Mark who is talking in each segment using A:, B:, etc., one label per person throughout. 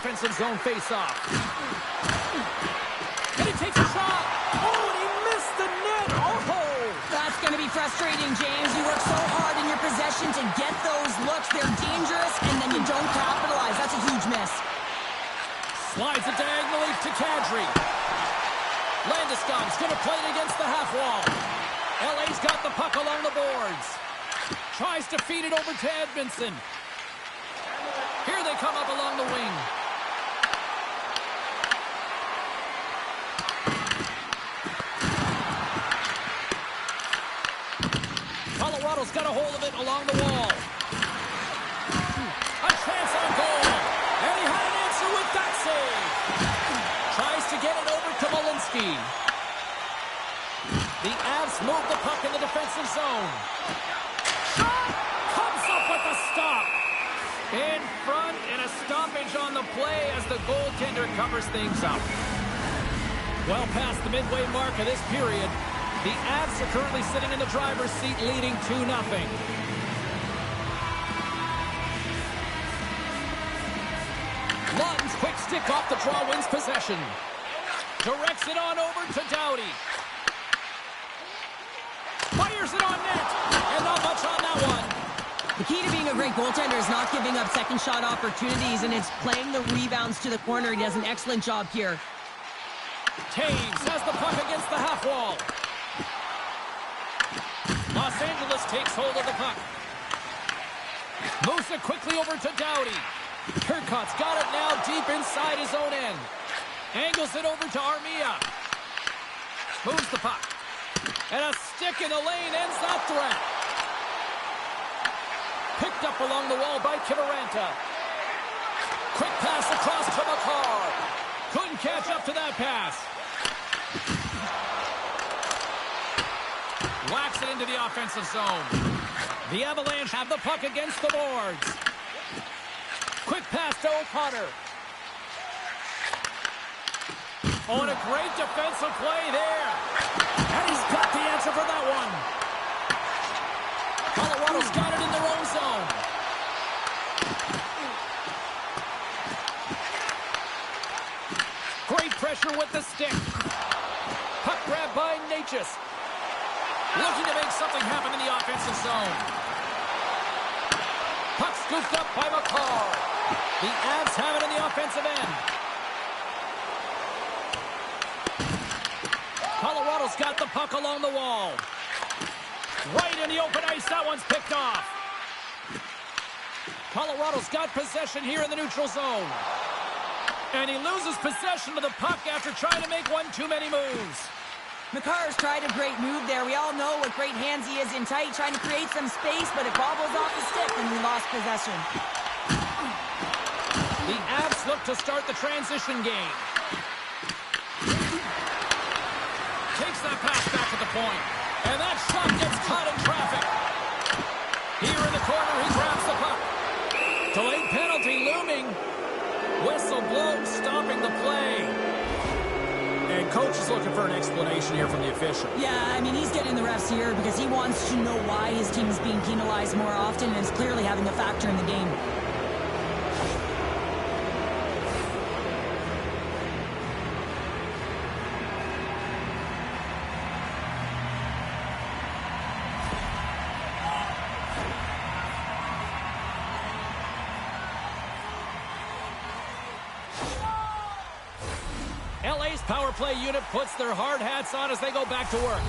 A: offensive zone face-off. And he takes a shot. Oh, and he missed the net. Oh!
B: That's going to be frustrating, James. You work so hard in your possession to get those looks. They're dangerous, and then you don't capitalize. That's a huge miss.
A: Slides it diagonally to Kadri. Landeskog's going to play it against the half wall. LA's got the puck along the boards. Tries to feed it over to Edmondson. Here they come up along the wing. Colorado's got a hold of it along the wall. A chance on goal. And he had an answer with that save. Tries to get it over to Malinsky. The Avs move the puck in the defensive zone. Shot! Comes up with a stop. In front, and a stoppage on the play as the goaltender covers things up. Well past the midway mark of this period, the Avs are currently sitting in the driver's seat leading 2-0. Lawton's quick stick off the draw wins possession. Directs it on over to Doughty. Fires it on net. And not much on that one.
B: The key to being a great goaltender is not giving up second shot opportunities, and it's playing the rebounds to the corner. He does an excellent job here.
A: Taves has the puck against the half wall. Los Angeles takes hold of the puck. Moves it quickly over to Doughty. Turcotte's got it now deep inside his own end. Angles it over to Armia. Moves the puck. And a stick in the lane ends that threat. Picked up along the wall by Kiviranta. Quick pass across to McCarr. Couldn't catch up to that pass. Whacks it into the offensive zone. The Avalanche have the puck against the boards. Quick pass to O'Connor. Oh, and a great defensive play there. And he's got the answer for that one. Colorado's got it in their own zone. Great pressure with the stick. Puck grab by Natchez. Looking to make something happen in the offensive zone. Puck scooped up by McCarr. The Avs have it in the offensive end. Colorado's got the puck along the wall. Right in the open ice, that one's picked off. Colorado's got possession here in the neutral zone. And he loses possession of the puck after trying to make one too many moves.
B: McCarr's tried a great move there. We all know what great hands he is in tight, trying to create some space, but it bobbles off the stick and we lost possession.
A: The Avs look to start the transition game. Takes that pass back at the point. And that shot gets caught in traffic. Here in the corner, he grabs the puck. Delayed penalty looming. Whistle blown, stopping the play. And coach is looking for an explanation here from the official.
B: Yeah, I mean, he's getting the refs here because he wants to know why his team is being penalized more often, and is clearly having a factor in the game.
A: LA's power play unit puts their hard hats on as they go back to work.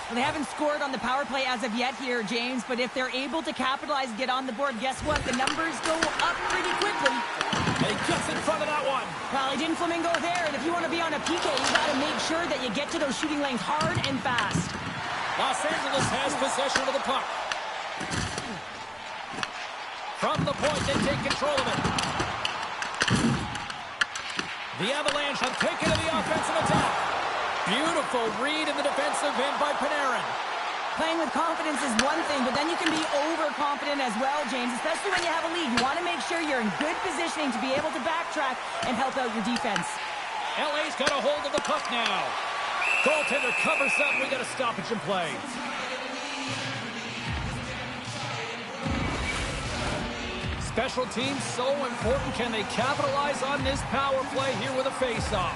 B: Well, they haven't scored on the power play as of yet here, James, but if they're able to capitalize and get on the board, guess what? The numbers go up pretty quickly.
A: And he gets in front of that one.
B: Well, he didn't flamingo there, and if you want to be on a PK, you got to make sure that you get to those shooting lanes hard and fast.
A: Los Angeles has possession of the puck. From the point, they take control of it. The Avalanche have taken to the offensive attack. Beautiful read in the defensive end by Panarin.
B: Playing with confidence is one thing, but then you can be overconfident as well, James, especially when you have a lead. You want to make sure you're in good positioning to be able to backtrack and help out your defense.
A: LA's got a hold of the puck now. Goaltender covers up. We got a stoppage in play. Special teams so important. Can they capitalize on this power play here with a face-off?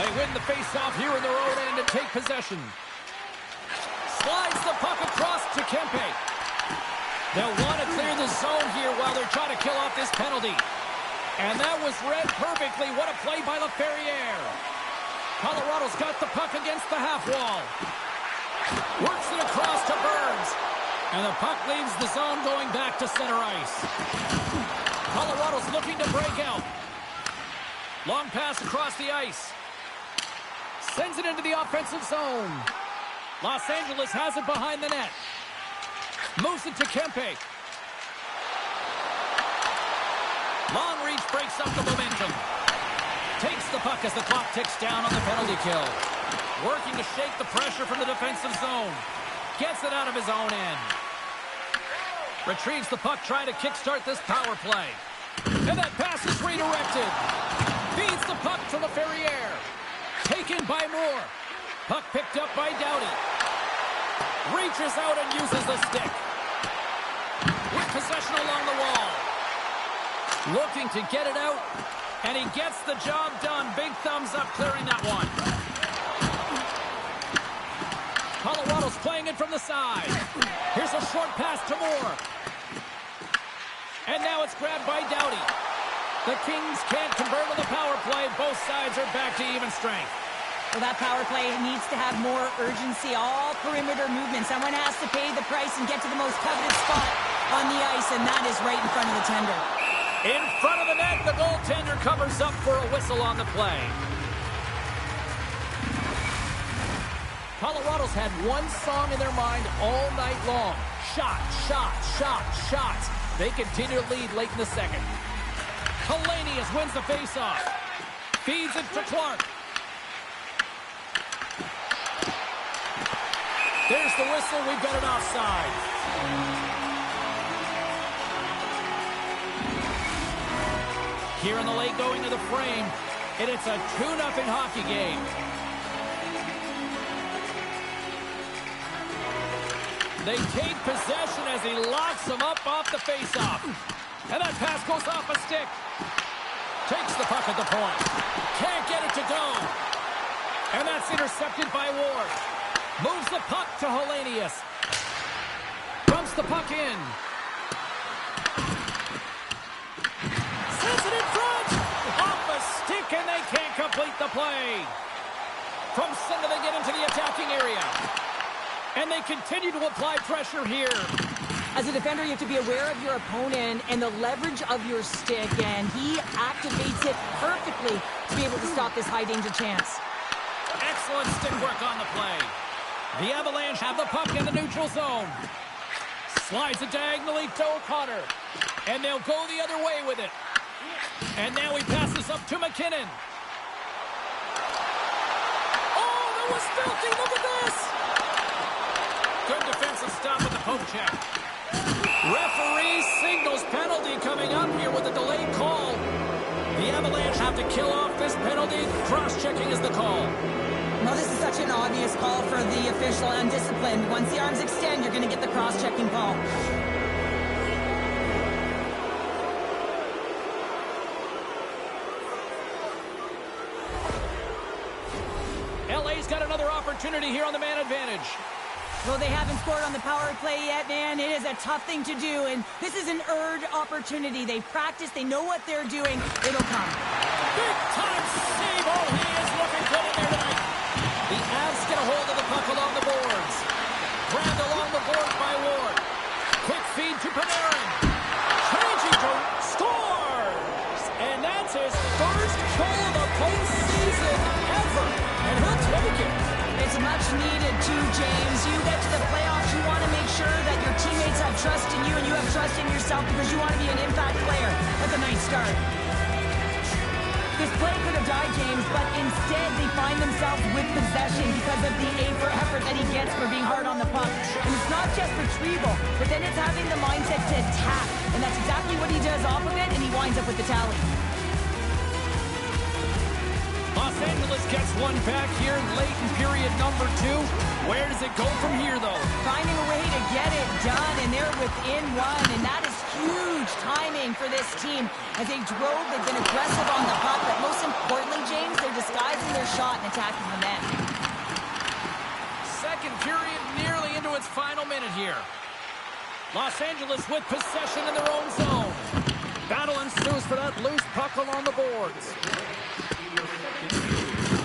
A: They win the face-off here in their own end and take possession. Slides the puck across to Kempe. They'll want to clear the zone here while they're trying to kill off this penalty. And that was read perfectly. What a play by LaFerriere. Colorado's got the puck against the half wall. Works it across to Burns. And the puck leaves the zone going back to center ice. Colorado's looking to break out. Long pass across the ice. Sends it into the offensive zone. Los Angeles has it behind the net. Moves it to Kempe. Long reach breaks up the momentum. Takes the puck as the clock ticks down on the penalty kill. Working to shake the pressure from the defensive zone. Gets it out of his own end. Retrieves the puck trying to kickstart this power play. And that pass is redirected. Feeds the puck to LaFerriere. Taken by Moore. Puck picked up by Doughty. Reaches out and uses the stick. With possession along the wall. Looking to get it out. And he gets the job done. Big thumbs up clearing that one. Colorado's playing it from the side. Here's a short pass to Moore. And now it's grabbed by Doughty. The Kings can't convert on the power play. Both sides are back to even strength.
B: Well, that power play needs to have more urgency. All perimeter movement. Someone has to pay the price and get to the most coveted spot on the ice, and that is right in front of the tender.
A: In front of the net, the goaltender covers up for a whistle on the play. Colorado's had one song in their mind all night long. Shot, shot, shot, shot. They continue to lead late in the second. Hellenius wins the faceoff. Feeds it to Clark. There's the whistle. We've got an offside. Here in the late going to the frame, and it's a 2-0 hockey game. They take possession as he locks him up off the faceoff. And that pass goes off a stick. Takes the puck at the point. Can't get it to go. And that's intercepted by Ward. Moves the puck to Hellenius. Dumps the puck in. Sends it in front. Off a stick, and they can't complete the play. From center, they get into the attacking area. And they continue to apply pressure here.
B: As a defender, you have to be aware of your opponent and the leverage of your stick, and he activates it perfectly to be able to stop this high-danger chance.
A: Excellent stick work on the play. The Avalanche have the puck in the neutral zone. Slides it diagonally to O'Connor. And they'll go the other way with it. And now he passes up to McKinnon. Oh, that was filthy. Look at this. Good defensive stop with the poke check. Referee signals penalty coming up here with a delayed call. The Avalanche have to kill off this penalty. Cross-checking is the call.
B: Well, this is such an obvious call for the official, undisciplined. Once the arms extend, you're going to get the cross-checking call.
A: LA's got another opportunity here on the man advantage.
B: Well, they haven't scored on the power play yet, man. It is a tough thing to do, and this is an earned opportunity. They practice. They know what they're doing. It'll come.
A: Big-time save. Oh, he is looking good in there tonight. The Avs get a hold of the puck along the boards. Grabbed along the boards by Ward. Quick feed to Panarin. Changing to scores. And that's his first goal of the postseason ever. And he'll take it.
B: It's much needed too, James. You get to the playoffs, you want to make sure that your teammates have trust in you and you have trust in yourself because you want to be an impact player. That's a nice start. This play could have died, James, but instead they find themselves with possession because of the effort that he gets for being hard on the puck. And it's not just retrieval, but then it's having the mindset to attack. And that's exactly what he does off of it, and he winds up with the tally.
A: Los Angeles gets one back here late in period number 2. Where does it go from here, though?
B: Finding a way to get it done, and they're within one, and that is huge timing for this team. As they drove, they've been aggressive on the puck, but most importantly, James, they're disguising their shot and attacking the net.
A: Second period nearly into its final minute here. Los Angeles with possession in their own zone. Battle ensues for that loose puck along the boards.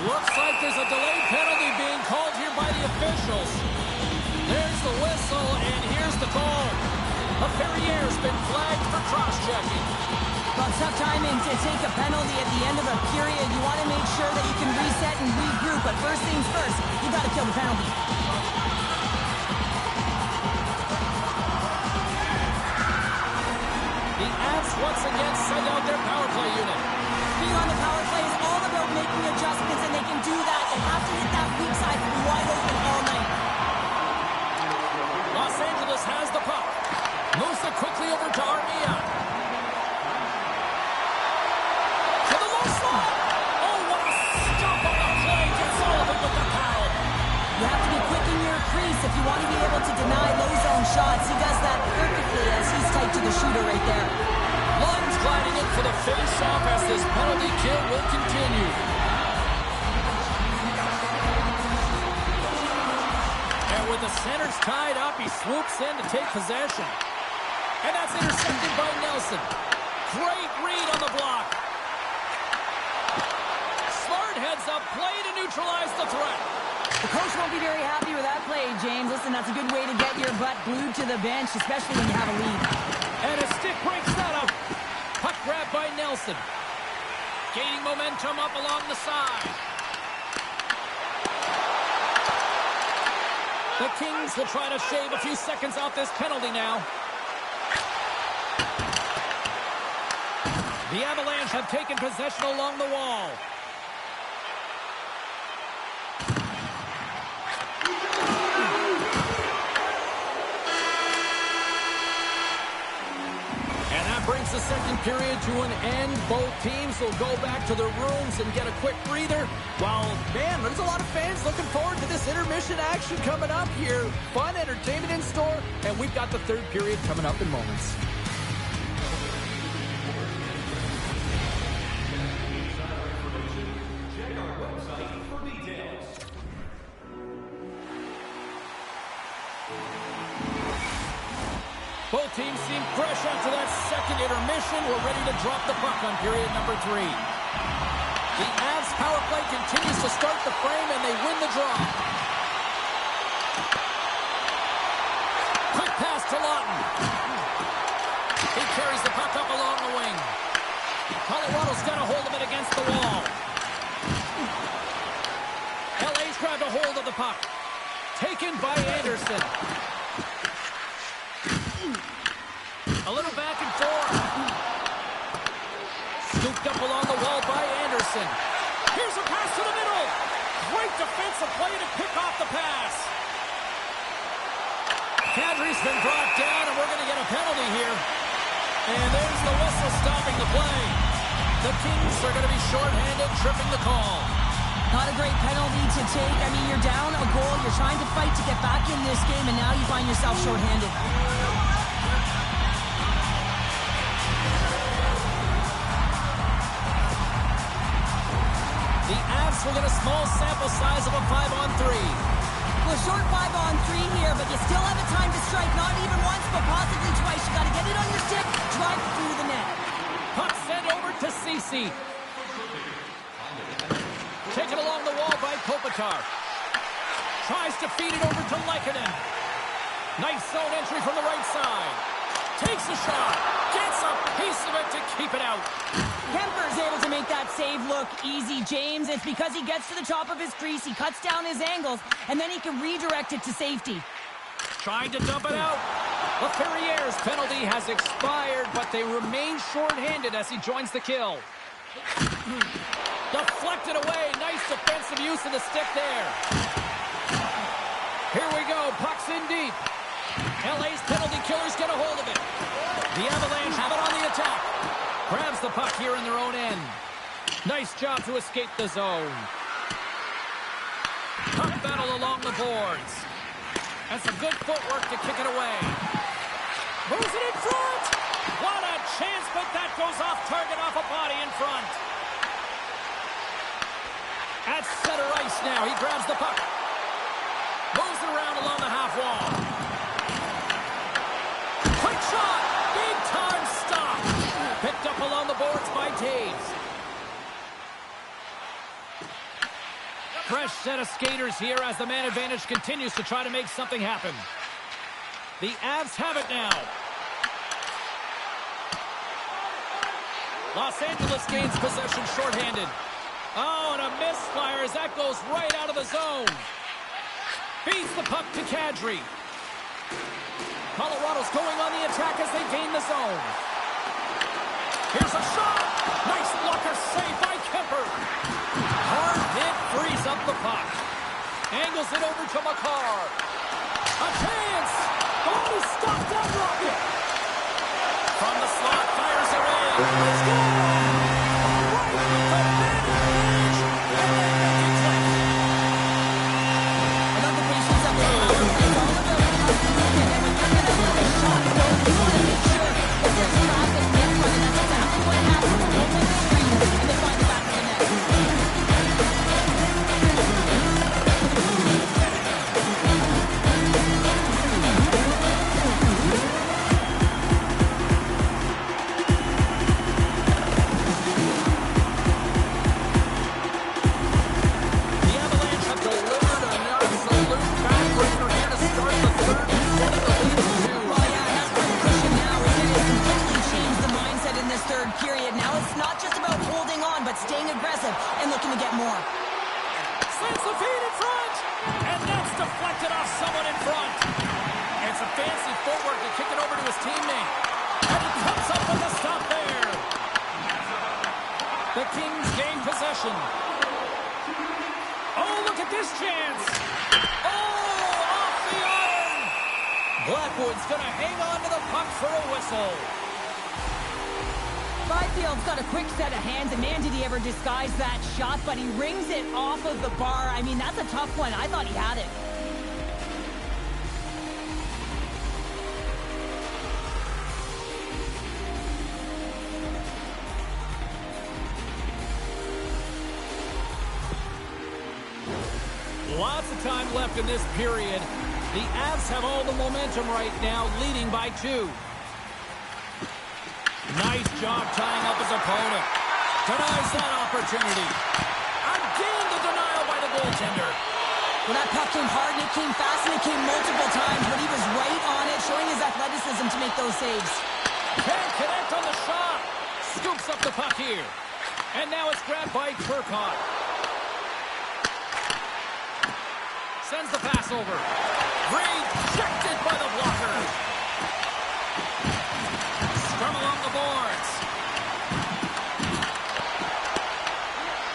A: Looks like there's a delayed penalty being called here by the officials. There's the whistle, and here's the call. A Ferrier's been flagged for cross-checking.
B: Well, it's tough timing to take a penalty at the end of a period. You want to make sure that you can reset and regroup, but first things first, you got to kill the penalty.
A: The Avs once again send out their power play unit.
B: Being on the power play is all about making adjustments, and they can do that. They have to hit that weak side wide open all night.
A: Los Angeles has the puck. Moves it quickly over to Armia. To the low slot. Oh, what a stop on the play. Gets Sullivan with the paddle.
B: You have to be quick in your crease if you want to be able to deny low zone shots. He does that perfectly as he's tight to the shooter right there.
A: Lund's gliding in for the face-off as this penalty kill will continue. And with the centers tied up, he swoops in to take possession. And that's intercepted by Nelson. Great read on the block. Smart heads up, play to neutralize the threat.
B: The coach won't be very happy with that play, James. Listen, that's a good way to get your butt glued to the bench, especially when you have a lead.
A: And a stick breaks that up. Puck grab by Nelson. Gaining momentum up along the side. The Kings will try to shave a few seconds off this penalty now. The Avalanche have taken possession along the wall. Brings the second period to an end. Both teams will go back to their rooms and get a quick breather. Well, man, there's a lot of fans looking forward to this intermission action coming up here. Fun entertainment in store, and we've got the third period coming up in moments. Check our website for details. Both teams seem fresh after that second intermission. We're ready to drop the puck on period number 3. The Avs power play continues to start the frame, and they win the draw. Quick pass to Lawton. He carries the puck up along the wing. Colorado's got a hold of it against the wall. LA's grabbed a hold of the puck. Taken by Anderson. A little back and forth. Scooped up along the wall by Anderson. Here's a pass to the middle. Great defensive play to pick off the pass. Kadri's been brought down, and we're going to get a penalty here. And there's the whistle stopping the play. The Kings are going to be shorthanded, tripping the call.
B: Not a great penalty to take. I mean, you're down a goal. You're trying to fight to get back in this game, and now you find yourself shorthanded.
A: The Avs will get a small sample size of a 5-on-3.
B: Well, short 5-on-3 here, but you still have a time to strike. Not even once, but possibly twice. You got to get it on your stick, drive it through the net.
A: Puck sent over to Ceci. Taken along the wall by Kopitar. Tries to feed it over to Lehkonen. Nice zone entry from the right side. Takes a shot. Gets a piece of it to keep it out.
B: Kemper's able to make that save look easy, James. It's because he gets to the top of his crease, he cuts down his angles, and then he can redirect it to safety.
A: Trying to dump it out. Laferriere's penalty has expired, but they remain shorthanded as he joins the kill. Deflected away. Nice defensive use of the stick there. Here we go. Puck's in deep. LA's penalty killers get a hold of it. The Avalanche have it on the attack. Grabs the puck here in their own end. Nice job to escape the zone. Puck battle along the boards. And some good footwork to kick it away. Moves it in front. What a chance, but that goes off target, off a body in front. At center ice now, he grabs the puck. Moves it around along the half wall. Quick shot. Big time stop. Picked up along the boards by Taves. Fresh set of skaters here as the man advantage continues to try to make something happen. The Avs have it now. Los Angeles gains possession shorthanded. Oh, and a misfire as that goes right out of the zone. Feeds the puck to Kadri. Colorado's going on the attack as they gain the zone. Here's a shot. Nice blocker save by Kemper. Hard hit frees up the puck. Angles it over to Makar. A chance. Oh, he stopped that rocket. From the slot, fires it in. Let's go. Oh, look at this chance. Oh, off the iron. Blackwood's going to hang on to the puck for a whistle.
B: Byfield's got a quick set of hands, and man, did he ever disguise that shot, but he rings it off of the bar. I mean, that's a tough one. I thought he had it.
A: Lots of time left in this period. The Avs have all the momentum right now, leading by 2. Nice job tying up his opponent. Denies that opportunity. Again, the denial by the goaltender.
B: Well, that puck came hard, and it came fast, and it came multiple times, but he was right on it, showing his athleticism to make those saves.
A: Can't connect on the shot. Scoops up the puck here. And now it's grabbed by Turcotte. Sends the pass over. Rejected by the blocker. Scrum along the boards.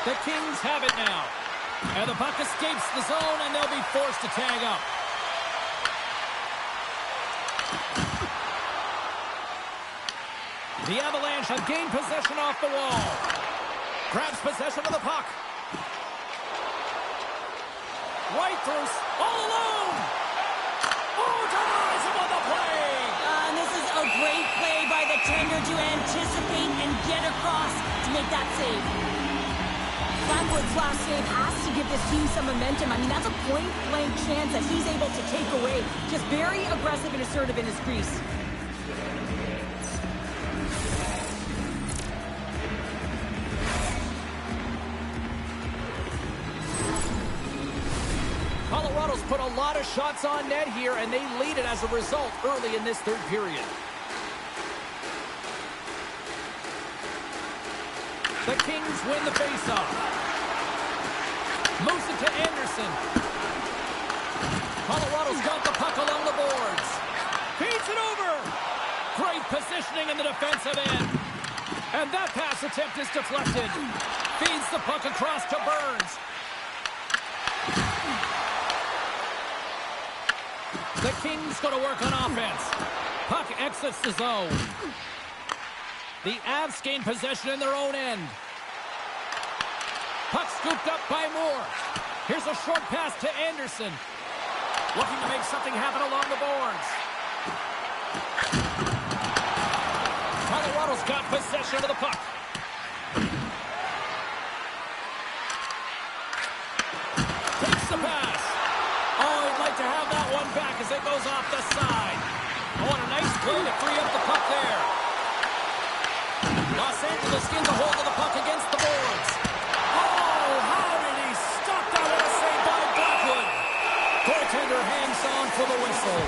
A: The Kings have it now. And the puck escapes the zone, and they'll be forced to tag up. The Avalanche have gained possession off the wall. Grabs possession of the puck. Right through, all alone. Oh, denies him on the play.
B: And this is a great play by the tender to anticipate and get across to make that save. Blackwood's last save has to give this team some momentum. I mean, that's a point-blank chance that he's able to take away. Just very aggressive and assertive in his crease.
A: Colorado's put a lot of shots on net here, and they lead it as a result early in this third period. The Kings win the faceoff. Moves it to Anderson. Colorado's got the puck along the boards. Feeds it over. Great positioning in the defensive end. And that pass attempt is deflected. Feeds the puck across to Burns. The Kings go to work on offense. Puck exits the zone. The Avs gain possession in their own end. Puck scooped up by Moore. Here's a short pass to Anderson. Looking to make something happen along the boards. Colorado's got possession of the puck. Takes the pass. Oh, he'd like to have that one back as it goes off the side. Oh, and a nice play to free up the puck there. Los Angeles gets a hold of the puck against the boards. Oh, how did he stop that? What a save by Blackwood. Goaltender hangs on for the whistle.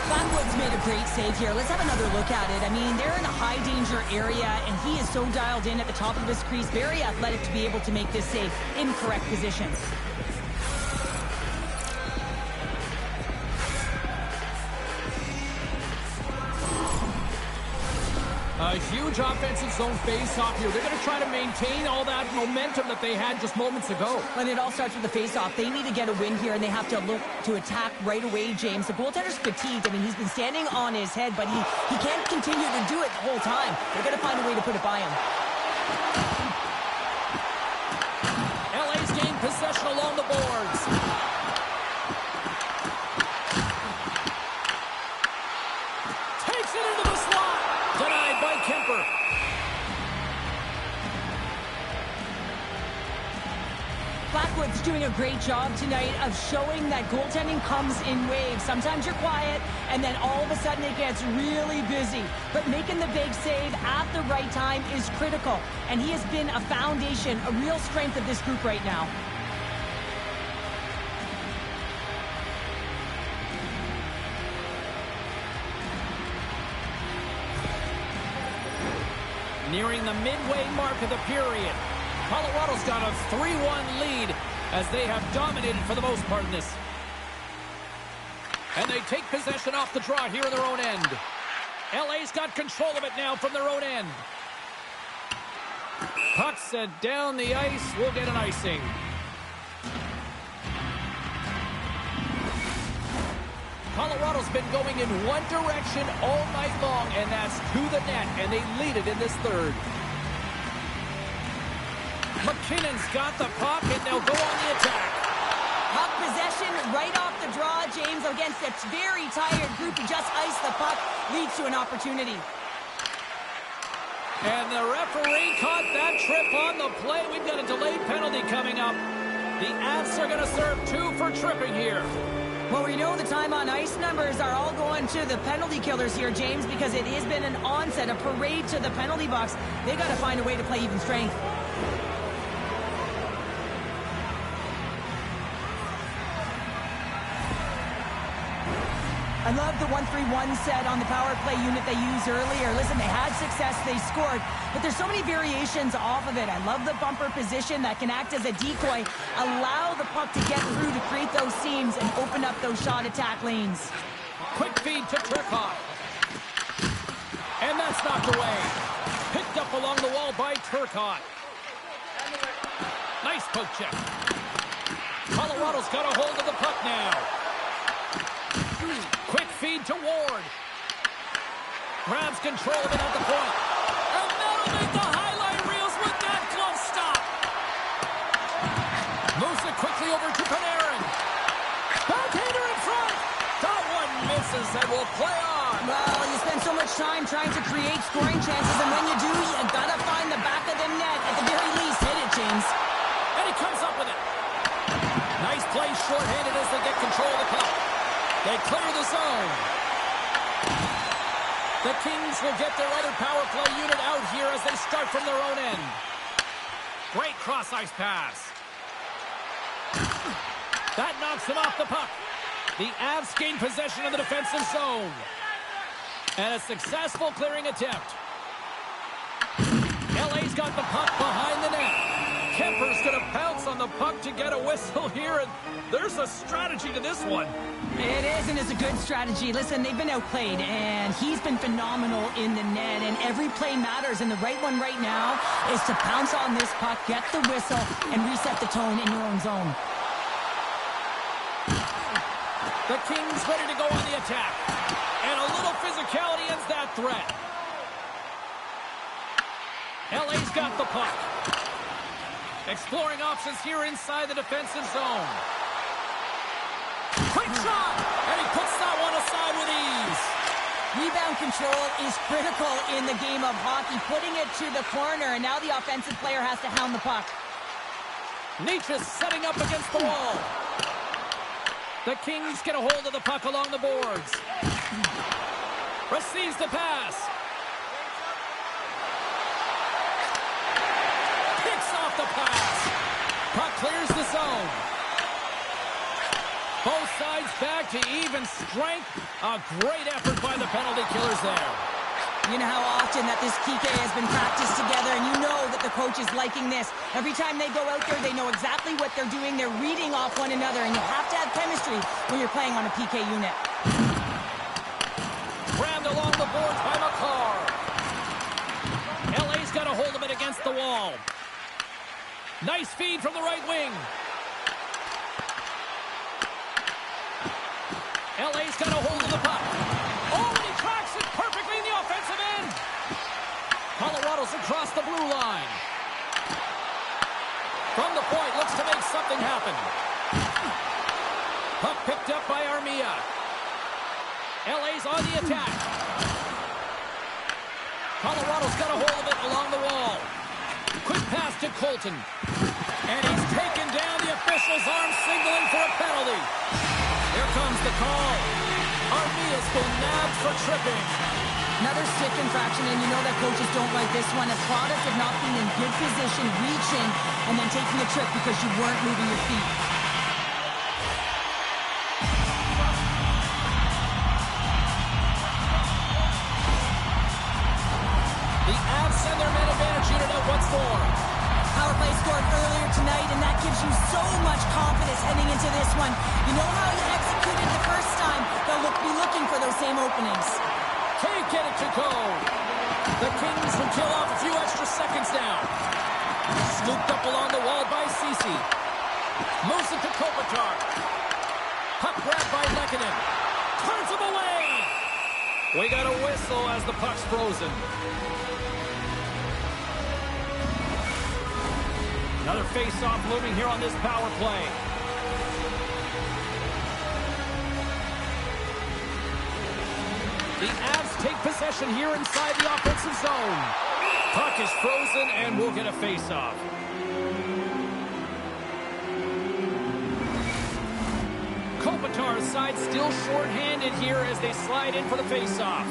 B: Blackwood's made a great save here. Let's have another look at it. I mean, they're in a high-danger area, and he is so dialed in at the top of his crease. Very athletic to be able to make this save in correct position.
A: A huge offensive zone face-off here. They're going to try to maintain all that momentum that they had just moments ago.
B: And it all starts with the face-off. They need to get a win here, and they have to look to attack right away, James. The goaltender's fatigued. I mean, he's been standing on his head, but he can't continue to do it the whole time. They're going to find a way to put it by him.
A: LA's gained possession along the boards. Takes it into the slot. Denied by Kemper.
B: Blackwood's doing a great job tonight of showing that goaltending comes in waves. Sometimes you're quiet, and then all of a sudden it gets really busy. But making the big save at the right time is critical. And he has been a foundation, a real strength of this group right now.
A: Nearing the midway mark of the period. Colorado's got a 3-1 lead as they have dominated for the most part in this. And they take possession off the draw here in their own end. LA's got control of it now from their own end. Puck set down the ice. We'll get an icing. Colorado's been going in one direction all night long, and that's to the net, and they lead it in this third. McKinnon's got the puck, and they'll go on the attack.
B: Puck possession right off the draw, James, against a very tired group who just iced the puck, leads to an opportunity.
A: And the referee caught that trip on the play. We've got a delayed penalty coming up. The Avs are going to serve 2 for tripping here.
B: Well, we know the time on ice numbers are all going to the penalty killers here, James, because it has been an onset, a parade to the penalty box. They got to find a way to play even strength. I love the 1-3-1 set on the power play unit they used earlier. Listen, they had success, they scored, but there's so many variations off of it. I love the bumper position that can act as a decoy, allow the puck to get through to create those seams and open up those shot attack lanes.
A: Quick feed to Turcotte. And that's knocked away. Picked up along the wall by Turcotte. Nice poke check. Colorado's got a hold of the puck now. Quick feed to Ward. Grabs control of it at the point. And that'll make the highlight reels with that glove stop. Moves it quickly over to Panarin. Backhander in front. That one misses and will play on.
B: Well, you spend so much time trying to create scoring chances, and when you do, you gotta find the back of the net. At the very least, hit it, James.
A: And he comes up with it. Nice play shorthanded as they get control of the puck. They clear the zone. The Kings will get their other power play unit out here as they start from their own end. Great cross-ice pass. That knocks him off the puck. The Avs gain possession of the defensive zone. And a successful clearing attempt. LA's got the puck behind the net. Kemper's going to pounce on the puck to get a whistle here, and there's a strategy to this one.
B: It is, and it's a good strategy. Listen, they've been outplayed, and he's been phenomenal in the net, and every play matters, and the right one right now is to pounce on this puck, get the whistle, and reset the tone in your own zone.
A: The Kings ready to go on the attack, and a little physicality ends that threat. LA's got the puck. Exploring options here inside the defensive zone. Quick shot! And he puts that one aside with ease.
B: Rebound control is critical in the game of hockey. Putting it to the corner, and now the offensive player has to hound the puck.
A: Nietzsche setting up against the wall. The Kings get a hold of the puck along the boards. Receives the pass. Picks off the pass. Puck clears the zone. Both sides back to even strength. A great effort by the penalty killers there.
B: You know how often that this PK has been practiced together, and you know that the coach is liking this. Every time they go out there, they know exactly what they're doing. They're reading off one another, and you have to have chemistry when you're playing on a PK unit.
A: Rammed along the boards by McCarr. LA's got a hold of it against the wall. Nice feed from the right wing. LA's got a hold of the puck. Oh, and he tracks it perfectly in the offensive end. Colorado's across the blue line. From the point, looks to make something happen. Puck picked up by Armia. LA's on the attack. Colorado's got a hold of it along the wall. Quick pass to Colton. And he's taken down. The official's arm signaling for a penalty. Here comes the call. Armia's been nabbed for tripping.
B: Another stick infraction, and you know that coaches don't like this one. A product of not being in good position, reaching, and then taking a trip because you weren't moving your feet.
A: The Avs send their man advantage unit out once more.
B: Power play scored earlier tonight, and that gives you so much confidence heading into this one. You know how you executed the first time. They'll be looking for those same openings.
A: Can't get it to go. The Kings will kill off a few extra seconds now. Scooped up along the wall by Ceci. Moves it to Kopitar. Puck grabbed by Lehkonen. Turns him away. We got a whistle as the puck's frozen. Another face-off looming here on this power play. The Avs take possession here inside the offensive zone. Puck is frozen, and we'll get a face-off. Kopitar's side still short-handed here as they slide in for the face-off.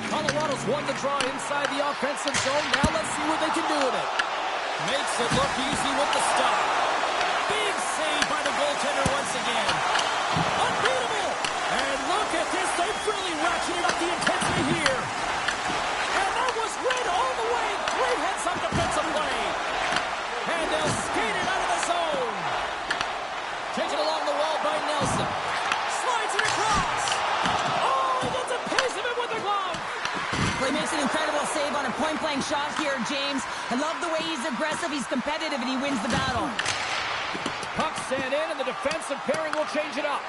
A: Colorado's won the draw inside the offensive zone. Now let's see what they can do with it. Makes it look easy with the stop. Big save by the goaltender once again. Unbeatable! And look at this. They've really ratcheted up the intensity here. And that was red all the way. Great heads-up defensive play. And they'll skate it out of the zone. Taken along the wall by Nelson. Slides it across. Oh, he gets a piece of it with the glove.
B: Well, he makes an incredible save on a point-blank shot here, James. I love the way he's aggressive, he's competitive, and he wins the battle.
A: Puck sent in, and the defensive pairing will change it up.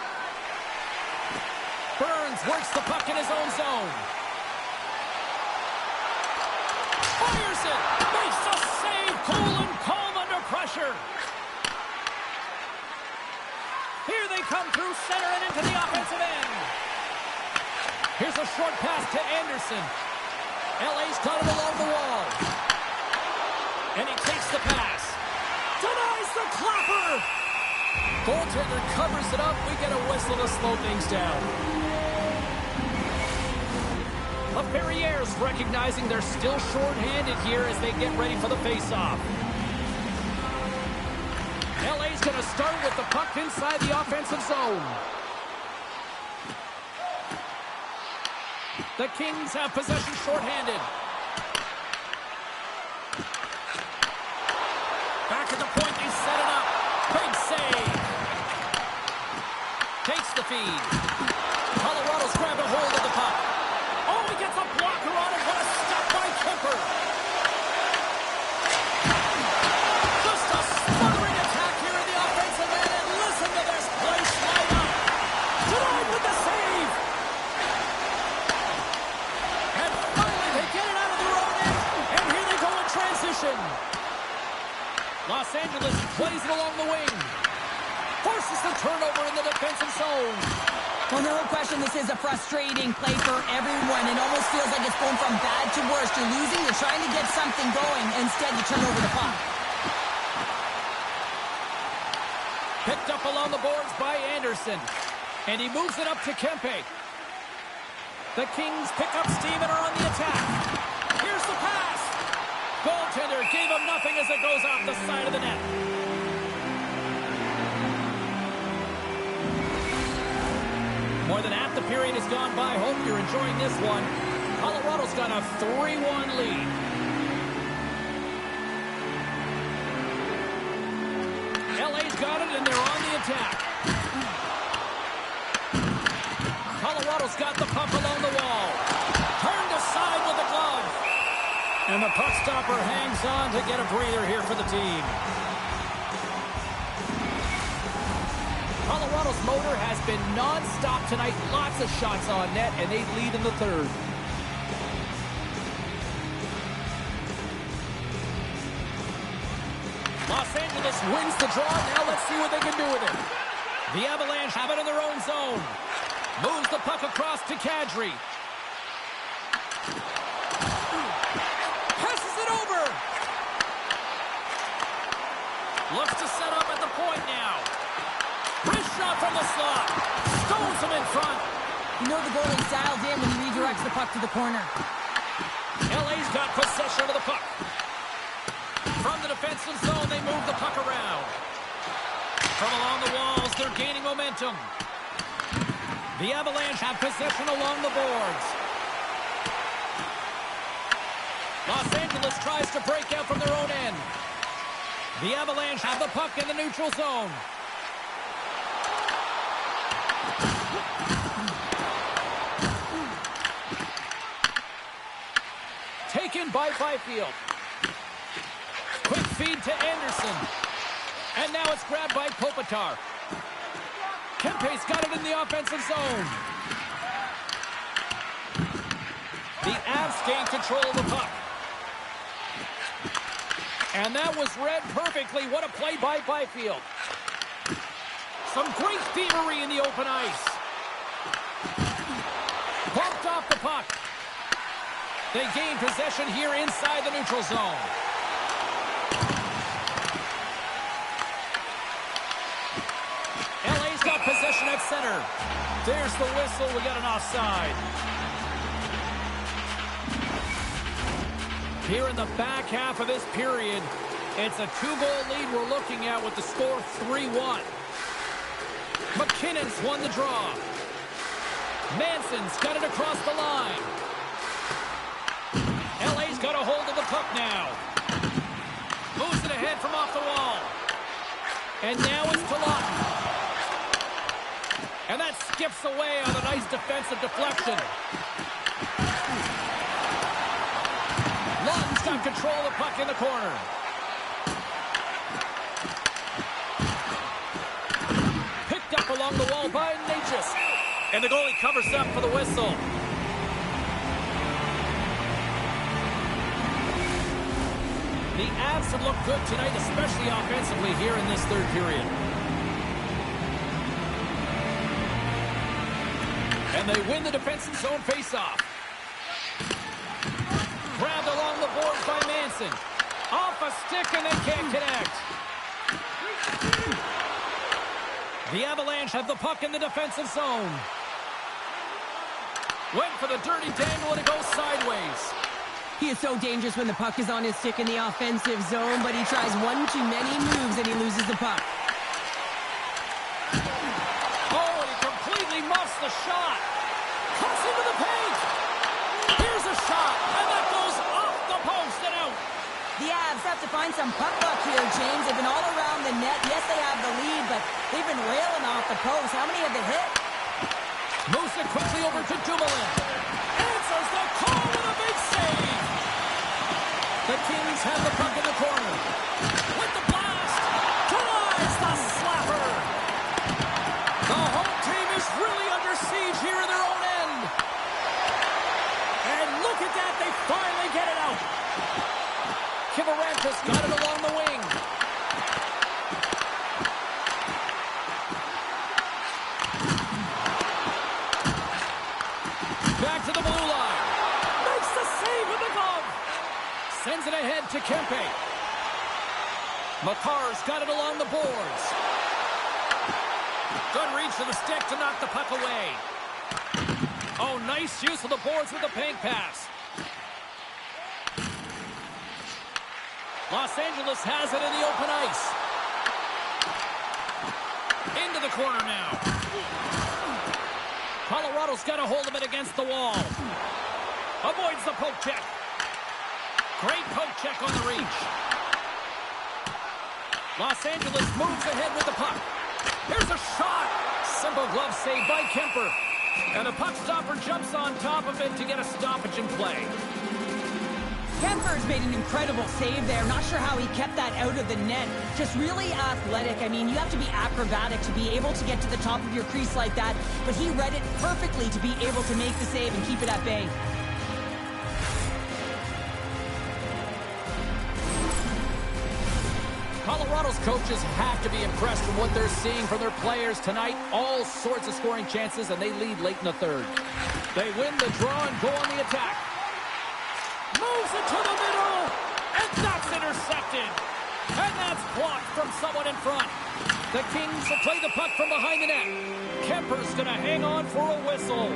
A: Burns works the puck in his own zone. Fires it. Makes a save. Cool and calm under pressure. Here they come through center and into the offensive end. Here's a short pass to Anderson. LA's got it along the wall. And he takes the pass. Denies the clapper. Goaltender covers it up. We get a whistle to slow things down. The Ferriers recognizing they're still short-handed here as they get ready for the face-off. LA's going to start with the puck inside the offensive zone. The Kings have possession short-handed. Back at the point, they set it up. Big save. Takes the feed. Colorado's grabbed a hold of the puck. Oh, he gets a blocker on it. What a stop by Kemper. Just a smothering attack here in the offensive end. And listen to this place light up. Denied with the save. And Angeles plays it along the wing. Forces the turnover in the defensive zone.
B: Well, no question, this is a frustrating play for everyone. It almost feels like it's going from bad to worse. You're losing, you're trying to get something going. Instead, you turn over the puck.
A: Picked up along the boards by Anderson. And he moves it up to Kempe. The Kings pick up steam and are on the attack. Here's the pass. Goaltender gave him nothing as it goes off the side of the net. More than half the period has gone by. Hope you're enjoying this one. Colorado's got a 3-1 lead. LA's got it, and they're on the attack. Colorado's got the puck along the wall. Turned aside with the glove. And the puck stopper hangs on to get a breather here for the team. Colorado's motor has been non-stop tonight. Lots of shots on net, and they lead in the third. Los Angeles wins the draw. Now let's see what they can do with it. The Avalanche have it in their own zone. Moves the puck across to Kadri. Passes it over. Looks to set up at the point now. Wrist shot from the slot. Stones him in front.
B: You know the goalie's dialed in when he redirects the puck to the corner.
A: LA's got possession of the puck. From the defensive zone, they move the puck around. From along the walls, they're gaining momentum. The Avalanche have possession along the boards. Los Angeles tries to break out from their own end. The Avalanche have the puck in the neutral zone. Taken by Byfield. Quick feed to Anderson. And now it's grabbed by Kopitar. Kempe's got it in the offensive zone. The Avs gain control of the puck. And that was read perfectly. What a play by Byfield. Some great thievery in the open ice. Bumped off the puck. They gain possession here inside the neutral zone. LA's got possession at center. There's the whistle. We got an offside. Here in the back half of this period, it's a 2-goal lead we're looking at with the score 3-1. McKinnon's won the draw. Manson's got it across the line. LA's got a hold of the puck now. Moves it ahead from off the wall. And now it's to Lawton. And that skips away on a nice defensive deflection. Lawton's got control of the puck in the corner. Picked up along the wall by Natchez. And the goalie covers up for the whistle. The Avs have looked good tonight, especially offensively here in this third period. And they win the defensive zone faceoff. Grabbed along the boards by Manson. Off a stick and they can't connect. The Avalanche have the puck in the defensive zone. Went for the dirty dangle and it goes sideways.
B: He is so dangerous when the puck is on his stick in the offensive zone, but he tries one too many moves and he loses the puck.
A: Oh, and he completely muffs the shot. Comes into the paint. Here's a shot, and that goes off the post and out.
B: The Avs have to find some puck luck here, James. They've been all around the net. Yes, they have the lead, but they've been railing off the post. How many have they hit?
A: Moves it quickly over to Dumoulin. Answers the call with a big save. The Kings have the puck in the corner. With the blast, denies the slapper. The home team is really under siege here in their own end. And look at that, they finally get it out. Kivarantis got it along the wing. Back to the blue line. Makes the save with the glove. Sends it ahead to Kempe. Makar's got it along the boards. Good reach to the stick to knock the puck away. Oh, nice use of the boards with the paint pass. Los Angeles has it in the open ice. Into the corner now. Colorado's got a hold of it against the wall. Avoids the poke check. Great poke check on the reach. Los Angeles moves ahead with the puck. Here's a shot. Simple glove save by Kemper. And the puck stopper jumps on top of it to get a stoppage in play.
B: Kemper's made an incredible save there. Not sure how he kept that out of the net. Just really athletic. I mean, you have to be acrobatic to be able to get to the top of your crease like that. But he read it perfectly to be able to make the save and keep it at bay.
A: Colorado's coaches have to be impressed from what they're seeing from their players tonight. All sorts of scoring chances, and they lead late in the third. They win the draw and go on the attack. Moves it to the middle, and that's intercepted. And that's blocked from someone in front. The Kings will play the puck from behind the net. Kemper's going to hang on for a whistle.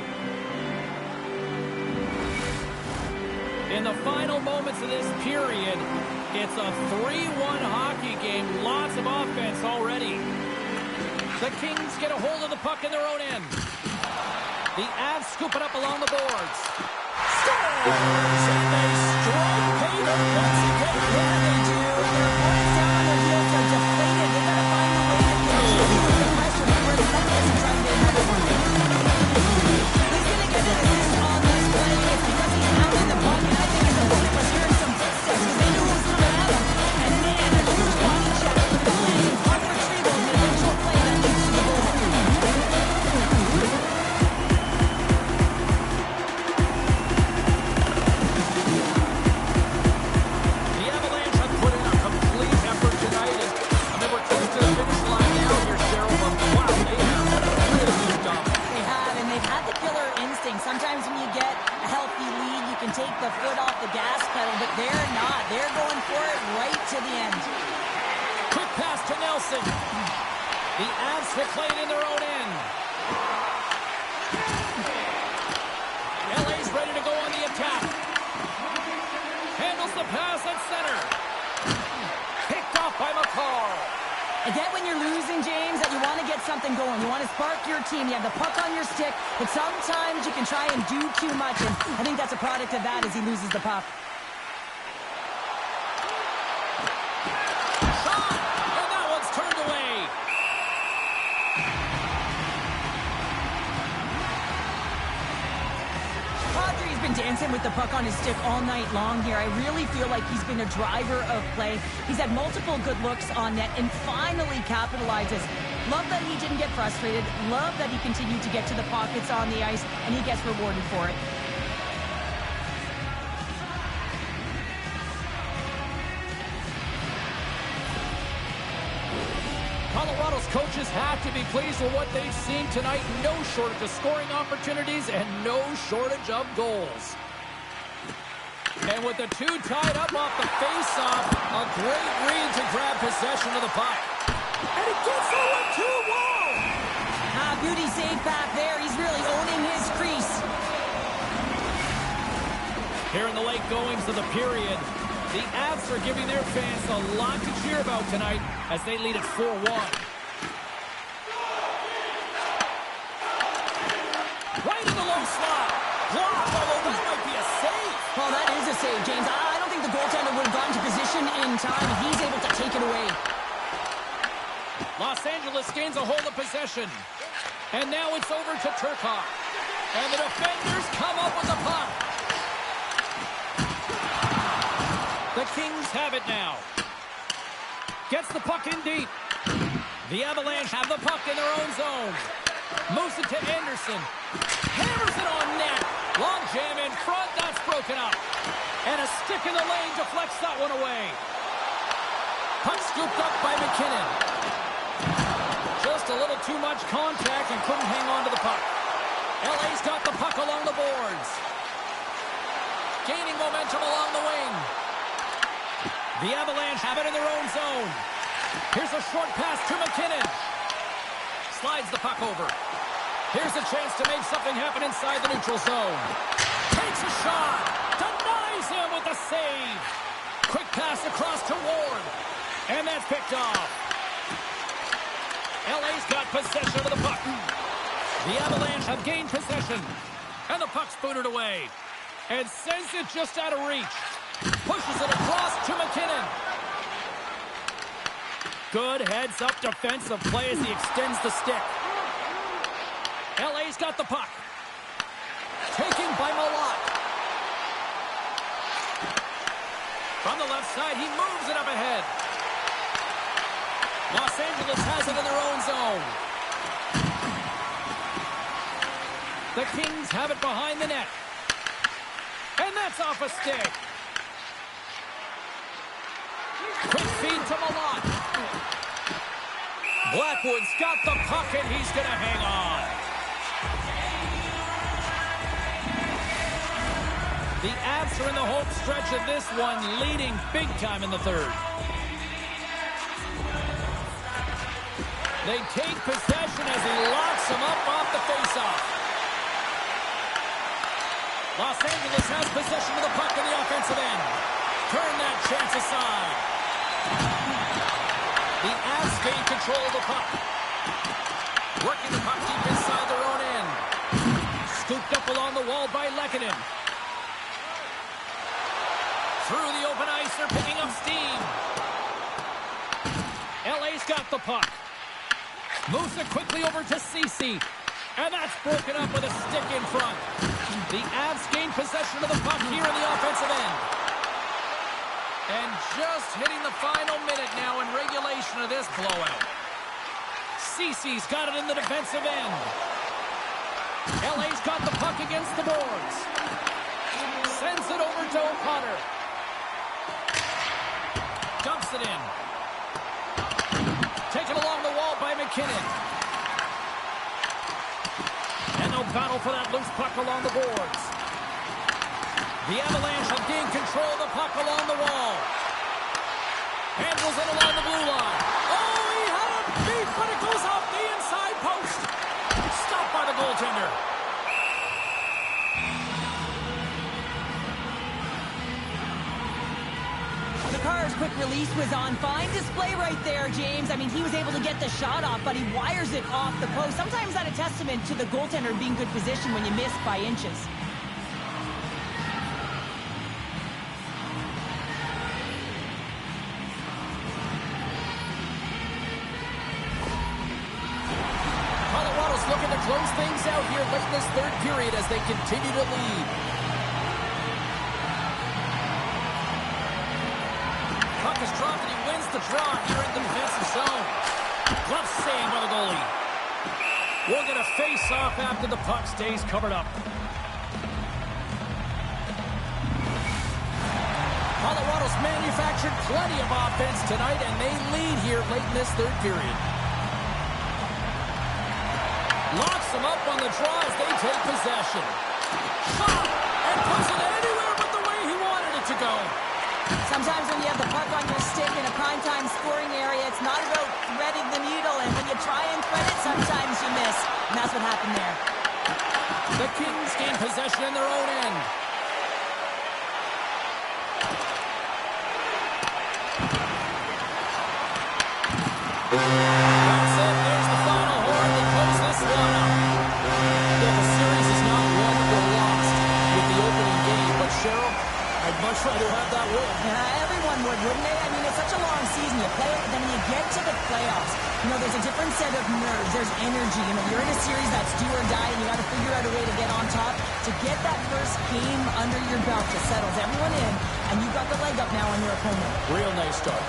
A: In the final moments of this period, it's a 3-1 hockey game. Lots of offense already. The Kings get a hold of the puck in their own end. The Avs scoop it up along the boards. Scores! And they strike payment once again.
B: Yeah, they do. Their opponents down on their heels are deflated. They got to find a way to continue with the pressure before the puck gets and try and get another one. He's going to get an assist on this play. It's because he's pounding the puck, and I think his opponent was hearing some footsteps because they knew who was coming at him. And man, a huge body check with the play and puck retrieval and the eventual play that leads to the goal. Sometimes when you get a healthy lead, you can take the foot off the gas pedal, but they're not. They're going for it right to the end.
A: Quick pass to Nelson. The Avs will play it in their own end. LA's ready to go on the attack. Handles the pass at center. Picked off by Makar.
B: I get when you're losing, James, that you want to get something going. You want to spark your team. You have the puck on your stick, but sometimes you can try and do too much, and I think that's a product of that as he loses the puck.
A: Shot! And that one's turned away.
B: Kadri's been dancing with the puck on his stick all night long here. I really feel like he's been a driver of play. He's had multiple good looks on net and finally capitalizes. Love that he didn't get frustrated. Love that he continued to get to the pockets on the ice, and he gets rewarded for it.
A: Colorado's coaches have to be pleased with what they've seen tonight. No shortage of scoring opportunities and no shortage of goals. And with the two tied up off the face-off, a great read to grab possession of the puck. And it gets over to Wall.
B: Beauty save back there. He's really owning his crease.
A: Here in the late goings of the period, the Avs are giving their fans a lot to cheer about tonight as they lead at 4-1. Right in the low slot. Blocked, although that might be a save.
B: Well, that is a save, James. I don't think the goaltender would have gone to position in time. He's able to take it away.
A: Los Angeles gains a hold of possession. And now it's over to Turcotte. And the defenders come up with the puck. The Kings have it now. Gets the puck in deep. The Avalanche have the puck in their own zone. Moves it to Anderson. Hammers it on net. Long jam in front. That's broken up. And a stick in the lane deflects that one away. Puck scooped up by McKinnon. Just a little too much contact and couldn't hang on to the puck. LA's got the puck puck along the boards. Gaining momentum along the wing. The Avalanche have it in their own zone. Here's a short pass to McKinnon. Slides the puck over. Here's a chance to make something happen inside the neutral zone. Takes a shot. Denies him with a save. Quick pass across to Ward. And that's picked off. LA's got possession of the puck. The Avalanche have gained possession. And the puck's booted away. And sends it just out of reach. Pushes it across to McKinnon. Good heads-up defensive play as he extends the stick. LA's got the puck. Taken by Malott. From the left side, he moves it up ahead. Los Angeles has it in their own zone. The Kings have it behind the net. And that's off a stick. Quick feed to Malott. Blackwood's got the puck, and he's going to hang on. The Avs are in the home stretch of this one, leading big time in the third. They take possession as he locks him up off the faceoff. Los Angeles has possession of the puck in the offensive end. Turn that chance aside. The Avs gain control of the puck. Working the puck deep inside their own end. Scooped up along the wall by Lehkonen. Through the open ice, they're picking up steam. LA's got the puck. Moves it quickly over to Ceci. And that's broken up with a stick in front. The Avs gain possession of the puck here in the offensive end. And just hitting the final minute now in regulation of this blowout. Ceci's got it in the defensive end. LA's got the puck against the boards. Sends it over to O'Connor. Dumps it in. Taken along the wall by McKinnon. And no battle for that loose puck along the boards. The Avalanche have gained control of the puck along the wall. Handles it along the blue line. Oh, he had a beat, but it goes off the inside post. Stopped by the goaltender.
B: Carr's quick release was on fine display right there, James. I mean, he was able to get the shot off, but he wires it off the post. Sometimes that's a testament to the goaltender being good position when you miss by inches.
A: Colorado's looking to close things out here late in this third period as they continue to lead. Puck is dropped and he wins the draw here in the defensive zone. Glove save by the goalie. We'll get a face-off after the puck stays covered up. Colorado's manufactured plenty of offense tonight, and they lead here late in this third period. Locks them up on the draw as they take possession. Shot! And puts it anywhere but the way he wanted it to go.
B: Sometimes when you have the puck on your stick in a primetime scoring area, it's not about threading the needle, and when you try and thread it, sometimes you miss. And that's what happened there.
A: The Kings gain possession in their own end. That's it. There's the final horn that closes this one up. Yeah, the series is not won or lost with the opening game, but Cheryl, I'd much rather have that win.
B: Everyone would, wouldn't they? I mean, it's such a long season. You play it, but then when you get to the playoffs, you know, there's a different set of nerves. There's energy. You know, you're in a series that's do or die, and you got to figure out a way to get on top. To get that first game under your belt just settles everyone in, and you've got the leg up now on your opponent.
A: Real nice start.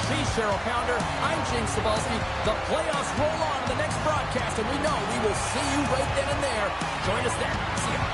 A: She's Cheryl Pounder. I'm James Cebulski. The playoffs roll on in the next broadcast, and we know we will see you right then and there. Join us then. See ya.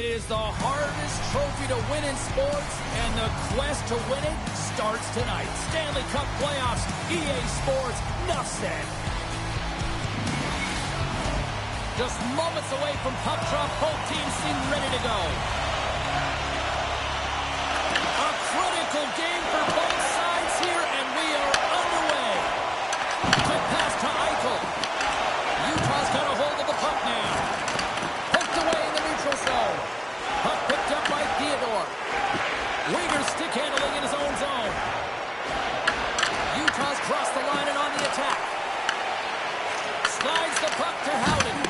A: It is the hardest trophy to win in sports, and the quest to win it starts tonight. Stanley Cup playoffs, EA Sports, enough said. Just moments away from puck drop, both teams seem ready to go. A critical game for both sides here, and we are underway. Quick pass to Eichel. Utah's got a hold of the puck now. Poked away in the neutral zone. Puck picked up by Theodore. Weegar stick handling in his own zone. Utah's crossed the line and on the attack. Slides the puck to Howden.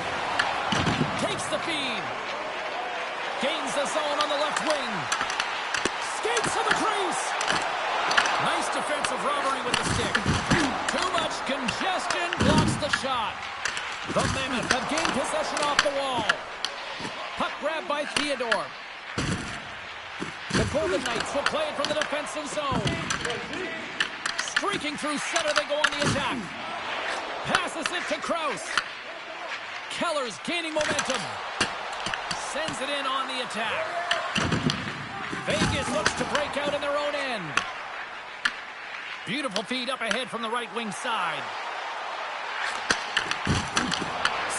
A: Takes the feed. Gains the zone on the left wing. Skates to the crease. Nice defensive robbery with the stick. Too much congestion. Blocks the shot. The Mammoth have gained possession off the wall. Puck grabbed by Theodore. The Golden Knights will play it from the defensive zone. Streaking through center, they go on the attack. Passes it to Krause. Keller's gaining momentum. Sends it in on the attack. Vegas looks to break out in their own end. Beautiful feed up ahead from the right wing side.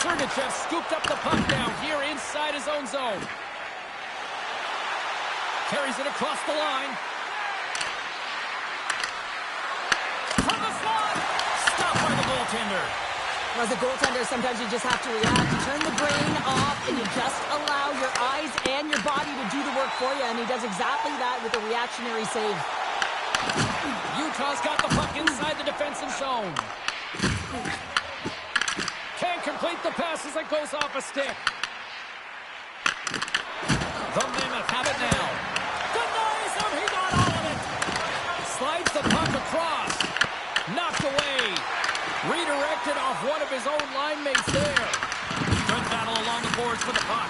A: Sergachev scooped up the puck now here inside his own zone. Carries it across the line. From the slot. Stopped by the goaltender.
B: As a goaltender, sometimes you just have to react. You turn the brain off and you just allow your eyes and your body to do the work for you. And he does exactly that with a reactionary save.
A: Utah's got the puck inside the defensive zone. Can't complete the pass as it goes off a stick. The Mammoth have it now. Denies him. He got all of it. Slides the puck across. Knocked away. Redirected off one of his own line mates there. Good battle along the boards for the puck.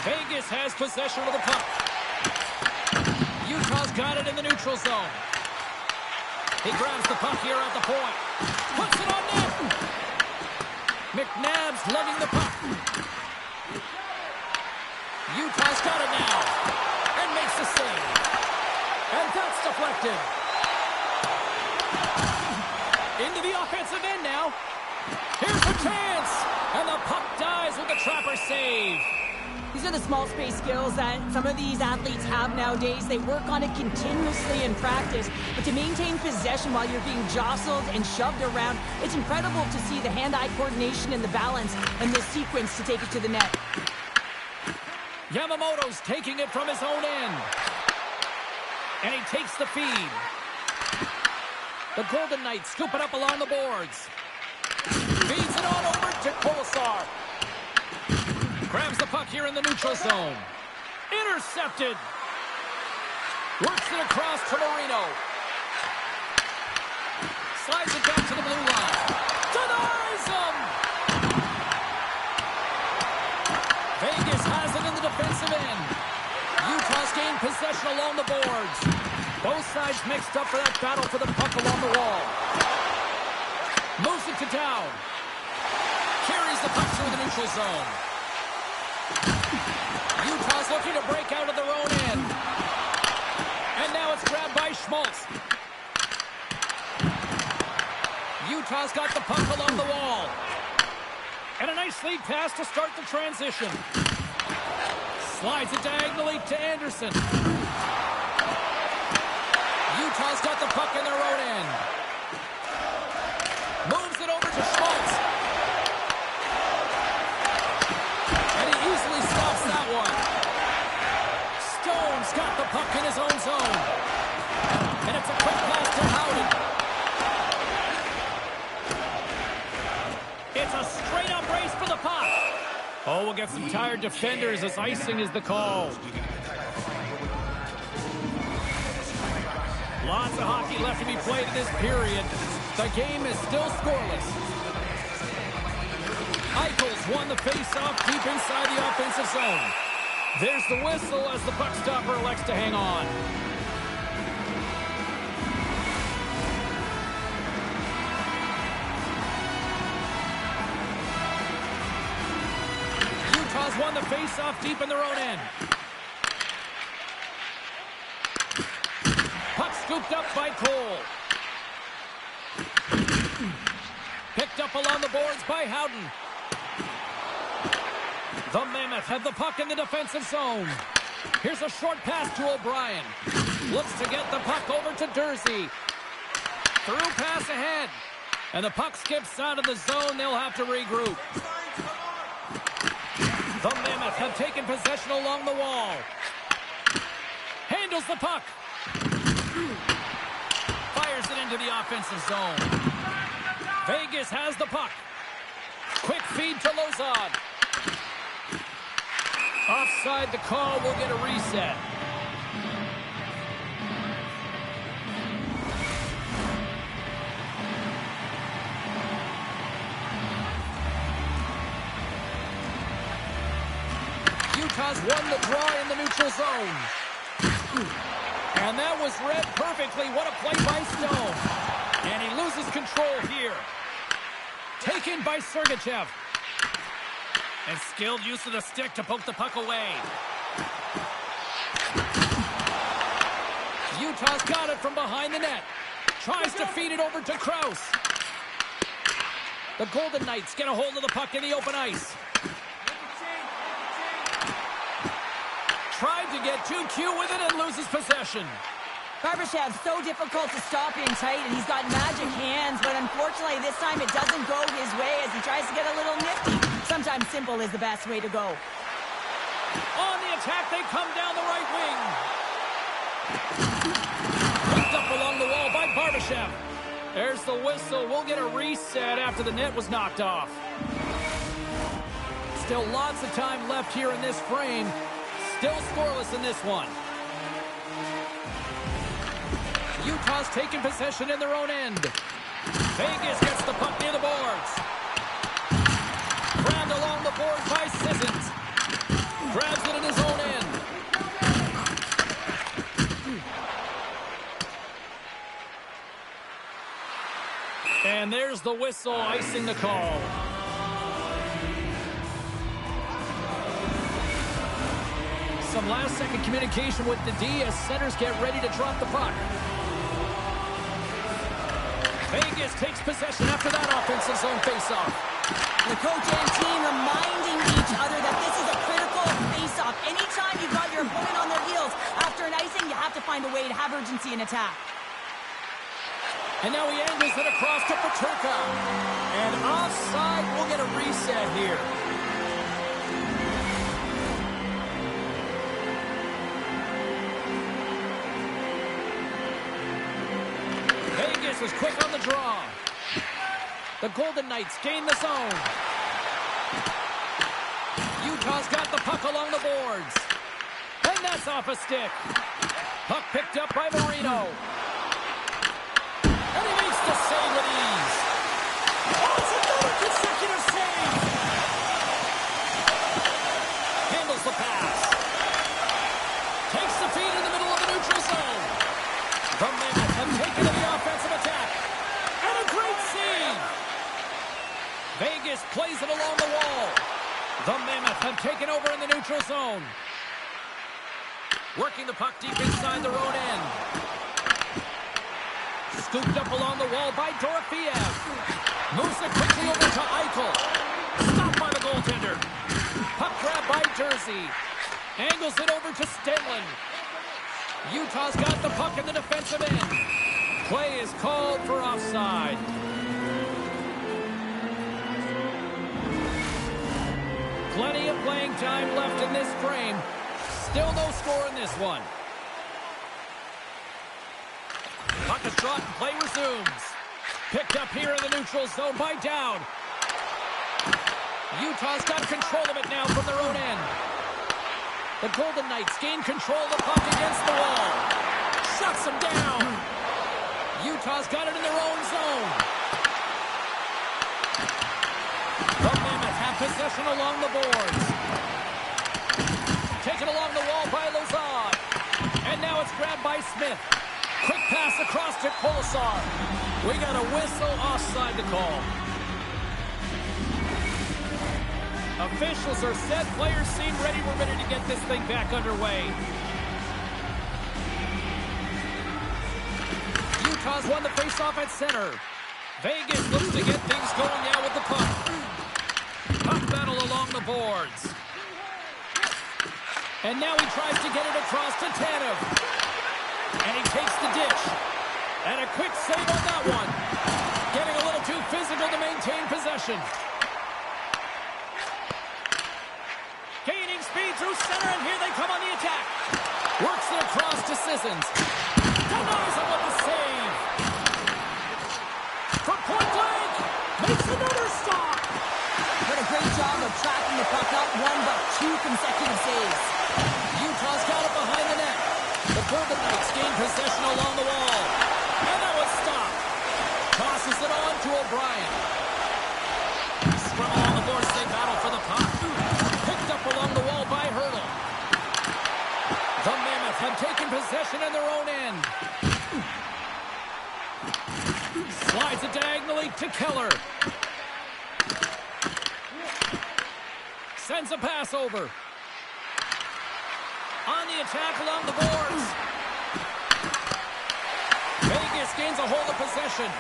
A: Vegas has possession of the puck. Utah's got it in the neutral zone. He grabs the puck here at the point. Puts it on net. McNabb's lugging the puck. Utah's got it now. And makes the save. And that's deflected. Into the offensive end now. Here's the chance. And the puck dies with the trapper save.
B: These are the small space skills that some of these athletes have nowadays. They work on it continuously in practice. But to maintain possession while you're being jostled and shoved around, it's incredible to see the hand-eye coordination and the balance in this sequence to take it to the net.
A: Yamamoto's taking it from his own end. And he takes the feed. The Golden Knights scoop it up along the boards. Feeds it on over to Kolesar. Grabs the puck here in the neutral zone. Intercepted. Works it across to Marino. Slides it back to the blue line. Denies him! Vegas has it in the defensive end. Utah's gained possession along the boards. Both sides mixed up for that battle for the puck along the wall. Moves it to down. Carries the puck through the neutral zone. Utah's looking to break out of their own end. And now it's grabbed by Schmaltz. Utah's got the puck along the wall. And a nice lead pass to start the transition. Slides it diagonally to Anderson. Utah's got the puck in their own end. Moves it over to Schmaltz. And he easily stops that one. Stone's got the puck in his own zone. And it's a quick pass to Howden. It's a straight-up race for the puck. Oh, we'll get some tired defenders as icing is the call. Lots of hockey left to be played in this period. The game is still scoreless. Eichel's won the face-off deep inside the offensive zone. There's the whistle as the puck stopper elects to hang on. Utah's won the face-off deep in their own end. Puck scooped up by Cole. Picked up along the boards by Howden. The Mammoth have the puck in the defensive zone. Here's a short pass to O'Brien. Looks to get the puck over to Dursey. Through pass ahead. And the puck skips out of the zone. They'll have to regroup. The Mammoth have taken possession along the wall. Handles the puck. Fires it into the offensive zone. Vegas has the puck. Quick feed to Lozon. Offside the call. We'll get a reset. Utah's won the draw in the neutral zone. And that was read perfectly. What a play by Stone. And he loses control here. Taken by Sergachev. And skilled use of the stick to poke the puck away. Utah's got it from behind the net. Tries to feed it over to Krause. The Golden Knights get a hold of the puck in the open ice. Tried to get too cute with it and loses possession.
B: Barbashev's so difficult to stop in tight, and he's got magic hands, but unfortunately this time it doesn't go his way as he tries to get a little nifty. Sometimes simple is the best way to go.
A: On the attack, they come down the right wing. Picked up along the wall by Barbashev. There's the whistle. We'll get a reset after the net was knocked off. Still lots of time left here in this frame. Still scoreless in this one. Utah's taking possession in their own end. Vegas gets the puck near the boards. Grabbed along the boards by Sissons. Grabs it in his own end. And there's the whistle icing the call. Some last-second communication with the D as centers get ready to drop the puck. Vegas takes possession after that offensive zone faceoff.
B: The coach and team reminding each other that this is a critical faceoff. Anytime you've got your opponent on their heels after an icing, you have to find a way to have urgency in attack.
A: And now he angles it across to Peterka. And offside, we'll get a reset here. Vegas was quick on the draw. The Golden Knights gain the zone. Utah's got the puck along the boards. And that's off a stick. Puck picked up by Marino. And he makes the save with ease. Oh, it's another consecutive save. Handles the pass. Takes the feed in the middle of the neutral zone. The Mammoth have taken to the offensive attack. And a great save. Vegas plays it along the wall. The Mammoth have taken over in the neutral zone. Working the puck deep inside their own end. Scooped up along the wall by Dorofeev. Moves it quickly over to Eichel. Stopped by the goaltender. Puck grab by Dursey. Angles it over to Stenlund. Utah's got the puck in the defensive end. Play is called for offside. Plenty of playing time left in this frame. Still no score in this one. Puck is shot and play resumes. Picked up here in the neutral zone by Dowd. Utah's got control of it now from their own end. The Golden Knights gain control of the puck against the wall. Shuts them down. Utah's got it in their own zone. The Mammoth have possession along the boards. Taken along the wall by Lozon. And now it's grabbed by Smith. Quick pass across to Kolesar. We got a whistle offside to call. Officials are set. Players seem ready. We're ready to get this thing back underway. Utah's won the faceoff at center. Vegas looks to get things going now with the puck. Puck battle along the boards. And now he tries to get it across to Tanev. And he takes the dish. And a quick save on that one. Getting a little too physical to maintain possession. Gaining speed through center, and here they come on the attack. Works it across to Sissons. Denies him with the save. From point blank, makes another stop.
B: What a great job of tracking the puck. Not one, but two consecutive saves.
A: Utah's got it behind the net. The Golden Knights gain possession along the wall. And that was stopped. Tosses it on to O'Brien. Scrum along the boards, they battle for the puck. Picked up along the wall by Hurdle. The Mammoths have taken possession in their own end. Slides it diagonally to Keller. Sends a pass over. On the attack along the boards. Vegas gains a hold of possession.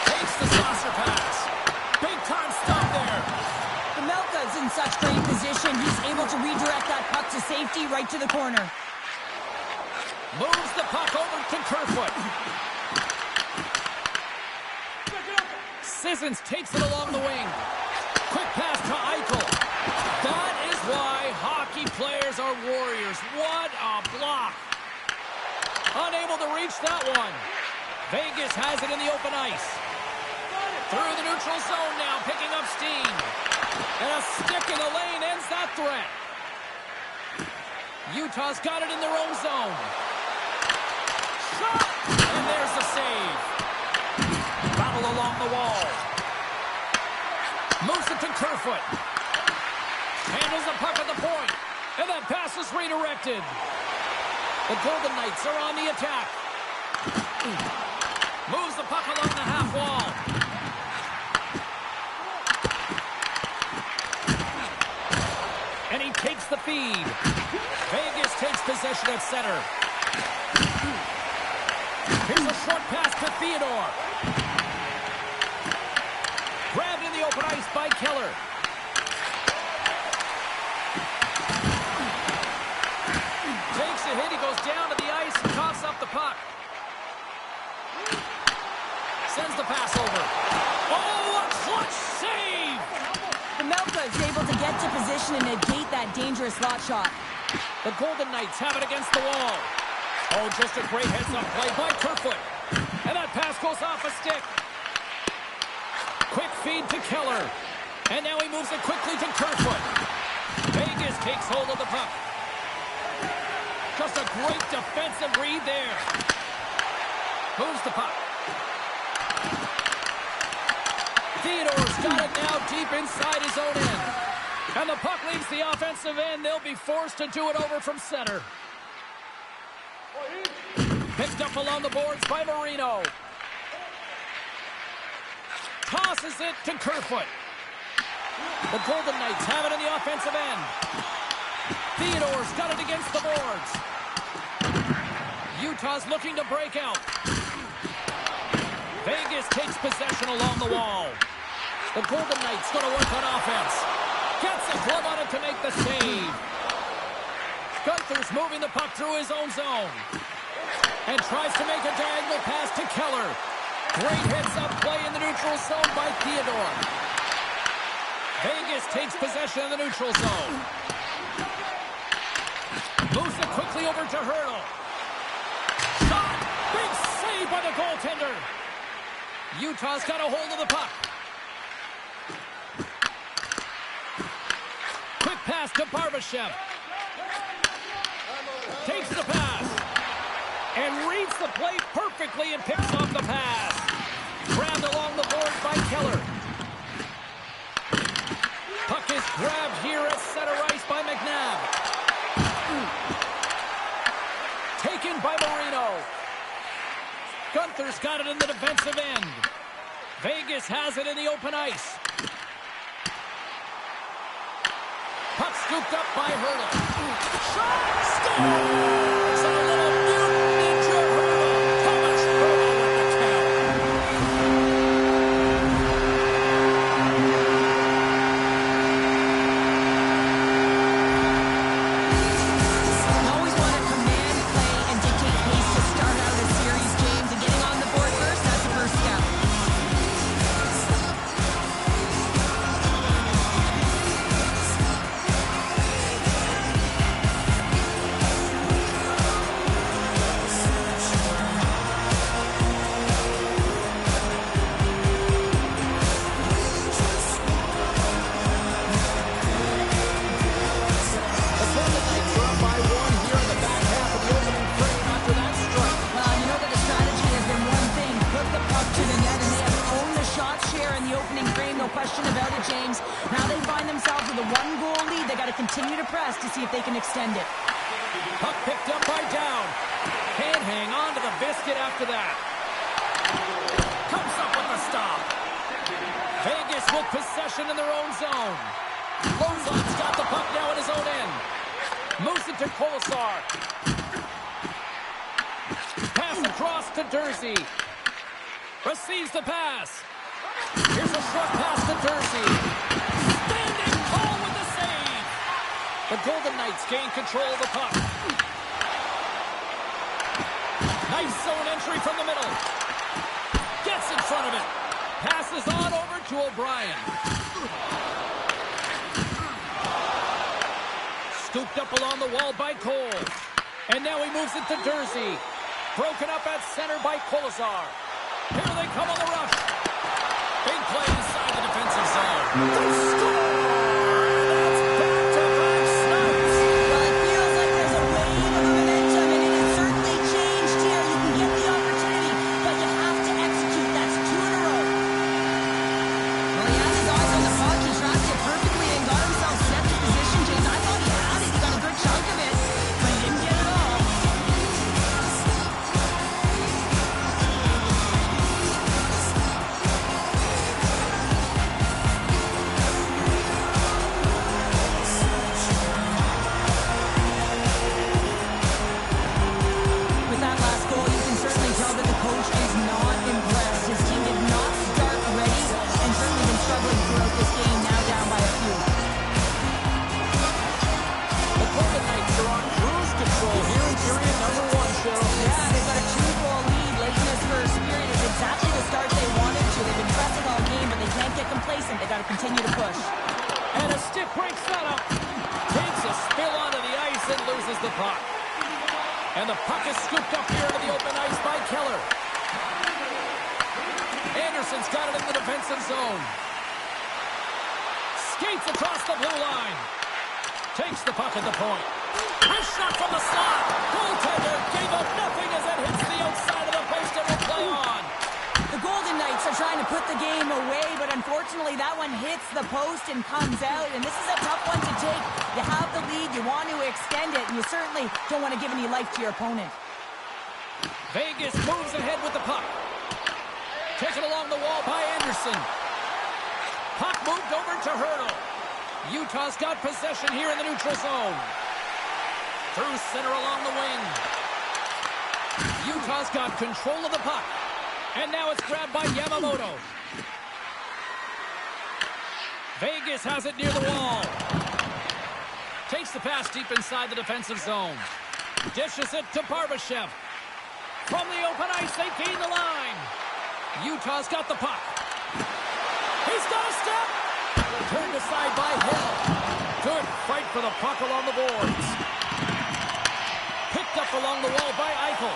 A: Takes the saucer pass. Big time stop there.
B: The Melka's in such great position. He's able to redirect that puck to safety right to the corner.
A: Moves the puck over to Kerfoot. Sissons takes it along the wing. Quick pass to Eichel. That is why hockey players are warriors. What a block. Unable to reach that one. Vegas has it in the open ice. Through the neutral zone now, picking up steam. And a stick in the lane ends that threat. Utah's got it in their own zone. Shot! And there's the save. Battle along the wall. Moves it to Kerfoot. Handles the puck at the point. And that pass is redirected. The Golden Knights are on the attack. Moves the puck along the half wall. And he takes the feed. Vegas takes possession at center. Here's a short pass to Theodore. Grabbed in the open ice by Keller. Takes a hit. He goes down to the ice and coughs up the puck. Sends the pass over. Oh, a clutch save!
B: The Melka is able to get to position and negate that dangerous slot shot.
A: The Golden Knights have it against the wall. Oh, just a great heads-up play by Kerfoot. And that pass goes off a stick. Quick feed to Keller. And now he moves it quickly to Kerfoot. Vegas takes hold of the puck. Just a great defensive read there. Moves the puck. Theodore's got it now deep inside his own end. And the puck leaves the offensive end. They'll be forced to do it over from center. Picked up along the boards by Marino. Tosses it to Kerfoot. The Golden Knights have it in the offensive end. Theodore's got it against the boards. Utah's looking to break out. Vegas takes possession along the wall. The Golden Knights going to work on offense. Gets a glove on it to make the save. Gunther's moving the puck through his own zone. And tries to make a diagonal pass to Keller. Great heads-up play in the neutral zone by Theodore. Vegas takes possession of the neutral zone. Moves it quickly over to Hurdle. Shot! Big save by the goaltender. Utah's got a hold of the puck. Quick pass to Barbashev. Takes the pass. And reads the play perfectly and picks off the pass. Grabbed along the boards by Keller. Puck is grabbed here at center ice by McNabb. Taken by Marino. Gunther's got it in the defensive end. Vegas has it in the open ice. Puck scooped up by Hurdle. Shot! Scores! A little mutant ninja Hurdle. Thomas Hurdle with the count.
B: You always want to command play and dictate pace to start out a series, James. And getting on the board first, that's the first step. Well, you know that the strategy has been one thing, put the puck to the net, and they have owned the shot share in the opening frame, no question about it, James. Now they find themselves with a one-goal lead. They got to continue to press to see if they can extend it.
A: Puck picked up by Down. Can't hang on to the biscuit after that. Comes up with the stop. Vegas with possession in their own zone. Lozon's got the puck now in his own end. Moves it to Kolesar. Pass across to Dursey. Receives the pass. Here's a short pass to Dursey. Standing tall with the save. The Golden Knights gain control of the puck. Nice zone entry from the middle. Gets in front of it. Passes on over to O'Brien. Scooped up along the wall by Cole. And now he moves it to Dursey. Broken up at center by Kolesar. Here they come on the rush. Big play inside the defensive zone. They score! That's back-to-back snaps.
B: Well, it feels like there's a wave of momentum, and it has certainly changed here. You can get the opportunity, but you have to execute. That's 2 in a row. Well, he had his eyes on the puck. He tracked it perfectly and got himself set to position, James. I thought he had it. He got a good chunk of it, but he didn't get it all. With that last goal, you can certainly tell that the coach is not impressed. His team did not start ready and certainly been struggling throughout this game, now down by a few.
A: The Golden Knights are on cruise control here in period number 1, Cheryl.
B: Yeah, they've got a 2-goal lead late in this first period. It's exactly the start they wanted to. They've been pressing all game, but they can't get complacent. They got to continue to push.
A: And a stick breaks that up. Takes a spill onto the ice and loses the puck. And the puck is scooped up here into the open ice by Keller. Anderson's got it in the defensive zone. Skates across the blue line. Takes the puck at the point. Nice shot from the slot. Goaltender gave up nothing as it hits the outside of the post and will play on.
B: The Golden Knights are trying to put the game away, but unfortunately that one hits the post and comes out, and this is a tough one to take. You have the lead, you want to extend it, and you certainly don't want to give any life to your opponent.
A: Vegas moves ahead with the puck. Taken along the wall by Anderson. Puck moved over to Hurdle. Utah's got possession here in the neutral zone. Through center along the wing. Utah's got control of the puck. And now it's grabbed by Yamamoto. Vegas has it near the wall. Takes the pass deep inside the defensive zone. Dishes it to Barbashev. From the open ice, they gain the line. Utah's got the puck. He's got a step. Turned aside by Hill. Good fight for the puck along the boards. Picked up along the wall by Eichel.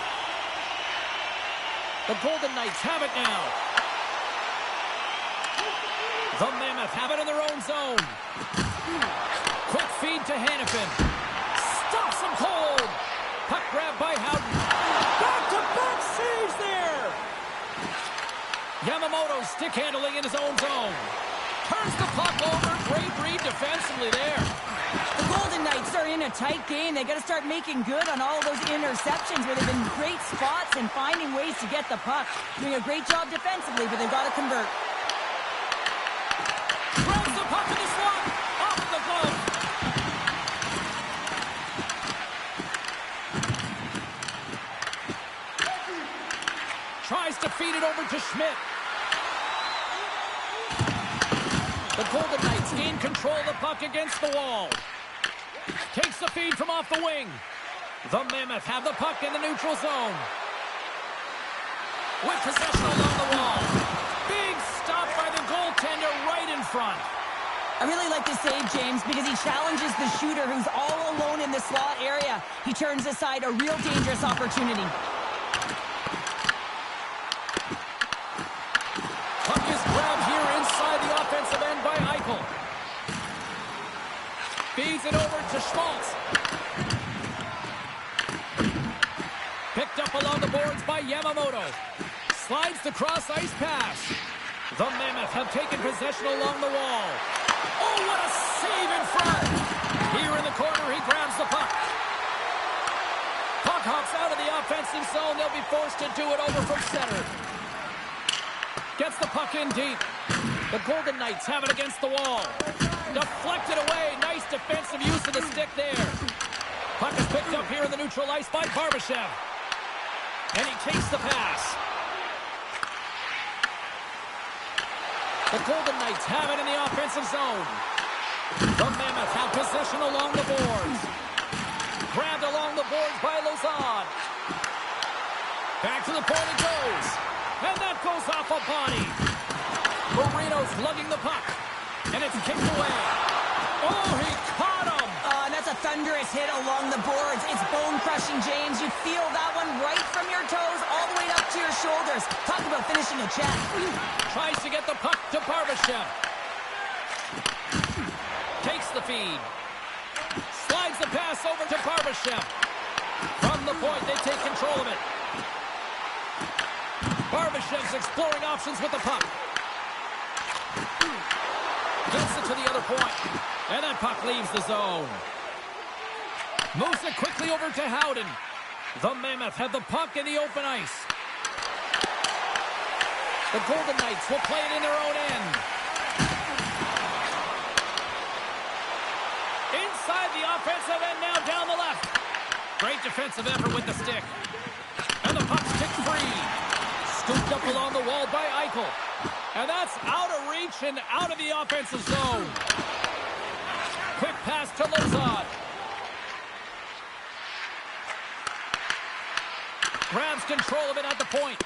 A: The Golden Knights have it now. The Mammoth have it in their own zone. Quick feed to Hannafin. Stops him cold. Puck grabbed by Howden. Back-to-back saves there. Yamamoto stick handling in his own zone. Turns the puck over. Great read defensively there.
B: The Golden Knights are in a tight game. They got to start making good on all of those interceptions where they've been great spots and finding ways to get the puck. Doing a great job defensively, but they've got to convert.
A: Throws the puck in the slot. Off the glove. Tries to feed it over to Schmidt. The Golden Knights gain control of the puck against the wall. Takes the feed from off the wing. The Mammoth have the puck in the neutral zone. With possession along the wall. Big stop by the goaltender right in front.
B: I really like this save, James, because he challenges the shooter who's all alone in the slot area. He turns aside a real dangerous opportunity.
A: Puck is grabbed here inside the offensive end by Eichel. Feeds it over to Schmaltz. Picked up along the boards by Yamamoto. Slides the cross-ice pass. The Mammoth have taken possession along the wall. Oh, what a save in front! Here in the corner, he grabs the puck. Puck hops out of the offensive zone. They'll be forced to do it over from center. Gets the puck in deep. The Golden Knights have it against the wall. Deflected away. Nice defensive use of the stick there. Puck is picked up here in the neutral ice by Barbashev. And he takes the pass. The Golden Knights have it in the offensive zone. The Mammoth have possession along the boards. Grabbed along the boards by Lozad. Back to the point it goes. And that goes off a body. Marino's lugging the puck. And it's kicked away. Oh, he caught him.
B: And that's a thunderous hit along the boards. It's bone-crushing, James. You feel that one right from your toes all the way up to your shoulders. Talk about finishing a check.
A: Tries to get the puck to Barbashev. Takes the feed. Slides the pass over to Barbashev. From the point, they take control of it. Barbashev's exploring options with the puck. Gets it to the other point. And that puck leaves the zone. Moves it quickly over to Howden. The Mammoth have the puck in the open ice. The Golden Knights will play it in their own end. Inside the offensive end now down the left. Great defensive effort with the stick. And the puck's kicked free. Scooped up along the wall by Eichel. And that's out of reach and out of the offensive zone. Quick pass to Lozad. Grabs control of it at the point.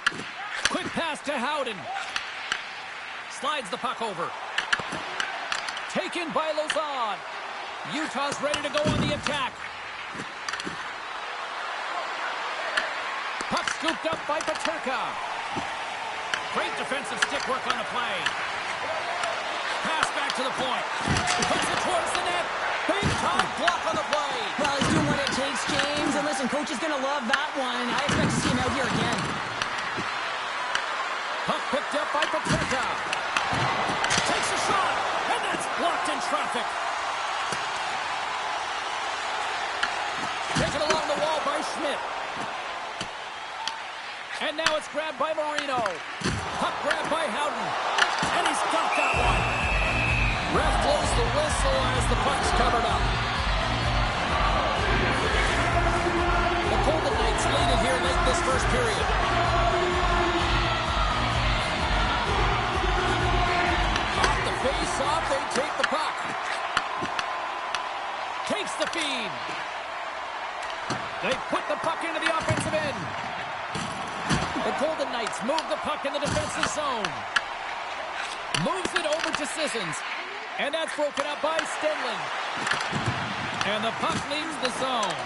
A: Quick pass to Howden. Slides the puck over. Taken by Lozad. Utah's ready to go on the attack. Puck scooped up by Peterka. Great defensive stick work on the play. Pass back to the point. Puts it towards the net. Big time block on the play.
B: Well, he's doing what it takes, James. And listen, coach is going to love that one. I expect to see him out here again.
A: Puck picked up by Peterka. Takes a shot. And that's blocked in traffic. Taken along the wall by Schmidt. And now it's grabbed by Marino. Puck grabbed by Howden. And he's got that one. Ref blows the whistle as the puck's covered up. The Golden Knights lead it here late this first period. Off the face-off, they take the puck. Takes the feed. They put the puck into the offensive end. The Golden Knights move the puck in the defensive zone. Moves it over to Sissons. And that's broken up by Stenlund. And the puck leaves the zone.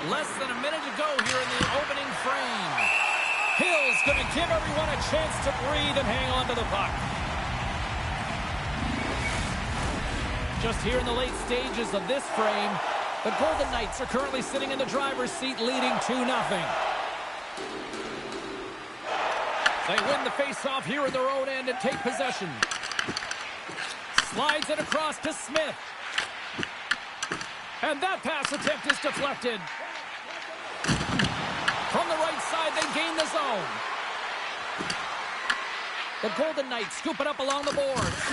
A: Less than a minute to go here in the opening frame. Hill's going to give everyone a chance to breathe and hang on to the puck. Just here in the late stages of this frame, the Golden Knights are currently sitting in the driver's seat leading 2-0. They win the face-off here in their own end and take possession. Slides it across to Smith. And that pass attempt is deflected. From the right side, they gain the zone. The Golden Knights scoop it up along the boards.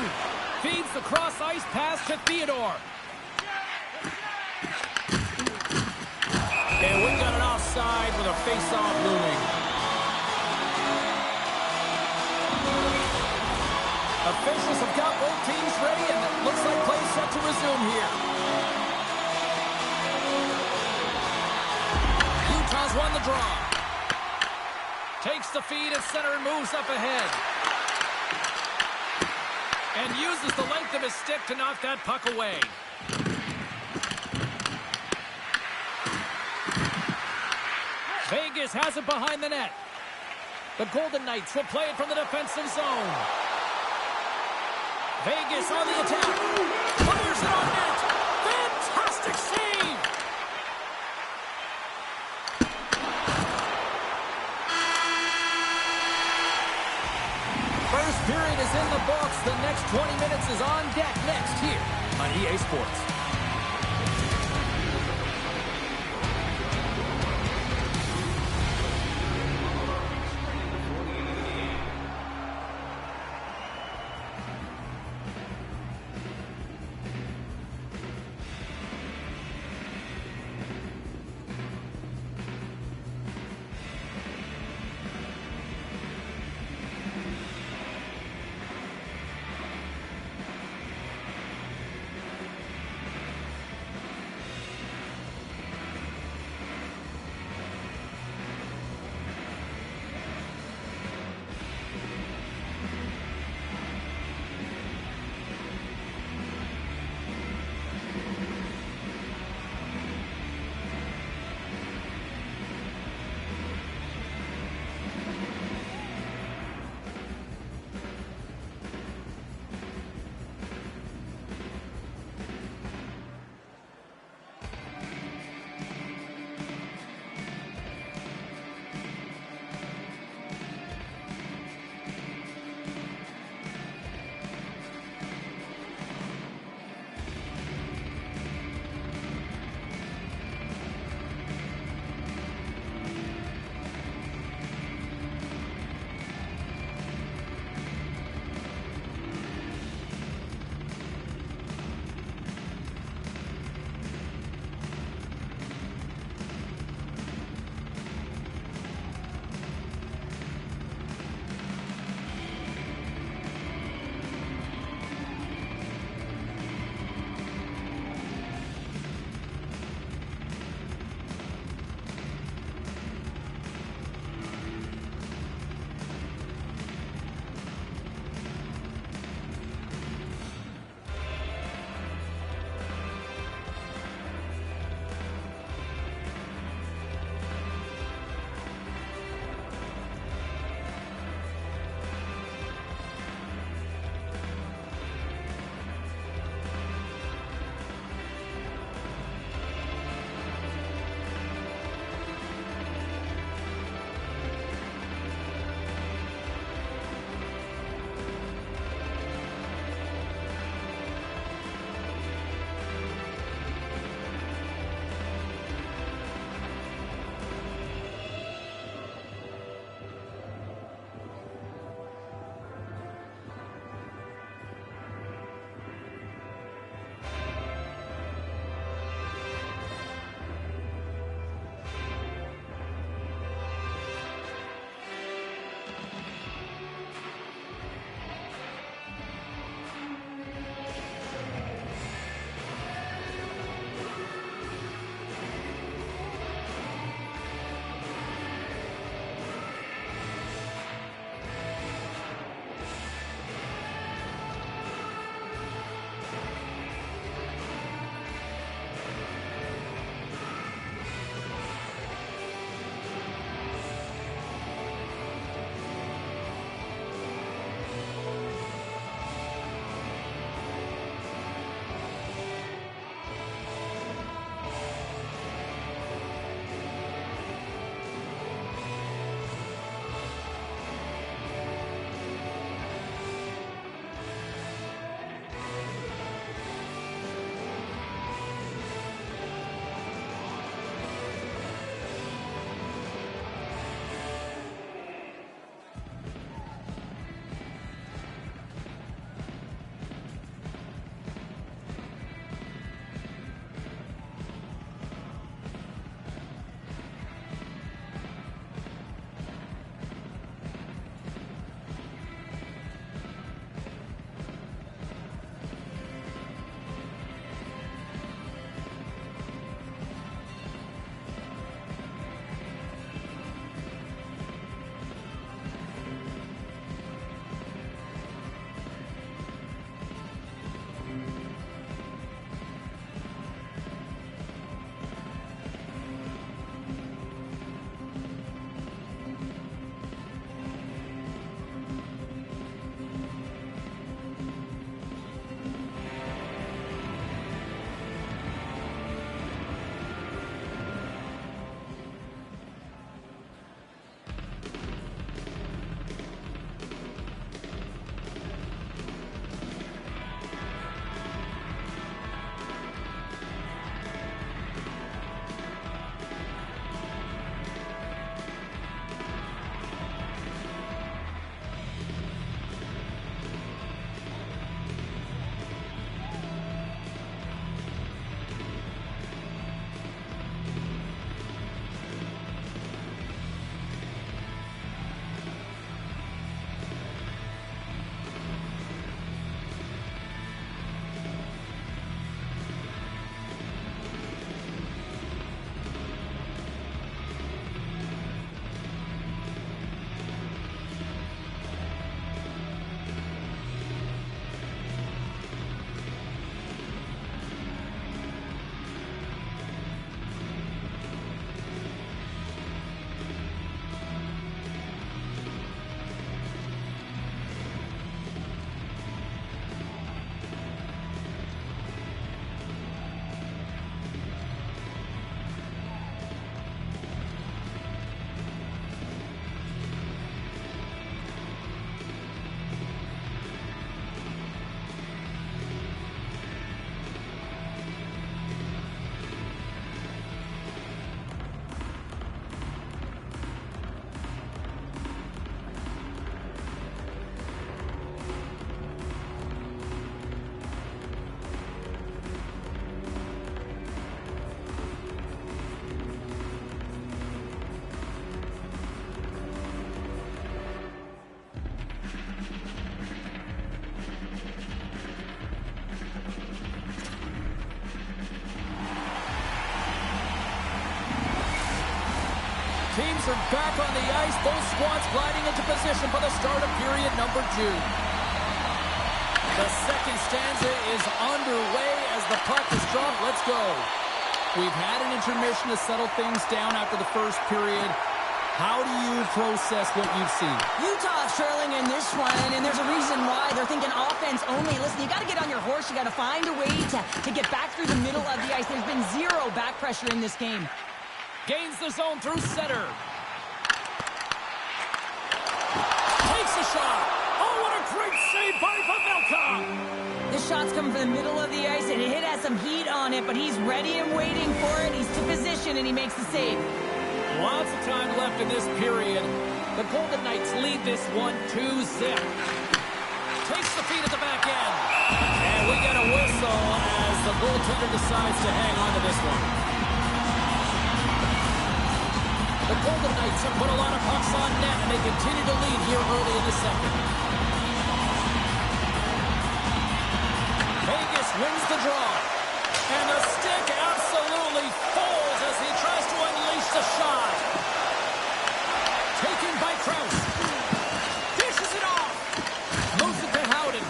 A: Feeds the cross-ice pass to Theodore. And we got an offside with a face-off looming. Officials have got both teams ready, and it looks like play set to resume here. Utah's won the draw. Takes the feed at center and moves up ahead. And uses the length of his stick to knock that puck away. Vegas has it behind the net. The Golden Knights will play it from the defensive zone. Vegas on the attack. Clears it on net. Fantastic save. First period is in the books. The next 20 minutes is on deck next here on EA Sports. teams are back on the ice. Both squads gliding into position for the start of period number 2. The second stanza is underway as the puck is dropped. Let's go. We've had an intermission to settle things down after the first period. How do you process what you've seen?
B: Utah's trailing in this one, and there's a reason why. They're thinking offense only. Listen, you got to get on your horse. You got to find a way to get back through the middle of the ice. There's been zero back pressure in this game.
A: Gains the zone through center. Takes a shot. Oh, what a great save by Pavelka.
B: This shot's coming from the middle of the ice, and it has some heat on it, but he's ready and waiting for it. He's to position, and he makes the save.
A: Lots of time left in this period. The Golden Knights lead this one 2-0. Takes the feed at the back end. And we get a whistle as the goaltender decides to hang on to this one. The Golden Knights have put a lot of pucks on net, and they continue to lead here early in the second. Vegas wins the draw. And the stick absolutely falls as he tries to unleash the shot. Taken by Krause. Dishes it off. Moves it to Howden.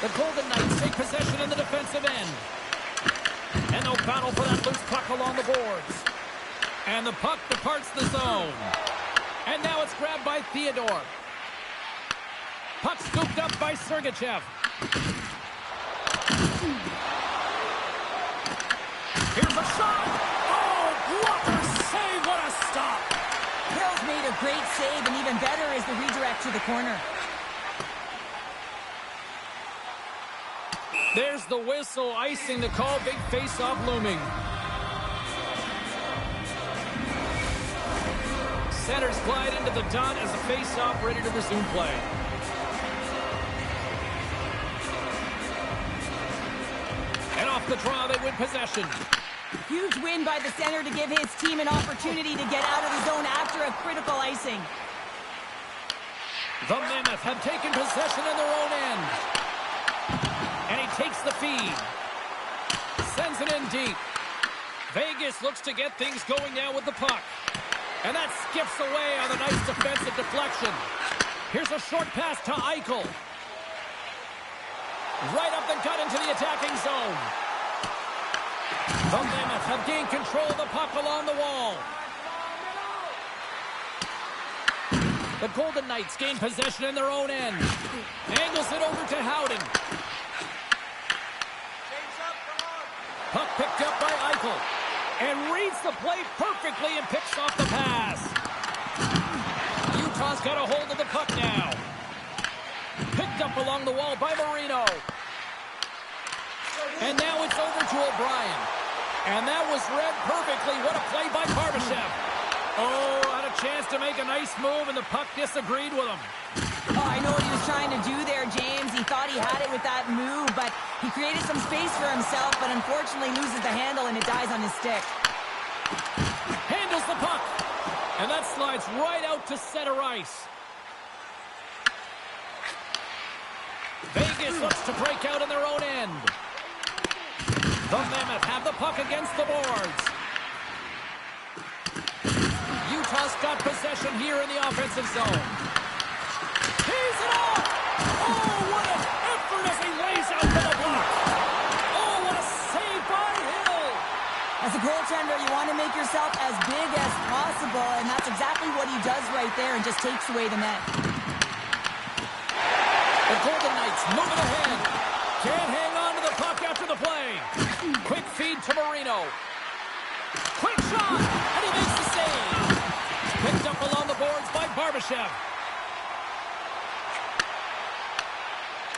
A: The Golden Knights take possession in the defensive end. And they'll battle for that loose puck along the boards. And the puck departs the zone. And now it's grabbed by Theodore. Puck scooped up by Sergachev. Here's a shot. Oh, blocker save. What a stop.
B: Hill's made a great save, and even better is the redirect to the corner.
A: There's the whistle, icing the call. Big face-off looming. Centers glide into the dot as the face-off ready to resume play. And off the draw, they win possession.
B: Huge win by the center to give his team an opportunity to get out of the zone after a critical icing.
A: The Mammoth have taken possession in their own end. And he takes the feed. Sends it in deep. Vegas looks to get things going now with the puck. And that skips away on a nice defensive deflection. Here's a short pass to Eichel. Right up the gut into the attacking zone. The Mammoth have gained control of the puck along the wall. The Golden Knights gain possession in their own end. Angles it over to Howden. Puck picked up by Eichel. And reads the play perfectly and picks off the pass. Utah's got a hold of the puck now. Picked up along the wall by Marino. And now it's over to O'Brien. And that was read perfectly. What a play by Barbashev. Oh, had a chance to make a nice move, and the puck disagreed with him.
B: Oh, I know what he was trying to do there, James. He thought he had it with that move, but he created some space for himself, but unfortunately loses the handle, and it dies on his stick.
A: Handles the puck. And that slides right out to center ice. Vegas looks to break out in their own end. The Mammoth have the puck against the boards. Utah's got possession here in the offensive zone. He's it off! Oh, what an effort as he lays out for the puck! Oh, what a save by Hill!
B: As a goaltender, you want to make yourself as big as possible, and that's exactly what he does right there and just takes away the net.
A: The Golden Knights moving ahead. Can't hang on to the puck after the play. Quick feed to Marino. Quick shot, and he makes the save. Picked up along the boards by Barbashev.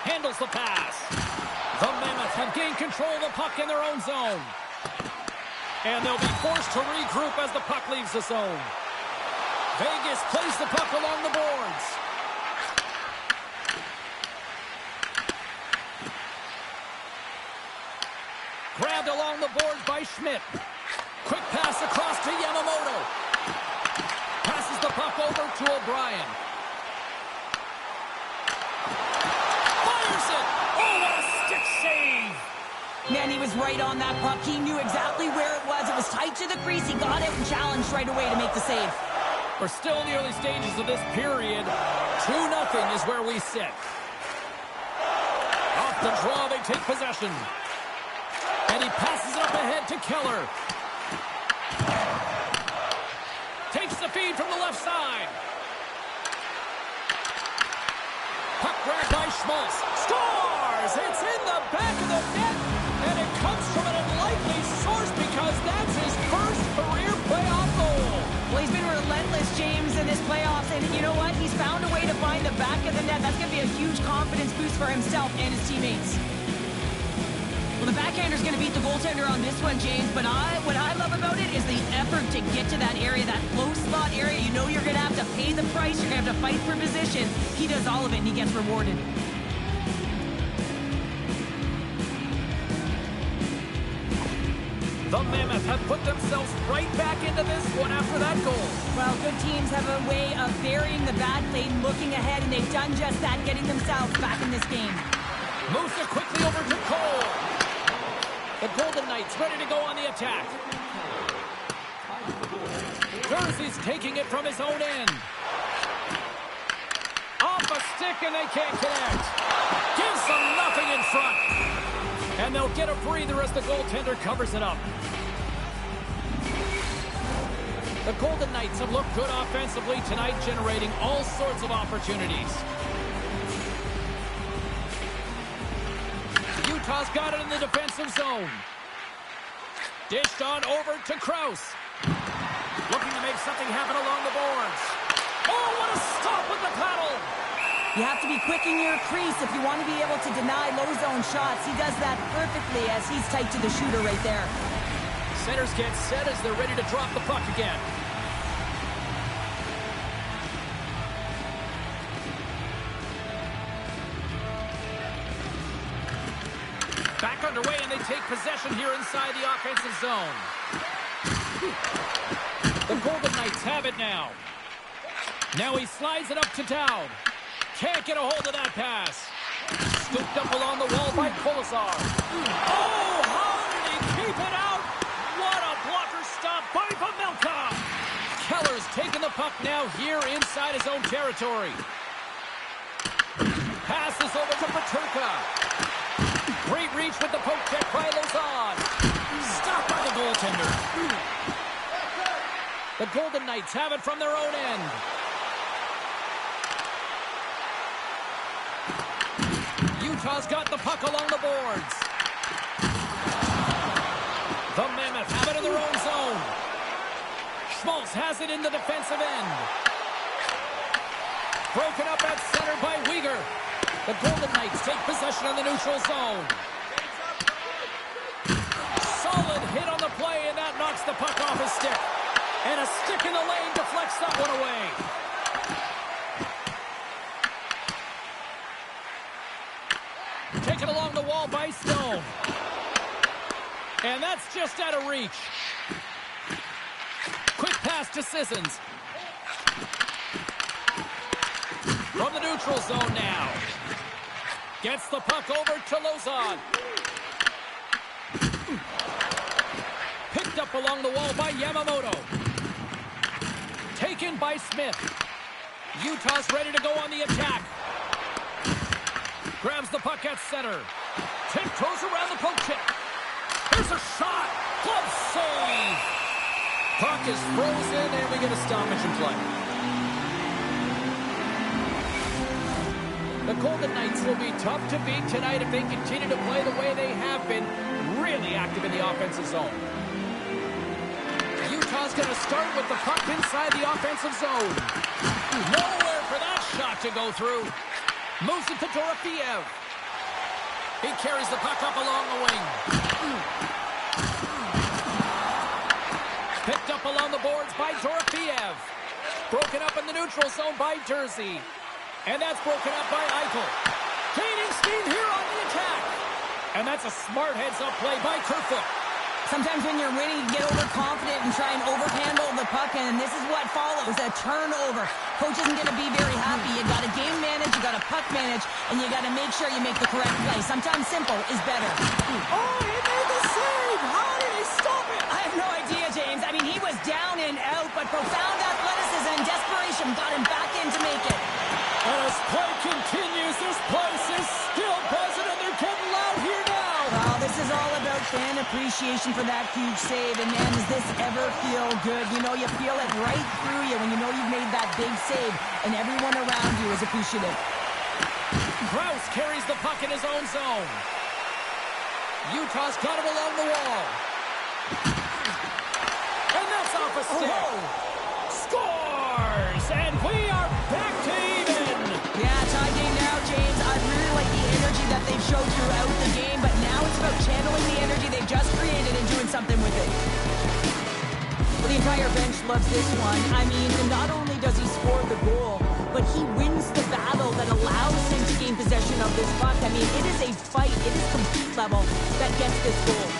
A: Handles the pass. The Mammoth have gained control of the puck in their own zone. And they'll be forced to regroup as the puck leaves the zone. Vegas plays the puck along the boards. Grabbed along the boards by Schmidt. Quick pass across to Yamamoto. Passes the puck over to O'Brien. Fires it! Oh, what a stick save!
B: Man, he was right on that puck. He knew exactly where it was. It was tight to the crease. He got it and challenged right away to make the save.
A: We're still in the early stages of this period. 2-0 is where we sit. Off the draw, they take possession. And he passes it up ahead to Keller. Takes the feed from the left side. Puck grabbed by Schmaltz. Scores! It's in the back of the net, and it comes from an unlikely source because that's his first career playoff goal.
B: Well, he's been relentless, James, in this playoffs, and you know what? He's found a way to find the back of the net. That's going to be a huge confidence boost for himself and his teammates. Well, the backhander's going to beat the goaltender on this one, James, but what I love about it is the effort to get to that area, that low slot area. You know you're going to have to pay the price. You're going to have to fight for position. He does all of it, and he gets rewarded.
A: The Mammoth have put themselves right back into this one after that goal.
B: Well, good teams have a way of burying the bad play and looking ahead, and they've done just that, getting themselves back in this game.
A: Moves it quickly over to Cole. The Golden Knights ready to go on the attack. Jersey's taking it from his own end. Off a stick, and they can't connect. Gives them nothing in front. And they'll get a breather as the goaltender covers it up. The Golden Knights have looked good offensively tonight, generating all sorts of opportunities. Utah's got it in the defensive zone. Dished on over to Krause. Looking to make something happen along the boards. Oh, what a stop with the paddle!
B: You have to be quick in your crease if you want to be able to deny low zone shots. He does that perfectly as he's tight to the shooter right there.
A: Centers get set as they're ready to drop the puck again. Back underway, and they take possession here inside the offensive zone. The Golden Knights have it now. Now he slides it up to Dowd. Can't get a hold of that pass. Scooped up along the wall by Kolesar. Oh, how did he keep it out? What a blocker stop by Pamelka. Keller's taking the puck now here inside his own territory. Passes over to Peterka. Great reach with the poke check by Lozon. Stopped by the goaltender. The Golden Knights have it from their own end. Utah's got the puck along the boards. The Mammoth have it in their own zone. Schmaltz has it in the defensive end. Broken up at center by Weegar. The Golden Knights take possession on the neutral zone. Solid hit on the play, and that knocks the puck off his stick. And a stick in the lane deflects that one away. Taken along the wall by Stone. And that's just out of reach. Quick pass to Sissons. From the neutral zone now. Gets the puck over to Lozon. Picked up along the wall by Yamamoto. Taken by Smith. Utah's ready to go on the attack. Grabs the puck at center. Tiptoes around the poke check. Here's a shot. Glove save. Puck is frozen, and we get a stoppage in play. The Golden Knights will be tough to beat tonight if they continue to play the way they have been, really active in the offensive zone. Utah's going to start with the puck inside the offensive zone. Nowhere for that shot to go through. Moves it to Dorofeev. He carries the puck up along the wing. Picked up along the boards by Dorofeev. Broken up in the neutral zone by Jersey. And that's broken up by Eichel. Gaining speed here on the attack. And that's a smart heads-up play by Kerfoot.
B: Sometimes when you're winning, you get overconfident and try and overhandle the puck, and this is what follows, a turnover. Coach isn't going to be very happy. You got to game manage, you got to puck manage, and you got to make sure you make the correct play. Sometimes simple is better.
C: Oh, he made the save! How did he stop it?
B: I have no idea, James. I mean, he was down and out, but profound athleticism appreciation for that huge save. And man, does this ever feel good? You know, you feel it right through you when you know you've made that big save and everyone around you is appreciative.
A: Krause carries the puck in his own zone. Utah's got it along the wall. And that's off a stick. Scores! And we are back to even.
B: Yeah, tie game now, James. I really like the energy that they've showed throughout the game, but now it's about channeling the energy they've just created and doing something with it. Well, the entire bench loves this one. I mean, not only does he score the goal, but he wins the battle that allows him to gain possession of this puck. I mean, it is a fight, it is complete level that gets this goal.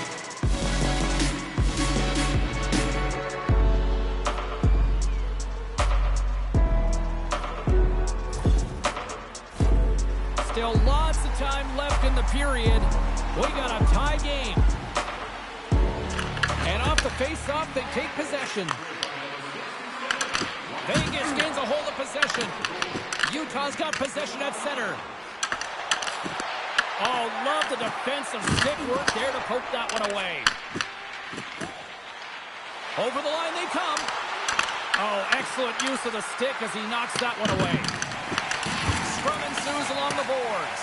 A: Still lots of time left in the period. We got a tie game. And off the face-off, they take possession. Vegas gains a hold of possession. Utah's got possession at center. Oh, love the defensive stick work there to poke that one away. Over the line they come. Oh, excellent use of the stick as he knocks that one away. Scrum ensues along the boards.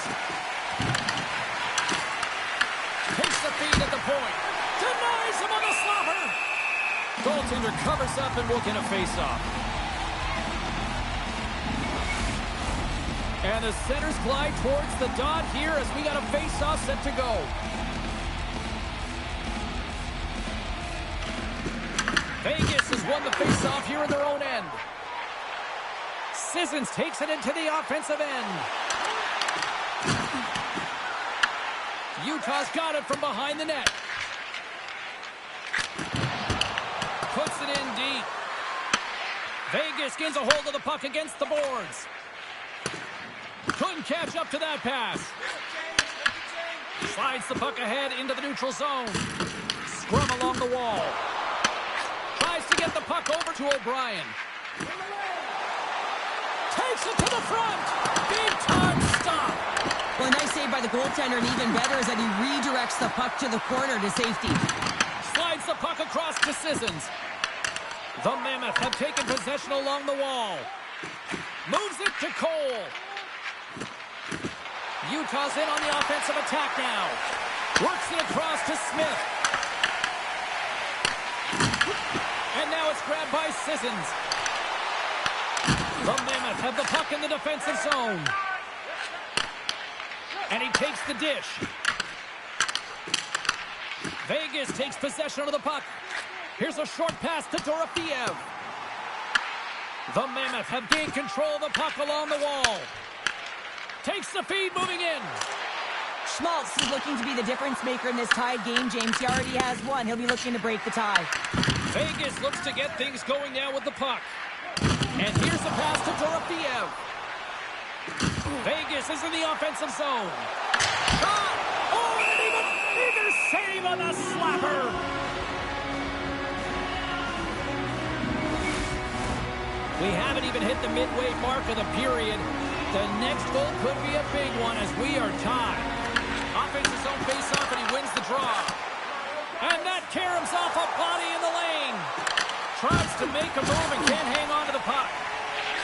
A: Takes the feed at the point. Denies him on the slapper. Goaltender covers up and will get a face-off. And the centers glide towards the dot here as we got a face-off set to go. Vegas has won the face-off here in their own end. Sissons takes it into the offensive end. Utah's got it from behind the net. Puts it in deep. Vegas gains a hold of the puck against the boards. Couldn't catch up to that pass. Slides the puck ahead into the neutral zone. Scrum along the wall. Tries to get the puck over to O'Brien. Takes it to the front. Big time stop.
B: Well, a nice save by the goaltender, and even better is that he redirects the puck to the corner to safety.
A: Slides the puck across to Sissons. The Mammoth have taken possession along the wall. Moves it to Cole. Utah's in on the offensive attack now. Works it across to Smith. And now it's grabbed by Sissons. The Mammoth have the puck in the defensive zone. And he takes the dish. Vegas takes possession of the puck. Here's a short pass to Dorofeev. The Mammoth have gained control of the puck along the wall. Takes the feed, moving in.
B: Schmaltz is looking to be the difference maker in this tied game, James. He already has one. He'll be looking to break the tie.
A: Vegas looks to get things going now with the puck. And here's the pass to Dorofeev. Vegas is in the offensive zone. Shot! Oh, and even save on the slapper. We haven't even hit the midway mark of the period. The next goal could be a big one as we are tied. Offensive zone face-off, and he wins the draw. And that caroms off a body in the lane. Tries to make a move and can't hang on to the puck.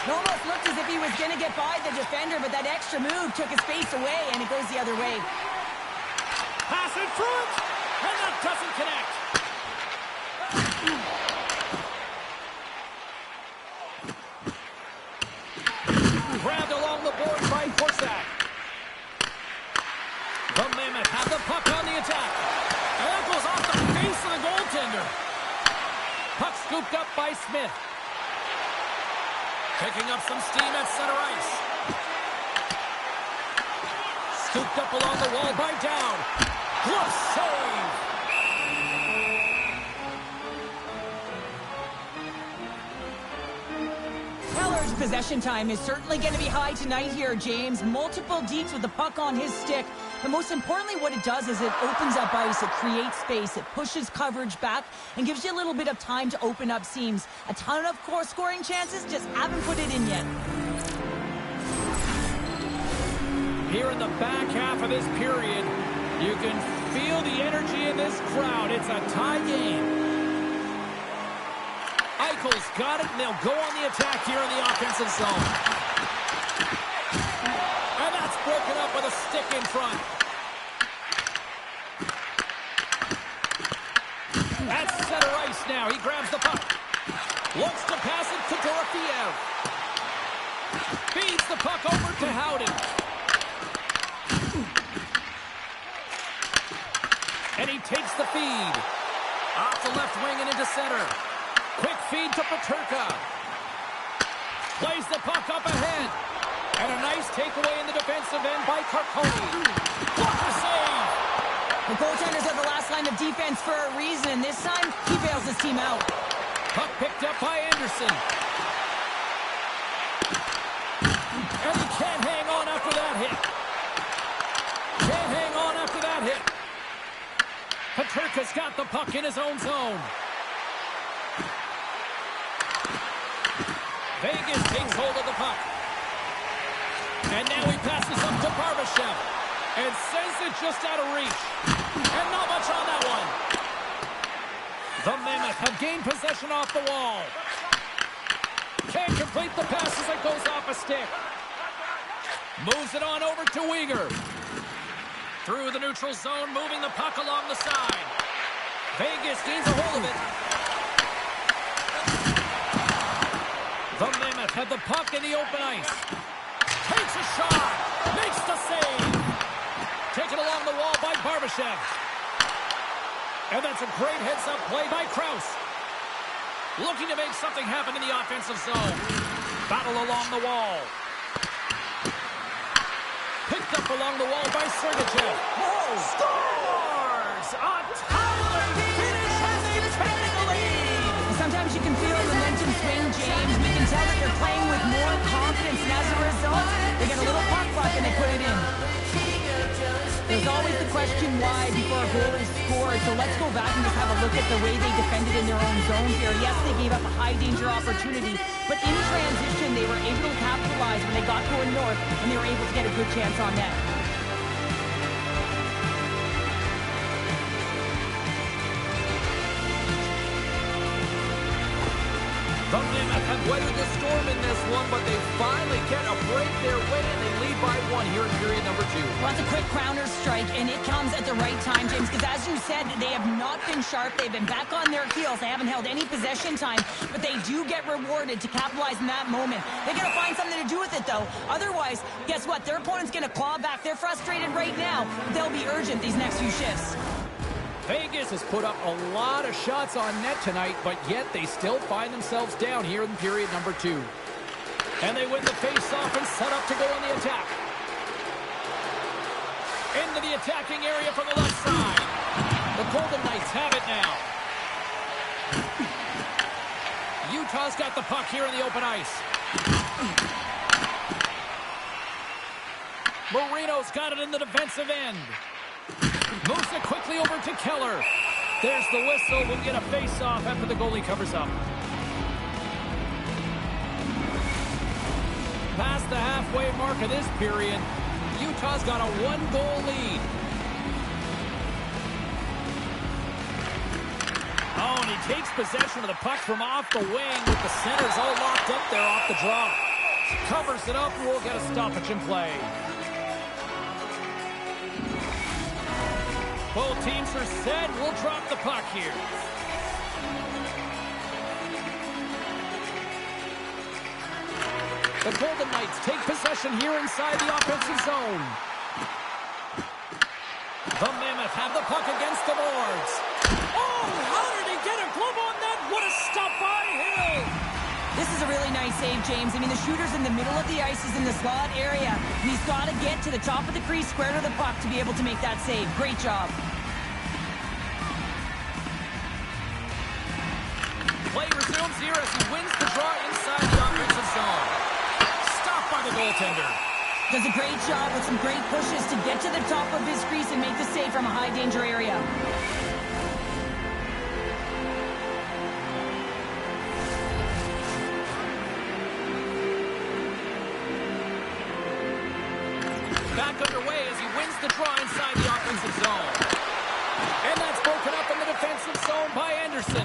B: It almost looked as if he was going to get by the defender, but that extra move took his space away, and it goes the other way.
A: Pass in front, and that doesn't connect. Grabbed along the board by Korsak. The Mammoth have the puck on the attack. And that goes off the face of the goaltender. Puck scooped up by Smith. Picking up some steam at center ice. Scooped up along the wall by Down. Glove save.
B: Keller's possession time is certainly going to be high tonight here, James. Multiple deets with the puck on his stick. But most importantly, what it does is it opens up ice, it creates space, it pushes coverage back, and gives you a little bit of time to open up seams. A ton of scoring chances, just haven't put it in yet.
A: Here in the back half of this period, you can feel the energy in this crowd. It's a tie game. Eichel's got it, and they'll go on the attack here in the offensive zone. And that's broken up with a stick in front. At center ice now. He grabs the puck. Looks to pass it to Dorofiev. Feeds the puck over to Howden. And he takes the feed. Off the left wing and into center. Quick feed to Peterka. Plays the puck up ahead. And a nice takeaway in the defensive end by Carconi. Blocker save.
B: The goaltenders are the last line of defense for a reason, and this time, he bails his team out.
A: Puck picked up by Anderson. And he can't hang on after that hit. Can't hang on after that hit. Peterka's got the puck in his own zone. Vegas takes hold of the puck. And now he passes up to Barbashev. And sends it just out of reach. And not much on that one. The Mammoth have gained possession off the wall. Can't complete the pass as it goes off a stick. Moves it on over to Uyghur. Through the neutral zone, moving the puck along the side. Vegas gains a hold of it. The Mammoth have the puck in the open ice. Takes a shot. Makes the save. Taken along the wall by Barbashev. And that's a great heads-up play by Krause. Looking to make something happen in the offensive zone. Battle along the wall. Picked up along the wall by Sergachev. Scores! A timely finish has taken the lead!
B: Sometimes you can feel momentum swing, James. We can tell that they're playing with more confidence, and as a result, they get a little puck luck and they put it in. There's always the question why before a goal is scored, so let's go back and just have a look at the way they defended in their own zone here. Yes, they gave up a high-danger opportunity, but in transition, they were able to capitalize when they got going north, and they were able to get a good chance on net.
A: The Mammoth have weathered the storm in this one, but they finally get a break their way, and they lead by one here in period number 2.
B: Well, that's a quick Crowner strike, and it comes at the right time, James, because as you said, they have not been sharp. They've been back on their heels. They haven't held any possession time, but they do get rewarded to capitalize in that moment. They got to find something to do with it, though. Otherwise, guess what? Their opponent's going to claw back. They're frustrated right now. They'll be urgent these next few shifts.
A: Vegas has put up a lot of shots on net tonight, but yet they still find themselves down here in period number 2. And they win the face-off and set up to go on the attack. Into the attacking area from the left side. The Golden Knights have it now. Utah's got the puck here in the open ice. Marino's got it in the defensive end. Moves it quickly over to Keller. There's the whistle. We'll get a face-off after the goalie covers up. Past the halfway mark of this period, Utah's got a 1-goal lead. Oh, and he takes possession of the puck from off the wing with the centers all locked up there off the draw. Covers it up, and we'll get a stoppage in play. Both teams are set. We'll drop the puck here. The Golden Knights take possession here inside the offensive zone. The Mammoth have the puck against the boards. Oh, how did he get a glove on that? What a stop by Hill!
B: This is a really nice save, James. I mean, the shooter's in the middle of the ice. He's in the slot area. He's got to get to the top of the crease, square to the puck to be able to make that save. Great job.
A: Play resumes here as he wins the draw inside the offensive zone. Stopped by the goaltender.
B: Does a great job with some great pushes to get to the top of his crease and make the save from a high-danger area.
A: Back underway as he wins the draw inside the offensive zone. offensive zone by Anderson.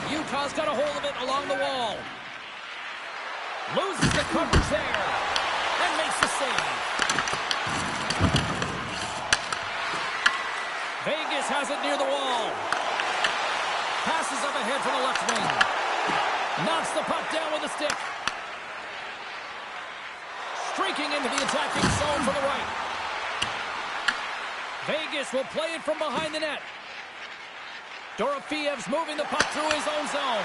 A: Utah's got a hold of it along the wall. Loses the coverage there and makes the save. Vegas has it near the wall. Passes up ahead from the left wing. Knocks the puck down with a stick. Streaking into the attacking zone from the right. Vegas will play it from behind the net. Dorofiev's moving the puck through his own zone.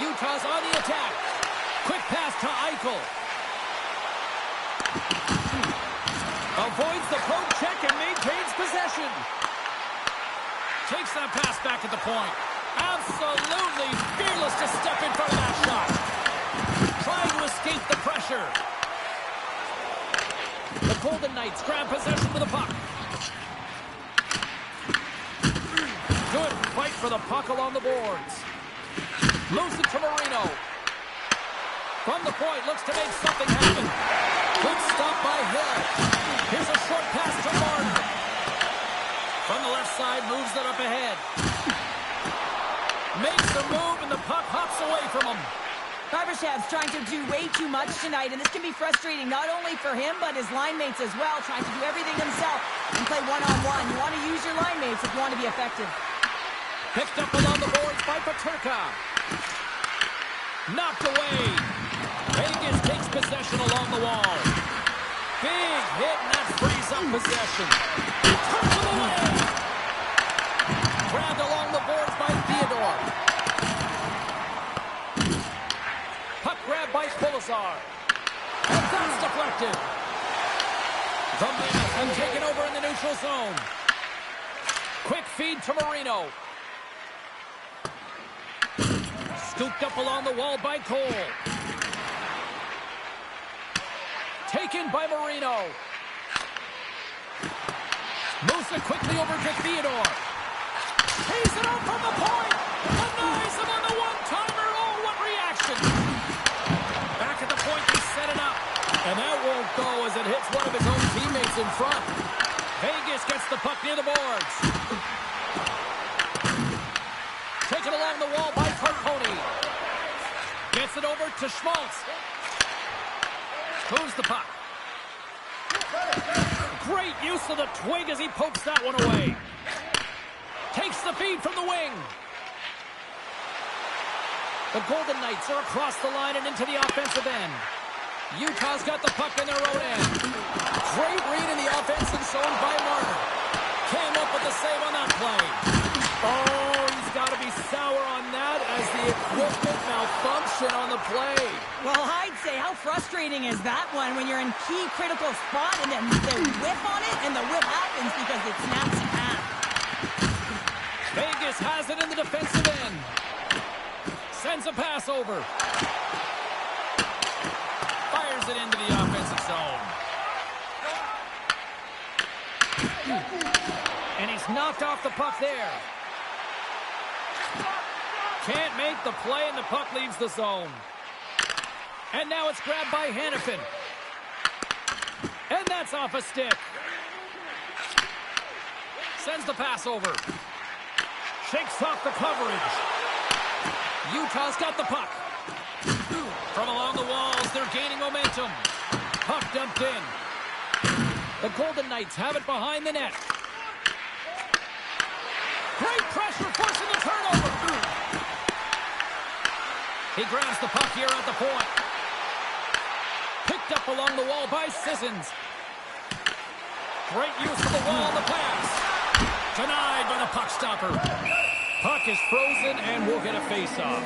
A: Utah's on the attack. Quick pass to Eichel. Avoids the poke check and maintains possession. Takes that pass back at the point. Absolutely fearless to step in front of that shot. Trying to escape the pressure. The Golden Knights grab possession with the puck. Good fight for the puck along the boards. Moves it to Marino. From the point, looks to make something happen. Good stop by Hill. Here's a short pass to Martin. From the left side, moves it up ahead. Makes the move, and the puck hops away from him.
B: Barbashev's trying to do way too much tonight, and this can be frustrating not only for him, but his line mates as well, trying to do everything himself and play one-on-one. You want to use your line mates if you want to be effective.
A: Picked up along the boards by Paterka. Knocked away. Vegas takes possession along the wall. Big hit, and that frees up possession. Turns it away. Grabbed along the boards by Theodore. Puck grabbed by Pulisic. And that's deflected. The Mammoths have taken over in the neutral zone. Quick feed to Marino. Scooped up along the wall by Cole. Taken by Marino. Moves it quickly over to Theodore. Tees it up from the point. Denies him on the one-timer. Oh, what reaction. Back at the point, they set it up. And that won't go as it hits one of his own teammates in front. Vegas gets the puck near the boards. Taken along the wall by Carponi. Gets it over to Schmaltz. Moves the puck. Great use of the twig as he pokes that one away. Takes the feed from the wing. The Golden Knights are across the line and into the offensive end. Utah's got the puck in their own end. Great read in the offensive zone by Martin. Came up with the save on that play. Oh, he's got to be sour on that as the equipment malfunction on the play.
B: Well, I'd say how frustrating is that one when you're in key critical spot and then they whip on it and the whip happens because it snaps in half.
A: Vegas has it in the defensive end. Sends a pass over. Fires it into the offensive zone. And he's knocked off the puck there. Can't make the play, and the puck leaves the zone. And now it's grabbed by Hannafin. And that's off a stick. Sends the pass over. Shakes off the coverage. Utah's got the puck. From along the walls, they're gaining momentum. Puck dumped in. The Golden Knights have it behind the net. Great pressure, forcing the turnover. He grabs the puck here at the point. Picked up along the wall by Sissons. Great use of the wall, the pass. Denied by the puck stopper. Puck is frozen and we'll get a face-off.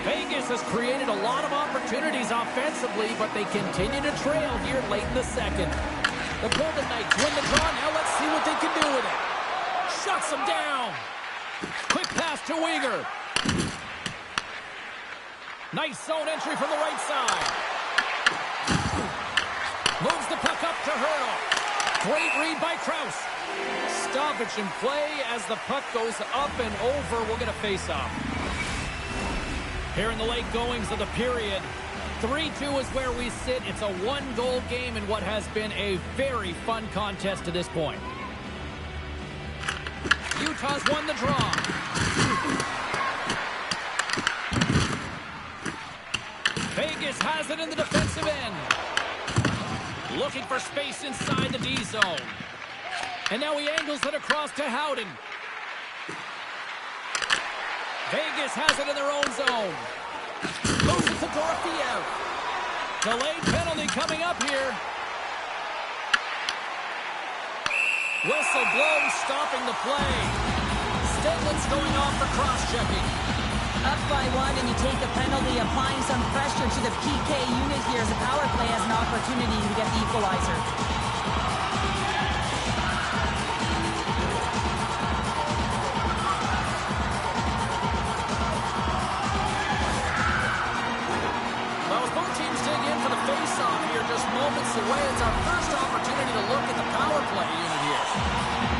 A: Vegas has created a lot of opportunities offensively, but they continue to trail here late in the second. The Golden Knights win the draw. Now let's see what they can do with it. Shuts them down. Quick pass to Weegar. Nice zone entry from the right side. Moves the puck up to Hurdle. Great read by Krause. Stoppage in play as the puck goes up and over. We'll get a face-off. Here in the late goings of the period, 3-2 is where we sit. It's a one-goal game in what has been a very fun contest to this point. Utah's won the draw. Vegas has it in the defensive end. Looking for space inside the D zone. And now he angles it across to Howden. Vegas has it in their own zone. Moves it to Dorofeev. Delayed penalty coming up here. Whistle blows, stopping the play. Stenlin's going off for cross-checking.
B: Up by 1 and you take the penalty, applying some pressure to the PK unit here as the power play has an opportunity to get the equalizer.
A: Well, as both teams dig in for the face-off here, just moments away, it's our first opportunity to look at the power play unit here.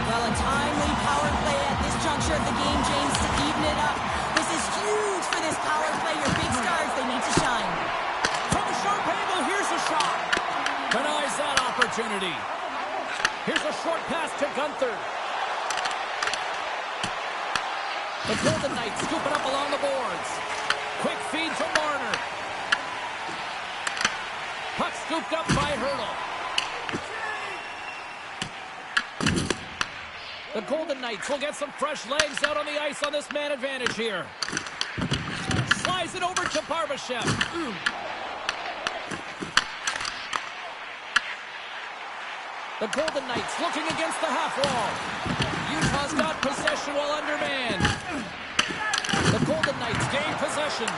B: Well, a timely power play at this juncture of the game, James, to even it up. This is huge for this power play. Your big stars, they need to shine.
A: From the short angle, here's a shot. Denies that opportunity. Here's a short pass to Gunther. The Golden Knights scoop it up along the boards. Quick feed from Marner. Puck scooped up by Hurdle. The Golden Knights will get some fresh legs out on the ice on this man advantage here. Slides it over to Barbashev. The Golden Knights looking against the half wall. Utah's got possession while undermanned. The Golden Knights gain possession.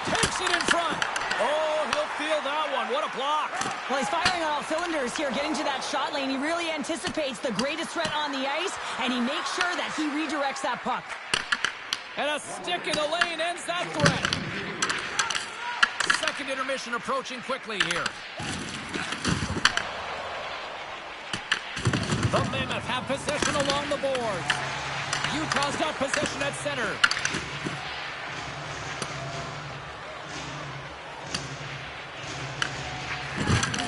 A: Takes it in front. Oh, he'll feel that one. What a block.
B: Well, he's firing on all cylinders here, getting to that shot lane. He really anticipates the greatest threat on the ice, and he makes sure that he redirects that puck.
A: And a stick in the lane ends that threat. Second intermission approaching quickly here. The Mammoth have possession along the boards. Utah's got possession at center.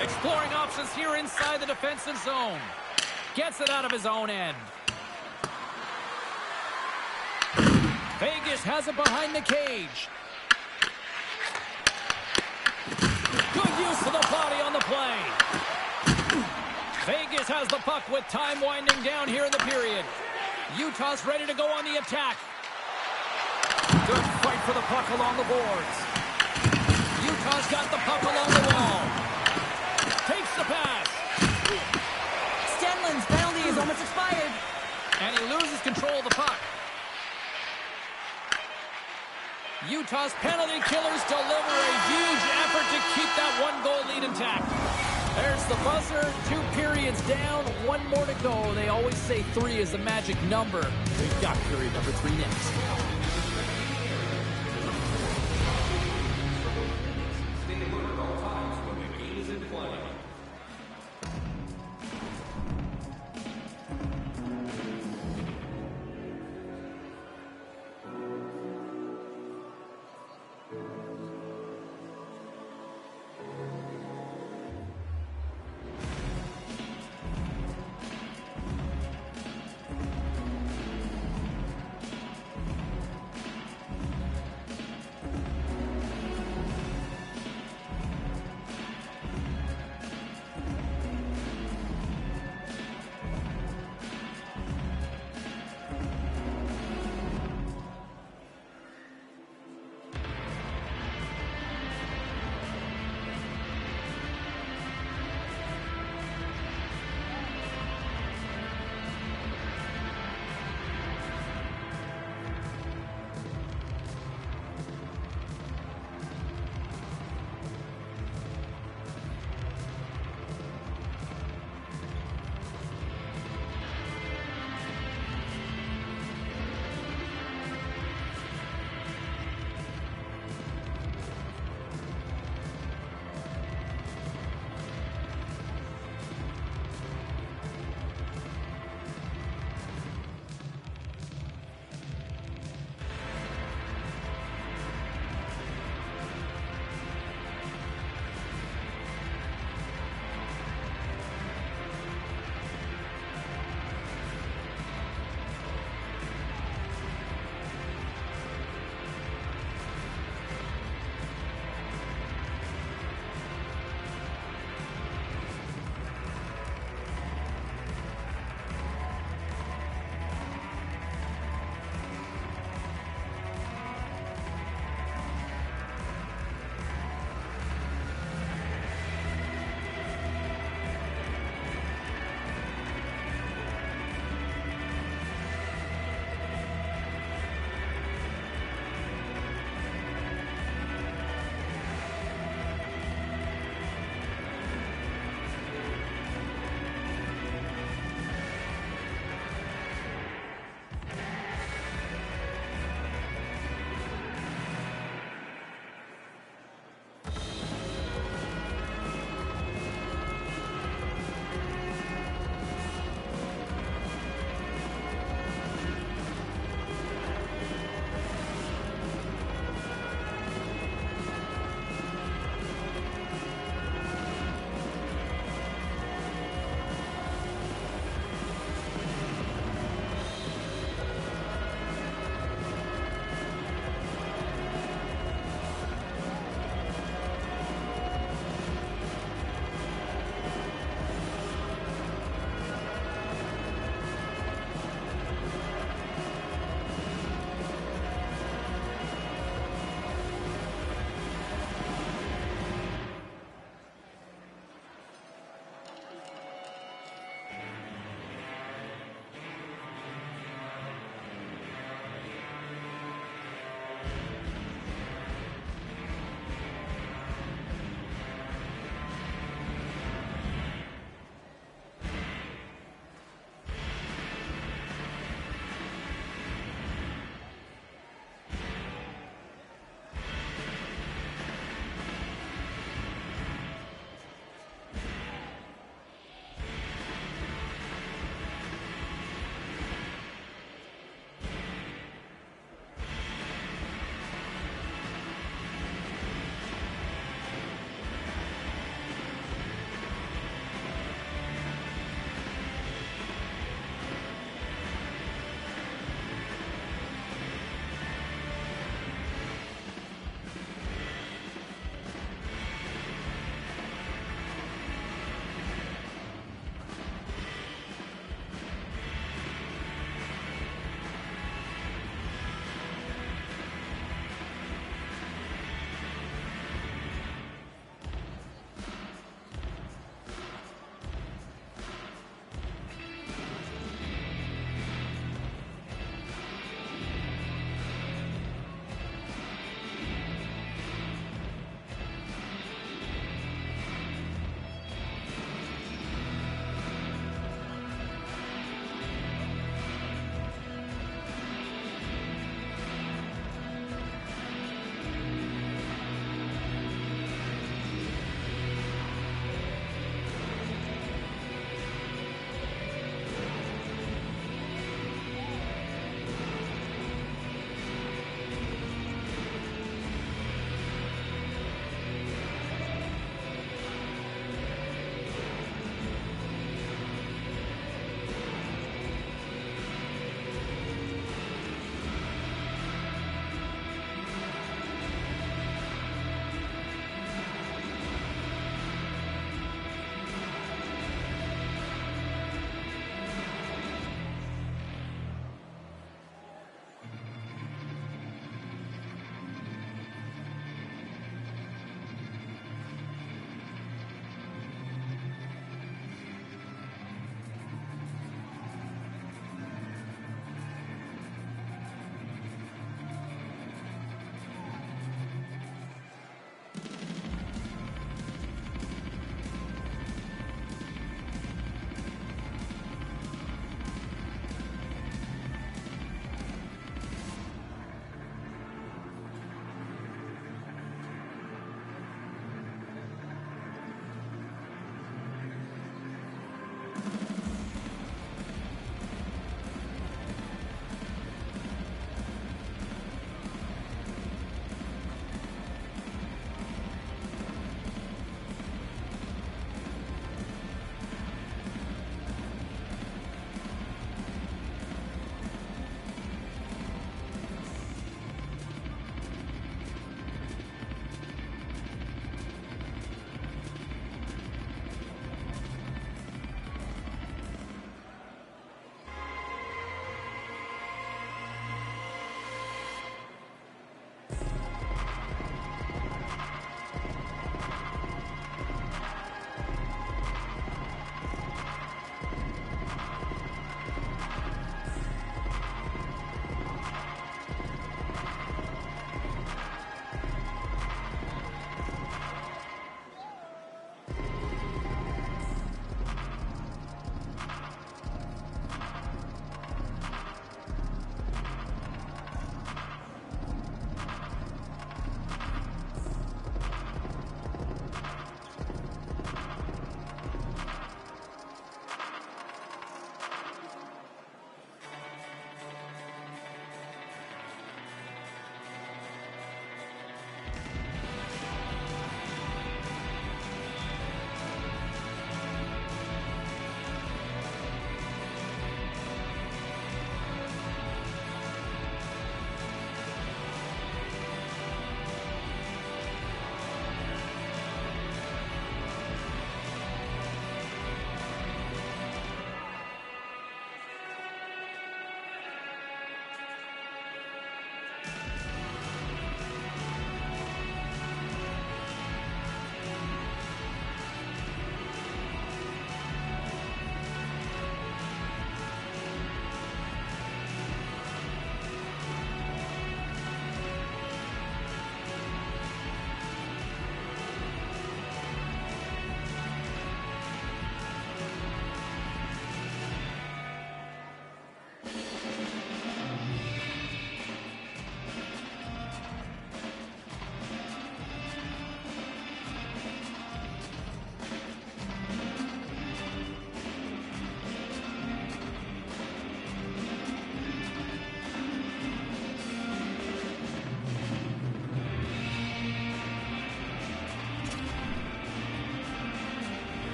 A: Exploring options here inside the defensive zone. Gets it out of his own end. Vegas has it behind the cage. Good use of the body on the play. Vegas has the puck with time winding down here in the period. Utah's ready to go on the attack. Good fight for the puck along the boards. Utah's got the puck along the wall. Takes the pass.
B: Stenlin's penalty is almost expired.
A: And he loses control of the puck. Utah's penalty killers deliver a huge effort to keep that one-goal lead intact. There's the buzzer. 2 periods down. 1 more to go. They always say 3 is the magic number. We've got period number 3 next.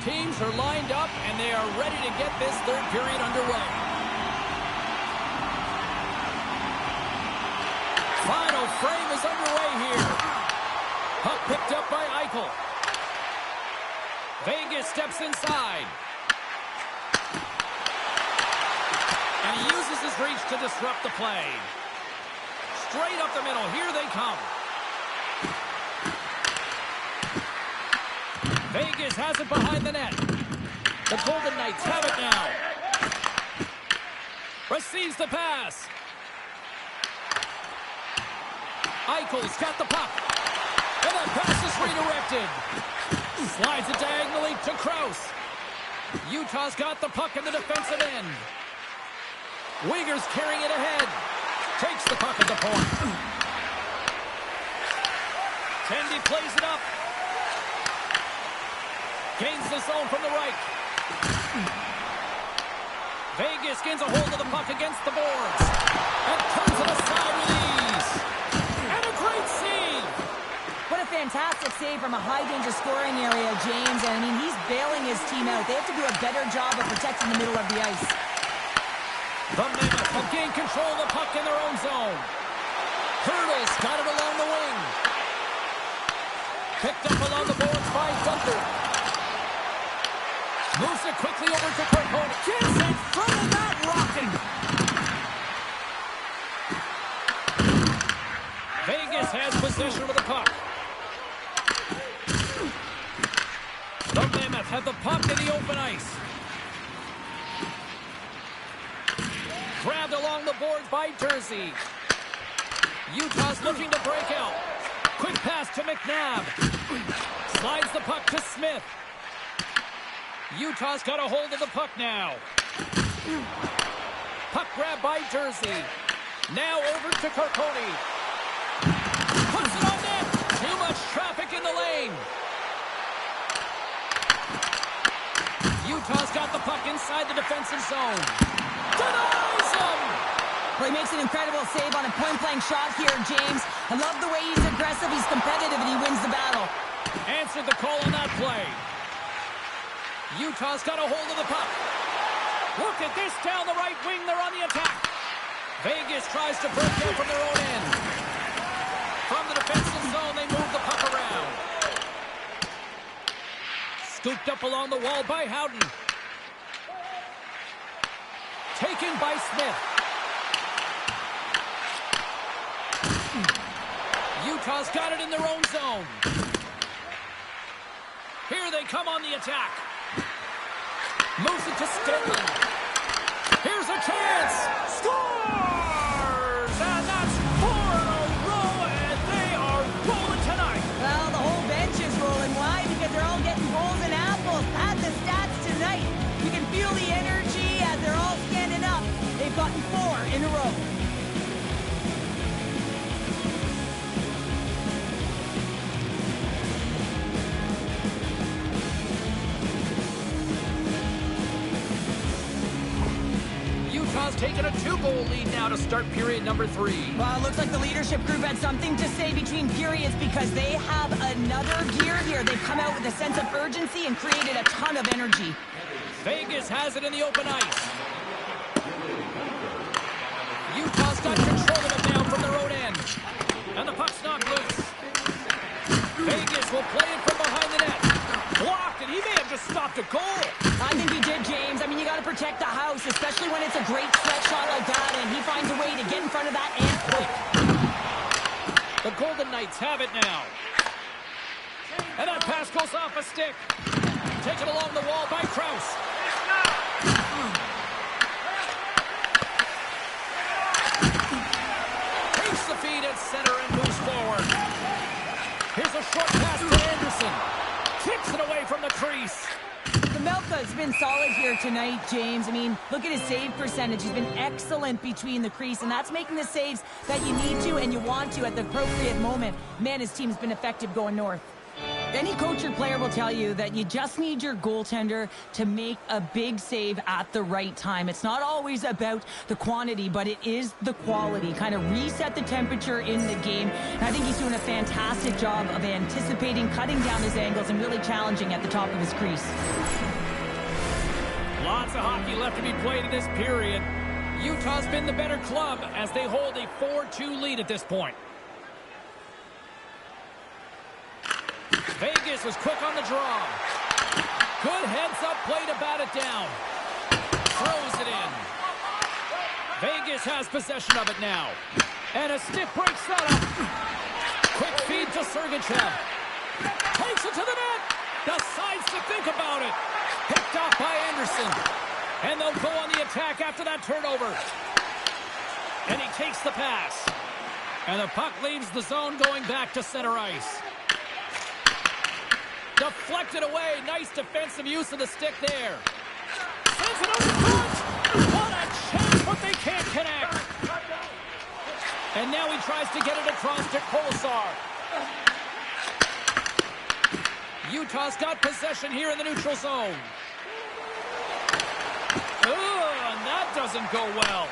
A: Teams are lined up, and they are ready to get this third period underway. Final frame is underway here. Puck picked up by Eichel. Vegas steps inside. And he uses his reach to disrupt the play. Straight up the middle. Here they come. Vegas has it behind the net. The Golden Knights have it now. Receives the pass. Eichel's got the puck. And that pass is redirected. Slides it diagonally to Krause. Utah's got the puck in the defensive end. Uyghur's carrying it ahead. Takes the puck at the point. Tendy plays it up. Gains the zone from the right. Vegas gains a hold of the puck against the boards. And turns it aside with ease. And a great save.
B: What a fantastic save from a high-danger scoring area, James. And, I mean, he's bailing his team out. They have to do a better job of protecting the middle of the ice.
A: The Mammoths have gained control of the puck in their own zone. Hurdles got it along the wing. Picked up along the boards by Dunker. Moves it quickly over to Kirkhope.
C: Gets in front of that rocket.
A: Vegas has possession of the puck. The Mammoths have the puck in the open ice. Grabbed along the boards by Jersey. Utah's looking to break out. Quick pass to McNabb. Slides the puck to Smith. Utah's got a hold of the puck now. Puck grab by Jersey. Now over to Kirkhope. Puts it on net. Too much traffic in the lane. Utah's got the puck inside the defensive zone. Denies him!
B: Well, he makes an incredible save on a point-blank shot here, James. I love the way he's aggressive, he's competitive, and he wins the battle.
A: Answered the call on that play. Utah's got a hold of the puck. Look at this down the right wing. They're on the attack. Vegas tries to break out from their own end. From the defensive zone, they move the puck around. Scooped up along the wall by Howden. Taken by Smith. Utah's got it in their own zone. Here they come on the attack. Moves it to Stenlund. Here's a chance. Scores! And that's 4 in a row, and they are rolling tonight.
B: Well, the whole bench is rolling. Why? Because they're all getting goals and apples. Add the stats tonight. You can feel the energy as they're all standing up. They've gotten 4 in a row.
A: Utah's taken a 2-goal lead now to start period number 3.
B: Well, it looks like the leadership group had something to say between periods because they have another gear here. They've come out with a sense of urgency and created a ton of energy.
A: Vegas has it in the open ice. Utah's got control of it now from their own end. And the puck's knocked loose. Vegas will play it from behind the net. Blocked, and he may have just stopped a goal.
B: I think he did, James. I mean, you got to protect the house, especially when it's a great stretch shot like that, and he finds a way to get in front of that and quick.
A: The Golden Knights have it now. And that pass goes off a stick. Taken along the wall by Krause. Takes the feed at center and moves forward. Here's a short pass to Anderson. Kicks it away from the crease.
B: Melka's been solid here tonight, James. I mean, look at his save percentage. He's been excellent between the crease, and that's making the saves that you need to and you want to at the appropriate moment. Man, his team's been effective going north. Any coach or player will tell you that you just need your goaltender to make a big save at the right time. It's not always about the quantity, but it is the quality. Kind of reset the temperature in the game. And I think he's doing a fantastic job of anticipating, cutting down his angles, and really challenging at the top of his crease.
A: Lots of hockey left to be played in this period. Utah's been the better club as they hold a 4-2 lead at this point. Vegas was quick on the draw. Good heads-up play to bat it down. Throws it in. Vegas has possession of it now. And a stiff break setup. Quick feed to Sergachev. Takes it to the net. Decides to think about it. Picked off by Anderson. And they'll go on the attack after that turnover. And he takes the pass. And the puck leaves the zone going back to center ice. Deflected away. Nice defensive use of the stick there. Sends it over front. What a chance, but they can't connect. And now he tries to get it across to Kolesar. Utah's got possession here in the neutral zone. And that doesn't go well.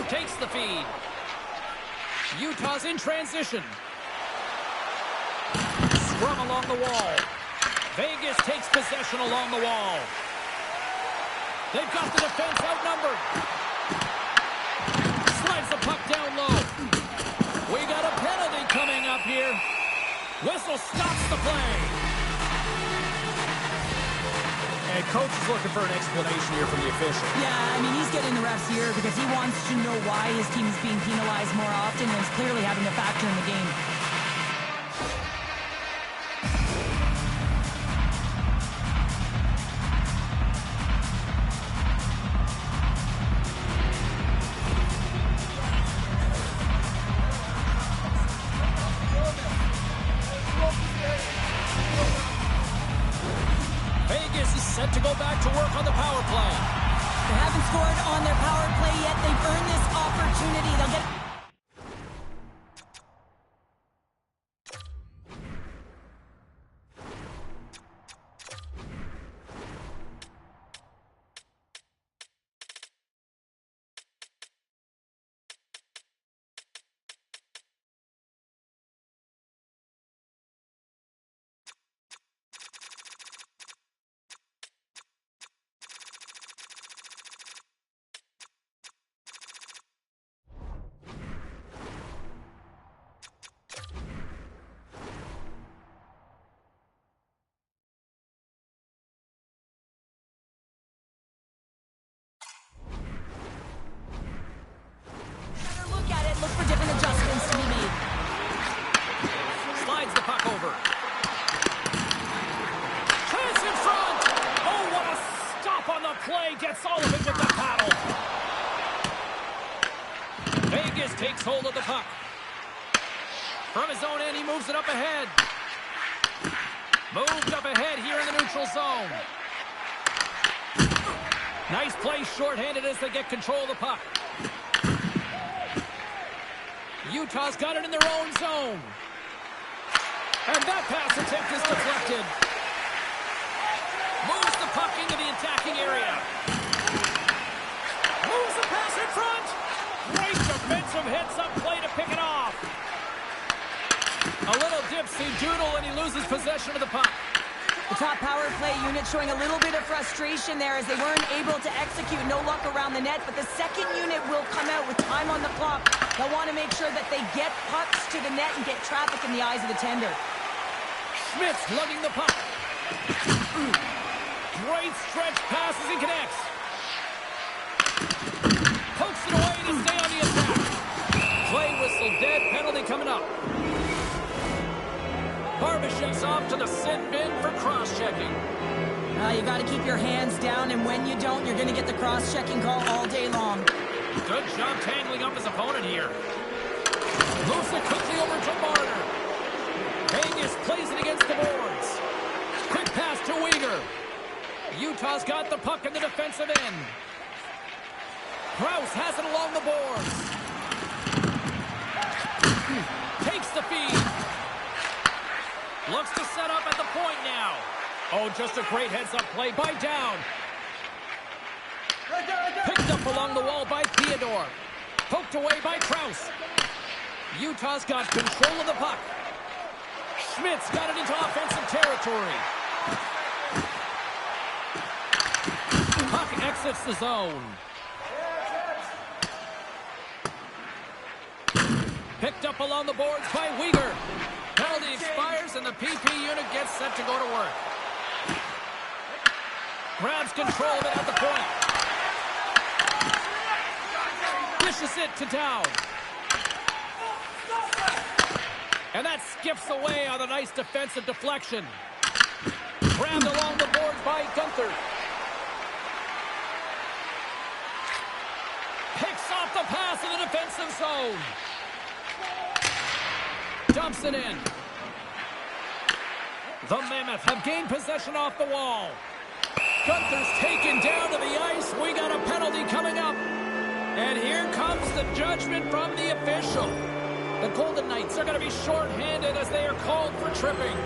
A: Takes the feed. Utah's in transition. Scrum along the wall. Vegas takes possession along the wall. They've got the defense outnumbered. Slides the puck down low. We got a penalty coming up here. Whistle stops the play.
C: And coach is looking for an explanation here from the official.
B: Yeah, I mean, he's getting the refs here because he wants to know why his team is being penalized more often, and it's clearly having a factor in the game.
A: Set to go back to work on the power play.
B: They haven't scored on their power play yet. They've earned this opportunity. They'll get... Look for different adjustments to be made.
A: Slides the puck over. Chance in front. Oh, what a stop on the play. Gets all of it with the paddle. Vegas takes hold of the puck. From his own end, he moves it up ahead. Moved up ahead here in the neutral zone. Nice play shorthanded as they get control of the puck. Utah's got it in their own zone. And that pass attempt is deflected. Moves the puck into the attacking area. Moves the pass in front. Great defensive heads-up play to pick it off. A little dipsy doodle and he loses possession of the puck.
B: The top power play unit showing a little bit of frustration there as they weren't able to execute. No luck around the net, but the second unit will come out with time on the clock. They'll want to make sure that they get pucks to the net and get traffic in the eyes of the tender.
A: Schmidt's lugging the puck. Great stretch passes and connects. Pokes it away to stay on the attack. Play whistle dead, penalty coming up. Barbashev's off to the sin bin for cross-checking.
B: You got to keep your hands down, and when you don't, you're going to get the cross-checking call all day long.
A: Good job tangling up his opponent here. Moves it quickly over to Marner. Vegas plays it against the boards. Quick pass to Uyghur. Utah's got the puck in the defensive end. Krause has it along the boards. Takes the feed. Looks to set up at the point now. Oh, just a great heads-up play by Down. Picked up along the wall by Theodore. Poked away by Krause. Utah's got control of the puck. Schmidt's got it into offensive territory. Puck exits the zone. Picked up along the boards by Weegar. Penalty expires and the PP unit gets set to go to work. Grabs control of it at the point. Dishes it to Down. And that skips away on a nice defensive deflection. Grabbed along the boards by Gunther. Picks off the pass in the defensive zone. Dumps it in. The Mammoth have gained possession off the wall. Gunther's taken down to the ice. We got a penalty coming up. And here comes the judgment from the official. The Golden Knights are going to be shorthanded as they are called for tripping.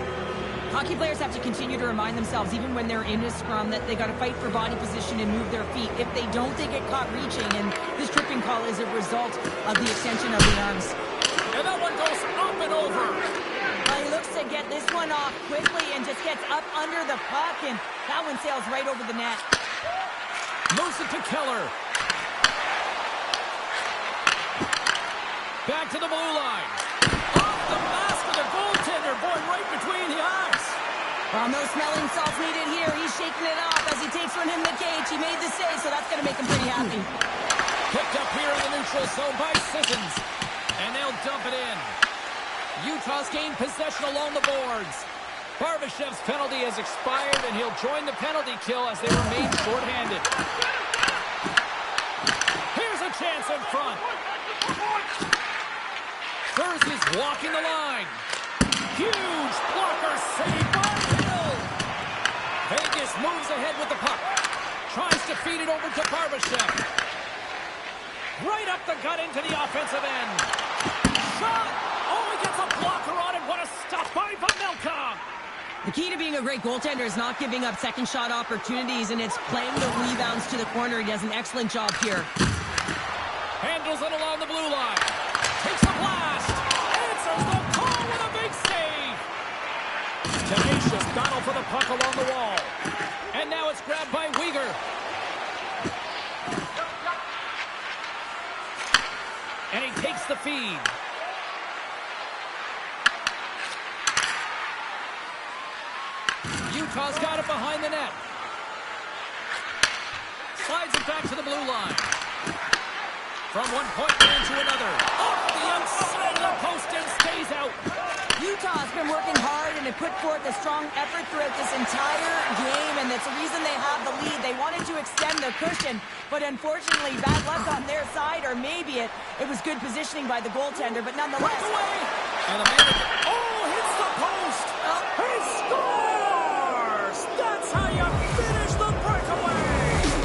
B: Hockey players have to continue to remind themselves, even when they're in a scrum, that they got to fight for body position and move their feet. If they don't, they get caught reaching, and this tripping call is a result of the extension of the arms.
A: And that one goes up and over.
B: Well, he looks to get this one off quickly and just gets up under the puck, and that one sails right over the net.
A: Moves it to Keller. Back to the blue line. Off the mask of the goaltender, boy, right between the eyes.
B: Well, no smelling salts needed here. He's shaking it off as he takes one in the cage. He made the save, so that's going to make him pretty happy.
A: Picked up here in the neutral zone by Sissons. And they'll dump it in. Utah's gained possession along the boards. Barbashev's penalty has expired, and he'll join the penalty kill as they remain shorthanded. Here's a chance in front. Thursby's walking the line. Huge blocker save by Hill. Vegas moves ahead with the puck. Tries to feed it over to Barbashev. Right up the gut into the offensive end. Shot! Oh, he gets a blocker on it. What a stop by Vamilka!
B: The key to being a great goaltender is not giving up second shot opportunities, and it's playing the rebounds to the corner. He does an excellent job here.
A: Handles it along the blue line. Takes a blast. Answers the call with a big save. Tenacious battle for the puck along the wall. And now it's grabbed by Weegar. And he takes the feed. Utah's got it behind the net. Slides it back to the blue line. From one point man to another. Off the outside of the post and stays out.
B: Utah's been working hard and have put forth a strong effort throughout this entire game, and that's the reason they have the lead. They wanted to extend the cushion, but unfortunately bad luck on their side, or maybe it was good positioning by the goaltender, but nonetheless.
A: Away. And the man hits the post. He scores! That's how you finish the breakaway.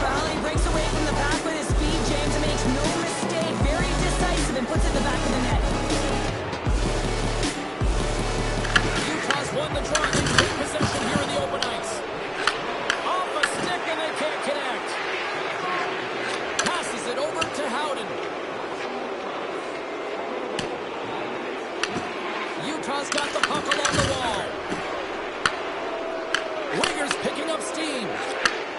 B: Well, he breaks away from the pack with his speed, James, and makes no mistake. Very decisive and puts it in the back of the net.
A: Won the draw and take possession here in the open ice. Off a stick and they can't connect. Passes it over to Howden. Utah's got the puck along the wall. Weegar's picking up steam.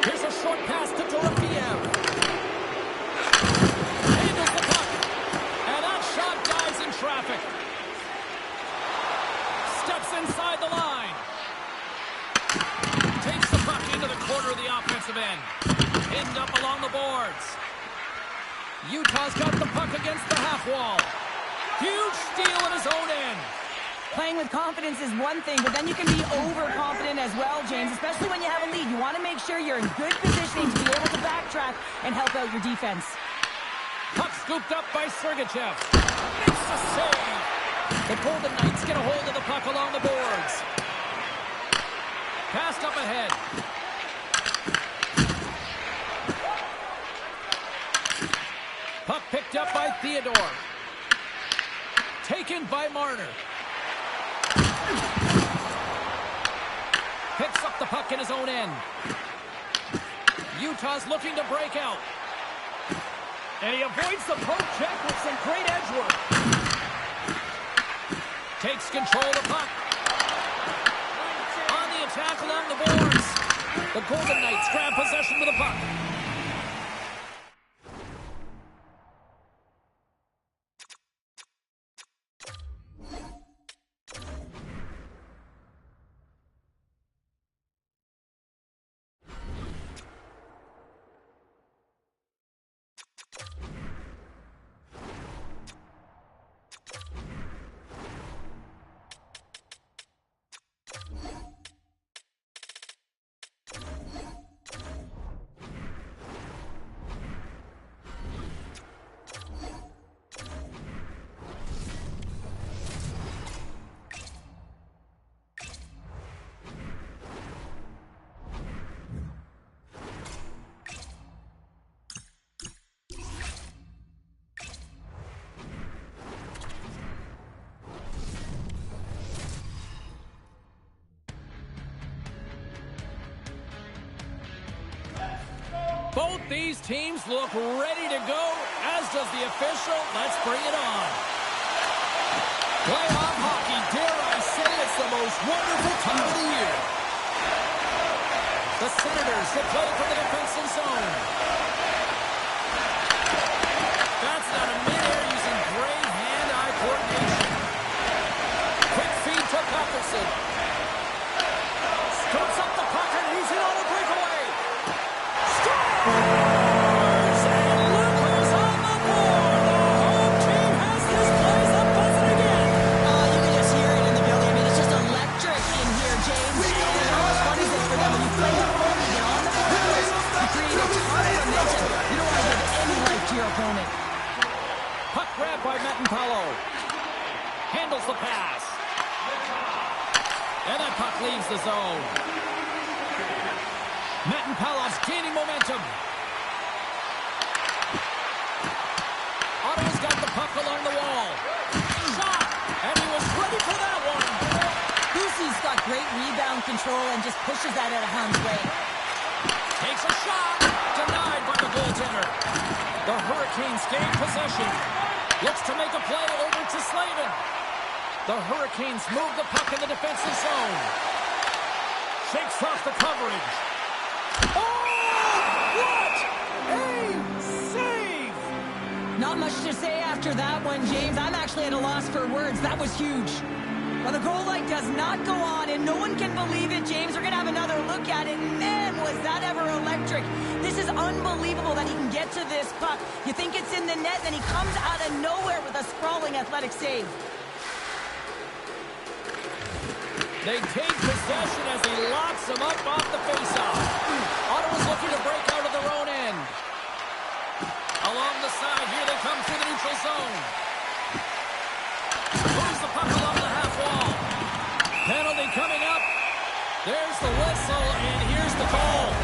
A: Here's a short pass to Dorofiev. Handles the puck. And that shot dies in traffic. Steps inside the line. Takes the puck into the corner of the offensive end. Pinned up along the boards. Utah's got the puck against the half wall. Huge steal at his own end.
B: Playing with confidence is one thing, but then you can be overconfident as well, James, especially when you have a lead. You want to make sure you're in good positioning to be able to backtrack and help out your defense.
A: Puck scooped up by Sergachev. Makes the save. The Golden Knights get a hold of the puck along the boards. Passed up ahead. Puck picked up by Theodore. Taken by Marner. puck in his own end. Utah's looking to break out.
C: And he avoids the poke check with some great edge work.
A: Takes control of the puck. On the attack along the boards. The Golden Knights grab possession with the puck. Both these teams look ready to go, as does the official. Let's bring it on. Playoff hockey, dare I say, it's the most wonderful time of the year. The Senators will play from the defensive zone. That's not a mid-air using great hand-eye coordination. Quick feed to Patterson. Scoops up the puck and he's in on a breakaway. Scores! And look who's on the board. The home team has this place up buzzing again.
B: Oh, you can just hear it in the building. I mean, it's just electric in here, James. And how much fun is it for them when you play the home, you get on the boards, you create a ton of momentum. You don't want to give any life to your opponent.
A: Puck grab by Metanpalo. Handles the pass. And that puck leaves the zone. Metanpalov's gaining momentum. Ottawa's got the puck along the wall. Shot! And he was ready for that one.
B: Busey's got great rebound control and just pushes that out of harm's way.
A: Takes a shot. Denied by the goaltender. The Hurricanes gain possession. Looks to make a play over to Slavin. The Hurricanes move the puck in the defensive zone. Shakes off the coverage. Oh! What a save!
B: Not much to say after that one, James. I'm actually at a loss for words. That was huge. Well, the goal light does not go on, and no one can believe it, James. We're going to have another look at it. Man, was that ever electric. This is unbelievable that he can get to this puck. You think it's in the net, then he comes out of nowhere with a sprawling athletic save.
A: They take possession as he locks them up off the faceoff. Ottawa's looking to break out of their own end. Along the side, here they come through the neutral zone. Moves the puck along the half wall. Penalty coming up. There's the whistle, and here's the call.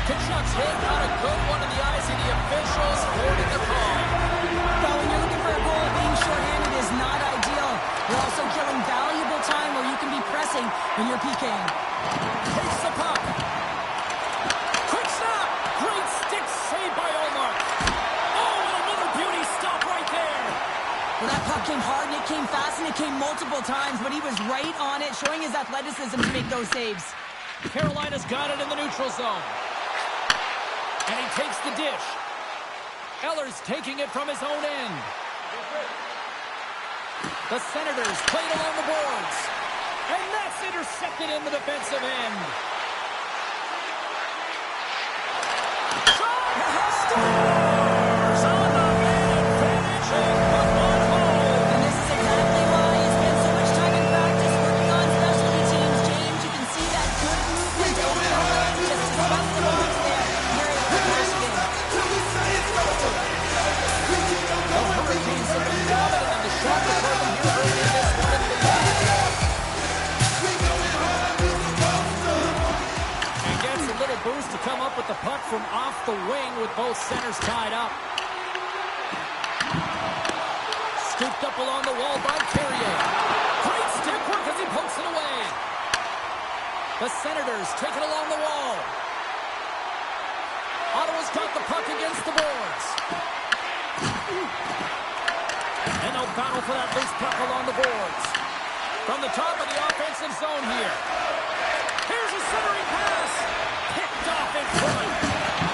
A: Kachuk's hit on a good one in the eyes of the officials, holding the call.
B: Well, when you're looking for a goal, being shorthanded is not ideal. You're also killing valuable time where you can be pressing when you're PKing.
A: Takes the puck. Quick stop. Great stick save by Omar. Oh, and another beauty stop right there.
B: Well, that puck came hard, and it came fast, and it came multiple times, but he was right on it, showing his athleticism to make those saves.
A: Carolina's got it in the neutral zone. And he takes the dish. Eller's taking it from his own end. The Senators played along the boards. And that's intercepted in the defensive end. Shot! Scores on the man finishing the one hole.
B: And this is exactly why he spent so much time in practice working on specialty teams, James. You can see that good movement over the line, just to bump the box there. You're able to cash it in.
A: The Hurricanes have been dominant in the shot department here early in this one. And gets a little boost to come up with the puck from off the wing with both centers tied up. Scooped up along the wall by Carrier. Great stick work as he pokes it away. The Senators take it along the wall. Ottawa's got the puck against the boards. And they'll battle for that loose puck along the boards. From the top of the offensive zone here. Here's a centering pass. Picked off in front.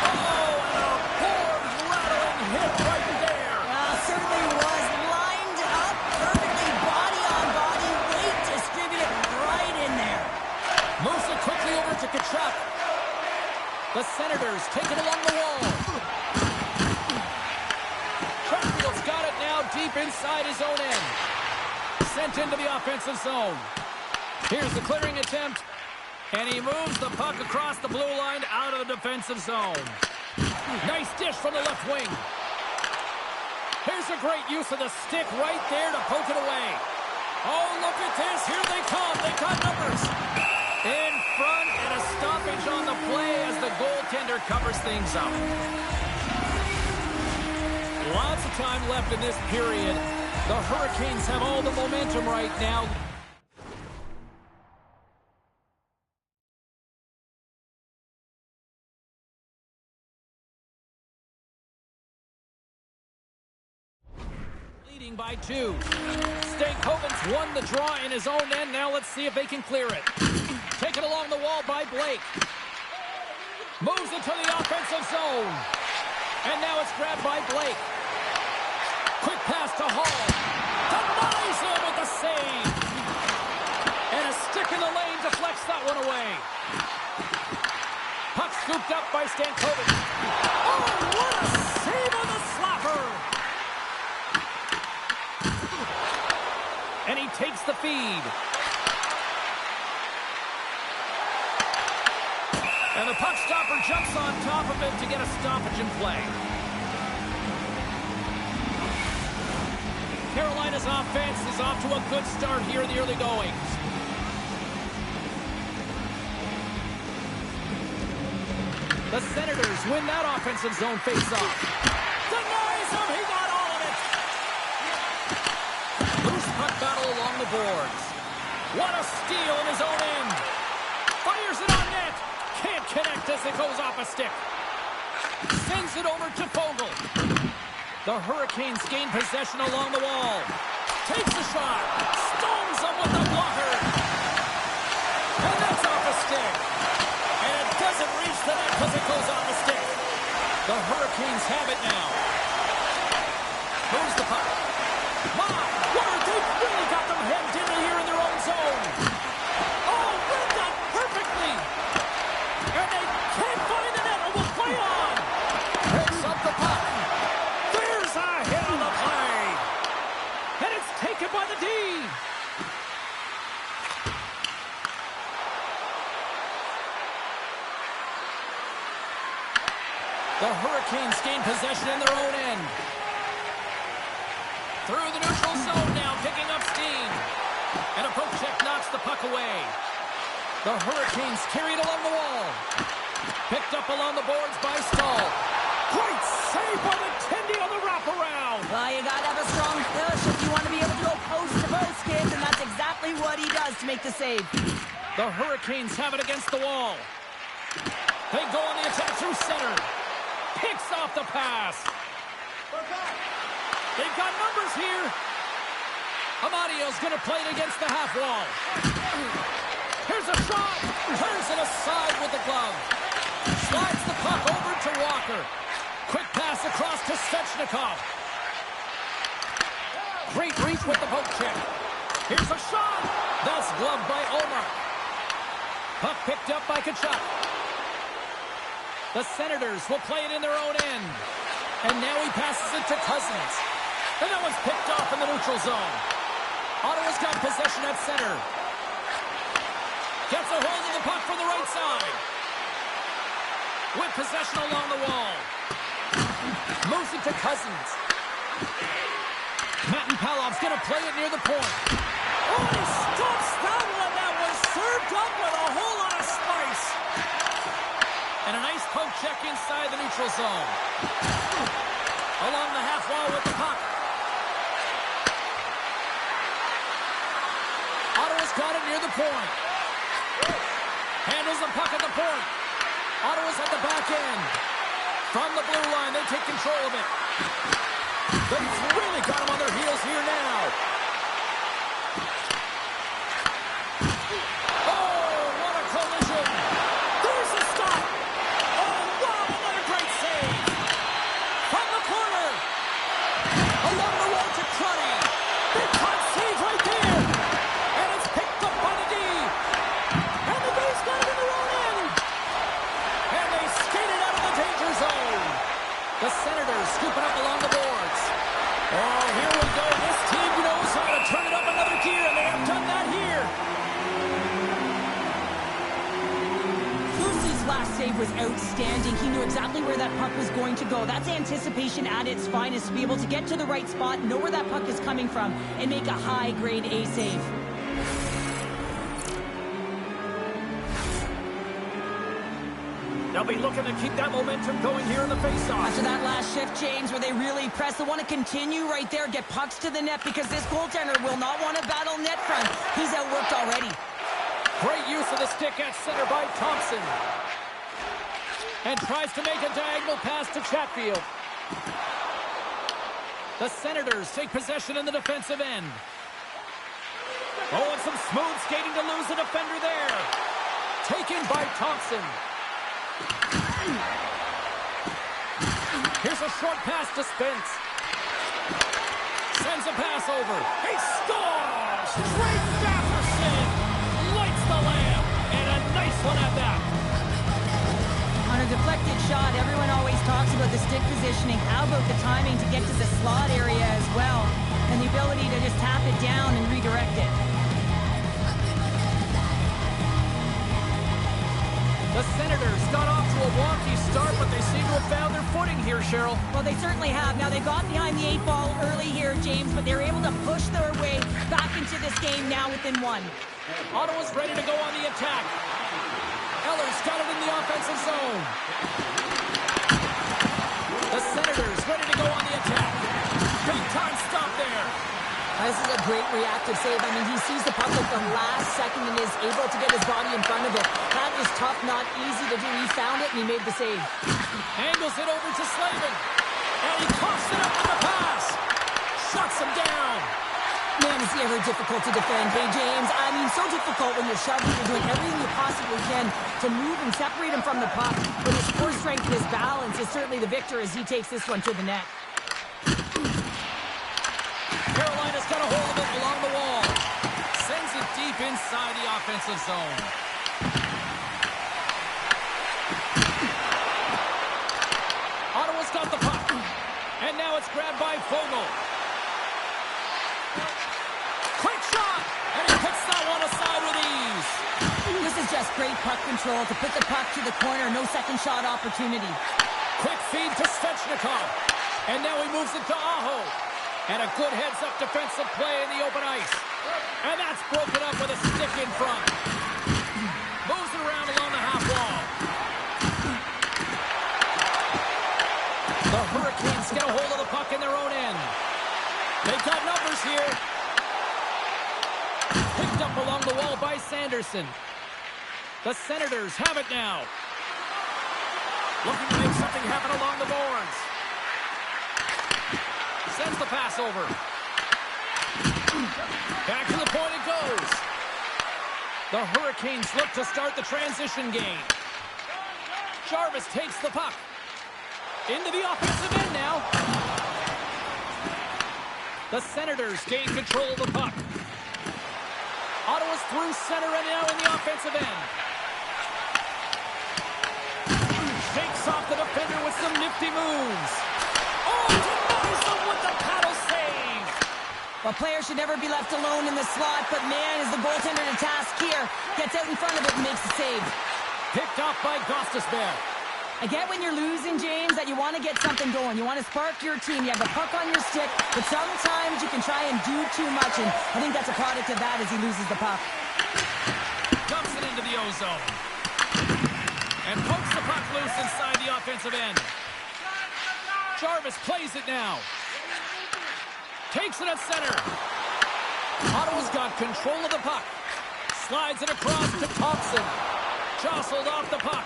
A: Oh, and a board-rattling hit right there.
B: Certainly was lined up perfectly, body on body, weight distributed right in there.
A: Moves it quickly over to Tkachuk. The Senators take it along the wall. Chatfield's got it now deep inside his own end. Sent into the offensive zone. Here's the clearing attempt. And he moves the puck across the blue line out of the defensive zone. Nice dish from the left wing. Here's a great use of the stick right there to poke it away. Oh, look at this. Here they come. They got numbers. In front, and a stoppage on the play as the goaltender covers things up. Lots of time left in this period. The Hurricanes have all the momentum right now. Leading by 2. Stankoven's won the draw in his own end. Now let's see if they can clear it. Taken along the wall by Blake. Moves into the offensive zone. And now it's grabbed by Blake. Quick pass to Hall. Denies him with the save. And a stick in the lane deflects that one away. Puck scooped up by Stankoven. Oh, what a save on the slapper. And he takes the feed. And the puck stopper jumps on top of it to get a stoppage in play. Carolina's offense is off to a good start here in the early goings. The Senators win that offensive zone face-off. Denies him! He got all of it! Loose puck battle along the boards. What a steal in his own end. Fires it on net. Can't connect as it goes off a stick. Sends it over to Fogle. The Hurricanes gain possession along the wall. Takes a shot. Stones him with the blocker. And that's off a stick. And it doesn't reach the net because it goes off a stick. The Hurricanes have it now. Moves the puck. My word, they've really got them hemmed in here in their own zone. Oh, read that perfectly. And they can't find the net. It will play on. Picks up the puck. There's a hit on the play. And it's taken by the D. The Hurricanes gain possession in their own end. Through the neutral zone now, picking up steam. And a poke check knocks the puck away. The Hurricanes carried along the wall. Picked up along the boards by Stahl. Great save by the Tendy on the wraparound.
B: Well, you gotta have a strong push if you want to be able to go post to post, kids, and that's exactly what he does to make the save.
A: The Hurricanes have it against the wall. They go on the attack through center. Picks off the pass. They've got numbers here. Amadio's going to play it against the half wall. Here's a shot. Turns it aside with the glove. Slides the puck over to Walker. Quick pass across to Svechnikov. Great reach with the poke check. Here's a shot. That's gloved by Omar. Puck picked up by Tkachuk. The Senators will play it in their own end. And now he passes it to Cousins. And that one's picked off in the neutral zone. Ottawa's got possession at center. Gets a hold of the puck from the right side. With possession along the wall. Moves it to Cousins. Matt and Palov's going to play it near the point. Oh, he stops that one. That was served up with a whole lot of spice. And a nice poke check inside the neutral zone. Along the half wall with the puck. Ottawa's got it near the point. Handles the puck at the point. Ottawa's at the back end. From the blue line, they take control of it. They've really got them on their heels here now. Oh, what a collision. There's a stop. Oh, wow, another great save. From the corner. Along the wall to Cruddy. Big time save right there. And it's picked up by the D. And the B's got it in their own end. And they skated out of the danger zone. The Senators scooping up along the boards. Oh, here we go. This team knows how to turn it up another gear, and they have done that here.
B: Lucy's last save was outstanding. He knew exactly where that puck was going to go. That's anticipation at its finest, to be able to get to the right spot, know where that puck is coming from, and make a high-grade A save.
A: They'll be looking to keep that momentum going here in the faceoff.
B: After that last shift, James, where they really press, they want to continue right there, get pucks to the net, because this goaltender will not want to battle net front. He's outworked already.
A: Great use of the stick at center by Thompson. And tries to make a diagonal pass to Chatfield. The Senators take possession in the defensive end. Oh, and some smooth skating to lose a defender there. Taken by Thompson. Here's a short pass to Spence. Sends a pass over. He scores! Drake Jefferson lights the lamp. And a nice one at that.
B: On a deflected shot, everyone always talks about the stick positioning. How about the timing to get to the slot area as well? And the ability to just tap it down and redirect it.
A: The Senators got off to a wonky start, but they seem to have found their footing here, Cheryl.
B: Well, they certainly have. Now, they got behind the 8-ball early here, James, but they're able to push their way back into this game now within one.
A: Ottawa's ready to go on the attack. Eller's got it in the offensive zone. The Senators ready to go on the attack. Big time stop there.
B: This is a great reactive save. I mean, he sees the puck at the last second and is able to get his body in front of it. That is tough, not easy to do. He found it and he made the save.
A: Angles it over to Slavin. And he coughs it up with the pass. Shuts him down.
B: Man, is he ever difficult to defend. Hey, James, I mean, so difficult when you're shoving. You're doing everything you possibly can to move and separate him from the puck. But his core strength and his balance is certainly the victor as he takes this one to the net.
A: Carolina's got a hold of it along the wall. Sends it deep inside the offensive zone. Ottawa's got the puck. And now it's grabbed by Fogle. Quick shot! And he puts that one aside with ease.
B: This is just great puck control to put the puck to the corner. No second shot opportunity.
A: Quick feed to Svechnikov. And now he moves it to Aho. And a good heads-up defensive play in the open ice. And that's broken up with a stick in front. Moves it around along the half wall. The Hurricanes get a hold of the puck in their own end. They've got numbers here. Picked up along the wall by Sanderson. The Senators have it now. Looking to make something happen along the boards. Sends the pass over. Back to the point it goes. The Hurricanes look to start the transition game. Jarvis takes the puck. Into the offensive end now. The Senators gain control of the puck. Ottawa's through center and now in the offensive end. Shakes off the defender with some nifty moves. Oh, denies them with the paddle save.
B: Well, players should never be left alone in the slot, but man, is the goaltender to task here. Gets out in front of it and makes the save.
A: Picked off by Gostisbehere.
B: I get when you're losing, James, that you want to get something going. You want to spark your team. You have the puck on your stick, but sometimes you can try and do too much, and I think that's a product of that as he loses the puck.
A: Dumps it into the O-zone. And pokes the puck loose inside the offensive end. Jarvis plays it now. Takes it at center. Ottawa's got control of the puck. Slides it across to Thompson. Jostled off the puck.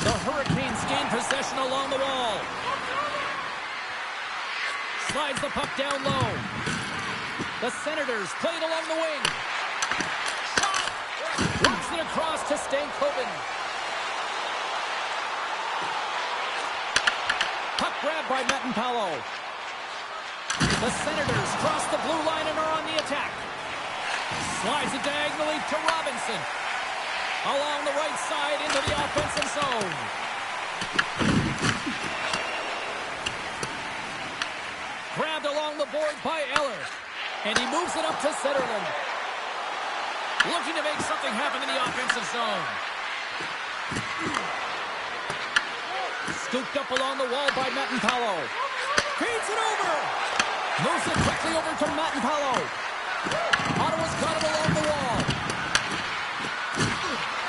A: The Hurricanes gain possession along the wall. Slides the puck down low. The Senators play it along the wing. Shot! Works it across to Stankoven. Puck grabbed by Metanpalo. The Senators cross the blue line and are on the attack. Slides it diagonally to Robinson. Along the right side into the offensive zone. Grabbed along the board by Eller. And he moves it up to Zetterlund. Looking to make something happen in the offensive zone. Scooped up along the wall by Metanpalo. Feeds it over. Moves it quickly over to Metanpalo. Ottawa's got it along the wall.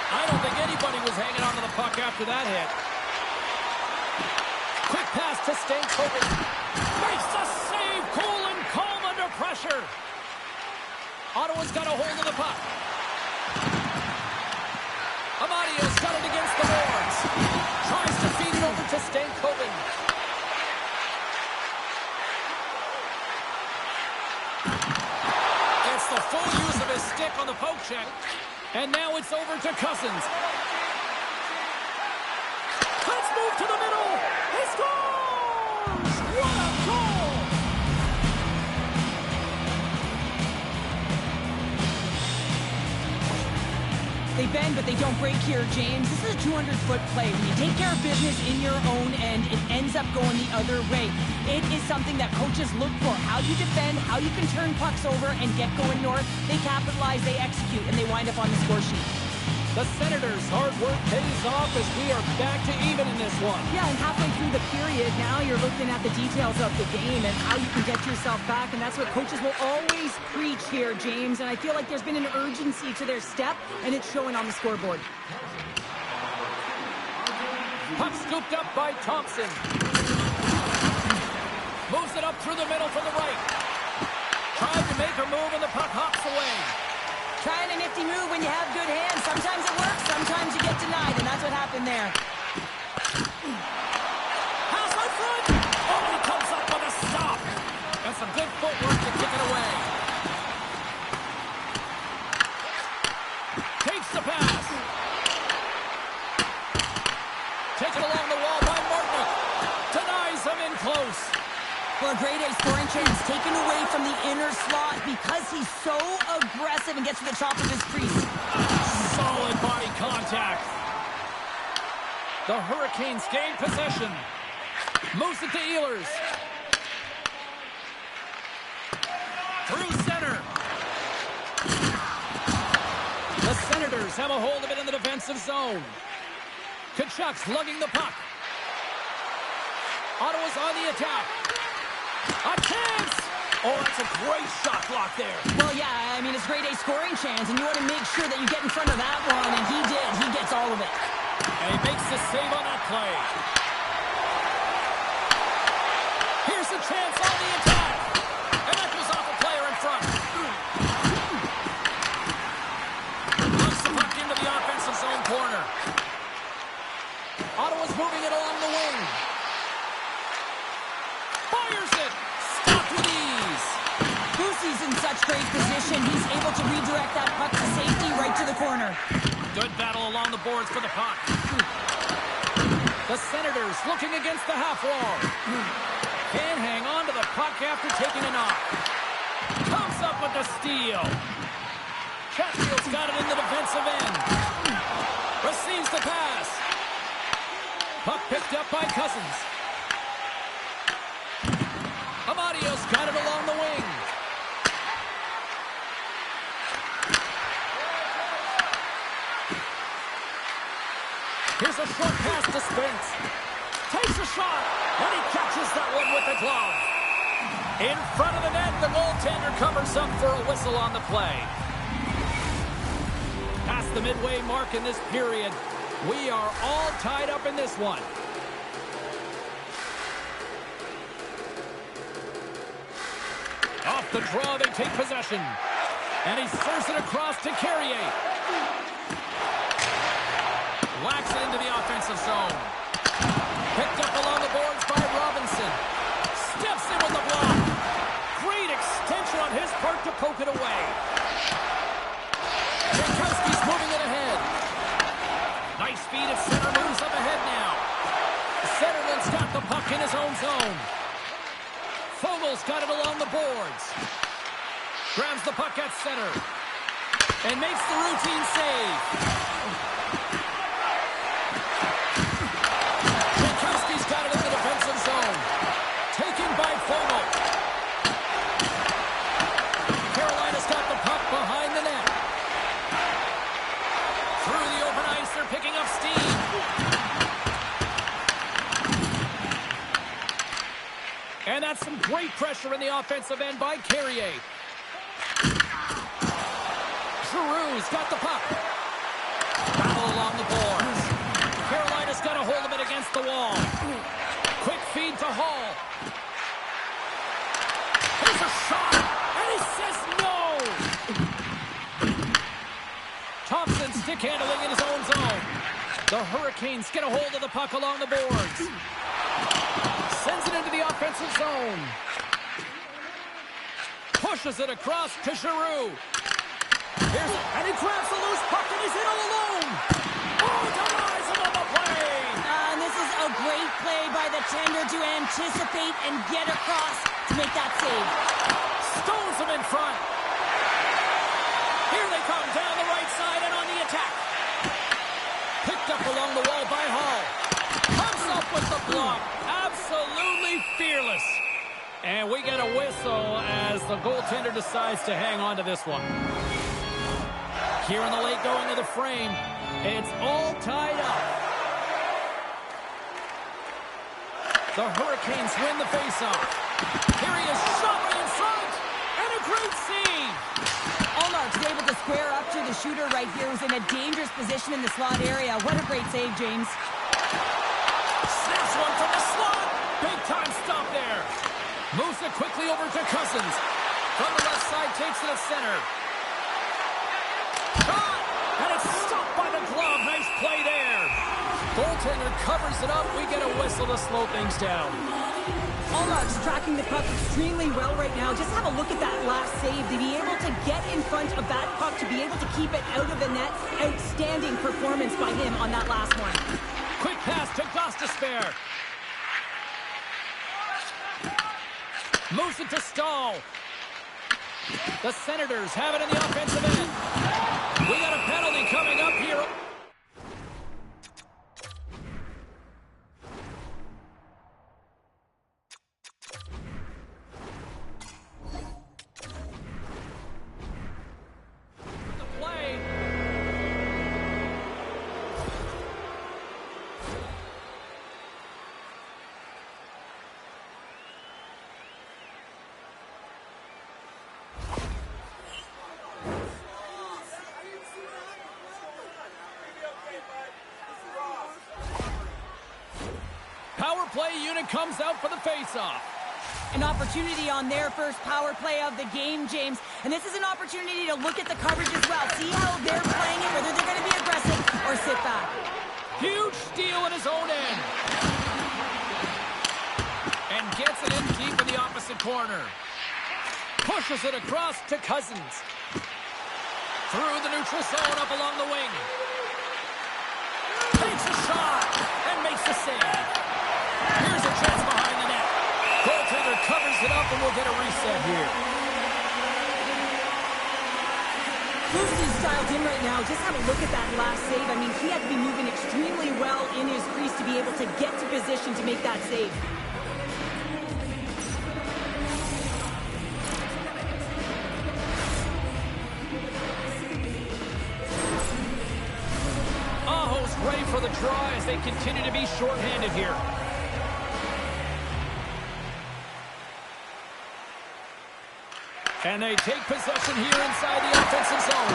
A: I don't think anybody was hanging on to the puck after that hit. Quick pass to Stankoven. Makes the save. Cool and calm under pressure. Ottawa's got a hold of the puck. Amadio's got it against the boards. Tries to feed it over to Stankoven. It's the full use of his stick on the poke check. And now it's over to Cousins. Let's move to the middle. He scores! What a goal!
B: They bend, but they don't break here, James. This is a 200-foot play. When you take care of business in your own end, it ends up going the other way. It is something that coaches look for. How you defend, how you can turn pucks over and get going north. They capitalize, they execute, and they wind up on the score sheet.
A: The Senators' hard work pays off as we are back to even in this one.
B: Yeah, and halfway through the period, now you're looking at the details of the game and how you can get yourself back, and that's what coaches will always preach here, James. And I feel like there's been an urgency to their step, and it's showing on the scoreboard.
A: Puck scooped up by Thompson. Moves it up through the middle for the right. Tried to make a move, and the puck hops away.
B: Trying a nifty move when you have good hands. Sometimes it works, sometimes you get denied, and that's what happened there.
A: Pass on front! Oh, he comes up with a stop! And some good footwork to kick it away. Takes the pass. Taken along the wall by Martinook. Denies him in close.
B: Well, a grade A scoring chance taken away from the inner slot because he's so aggressive and gets to the top of his crease.
A: Solid body contact. The Hurricanes gain possession. Moves it to Ehlers. Through center. The Senators have a hold of it in the defensive zone. Tkachuk's lugging the puck. Ottawa's on the attack. A chance! Oh, that's a great shot block there.
B: Well, yeah, I mean, it's grade A scoring chance, and you want to make sure that you get in front of that one, and he did. He gets all of it.
A: And he makes the save on that play. Here's a chance on the attack. And that goes off a player in front. Knocks the puck into the offensive zone corner. Ottawa's moving it along the wing. Fires it. Stopped with ease.
B: Boosie's in such great position. He's able to redirect that puck to safety right to the corner.
A: Good battle along the boards for the puck. The Senators looking against the half wall. Can't hang on to the puck after taking a knock. Comes up with the steal. Chatfield's got it in the defensive end. Receives the pass. Puck picked up by Cousins. Amadio's got it along the wing. Here's a short pass to Spence. Takes a shot, and he catches that one with the glove. In front of the net, the goaltender covers up for a whistle on the play. Past the midway mark in this period, we are all tied up in this one. Off the draw, they take possession. And he serves it across to Carrier. Whacks it into the offensive zone. Picked up along the boards by Robinson. Steps in with the block. Great extension on his part to poke it away. Jankowski's moving it ahead. Nice feed at center, moves up ahead now. Centerland's got the puck in his own zone. Fogel's got it along the boards. Grabs the puck at center. And makes the routine save. Jankowski's got it in the defensive zone. Taken by Fogel. Carolina's got the puck behind the net. Through the open ice, they're picking up steam. And that's some great pressure in the offensive end by Carrier. Giroux's got the puck. Battle along the boards. Carolina's got a hold of it against the wall. Quick feed to Hall. Here's a shot, and he says no! Thompson stick handling in his own zone. The Hurricanes get a hold of the puck along the boards. Sends it into the offensive zone. Pushes it across to Giroux. And he grabs the loose puck, and he's in all alone. Oh, denies him on the play.
B: And this is a great play by the tender to anticipate and get across to make that save.
A: Stones him in front. Here they come down the right side and on the attack. Picked up along the wall by Hall. Comes up with the block. Absolutely fearless. And we get a whistle as the goaltender decides to hang on to this one. Here in the late going of the frame, it's all tied up. The Hurricanes win the faceoff. Here he is, shot right in front, and a great save.
B: Allmark's able to square up to the shooter right here, who's in a dangerous position in the slot area. What a great save, James.
A: Snaps one from the slot. Big time stop there. Moves it quickly over to Cousins. From the left side, takes it at center. Shot! And it's stopped by the glove. Nice play there. Goaltender covers it up. We get a whistle to slow things down.
B: Allmark's tracking the puck extremely well right now. Just have a look at that last save. To be able to get in front of that puck, to be able to keep it out of the net. Outstanding performance by him on that last one.
A: Quick pass to Gostisbehere. Moves it to Stahl. The Senators have it in the offensive end. We got a penalty coming up here. The play. Power play unit comes out for the faceoff.
B: An opportunity on their first power play of the game, James. And this is an opportunity to look at the coverage as well. See how they're playing it, whether they're going to be aggressive or sit back.
A: Huge steal in his own end. And gets it in deep in the opposite corner. Pushes it across to Cousins. Through the neutral zone, up along the wing. Takes a shot and makes the save. Here's a chance behind the net. Goaltender covers it up, and we'll get a reset here.
B: Closely styled in right now. Just have a look at that last save. I mean, he had to be moving extremely well in his crease to be able to get to position to make that save.
A: Aho's ready for the draw as they continue to be shorthanded here. And they take possession here inside the offensive zone.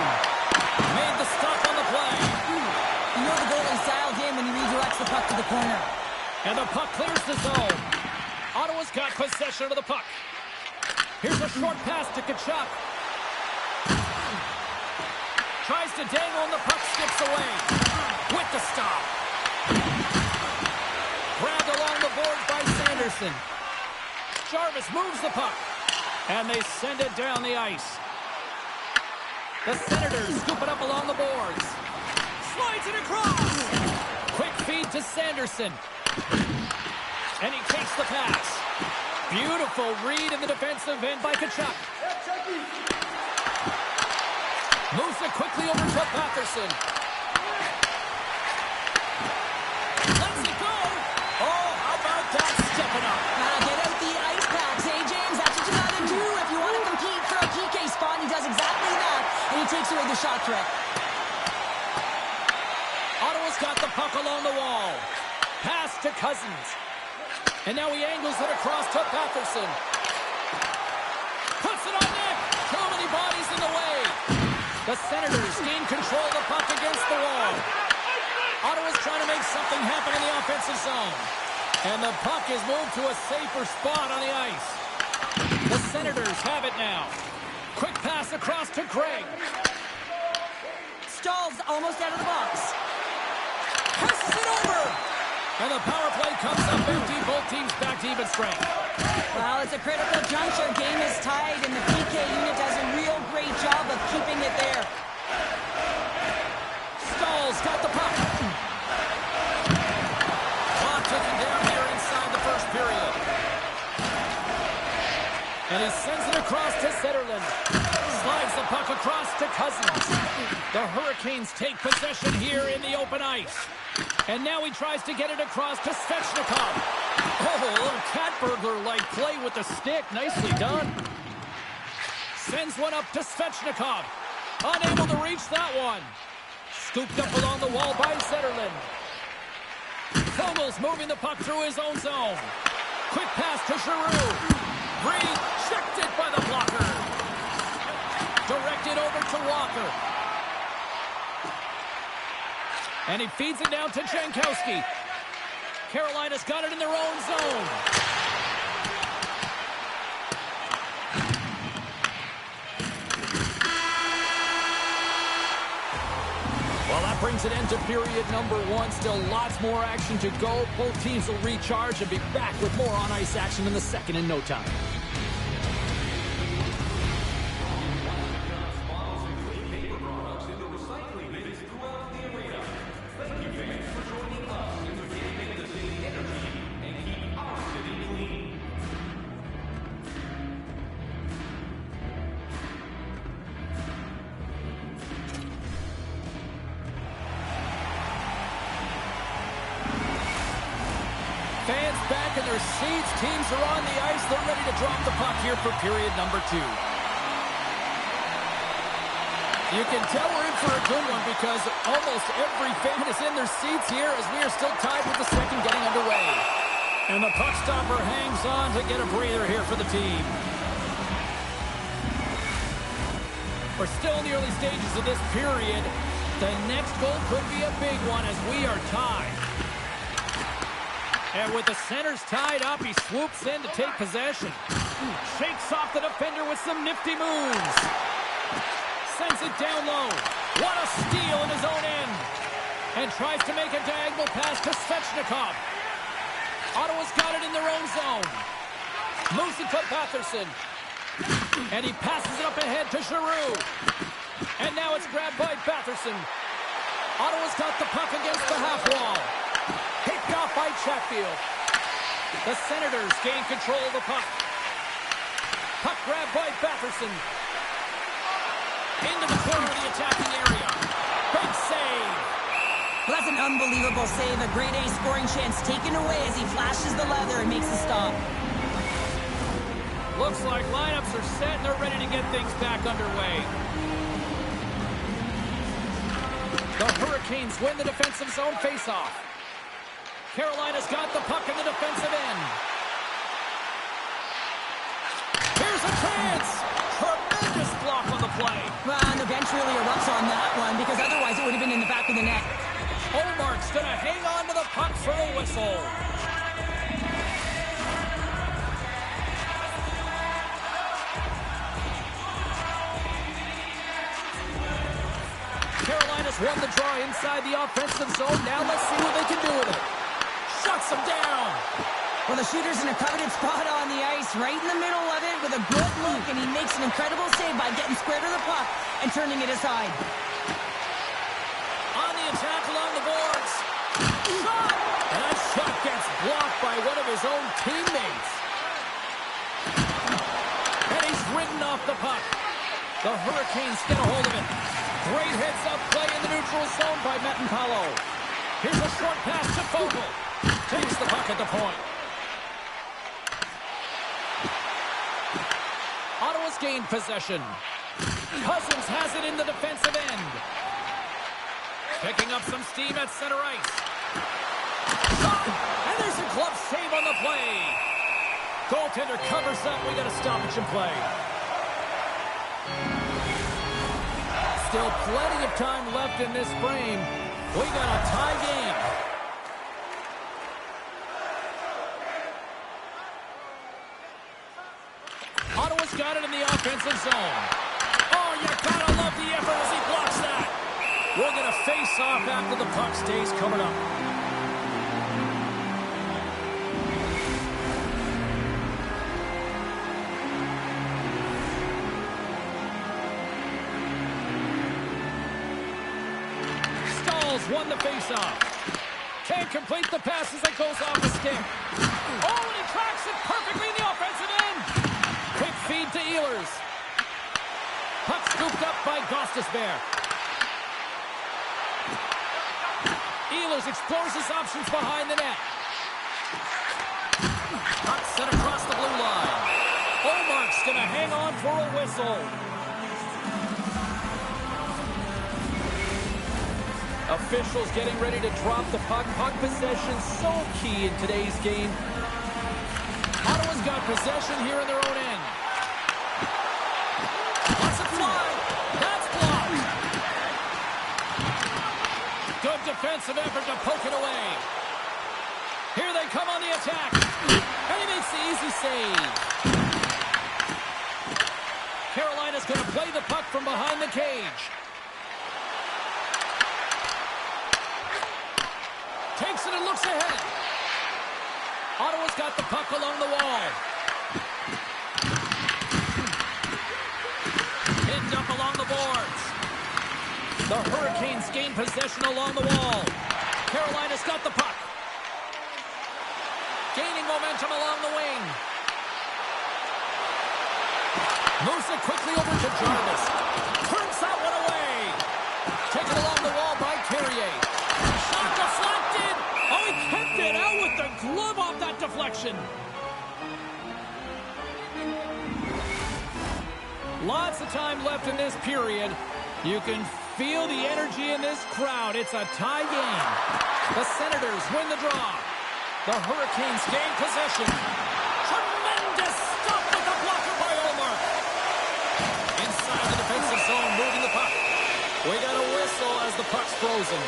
A: Made the stop on the play.
B: You know the goalie's dialed in when he redirects the puck to the corner.
A: And the puck clears the zone. Ottawa's got possession of the puck. Here's a short pass to Tkachuk. Tries to dangle and the puck skips away. With the stop. Grabbed along the boards by Sanderson. Jarvis moves the puck. And they send it down the ice. The Senators scoop it up along the boards. Slides it across. Quick feed to Sanderson. And he takes the pass. Beautiful read in the defensive end by Tkachuk. Moves it quickly over to Patterson. Lets it go. Oh, how about that stepping up?
B: Get out the ice packs, hey, James? That's what you gotta do if you want to compete for a PK spot. And he does exactly that, and he takes away the shot threat.
A: Ottawa's got the puck along the wall. Pass to Cousins. And now he angles it across to Patterson. Puts it on net. Too many bodies in the way. The Senators gain control of the puck against the wall. Ottawa's trying to make something happen in the offensive zone. And the puck is moved to a safer spot on the ice. The Senators have it now. Quick pass across to Craig.
B: Stahl's almost out of the box.
A: Passes it over. And the power play comes up empty. Both teams back to even strength.
B: Well, it's a critical juncture. Game is tied, and the PK unit does a real great job of keeping it there.
A: Stahl's got the puck. Clock ticking down here inside the first period. And he sends it across to Zetterlund. Slides the puck across to Cousins. The Hurricanes take possession here in the open ice. And now he tries to get it across to Svechnikov. Oh, a little cat burglar-like play with the stick. Nicely done. Sends one up to Svechnikov. Unable to reach that one. Scooped up along the wall by Zetterlund. Fogel's moving the puck through his own zone. Quick pass to Giroux. Rejected by the blocker. Directed over to Walker. And he feeds it down to Jankowski. Carolina's got it in their own zone. Well, that brings an end to period number one. Still lots more action to go. Both teams will recharge and be back with more on-ice action in the second in no time. Fans back in their seats. Teams are on the ice. They're ready to drop the puck here for period number two. You can tell we're in for a good one because almost every fan is in their seats here as we are still tied with the second getting underway. And the puck stopper hangs on to get a breather here for the team. We're still in the early stages of this period. The next goal could be a big one as we are tied. And with the centers tied up, he swoops in to take possession. Shakes off the defender with some nifty moves. Sends it down low. What a steal in his own end. And tries to make a diagonal pass to Svechnikov. Ottawa's got it in their own zone. Moves it to Patterson. And he passes it up ahead to Giroux. And now it's grabbed by Patterson. Ottawa's got the puck against the half wall. Picked off by Chatfield. The Senators gain control of the puck. Puck grabbed by Patterson. Into the corner of the attacking area. Big save.
B: Well, that's an unbelievable save. A grade A scoring chance taken away as he flashes the leather and makes the stop.
A: Looks like lineups are set and they're ready to get things back underway. The Hurricanes win the defensive zone faceoff. Carolina's got the puck in the defensive end. Here's a chance. Tremendous block on the play.
B: Well, and the bench really erupts on that one because otherwise it would have been in the back of the net.
A: Olmark's going to hang on to the puck for a whistle. has won the draw inside the offensive zone. Now let's see what they can do with it. Shuts him down.
B: Well, the shooter's in a coveted spot on the ice, right in the middle of it with a good look, and he makes an incredible save by getting square to the puck and turning it aside.
A: On the attack along the boards. Shot! And that shot gets blocked by one of his own teammates. And he's ridden off the puck. The Hurricanes get a hold of it. Great heads-up play in the neutral zone by Metanpalo. Here's a short pass to Fogle. Takes the puck at the point. Ottawa's gained possession. Cousins has it in the defensive end. Picking up some steam at center ice. And there's a glove save on the play. Goaltender covers up. We got a stoppage in play. Still plenty of time left in this frame. We got a tie game. Ottawa's got it in the offensive zone. Oh, you gotta love the effort as he blocks that. We're gonna face off after the puck stays covered up. Won the faceoff. Can't complete the pass as it goes off the stick. Oh, and he tracks it perfectly in the offensive end. Quick feed to Ehlers. Puck scooped up by Gostisbehere. Ehlers explores his options behind the net. Puck set across the blue line. Omark's going to hang on for a whistle. Officials getting ready to drop the puck. Puck possession so key in today's game. Ottawa's got possession here in their own end. That's a fly. That's blocked. Good defensive effort to poke it away. Here they come on the attack. And he makes the easy save. Carolina's going to play the puck from behind the cage. Takes it and looks ahead. Ottawa's got the puck along the wall. Pinned up along the boards. The Hurricanes gain possession along the wall. Carolina's got the puck. Gaining momentum along the wing. Moves it quickly over to Jarvis. Turns that one away. Taken along the wall by Carrier. Shot deflected. Oh, he kept it out with the glove off that deflection. Lots of time left in this period. You can feel the energy in this crowd. It's a tie game. The Senators win the draw. The Hurricanes gain possession. Tremendous stop with the blocker by Omar. Inside the defensive zone, moving the puck. We got a whistle as the puck's frozen.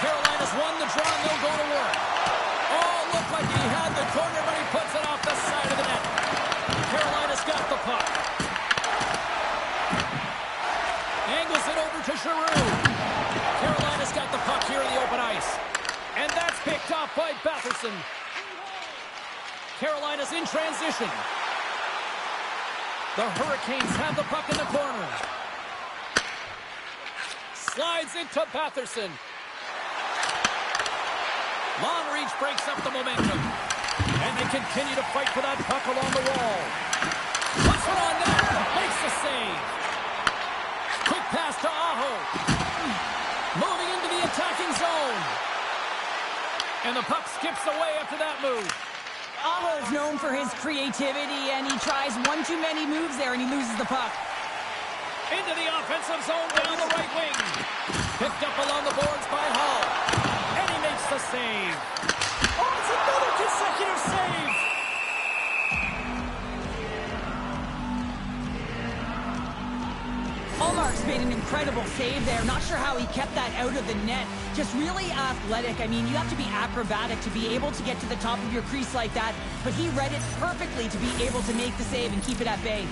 A: Carolina's won the draw and they'll go to work. Oh, looked like he had the corner, but he puts it off the side of the net. Carolina's got the puck. Angles it over to Giroux. Carolina's got the puck here in the open ice. And that's picked off by Batherson. Carolina's in transition. The Hurricanes have the puck in the corner. Slides it to Batherson. Long reach breaks up the momentum. And they continue to fight for that puck along the wall. Puts it on net. Makes the save. Quick pass to Aho. Moving into the attacking zone. And the puck skips away after that move.
B: Aho's known for his creativity, and he tries one too many moves there, and he loses the puck.
A: Into the offensive zone down the right wing. Picked up along the boards by Hall. And he makes the save. Oh, it's another consecutive save.
B: Allmark's made an incredible save there. Not sure how he kept that out of the net. Just really athletic. I mean, you have to be acrobatic to be able to get to the top of your crease like that, but he read it perfectly to be able to make the save and keep it at bay.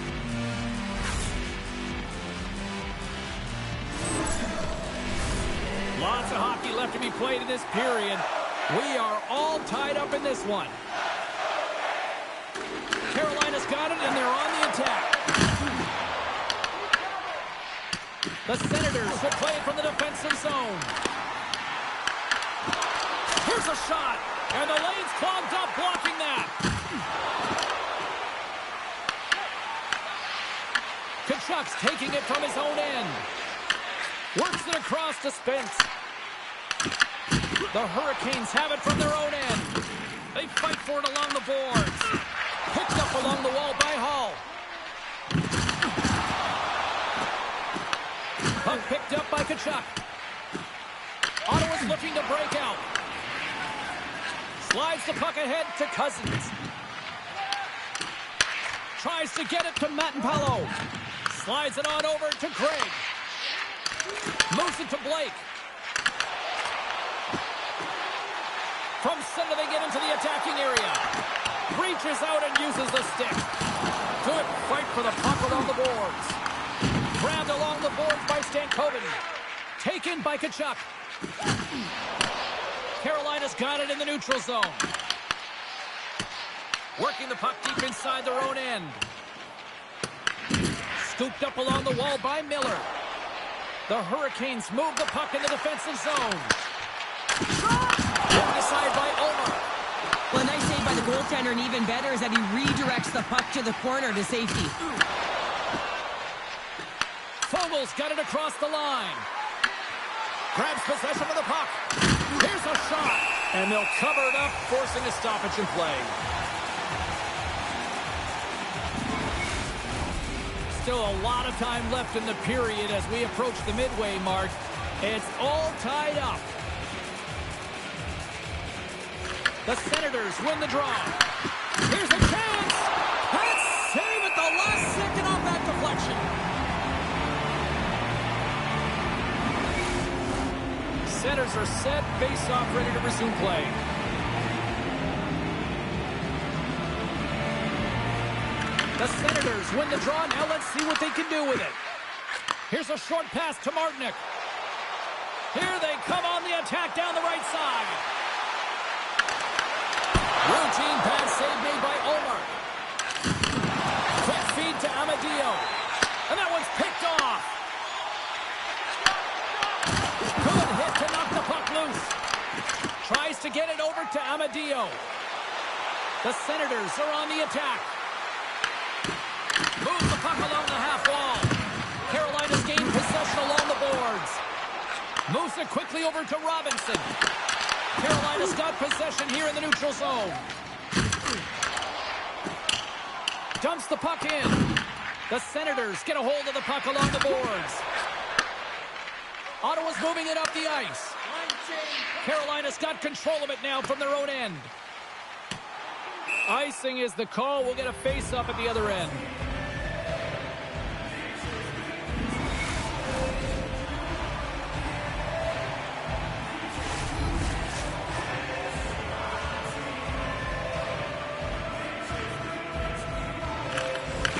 A: Lots of hockey left to be played in this period. We are all tied up in this one. Carolina's got it, and they're on the attack. The Senators will play it from the defensive zone. Here's a shot, and the lane's clogged up, blocking that. Kachuk's taking it from his own end. Works it across to Spence. The Hurricanes have it from their own end. They fight for it along the boards. Picked up along the wall by Hall. Puck picked up by Kachuk. Ottawa's looking to break out. Slides the puck ahead to Cousins. Tries to get it to Matt-Palo. Slides it on over to Craig. Moves it to Blake. From center, they get into the attacking area. Reaches out and uses the stick. Good fight for the puck along the boards. Grabbed along the boards by Stankoven. Taken by Kachuk. Carolina's got it in the neutral zone. Working the puck deep inside their own end. Scooped up along the wall by Miller. The Hurricanes move the puck in the defensive zone. Moved aside by Omar.
B: Well, a nice save by the goaltender, and even better is that he redirects the puck to the corner to safety.
A: Fogel's got it across the line. Grabs possession of the puck. Here's a shot. And they'll cover it up, forcing a stoppage in play. Still a lot of time left in the period as we approach the midway mark. It's all tied up. The Senators win the draw. Here's a chance. That's save at the last second off that deflection. Centers are set, face-off ready to resume play. The Senators win the draw. Now let's see what they can do with it. Here's a short pass to Martinick. Here they come on the attack down the right side. Routine pass save made by Omar. Quick feed to Amadio. And that one's picked off. Good hit to knock the puck loose. Tries to get it over to Amadio. The Senators are on the attack. Moves the puck along the half wall. Carolina's gained possession along the boards. Moves it quickly over to Robinson. Carolina's got possession here in the neutral zone. Dumps the puck in. The Senators get a hold of the puck along the boards. Ottawa's moving it up the ice. Carolina's got control of it now from their own end. Icing is the call. We'll get a face-up at the other end.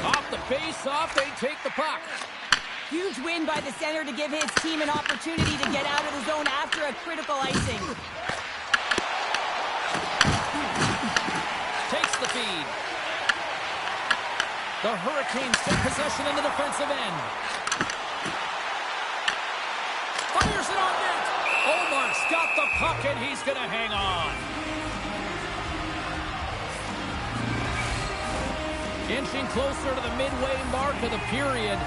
A: Off the face-off, they take the puck.
B: Huge win by the center to give his team an opportunity to get out of the zone after a critical icing.
A: Takes the feed. The Hurricanes take possession in the defensive end. Fires it on net. Omar's got the puck and he's going to hang on. Inching closer to the midway mark of the period.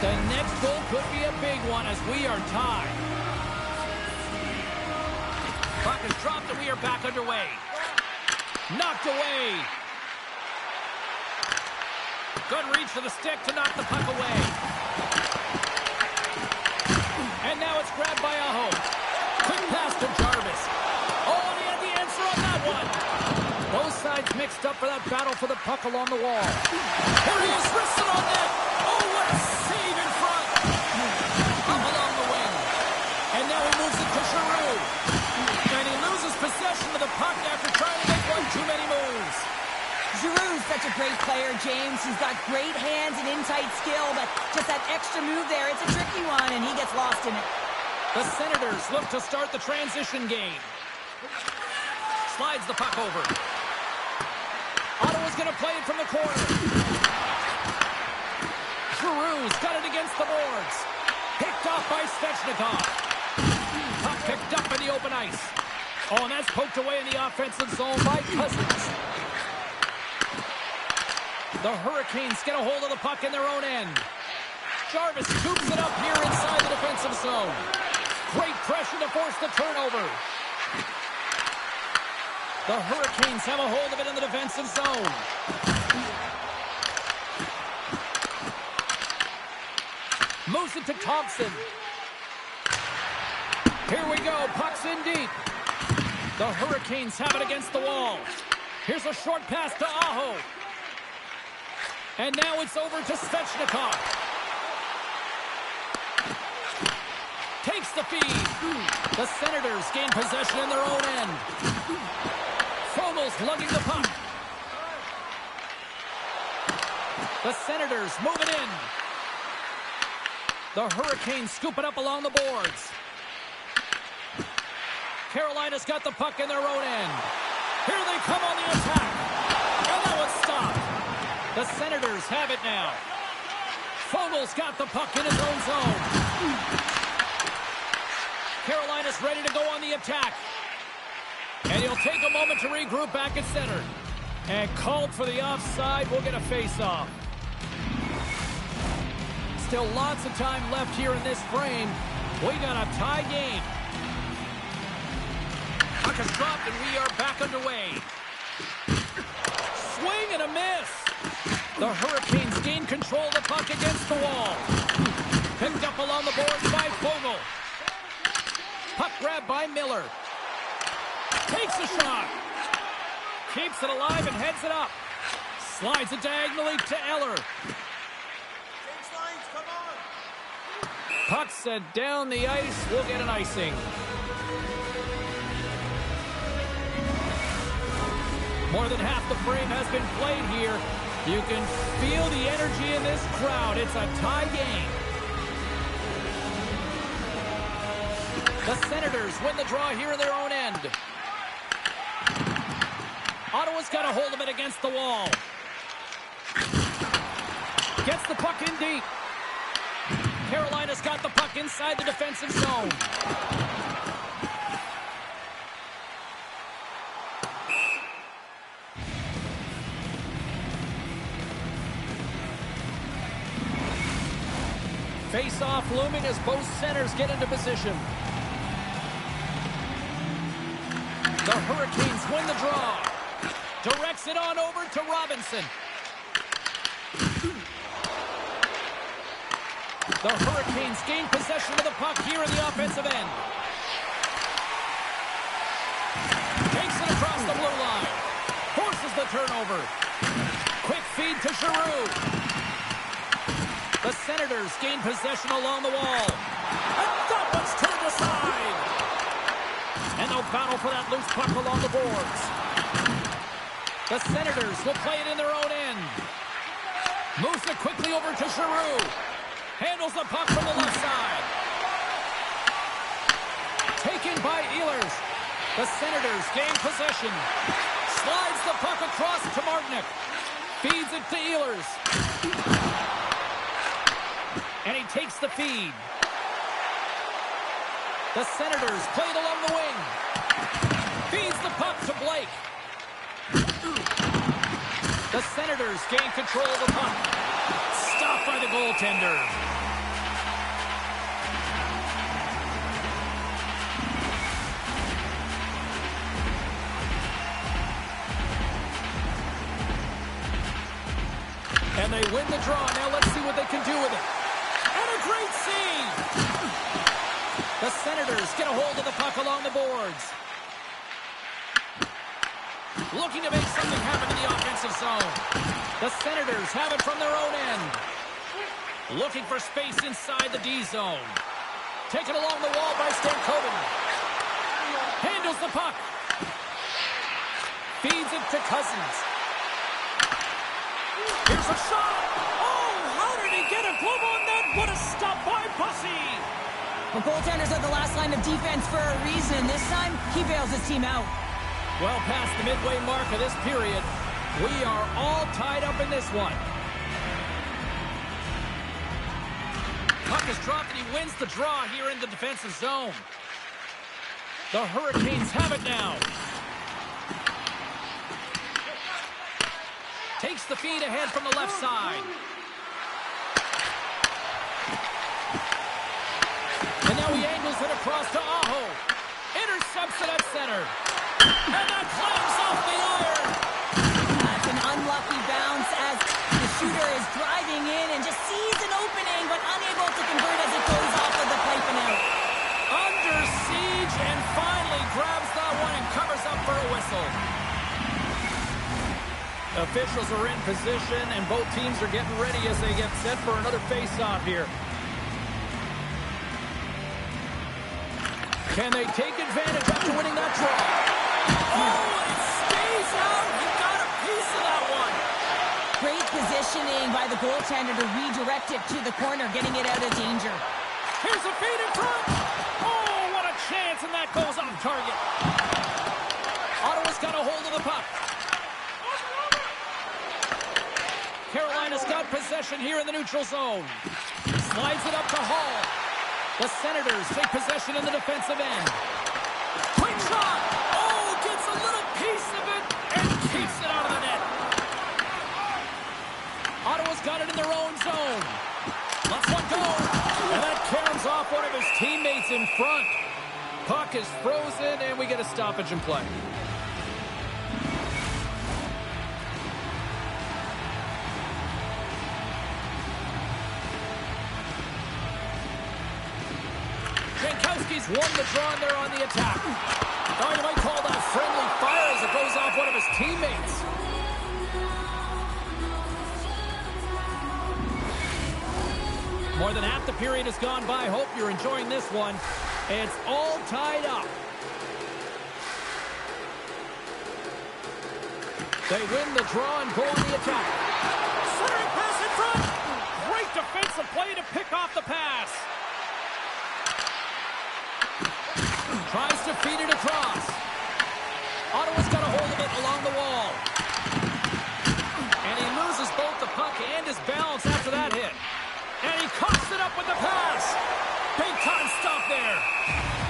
A: The next goal could be a big one as we are tied. Puck is dropped and we are back underway. Knocked away. Good reach for the stick to knock the puck away. And now it's grabbed by Aho. Quick pass to Jarvis. Oh, and he had the answer on that one. Both sides mixed up for that battle for the puck along the wall. Here he is, wristed on net. Oh, what a save in front. puck after trying to make one too many moves.
B: Giroux's such a great player, James. He's got great hands and in-tight skill, but just that extra move there, it's a tricky one, and he gets lost in it.
A: The Senators look to start the transition game. Slides the puck over. Ottawa's going to play it from the corner. Giroux's got it against the boards. Picked off by Svechnikov. Puck picked up in the open ice. Oh, and that's poked away in the offensive zone by Cousins. The Hurricanes get a hold of the puck in their own end. Jarvis scoops it up here inside the defensive zone. Great pressure to force the turnover. The Hurricanes have a hold of it in the defensive zone. Moves it to Thompson. Here we go. Puck's in deep. The Hurricanes have it against the wall. Here's a short pass to Aho. And now it's over to Svechnikov. Takes the feed. The Senators gain possession in their own end. Fogel's lugging the puck. The Senators move it in. The Hurricanes scoop it up along the boards. Carolina's got the puck in their own end. Here they come on the attack. And that one's stopped. The Senators have it now. Fogel's got the puck in his own zone. Carolina's ready to go on the attack. And he'll take a moment to regroup back at center. And called for the offside. We'll get a face-off. Still lots of time left here in this frame. We got a tie game. Puck is dropped and we are back underway. Swing and a miss. The Hurricanes gain control of the puck against the wall. Picked up along the boards by Fogel. Puck grabbed by Miller. Takes a shot. Keeps it alive and heads it up. Slides it diagonally to Eller. Puck set down the ice. We'll get an icing. More than half the frame has been played here. You can feel the energy in this crowd. It's a tie game. The Senators win the draw here in their own end. Ottawa's got a hold of it against the wall. Gets the puck in deep. Carolina's got the puck inside the defensive zone. Face-off looming as both centers get into position. The Hurricanes win the draw. Directs it on over to Robinson. The Hurricanes gain possession of the puck here in the offensive end. Takes it across the blue line. Forces the turnover. Quick feed to Giroux. The Senators gain possession along the wall. And that one's turned aside. And they'll battle for that loose puck along the boards. The Senators will play it in their own end. Moves it quickly over to Giroux. Handles the puck from the left side. Taken by Ehlers. The Senators gain possession. Slides the puck across to Martinick. Feeds it to Ehlers. And he takes the feed. The Senators play it along the wing. Feeds the puck to Blake. The Senators gain control of the puck. Stopped by the goaltender. And they win the draw. Now let's see what they can do with it. And a great save! The Senators get a hold of the puck along the boards. Looking to make something happen in the offensive zone. The Senators have it from their own end. Looking for space inside the D zone. Taken along the wall by Stankoven. Handles the puck. Feeds it to Cousins. Here's a shot. Oh, how did he get a glove on that? What a stop by Bussy.
B: The goaltenders are the last line of defense for a reason. This time, he bails his team out.
A: Well past the midway mark of this period, we are all tied up in this one. Puck is dropped and he wins the draw here in the defensive zone. The Hurricanes have it now. Takes the feed ahead from the left side. And now he angles it across to Aho. Intercepts it at center. And that climbs off the iron.
B: That's an unlucky bounce as the shooter is driving in and just sees an opening but unable to convert as it goes off of the pipe and out.
A: Under siege and finally grabs that one and covers up for a whistle. Officials are in position and both teams are getting ready as they get set for another face-off here. Can they take advantage after winning that draw? Oh, it stays out. He got a piece of that one.
B: Great positioning by the goaltender to redirect it to the corner, getting it out of danger.
A: Here's a feed in front. Oh, what a chance, and that goes off target. Ottawa's got a hold of the puck. Carolina's got possession here in the neutral zone. Slides it up to Hall. The Senators take possession in the defensive end. Quick shot! Oh, gets a little piece of it and keeps it out of the net. Ottawa's got it in their own zone. Lets one go. And that caroms off one of his teammates in front. Puck is frozen and we get a stoppage in play. Jankowski's won the draw and they're on the attack. Oh, you might call that friendly fire as it goes off one of his teammates. More than half the period has gone by. Hope you're enjoying this one. It's all tied up. They win the draw and go on the attack. Centering pass in front. Great defensive play to pick off the pass. Tries to feed it across. Ottawa's got a hold of it along the wall. And he loses both the puck and his balance after that hit. And he coughs it up with the pass. Big time stop there.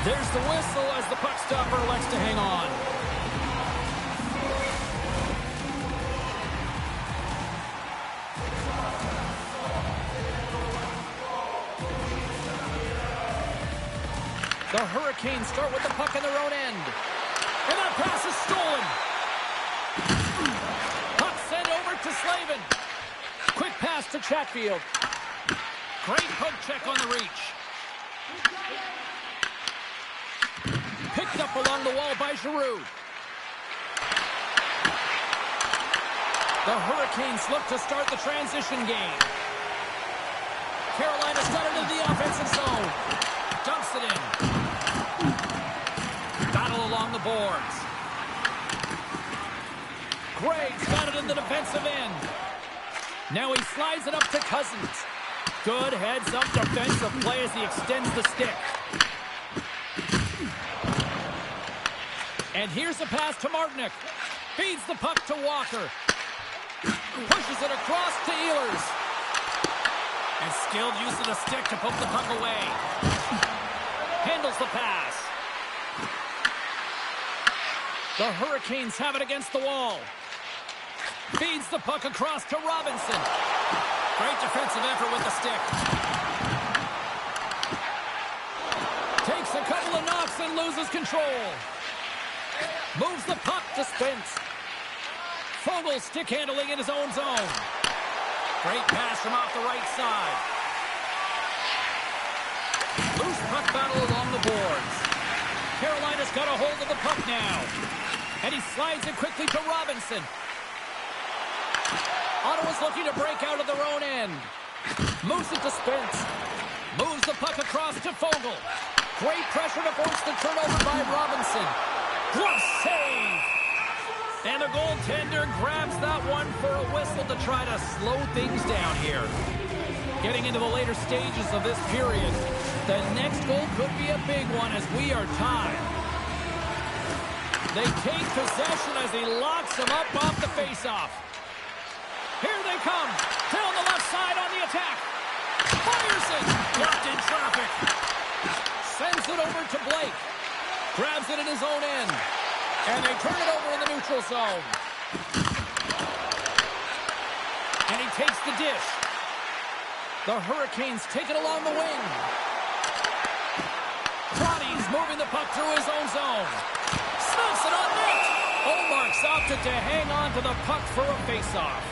A: There's the whistle as the puck stopper elects to hang on. The Hurricanes start with the puck in their own end. And that pass is stolen. Puck sent over to Slavin. Quick pass to Chatfield. Great poke check on the reach. Picked up along the wall by Giroux. The Hurricanes look to start the transition game. Carolina's got it into the offensive zone. Dumps it in. Battle along the boards. Gregg's got it in the defensive end. Now he slides it up to Cousins. Good heads-up defensive play as he extends the stick. And here's the pass to Martinick. Feeds the puck to Walker. Pushes it across to Ehlers. And skilled use of the stick to poke the puck away. Handles the pass. The Hurricanes have it against the wall. Feeds the puck across to Robinson. Great defensive effort with the stick. Takes a couple of knocks and loses control. Moves the puck to Spence. Fogle stick handling in his own zone. Great pass from off the right side. Loose puck battle along the boards. Carolina's got a hold of the puck now. And he slides it quickly to Robinson. Ottawa's looking to break out of their own end. Moves it to Spence. Moves the puck across to Fogle. Great pressure to force the turnover by Robinson. Glove save. And the goaltender grabs that one for a whistle to try to slow things down here. Getting into the later stages of this period, the next goal could be a big one as we are tied. They take possession as he locks him up off the faceoff. Here they come. Down the left side on the attack. Fires it. Blocked in traffic. Sends it over to Blake. Grabs it in his own end. And they turn it over in the neutral zone. And he takes the dish. The Hurricanes take it along the wing. Crotty's moving the puck through his own zone. Snaps it on net. Omark's opted to hang on to the puck for a faceoff.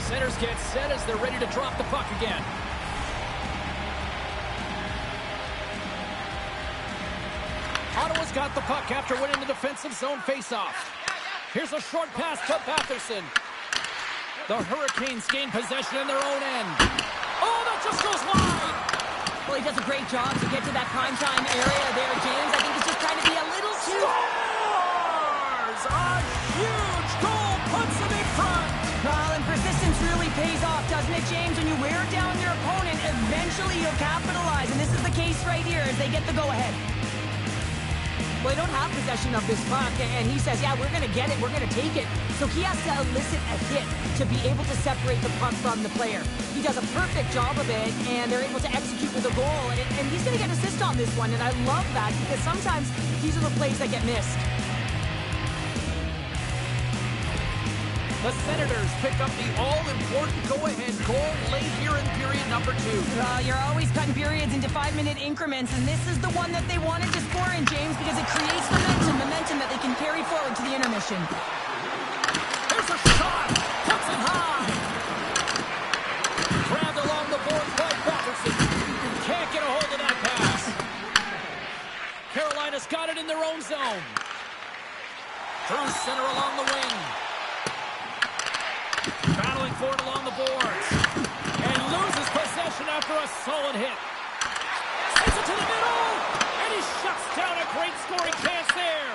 A: Centers get set as they're ready to drop the puck again. Ottawa's got the puck after winning the defensive zone faceoff. Here's a short pass to Batherson. The Hurricanes gain possession in their own end. Oh, that just goes wide!
B: Well, he does a great job to get to that primetime area there, James. I think he's just trying to be a little too...
A: Scores! A huge goal puts him in front!
B: Well, and persistence really pays off, doesn't it, James? When you wear down your opponent, eventually you'll capitalize. And this is the case right here as they get the go-ahead. Well, they don't have possession of this puck, and he says, yeah, we're going to get it, we're going to take it. So he has to elicit a hit to be able to separate the puck from the player. He does a perfect job of it, and they're able to execute with a goal. And he's going to get an assist on this one, and I love that because sometimes these are the plays that get missed.
A: The Senators pick up the all-important go-ahead goal late here in period number 2.
B: You're always cutting periods into 5-minute increments, and this is the one that they wanted to score in, James, because it creates momentum that they can carry forward to the intermission.
A: Here's a shot! Puts it high! Grabbed along the boards by Batherson. Can't get a hold of that pass. Carolina's got it in their own zone. Through center along the wing. Battling for it along the boards. And loses possession after a solid hit. Sends it to the middle. And he shuts down a great scoring chance there.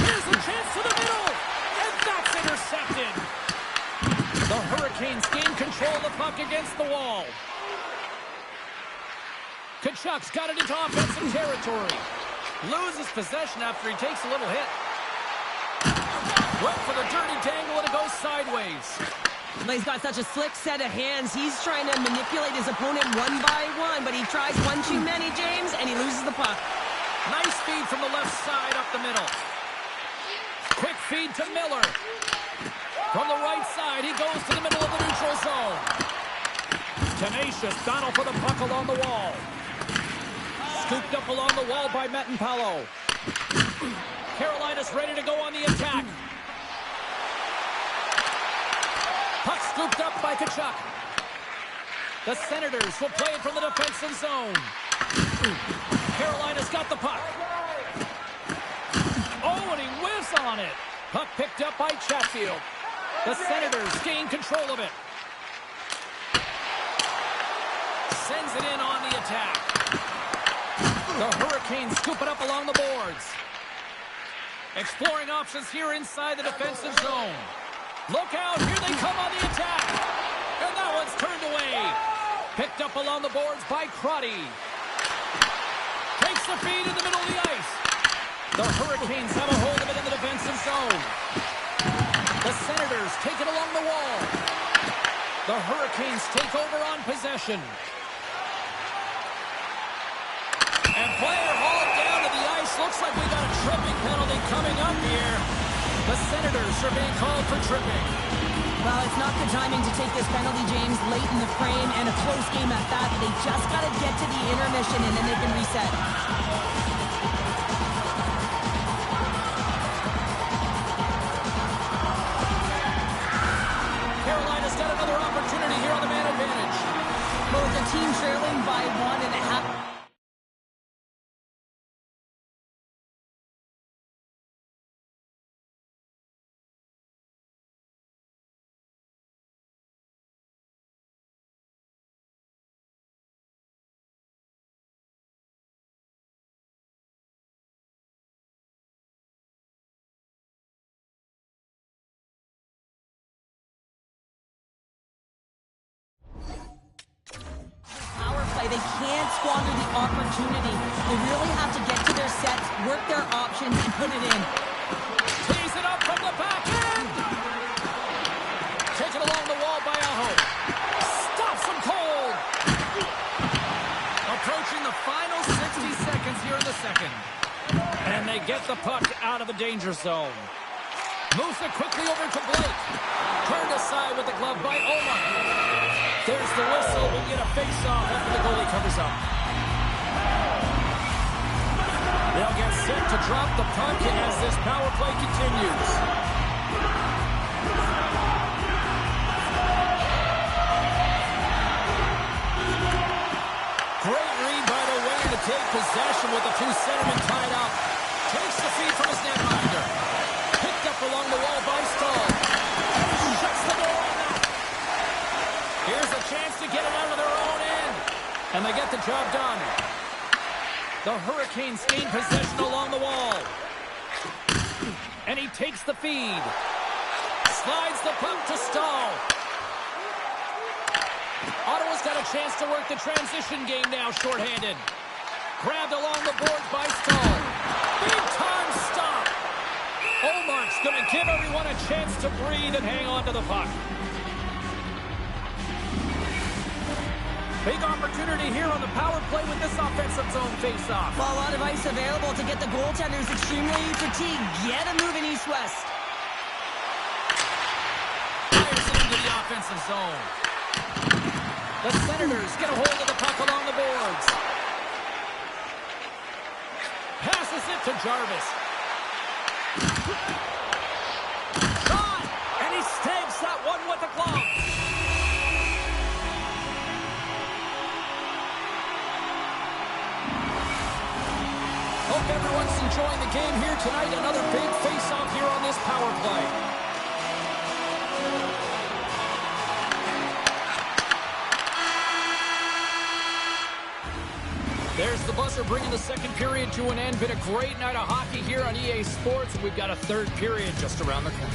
A: Here's the chance to the middle. And that's intercepted. The Hurricanes gain control of the puck against the wall. Kachuk's got it into offensive territory. Loses possession after he takes a little hit. Went for the dirty dangle and it goes sideways.
B: He's got such a slick set of hands. He's trying to manipulate his opponent one by one, but he tries one too many, James, and he loses the puck.
A: Nice feed from the left side up the middle. Quick feed to Miller. From the right side, he goes to the middle of the neutral zone. Tenacious battle for the puck along the wall. Scooped up along the wall by Metenpalo. Carolina's ready to go on the attack. Puck scooped up by Tkachuk. The Senators will play it from the defensive zone. Carolina's got the puck. Oh, and he whiffs on it. Puck picked up by Chatfield. The Senators gain control of it. Sends it in on the attack. The Hurricanes scoop it up along the boards. Exploring options here inside the defensive zone. Look out, here they come on the attack. And that one's turned away. Picked up along the boards by Crotty. Takes the feed in the middle of the ice. The Hurricanes have a hold of it in the defensive zone. The Senators take it along the wall. The Hurricanes take over on possession. And player hauled down to the ice. Looks like we got a tripping penalty coming up here. The Senators are being called for tripping.
B: Well, it's not good timing to take this penalty, James, late in the frame, and a close game at that. They just got to get to the intermission, and then they can reset.
A: Carolina's got another opportunity here on the man advantage.
B: Well, with the team trailing by 1.5... play. They can't squander the opportunity. They really have to get to their sets, work their options, and put it in.
A: Tees it up from the back end. Taken along the wall by Aho. Stops him cold. Approaching the final 60 seconds here in the second. And they get the puck out of the danger zone. Moves it quickly over to Blake. Turned aside with the glove by Omar. There's the whistle. We'll get a face-off after the goalie covers up. They'll get set to drop the puck as this power play continues. Great read by the winger to take possession with the two centermen tied up. Takes the feed from his netminder. Picked up along the wall by Stahl. Shuts the door on that. Here's a chance to get it out of their own end. And they get the job done. The Hurricanes gain possession along the wall. And he takes the feed. Slides the puck to Stahl. Ottawa's got a chance to work the transition game now, shorthanded. Grabbed along the boards by Stahl. Big time stop. Omar's going to give everyone a chance to breathe and hang on to the puck. Big opportunity here on the power play with this offensive zone face-off.
B: Well, a lot of ice available to get the goaltenders extremely fatigued. Get a move in east-west.
A: Fires it into the offensive zone. The Senators get a hold of the puck along the boards. Passes it to Jarvis. Shot! And he stabs that one with the glove. Hope everyone's enjoying the game here tonight. Another big face-off here on this power play. There's the buzzer bringing the second period to an end. Been a great night of hockey here on EA Sports. We've got a third period just around the corner.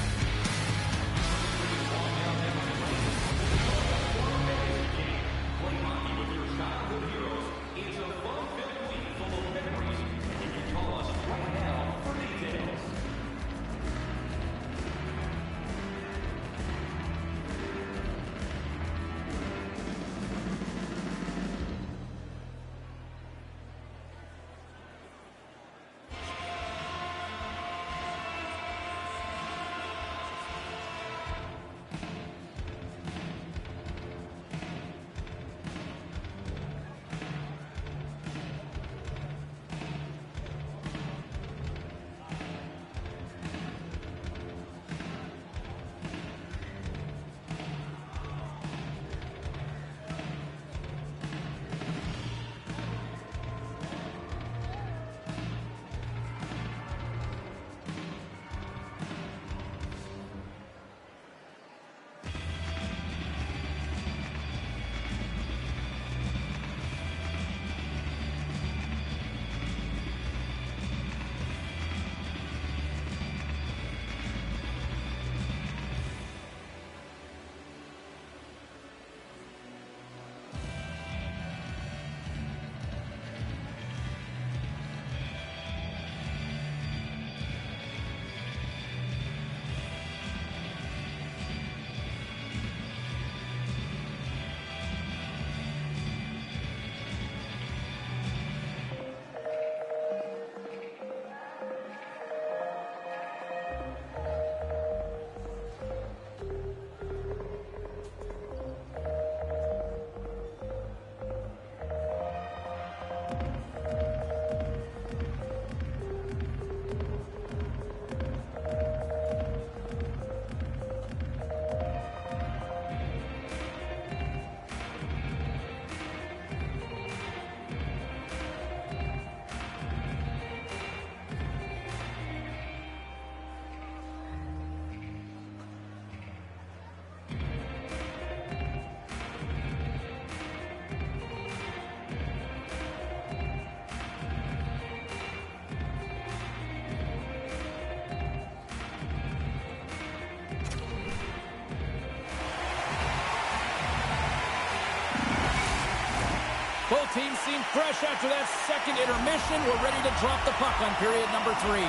A: Both teams seem fresh after that second intermission. We're ready to drop the puck on period number 3.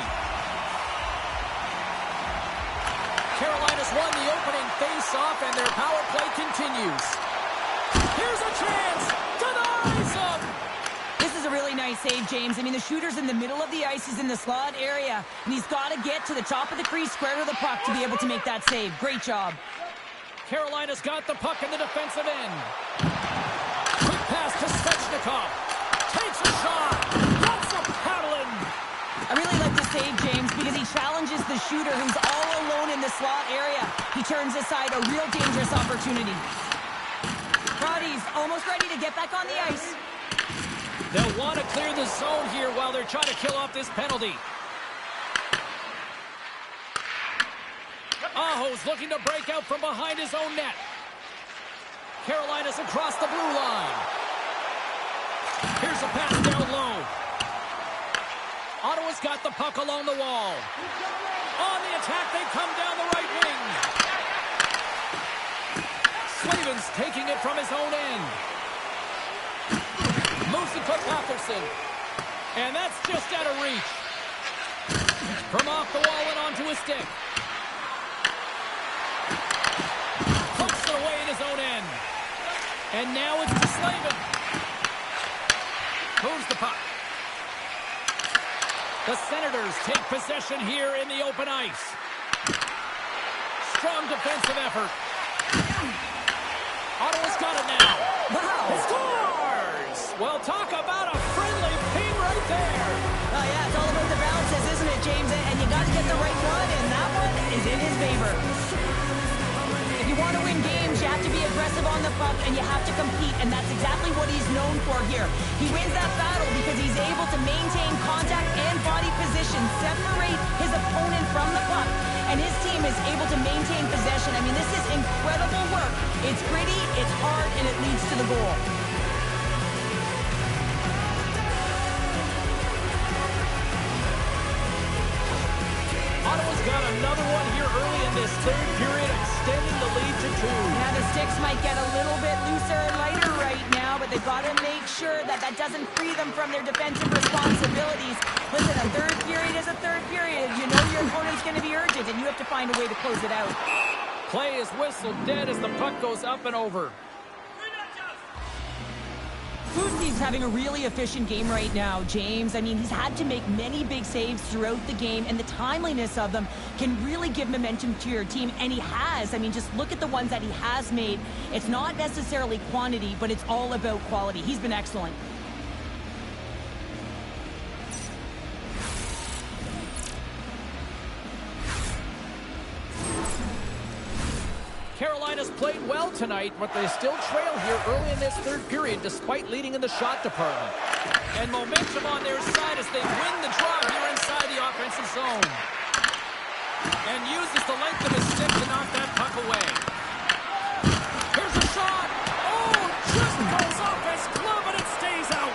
A: Carolina's won the opening face-off, and their power play continues. Here's a chance! Denies him!
B: This is a really nice save, James. I mean, the shooter's in the middle of the ice. He's in the slot area, and he's got to get to the top of the crease, square to the puck, to be able to make that save. Great job.
A: Carolina's got the puck in the defensive end. Quick pass to Svechnikov. Takes a shot. Lots of paddling.
B: I really like the save, James, because he challenges the shooter who's all alone in the slot area. He turns aside a real dangerous opportunity. Roddy's almost ready to get back on the ice.
A: They'll want to clear the zone here while they're trying to kill off this penalty. Aho's looking to break out from behind his own net. Carolina's across the blue line. Here's a pass down low. Ottawa's got the puck along the wall. On the attack, they come down the right wing. Slavin's taking it from his own end. Moves it to Patterson. And that's just out of reach. From off the wall and onto his stick. Pokes it away in his own end. And now it's to Slavin. Moves the puck. The Senators take possession here in the open ice. Strong defensive effort. Ottawa's got it now.
B: Wow.
A: Scores! Well, talk about a friendly ping right there.
B: Oh, yeah, it's all about the bounces, isn't it, James? And you got to get the right one, and that one is in his favor. If you want to win games, you have to be aggressive on the puck, and you have to compete, and that's exactly what he's known for here. He wins that battle because he's able to maintain contact and body position, separate his opponent from the puck, and his team is able to maintain possession. I mean, this is incredible work. It's gritty, it's hard, and it leads to the goal.
A: Ottawa's got another one here early in this third period, extending the lead to 2.
B: Yeah, the sticks might get a little bit looser and lighter right now, but they've got to make sure that that doesn't free them from their defensive responsibilities. Listen, a third period is a third period. You know your opponent's going to be urgent, and you have to find a way to close it out.
A: Play is whistled dead as the puck goes up and over.
B: Fuzi's having a really efficient game right now, James. I mean, he's had to make many big saves throughout the game, and the timeliness of them can really give momentum to your team, and he has. I mean, just look at the ones that he has made. It's not necessarily quantity, but it's all about quality. He's been excellent.
A: Carolina's played well tonight, but they still trail here early in this third period despite leading in the shot department. And momentum on their side as they win the draw here inside the offensive zone. And uses the length of his stick to knock that puck away. Here's a shot. Oh, just goes off his glove and it stays out.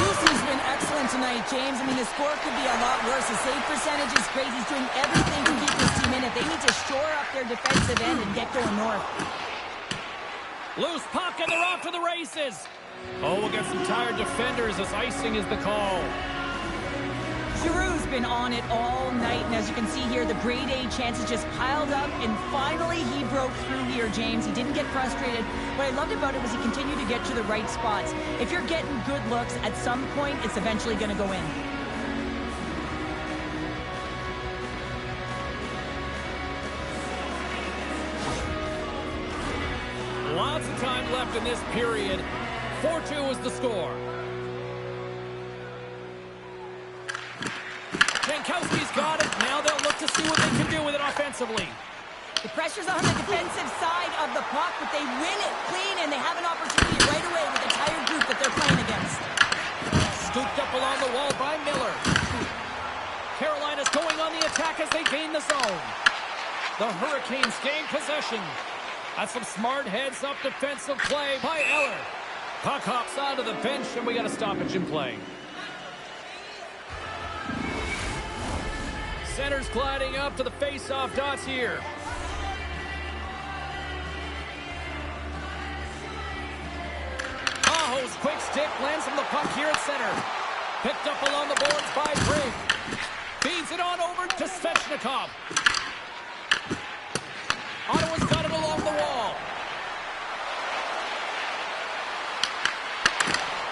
B: Fuzi's been excellent tonight, James. I mean, the score could be a lot worse. The save percentage is great. He's doing everything to keep his team in it. They need to shore up their defensive end and get going north.
A: Loose puck and they're off to the races. Oh, we'll get some tired defenders as icing is the call.
B: Giroux's been on it all night, and as you can see here, the grade A chances just piled up, and finally he broke through here, James. He didn't get frustrated. What I loved about it was he continued to get to the right spots. If you're getting good looks, at some point, it's eventually going to go in.
A: Lots of time left in this period. 4-2 is the score. Jankowski's got it. Now they'll look to see what they can do with it offensively.
B: The pressure's on the defensive side of the puck, but they win it clean, and they have an opportunity right away with the tired group that they're playing against.
A: Scooped up along the wall by Miller. Carolina's going on the attack as they gain the zone. The Hurricanes gain possession. That's some smart heads-up defensive play by Eller. Puck hops onto the bench, and we got a stoppage in play. Center's gliding up to the face-off dots here. Aho's quick stick lands from the puck here at center. Picked up along the boards by Brigg. Feeds it on over to Svechnikov. Ottawa's got it along the wall.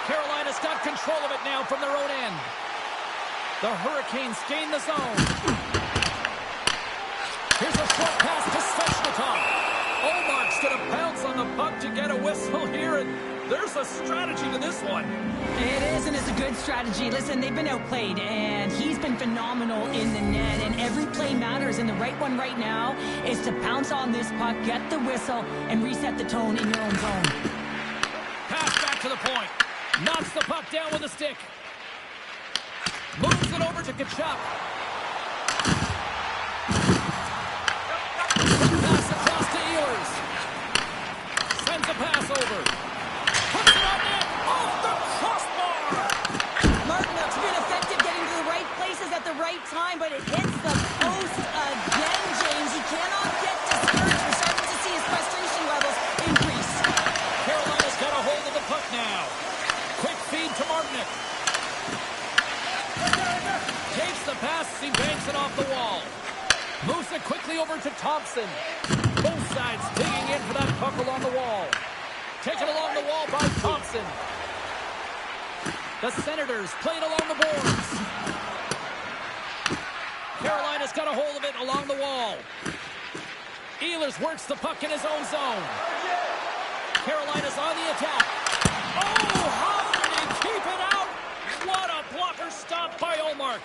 A: Carolina's got control of it now from their own end. The Hurricanes gain the zone. Here's a short pass to Svechnikov. Olmark's going to bounce on the puck to get a whistle here, and there's a strategy to this one.
B: It is, and it's a good strategy. Listen, they've been outplayed, and he's been phenomenal in the net, and every play matters, and the right one right now is to pounce on this puck, get the whistle, and reset the tone in your own zone.
A: Pass back to the point. Knocks the puck down with a stick. Moves it over to Kachuk. Pass across to Ehlers. Sends a pass over. Puts it on net. Off the crossbar.
B: Martinuk's been effective getting to the right places at the right time, but it hits the post again, James. He cannot get discouraged. We're starting to see his frustration levels increase.
A: Carolina's got a hold of the puck now. Quick feed to Martinuk. Takes the pass, he banks it off the wall. Moves it quickly over to Thompson. Both sides digging in for that puck along the wall. Taken along the wall by Thompson. The Senators played along the boards. Carolina's got a hold of it along the wall. Ehlers works the puck in his own zone. Carolina's on the attack. Oh, how did he keep it out? What a blocker stop by Olmark.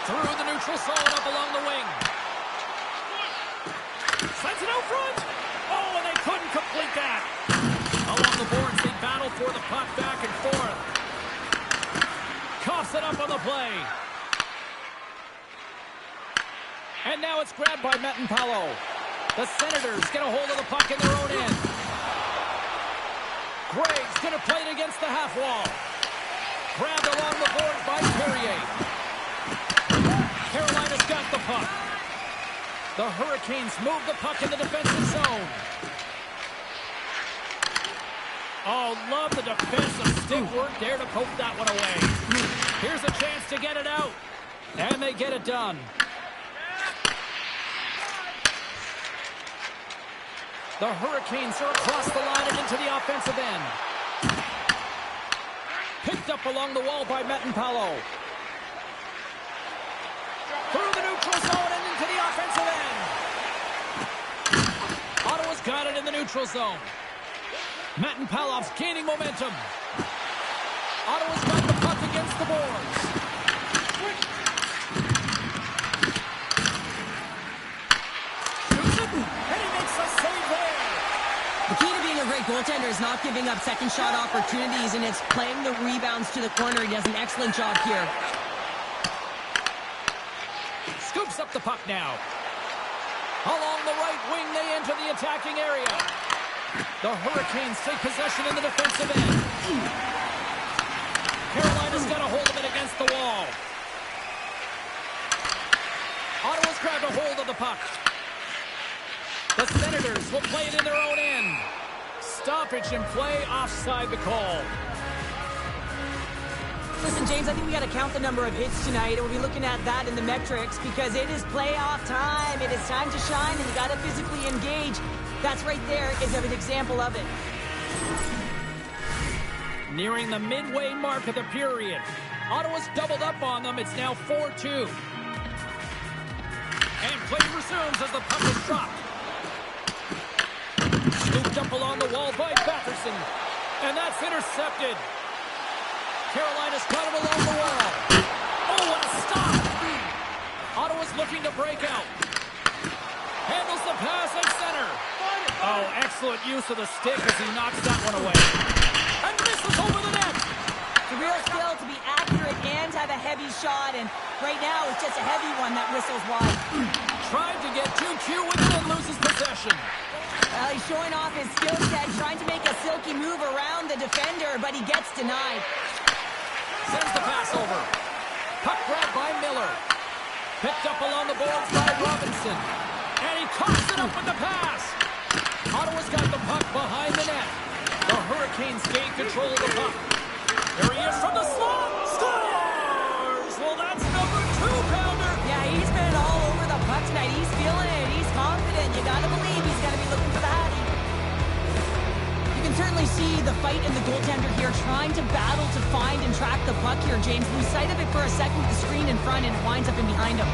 A: Through the neutral zone up along the wing. Sends it out front. Oh, and they couldn't complete that. Along the boards, they battle for the puck back and forth. Coughs it up on the play. And now it's grabbed by Metinpalo. The Senators get a hold of the puck in their own end. Gregg's going to play it against the half wall. Grabbed along the boards by Perrier. Carolina's got the puck. The Hurricanes move the puck in the defensive zone. Oh, love the defensive stick work there to poke that one away. Here's a chance to get it out. And they get it done. The Hurricanes are across the line and into the offensive end. Picked up along the wall by Metinpalo. Through the neutral zone and into the offensive end. Ottawa's got it in the neutral zone. Metinpalov's gaining momentum. Ottawa's got the puck against the boards. Shoots it, and he makes a save there.
B: The key to being a great goaltender is not giving up second shot opportunities, and it's playing the rebounds to the corner. He does an excellent job here.
A: Scoops up the puck now. Along the right wing, they enter the attacking area. The Hurricanes take possession in the defensive end. Carolina's got a hold of it against the wall. Ottawa's grabbed a hold of the puck. The Senators will play it in their own end. Stoppage in play, offside the call.
B: Listen, James, I think we got to count the number of hits tonight, and we'll be looking at that in the metrics because it is playoff time. It is time to shine, and you got to physically engage. That's right there is an example of it.
A: Nearing the midway mark of the period. Ottawa's doubled up on them. It's now 4-2. And play resumes as the puck is dropped. Scooped up along the wall by Batherson. And that's intercepted. Carolina's got it along the wall. Oh, what a stop! Ottawa's looking to break out. Handles the pass at center. Oh, excellent use of the stick as he knocks that one away. And misses over the net.
B: It's a real skill to be accurate and have a heavy shot, and right now it's just a heavy one that whistles wide.
A: Tried to get too cute with it and loses possession.
B: He's showing off his skill set, trying to make a silky move around the defender, but he gets denied.
A: Sends the pass over. Puck grabbed by Miller. Picked up along the boards by Robinson. And he coughs it up with the pass. Ottawa's got the puck behind the net. The Hurricanes gain control of the puck. There he is from the slot. Scores! Well, that's number 2-pounder.
B: Yeah, he's been all over the puck tonight. He's feeling it. He's confident. You got to believe he's going to be looking for the Hattie. You can certainly see the fight in the goaltender here, trying to battle to find and track the puck here, James. Lose sight of it for a second with the screen in front, and it winds up in behind him.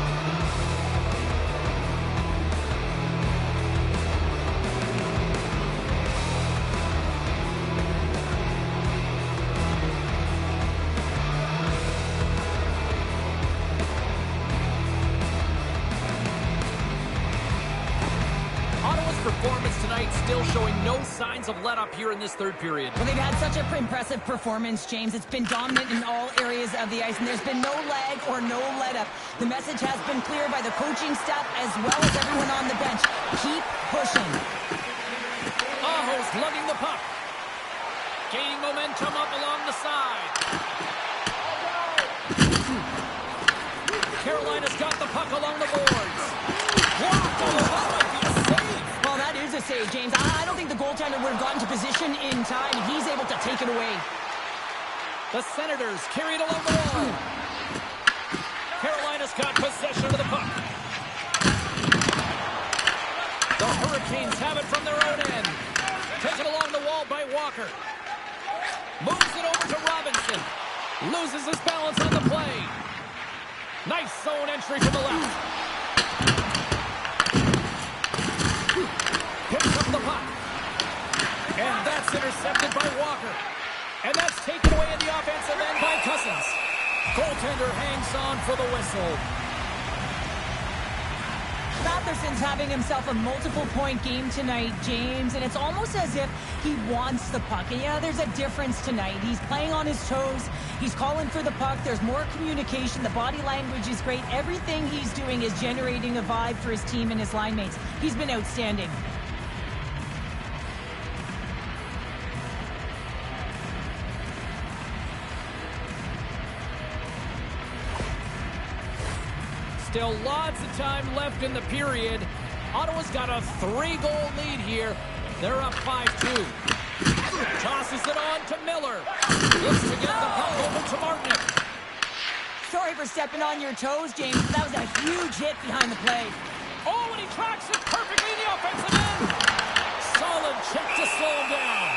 A: Performance tonight still showing no signs of let-up here in this third period.
B: Well, they've had such an impressive performance, James. It's been dominant in all areas of the ice, and there's been no lag or no let-up. The message has been clear by the coaching staff as well as everyone on the bench. Keep pushing.
A: Aho's lugging the puck. Gaining momentum up along the side. Carolina's got the puck along the boards. Blocked on the puck.
B: Well, that is a save, James. I don't think the goaltender would have gotten to position in time, and he's able to take it away.
A: The Senators carry it along the wall. Carolina's got possession of the puck. The Hurricanes have it from their own end. Taken along the wall by Walker. Moves it over to Robinson. Loses his balance on the play. Nice zone entry from the left. Picks up the puck. And that's intercepted by Walker. And that's taken away in the offensive end by Cousins. Goaltender hangs on for the whistle.
B: Matheson's having himself a multiple-point game tonight, James, and it's almost as if he wants the puck. And yeah, there's a difference tonight. He's playing on his toes. He's calling for the puck. There's more communication. The body language is great. Everything he's doing is generating a vibe for his team and his line mates. He's been outstanding.
A: Still lots of time left in the period. Ottawa's got a 3-goal lead here. They're up 5-2. Tosses it on to Miller. Looks to get the puck over to Martinick.
B: Sorry for stepping on your toes, James. That was a huge hit behind the play.
A: Oh, and he tracks it perfectly in the offensive end. Solid check to slow him down.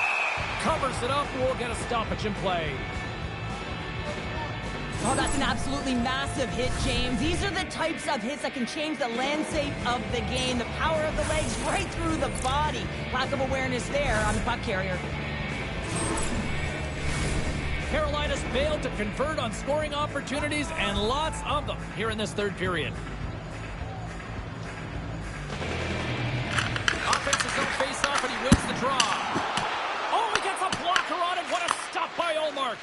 A: Covers it up, and we'll get a stoppage in play.
B: Oh, that's an absolutely massive hit, James. These are the types of hits that can change the landscape of the game. The power of the legs right through the body. Lack of awareness there on the puck carrier.
A: Carolina's failed to convert on scoring opportunities, and lots of them here in this third period. Offensive zone face-off, and he wins the draw. Oh, he gets a blocker on it. What a stop by Ullmark.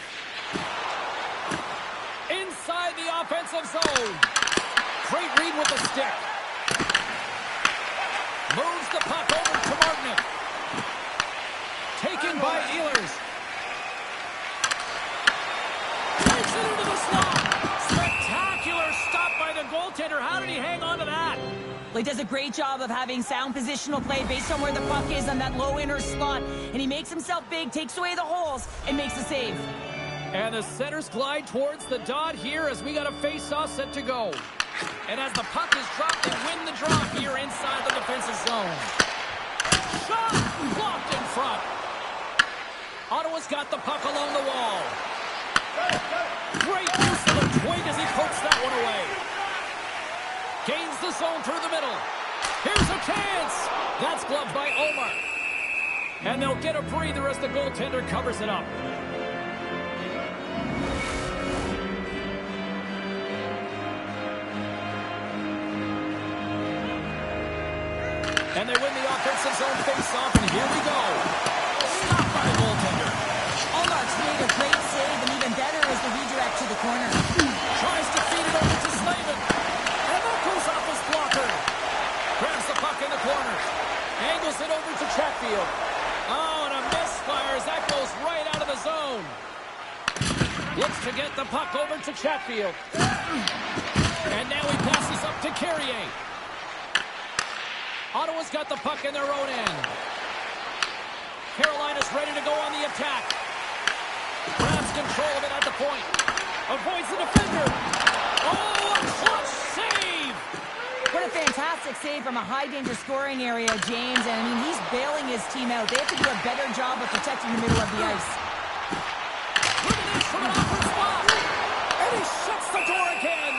A: Inside the offensive zone. Great read with the stick. Moves the puck over to Martinick. Taken by Ehlers. Takes it into the slot. Spectacular stop by the goaltender. How did he hang on to that?
B: Well, he does a great job of having sound positional play based on where the puck is on that low inner slot. And he makes himself big, takes away the holes, and makes the save.
A: And the centers glide towards the dot here as we got a face-off set to go. And as the puck is dropped, they win the draw here inside the defensive zone. Shot blocked in front. Ottawa's got the puck along the wall. Great use of the twig as he pokes that one away. Gains the zone through the middle. Here's a chance. That's gloved by Omar. And they'll get a breather as the goaltender covers it up. And they win the offensive zone face-off, and here we go. Stopped by the goaltender.
B: Ullmark's made a great save, and even better is the redirect to the corner.
A: Tries to feed it over to Slavin. And that goes off his blocker. Grabs the puck in the corner. Angles it over to Chatfield. Oh, and a misfire as that goes right out of the zone. Looks to get the puck over to Chatfield. And now he passes up to Carrier. Ottawa's got the puck in their own end. Carolina's ready to go on the attack. Grabs control of it at the point. Avoids the defender. Oh, a clutch save!
B: What a fantastic save from a high-danger scoring area, James. And, I mean, he's bailing his team out. They have to do a better job of protecting the middle of the ice.
A: Look at this from an awkward spot. And he shuts the door again.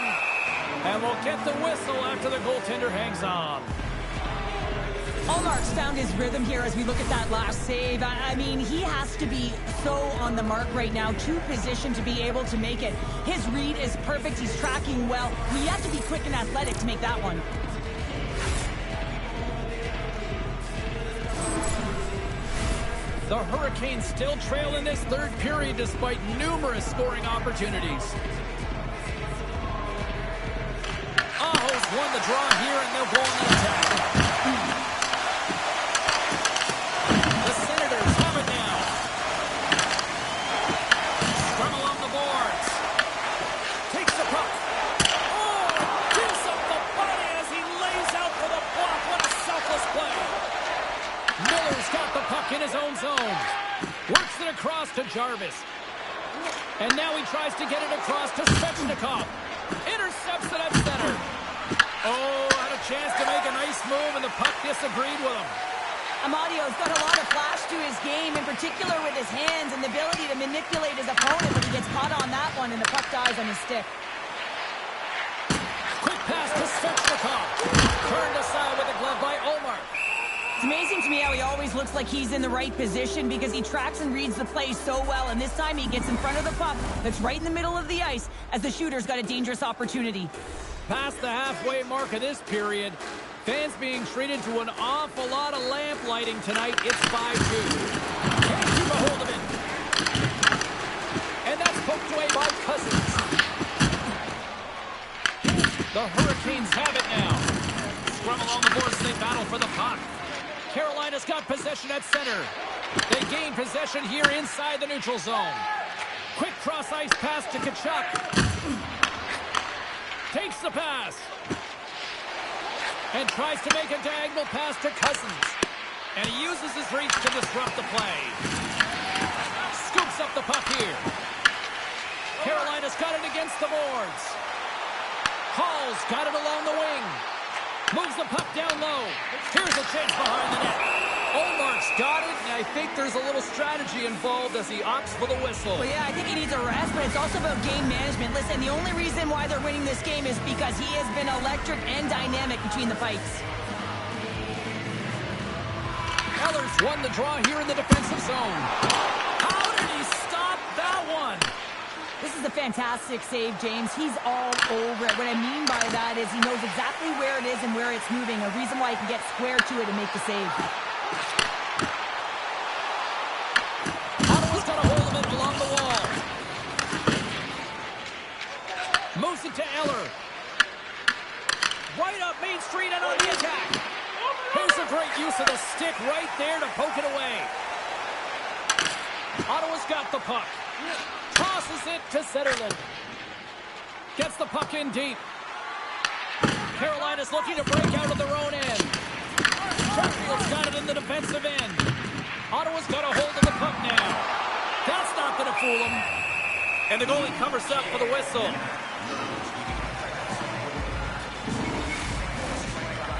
A: And we'll get the whistle after the goaltender hangs on.
B: Allmark's found his rhythm here as we look at that last save. I mean, he has to be so on the mark right now, to position to be able to make it. His read is perfect. He's tracking well. You have to be quick and athletic to make that one.
A: The Hurricanes still trail in this third period despite numerous scoring opportunities. Aho's won the draw here, and they'll go on the attack. The Senators have it now. Scrum along the boards. Takes the puck. Oh, gives up the body as he lays out for the block. What a selfless play. Miller's got the puck in his own zone. Works it across to Jarvis. And now he tries to get it across to Svechnikov. Intercepts it at center. Oh, had a chance to make a nice move, and the puck disagreed with him.
B: Amadio's got a lot of flash to his game, in particular with his hands and the ability to manipulate his opponent, but he gets caught on that one, and the puck dies on his stick.
A: Quick pass to Svechnikov. Turned aside with a glove by Ullmark.
B: It's amazing to me how he always looks like he's in the right position because he tracks and reads the play so well, and this time he gets in front of the puck that's right in the middle of the ice as the shooter's got a dangerous opportunity.
A: Past the halfway mark of this period, fans being treated to an awful lot of lamp lighting tonight. It's 5-2. Can't keep a hold of it. And that's poked away by Cousins. The Hurricanes have it now. Scrum along the boards, they battle for the puck. Carolina's got possession at center. They gain possession here inside the neutral zone. Quick cross-ice pass to Tkachuk. Takes the pass. And tries to make a diagonal pass to Cousins. And he uses his reach to disrupt the play. Scoops up the puck here. Carolina's got it against the boards. Hall's got it along the wing. Moves the puck down low. Here's a chance behind the net. Ullmark's got it, and I think there's a little strategy involved as he opts for the whistle.
B: Well, yeah, I think he needs a rest, but it's also about game management. Listen, the only reason why they're winning this game is because he has been electric and dynamic between the pipes.
A: Eller's won the draw here in the defensive zone. How did he stop that one?
B: This is a fantastic save, James. He's all over it. What I mean by that is he knows exactly where it is and where it's moving, a reason why he can get square to it and make the save.
A: Ottawa's got a hold of it along the wall. Moves it to Eller. Right up Main Street and on the attack. Here's a great use of the stick right there to poke it away. Ottawa's got the puck. Tosses it to Zetterlund. Gets the puck in deep. Carolina's looking to break out of their own end. Sheffield's got it in the defensive end. Ottawa's got a hold of the puck now. That's not going to fool him. And the goalie covers up for the whistle.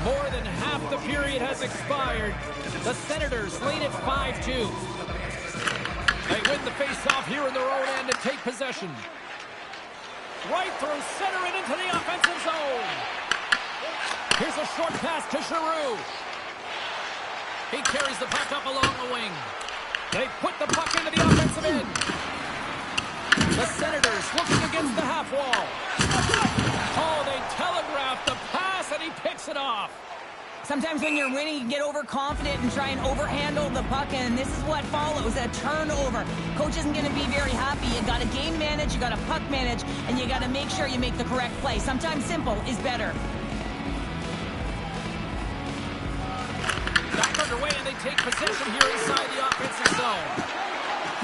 A: More than half the period has expired. The Senators lead at 5-2. They win the face-off here in their own end and take possession. Right through center and into the offensive zone. Here's a short pass to Giroux. He carries the puck up along the wing. They put the puck into the offensive end. The Senators looking against the half wall. Oh, they telegraphed the pass and he picks it off.
B: Sometimes when you're winning, you get overconfident and try and overhandle the puck, and this is what follows, a turnover. Coach isn't going to be very happy. You got to game manage, you got to puck manage, and you got to make sure you make the correct play. Sometimes simple is better.
A: Back underway, and they take possession here inside the offensive zone.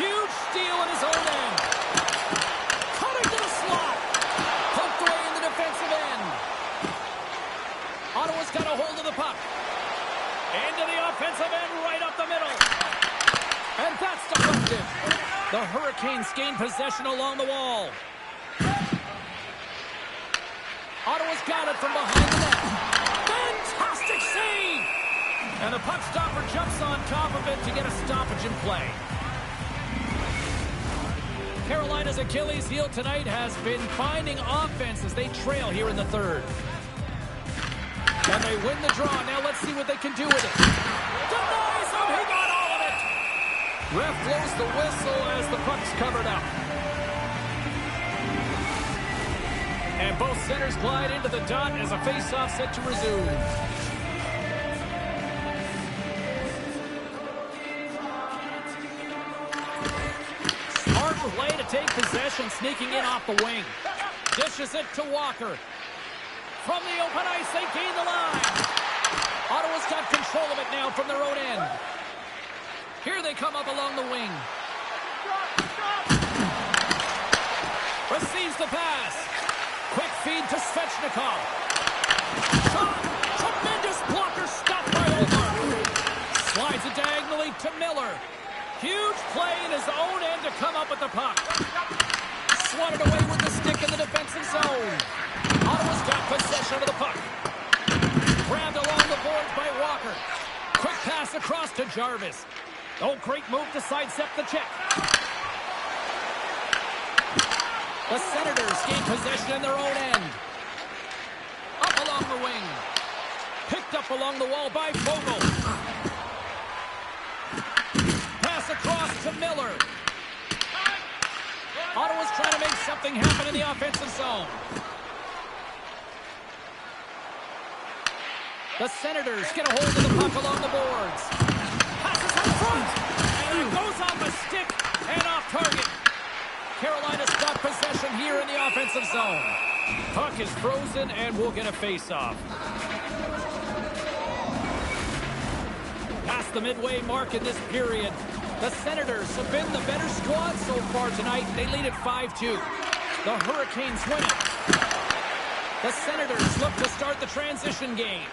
A: Huge steal in his own end. Cutting to the slot. Poked away in the defensive end. Ottawa's got a hold of the puck. Into the offensive end, right up the middle. And The Hurricanes gain possession along the wall. Ottawa's got it from behind the net. Fantastic save! And the puck stopper jumps on top of it to get a stoppage in play. Carolina's Achilles heel tonight has been finding offense as they trail here in the third. And they win the draw. Now let's see what they can do with it. Denies him! He got all of it! Ref blows the whistle as the puck's covered up. And both centers glide into the dot as a face-off set to resume. Smart play to take possession, sneaking in off the wing. Dishes it to Walker. From the open ice, they gain the line. Ottawa's got control of it now from their own end. Here they come up along the wing. Receives the pass. Quick feed to Svechnikov. Shot. Tremendous blocker stopped by Olmark. Slides it diagonally to Miller. Huge play in his own end to come up with the puck. Swatted away with the stick in the defensive zone. Ottawa's got possession of the puck. Grabbed along the boards by Walker. Quick pass across to Jarvis. Oh, great move to sidestep the check. The Senators gain possession in their own end. Up along the wing. Picked up along the wall by Vogel. Pass across to Miller. Ottawa's trying to make something happen in the offensive zone. The Senators get a hold of the puck along the boards. Passes up front. And it goes off a stick and off target. Carolina's got possession here in the offensive zone. Puck is frozen and we'll get a face-off. Past the midway mark in this period. The Senators have been the better squad so far tonight. They lead at 5-2. The Hurricanes win it. The Senators look to start the transition game.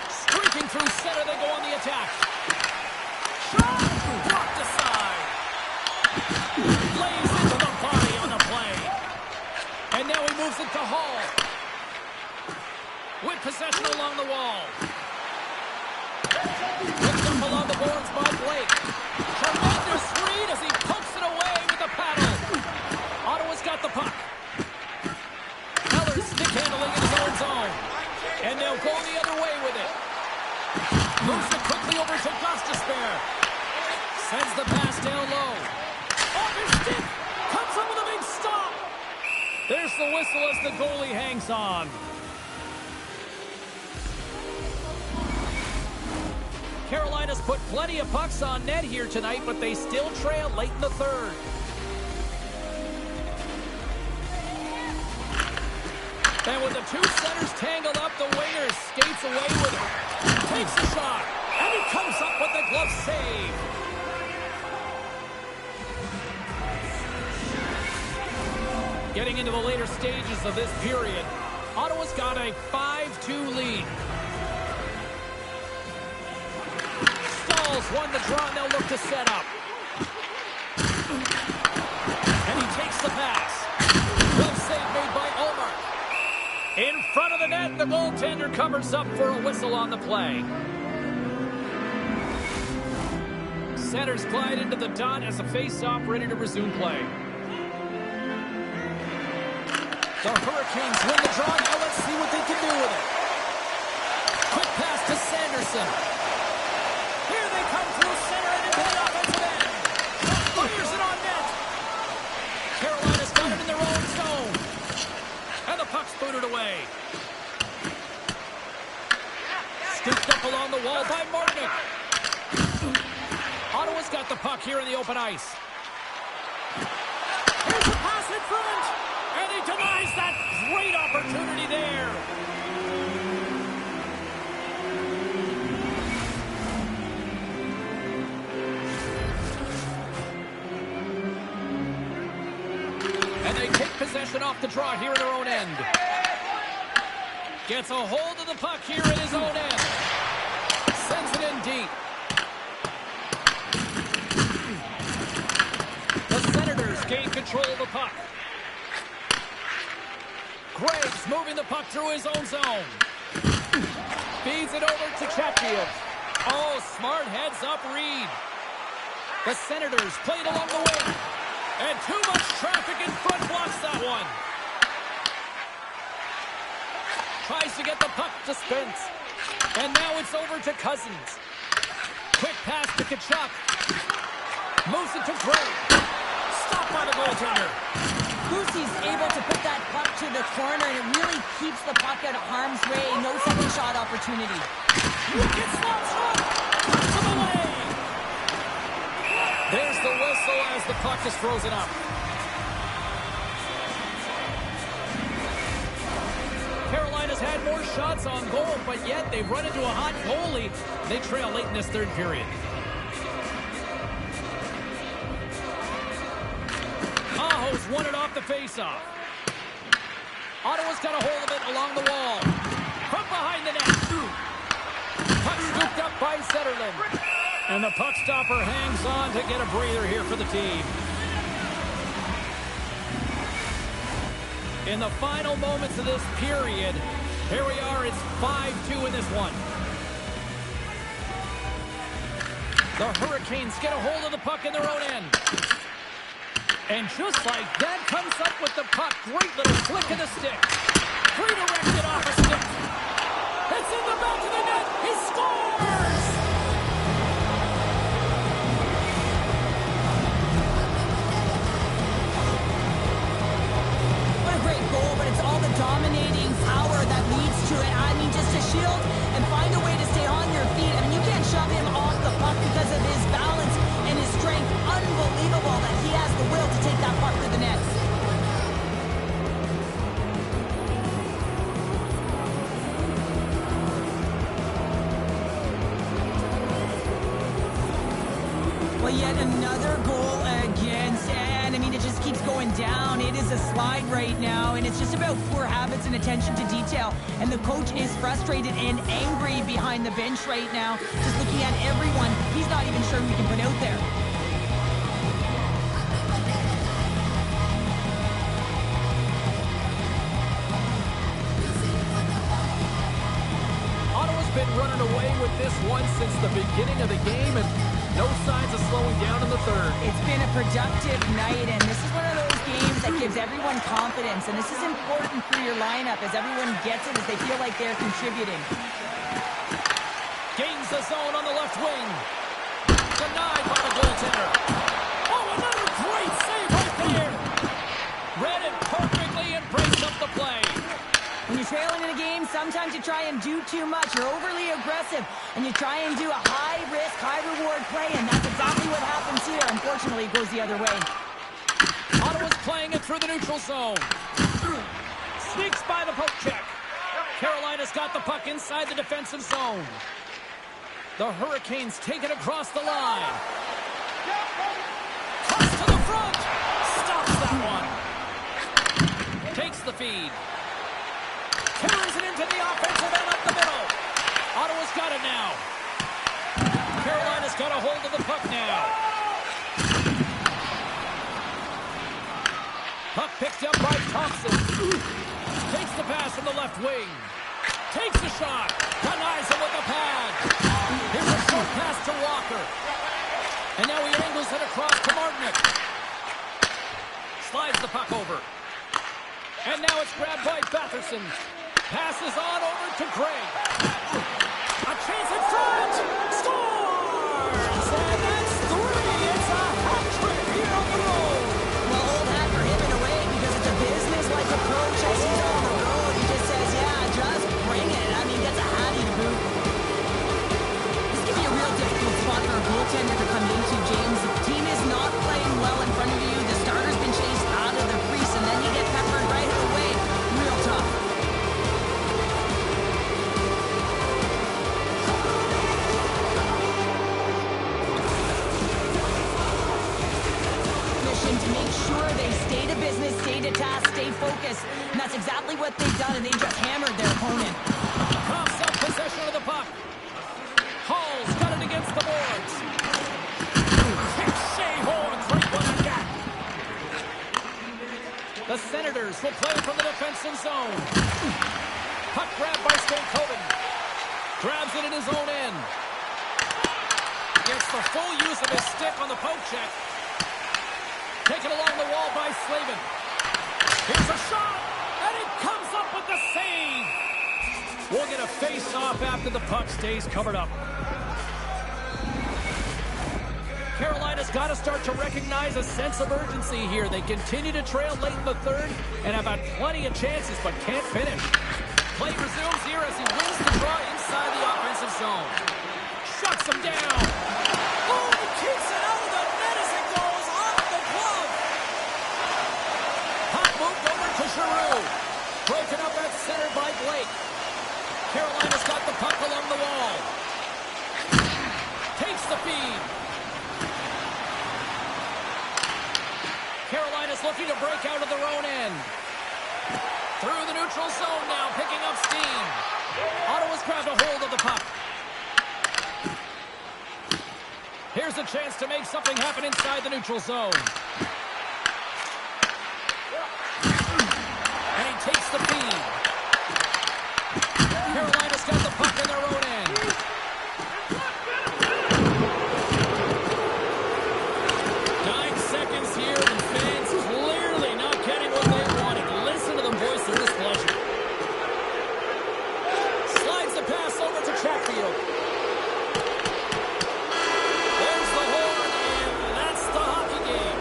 A: Streaking through center, they go on the attack. Shot! Blocked aside. Lays into the body on the play. And now he moves it to Hall. With possession along the wall. Picked up along the boards by Blake. Tremendous read as he pokes it away with the paddle. Ottawa's got the puck. Heller's stick handling in his own zone. And they'll go the other way with it. Moves it quickly over to Gostisbehere. Sends the pass down low. Off his stick. Comes up with a big stop. There's the whistle as the goalie hangs on. Carolina's put plenty of pucks on net here tonight, but they still trail late in the third. And with the two centers tangled up, the winger skates away with it. Takes a shot, and he comes up with the glove save. Getting into the later stages of this period, Ottawa's got a 5-2 lead. Stalls won the draw, and they'll look to set up. And he takes the pass. Glove save made by Olmark. In front of the net, the goaltender covers up for a whistle on the play. Centers glide into the dot as a face-off ready to resume play. The Hurricanes win the draw. Now let's see what they can do with it. Quick pass to Sanderson. Here they come through center and into the offensive end. Fires it on net. Carolina's got it in their own zone. And the puck's booted away. Scooped up along the wall by Martinick. Ottawa's got the puck here in the open ice. Here's a pass in front. And he denies that great opportunity there. And they take possession off the draw here in their own end. Gets a hold of the puck here in his own end. Sends it in deep. gained control of the puck. Greg's moving the puck through his own zone. Feeds it over to Chatfield. Oh, smart heads-up read. The Senators played along the wing. And too much traffic in front blocks that one. Tries to get the puck to Spence. And now it's over to Cousins. Quick pass to Kachuk. Moves it to Gray. Stopped by the goaltender.
B: Lucy's able to put that puck to the corner, and it really keeps the puck out of harm's way. No second shot opportunity.
A: Wicked slap shot. To the lane. There's the whistle as the puck is frozen up. Carolina's had more shots on goal, but yet they've run into a hot goalie. They trail late in this third period. Aho's won it off the faceoff. Ottawa's got a hold of it along the wall. From behind the net. Puck scooped up by Zetterlund. And the puck stopper hangs on to get a breather here for the team. In the final moments of this period, here we are, it's 5-2 in this one. The Hurricanes get a hold of the puck in their own end. And just like that, comes up with the puck. Great little flick of the stick. Redirected off a stick. It's in the back of the net. He scores!
B: What a great goal, but it's all the dominating power that leads to it. I mean, just to shield and find a way to stay on your feet. I mean, you can't shove him off the puck because of his balance and his strength. Unbelievable that he has the will to take that puck to the net. Well, yet another goal against, and I mean, it just keeps going down. It is a slide right now, and it's just about poor habits and attention to detail. And the coach is frustrated and angry behind the bench right now, just looking at everyone he's not even sure we can put out there.
A: Ottawa's been running away with this one since the beginning of the game, and no signs of slowing down in the third.
B: It's been a productive night, and this is one of those games that gives everyone confidence, and this is important for your lineup as everyone gets it, as they feel like they're contributing.
A: Gains the zone on the left wing. Denied by the goaltender. Oh, another great save right there. Read it perfectly and breaks up the play.
B: When you're trailing in a game, sometimes you try and do too much. You're overly aggressive, and you try and do a high-risk, high-reward play, and that's exactly what happens here. Unfortunately, it goes the other way.
A: Ottawa's playing it through the neutral zone. Sneaks by the poke check. Carolina's got the puck inside the defensive zone. The Hurricanes take it across the line. Toss to the front. Stops that one. Takes the feed. Carries it into the offensive end up the middle. Ottawa's got it now. Carolina's got a hold of the puck now. Puck picked up by Thompson. Takes the pass from the left wing. Takes a shot. Denies him with a pad. Here's a short pass to Walker. And now he angles it across to Martinick. Slides the puck over. And now it's grabbed by Batherson. Passes on over to Gray. A chance in front. Scores! And that's three. It's a hat trick here on the road.
B: Well, old hat for him in a way, because it's a business-like approach as he's on the road. He just says, yeah, just bring it. I mean, that's a hattie to boot. This can be a real difficult spot for a goaltender to come into, James. The team is not playing well in front of you. The starter's been chased out of the crease, and then you get peppered right away. Real tough. To make sure they stay to business, stay to task, stay focused. And that's exactly what they've done, and they just hammered their opponent.
A: Coughs up possession of the puck. Hall's got it against the boards. Shea Horn, great one on that. Islanders will play from the defensive zone. Puck grab by Stankoven. Grabs it in his own end. Gets the full use of his stick on the poke check. Taken along the wall by Slavin. Here's a shot, and it comes up with the save. We'll get a face-off after the puck stays covered up. Carolina's got to start to recognize a sense of urgency here. They continue to trail late in the third and have had plenty of chances but can't finish. Play resumes here as he wins the draw inside the offensive zone. Shuts him down. Oh, he keeps it out of the net as it goes off the glove. Puck moved over to Giroux. Broken up at center by Blake. Carolina's got the puck along the wall. Takes the feed. Carolina's looking to break out of their own end. Through the neutral zone now, picking up steam. Ottawa's grabbed a hold of the puck. Here's a chance to make something happen inside the neutral zone. And he takes the feed. Carolina's got the puck in their own end. Here, and fans clearly not getting what they wanted. Listen to the voice of displeasure. Slides the pass over to Chatfield. There's the horn, and that's the hockey game.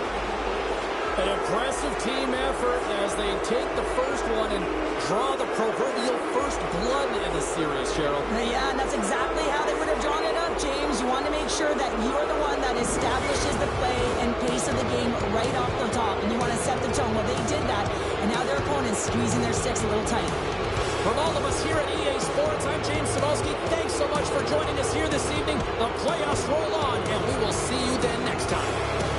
A: An impressive team effort as they take the first one and draw the proverbial first blood in the series, Cheryl.
B: Yeah, and that's exactly how they would have drawn it up, James. You want to make sure that you're the one that establishes the play and pace of the game right off the top, and you want to set the tone. Well, they did that, and now their opponent's squeezing their sticks a little tight.
A: From all of us here at EA Sports, I'm James Cebulski. Thanks so much for joining us here this evening. The playoffs roll on, and we will see you then next time.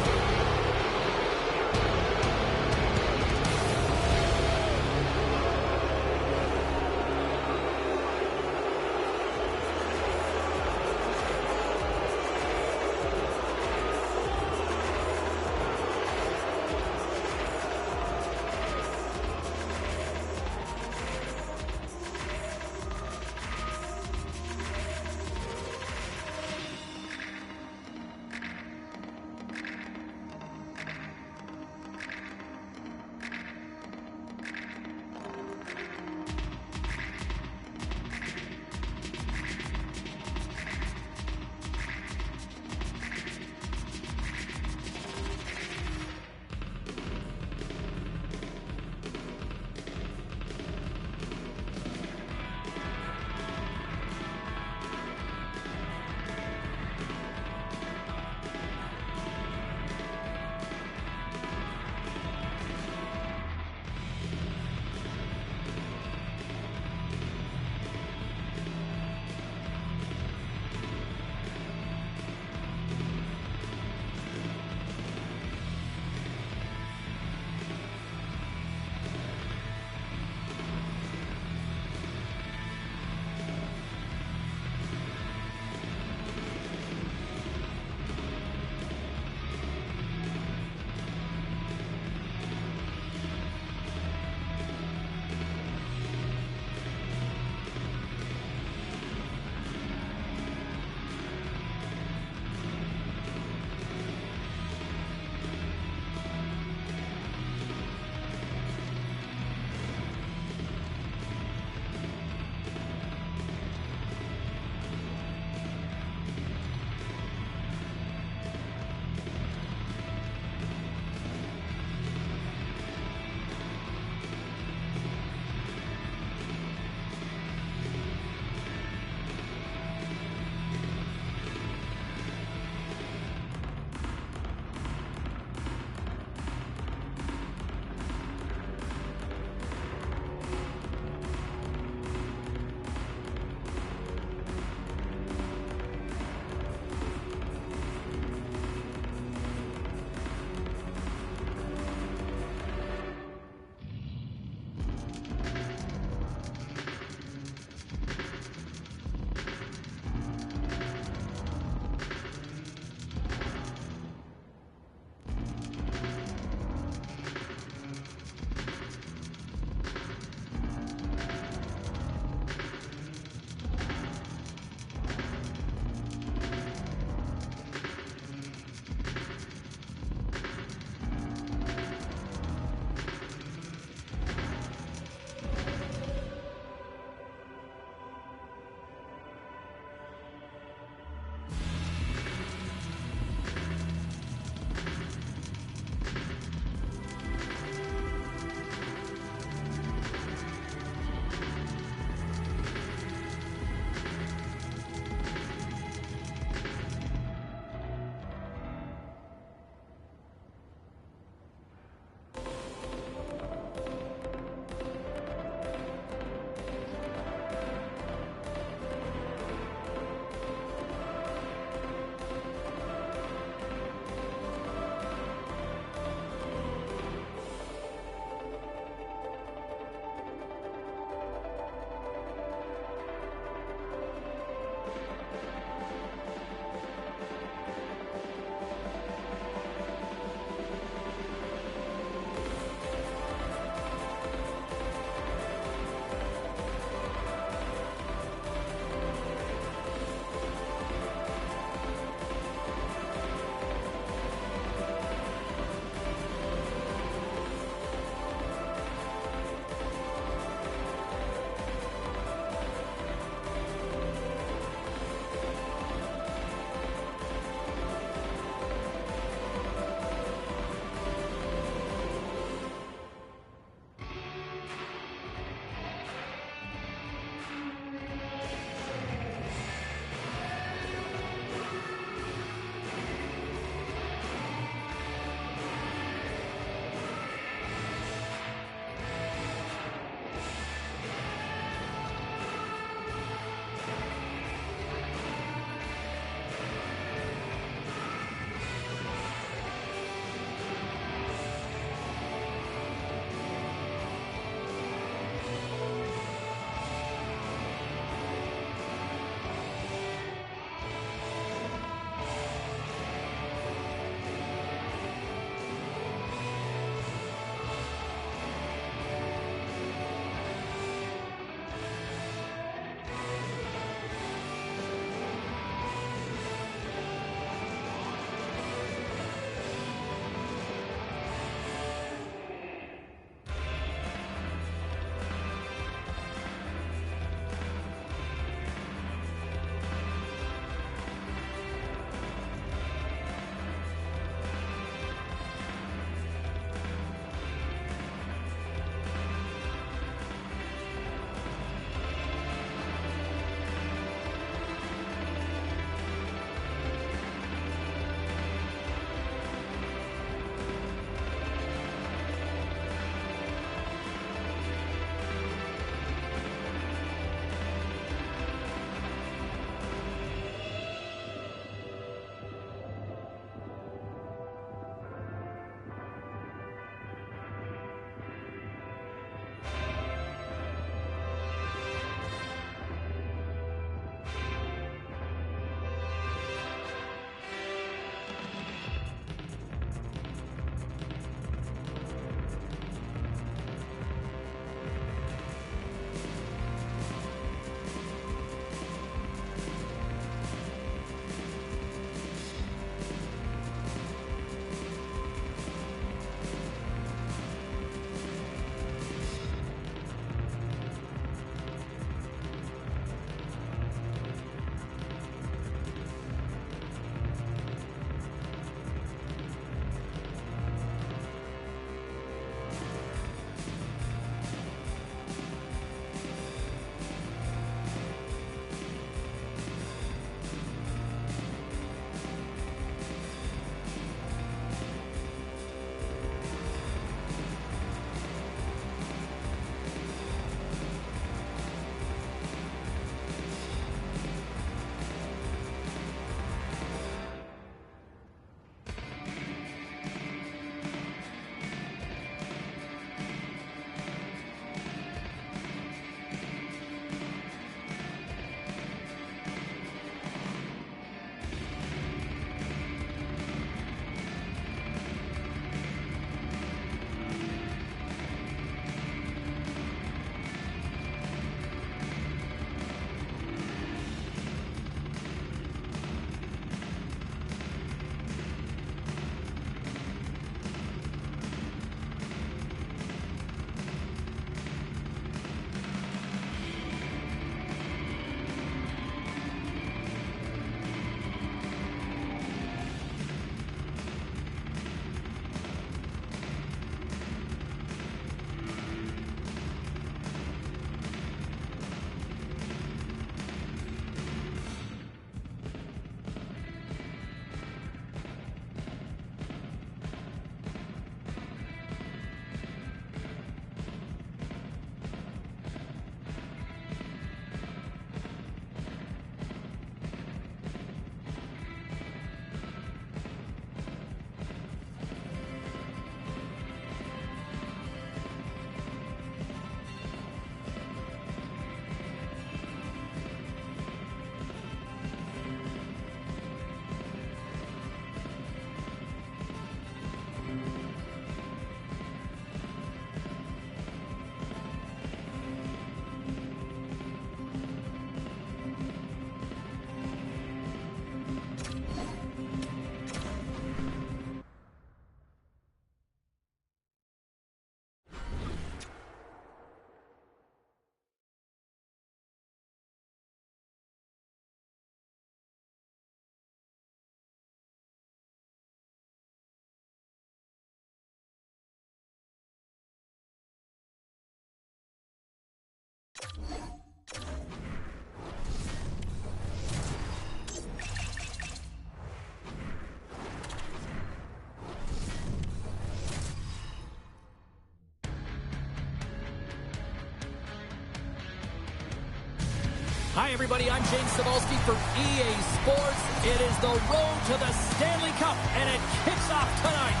A: Hi, everybody. I'm James Cebulski for EA Sports. It is the road to the Stanley Cup, and it kicks off tonight.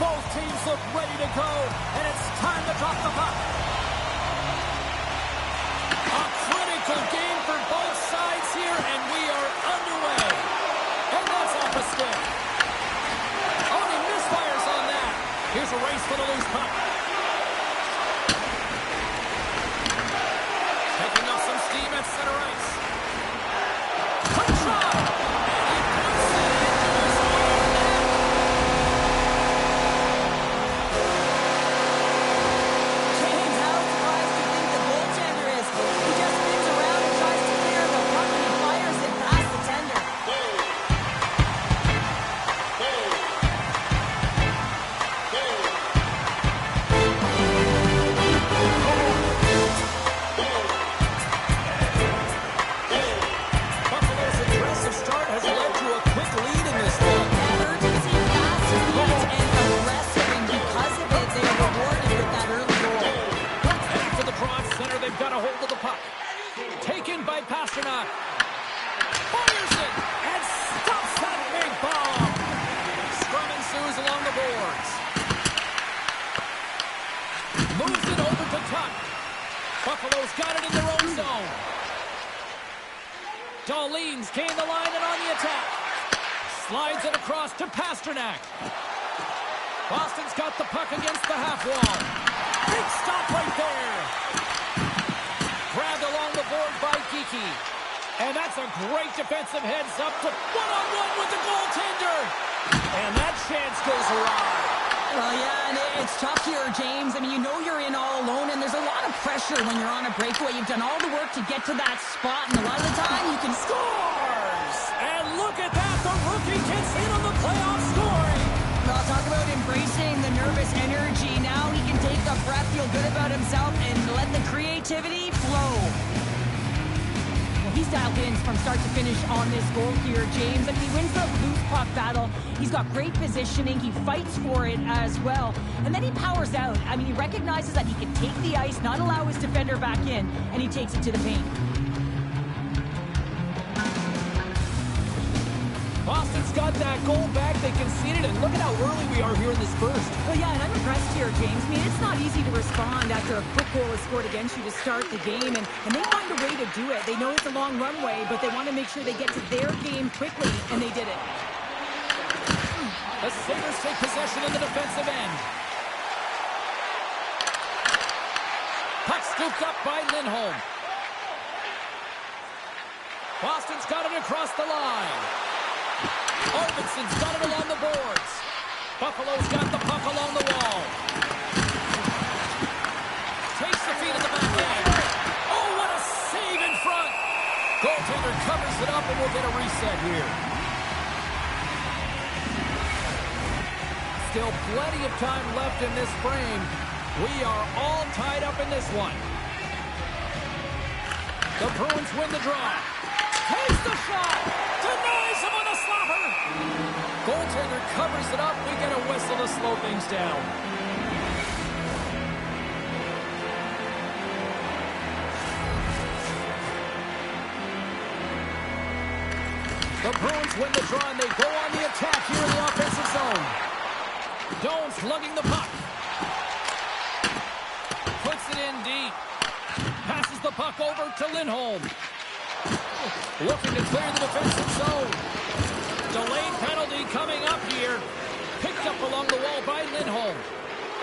A: Both teams look ready to go, and it's time to drop the puck. A critical game for both sides here, and we are underway. And that's off a stick. Oh, he misfires on that. Here's a race for the loose puck. Taking up some steam at center ice. Quick shot! And he puts it into the square net.
B: James, how surprised do you think the goaltender is? He just spins around and tries to clear the puck, and he fires it past the tender.
A: Buffalo's aggressive start has led to a quick lead in this one.
B: Urgency, fast speed, and aggressive, and because of it, they are rewarded with that early goal.
A: Heading for the draw at center, they've got a hold of the puck. Taken by Pasternak. Fires it and stops that big bomb. Scrum ensues along the boards. Moves it over to Tuck. Buffalo's got it in their own zone. Darlene's gained the line and on the attack. Slides it across to Pasternak. Boston's got the puck against the half wall. Big stop right there. Grabbed along the board by Geekie. And that's a great defensive heads up to one-on-one with the goaltender. And that chance goes awry.
B: Well, yeah, and it's tough here, James. I mean, you know you're in all alone, and there's a lot of pressure when you're on a breakaway. You've done all the work to get to that spot, and a lot of the time you can
A: Scores! And look at that. The rookie gets in on the playoff scoring.
B: Well, talk about embracing the nervous energy. Now he can take a breath, feel good about himself, and let the creativity flow. Well, he's dialed in from start to finish on this goal here, James. I mean, he wins the loose puck battle. He's got great positioning. He fights for it as well. And then he powers out. I mean, he recognizes that he can take the ice, not allow his defender back in, and he takes it to the paint.
A: Boston's got that goal back. They conceded it. Look at how early we are here in this first.
B: Well, yeah, and I'm impressed here, James. I mean, it's not easy to respond after a quick goal is scored against you to start the game, and they find a way to do it. They know it's a long runway, but they want to make sure they get to their game quickly, and they did it.
A: The Sabres take possession in the defensive end. Puck scooped up by Lindholm. Boston's got it across the line. Arvidsson's got it along the boards. Buffalo's got the puck along the wall. Takes the feed at the back end. Oh, what a save in front. Goaltender covers it up, and we'll get a reset here. Still plenty of time left in this frame. We are all tied up in this one. The Bruins win the draw. Takes the shot. Denies him on a slapper. Goaltender covers it up. We get a whistle to slow things down. The Bruins win the draw, and they go on the attack here in the offensive zone. Doan's lugging the puck. Puts it in deep. Passes the puck over to Lindholm. Looking to clear the defensive zone. Delayed penalty coming up here. Picked up along the wall by Lindholm.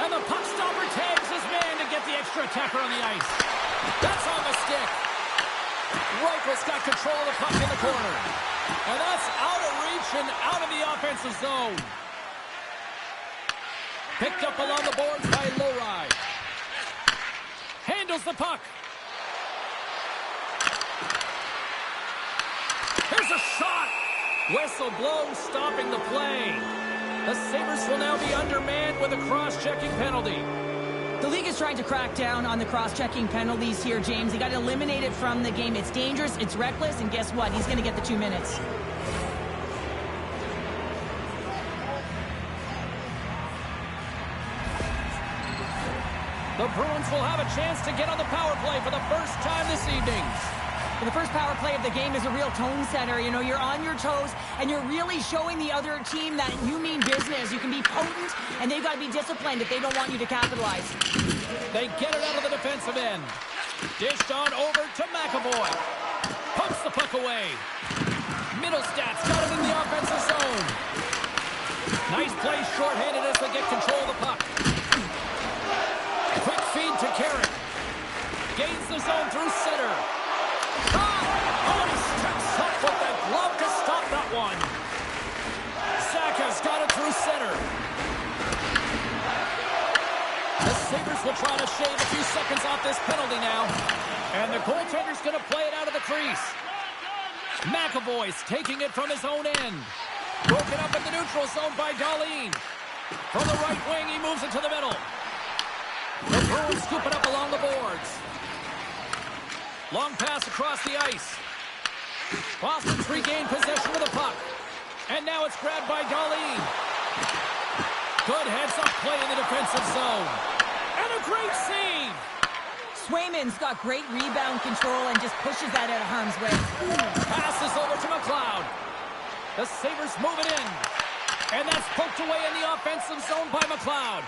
A: And the puck stopper tags his man to get the extra attacker on the ice. That's on the stick. Reichel's got control of the puck in the corner. And that's out of reach and out of the offensive zone. Picked up along the boards by Lowry. Handles the puck. Here's a shot. Whistle blown, stopping the play. The Sabres will now be undermanned with a cross-checking penalty.
B: The league is trying to crack down on the cross-checking penalties here, James. He got eliminated from the game. It's dangerous, it's reckless, and guess what? He's going to get the 2 minutes.
A: The Bruins will have a chance to get on the power play for the first time this evening.
B: The first power play of the game is a real tone setter. You know, you're on your toes, and you're really showing the other team that you mean business. You can be potent, and they've got to be disciplined if they don't want you to capitalize.
A: They get it out of the defensive end. Dished on over to McAvoy. Pumps the puck away. Middlestats got it in the offensive zone. Nice play shorthanded as they get control of the puck. Quick feed to Carrick. Gains the zone through center. Oh, he steps up with the glove to stop that one. Saka's got it through center. The Sabres will try to shave a few seconds off this penalty now. And the goaltender's going to play it out of the crease. McAvoy's taking it from his own end. Broken up in the neutral zone by Darlene. From the right wing, he moves it to the middle. The Bruins scoop it up along the boards. Long pass across the ice. Boston's regained possession of the puck. And now it's grabbed by Darlene. Good heads-up play in the defensive zone. And a great save!
B: Swayman's got great rebound control and just pushes that out of harm's way.
A: Passes over to McLeod. The Sabres move it in. And that's poked away in the offensive zone by McLeod.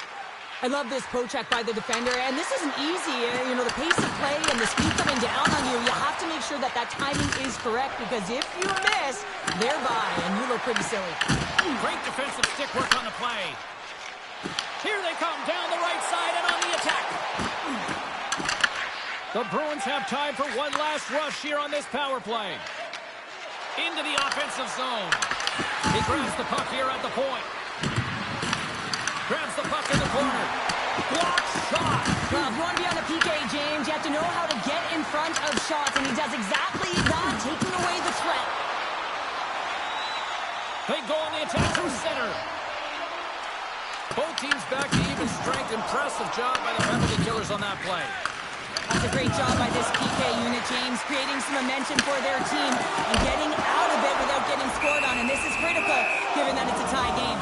B: I love this poke check by the defender, and this isn't easy. You know, the pace of play and the speed coming down on you, you have to make sure that that timing is correct, because if you miss, they're by, and you look pretty silly.
A: Great defensive stick work on the play. Here they come down the right side and on the attack. The Bruins have time for one last rush here on this power play. Into the offensive zone. He grabs the puck here at the point. Grabs the puck in the corner. Block shot.
B: Well, if you want to be on the PK, James, you have to know how to get in front of shots, and he does exactly that, taking away the threat.
A: They go on the attack through center. Both teams back to even strength. Impressive job by the penalty killers on that play.
B: That's a great job by this PK unit, James, creating some momentum for their team and getting out of it without getting scored on, and this is critical given that it's a tie game.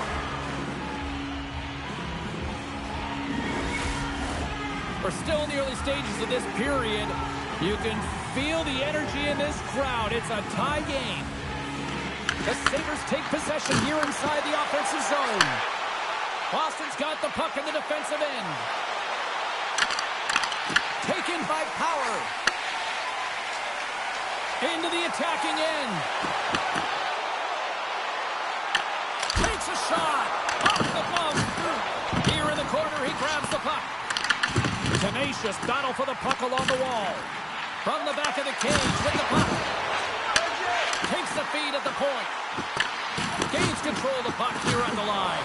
A: We're still in the early stages of this period. You can feel the energy in this crowd. It's a tie game. The Sabres take possession here inside the offensive zone. Boston's got the puck in the defensive end. Taken by Power. Into the attacking end. Takes a shot. Off the glove. Here in the corner, he grabs the puck. Tenacious battle for the puck along the wall. From the back of the cage with the puck. Takes the feed at the point. Gains control of the puck here on the line.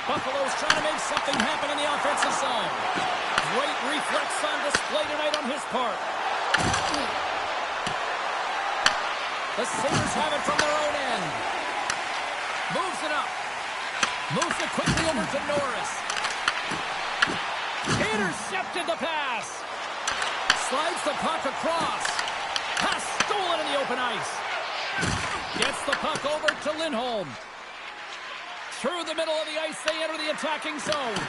A: Buffalo's trying to make something happen in the offensive zone. Great reflex on display tonight on his part. The Sabres have it from their own end. Moves it up. Moves it quickly over to Norris. Intercepted the pass. Slides the puck across. Pass stolen in the open ice. Gets the puck over to Lindholm. Through the middle of the ice, they enter the attacking zone.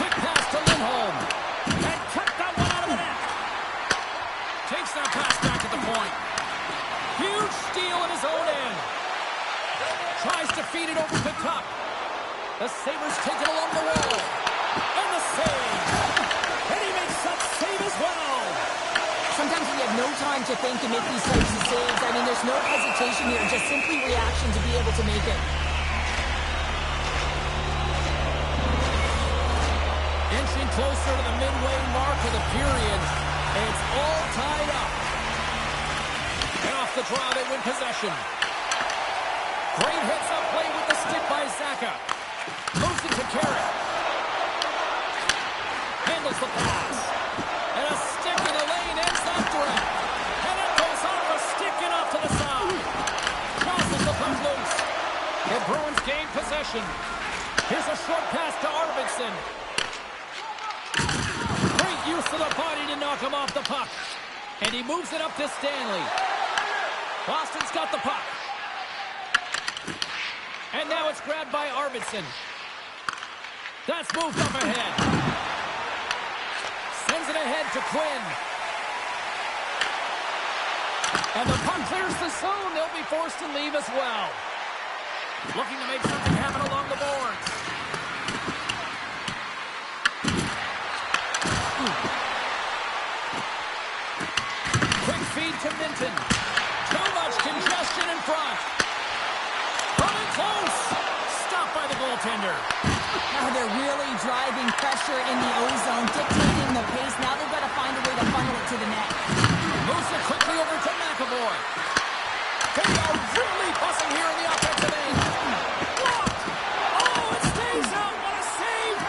A: Quick pass to Lindholm. And cut that one out of the net. Takes that pass back at the point. Huge steal in his own end. Tries to feed it over to Tuck. The Sabres take it along the wall. And the save. And he makes that save as well.
B: Sometimes when you have no time to think and make these types of saves, I mean, there's no hesitation here, just simply reaction to be able to make it.
A: Inching closer to the midway mark of the period. It's all tied up. And off the draw, they win possession. Great heads-up play with the stick by Saka. Moves it to Carrick. Handles the pass. And a stick in the lane ends that threat. And it goes off a stick and off to the side. Crosses the puck loose. The Bruins gain possession. Here's a short pass to Arvidsson. Great use of the body to knock him off the puck. And he moves it up to Stanley. Boston's got the puck. And now it's grabbed by Arvidsson. That's moved up ahead. Sends it ahead to Quinn. And the puck clears the zone. They'll be forced to leave as well. Looking to make something happen along the boards. Quick feed to Minton. Too much congestion in front. Coming close. Stopped by the goaltender.
B: Now they're really driving pressure in the O-zone, dictating the pace. Now they've got to find a way to funnel it to the net.
A: Moves it quickly over to McAvoy. They are really fussing here in the offensive end. Blocked. Oh, it stays out. What a save.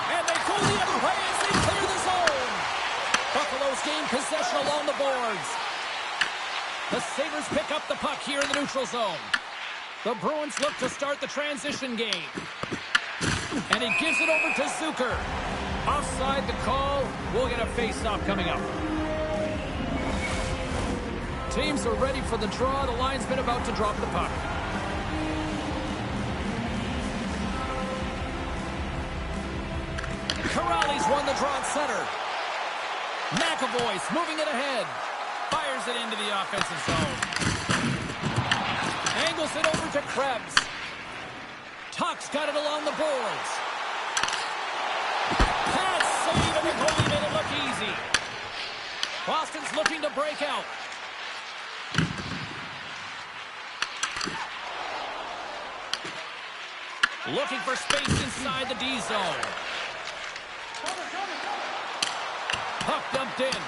A: And they pull the other way as they clear the zone. Buffalo's gain possession along the boards. The Sabres pick up the puck here in the neutral zone. The Bruins look to start the transition game. And he gives it over to Zucker. Offside the call. We'll get a face-off coming up. Teams are ready for the draw. The linesman about to drop the puck. Corrales won the draw at center. McAvoy's moving it ahead. Fires it into the offensive zone. Angles it over to Krebs. Tuck's got it along the boards. Pass save, and the goalie made it look easy. Boston's looking to break out. Looking for space inside the D zone. Puck dumped in.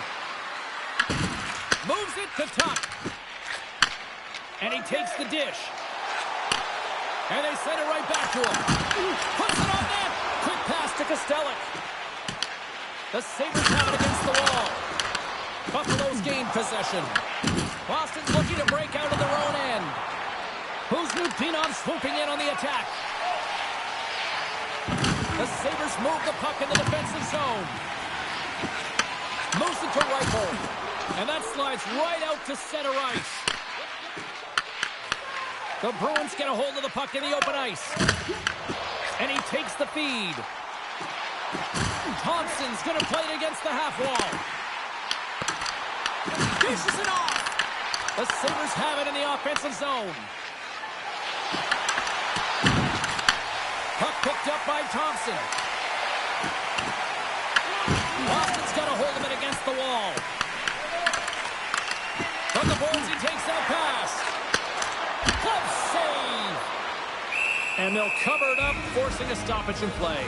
A: Moves it to Tuck. And he takes the dish. And they send it right back to him. Puts it on net. Quick pass to Kostelic. The Sabres have it against the wall. Buffalo's gained possession. Boston's looking to break out of their own end. Kuzminov swooping in on the attack. The Sabres move the puck in the defensive zone. Moves it to Reichel. And that slides right out to center ice. The Bruins get a hold of the puck in the open ice. And he takes the feed. Thompson's going to play it against the half wall. Dishes it off. The Sabres have it in the offensive zone. Puck picked up by Thompson. Boston's got a hold of it against the wall. From the boards, he takes that pass. Glove save. And they'll cover it up, forcing a stoppage in play.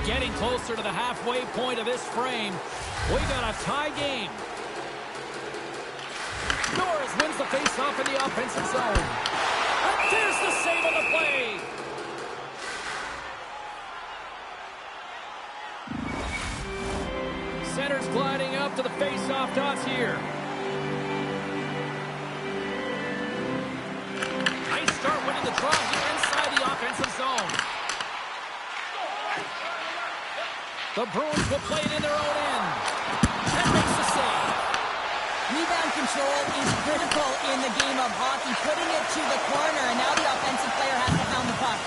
A: Getting closer to the halfway point of this frame. We got a tie game. Norris wins the faceoff in the offensive zone. And there's the save on the play. Center's gliding up to the faceoff dots here. Nice start winning the draw here inside the offensive zone. The Bruins will play it in their own end. And makes the save.
B: Rebound control is critical in the game of hockey, putting it to the corner, and now the offensive player has to pound the puck.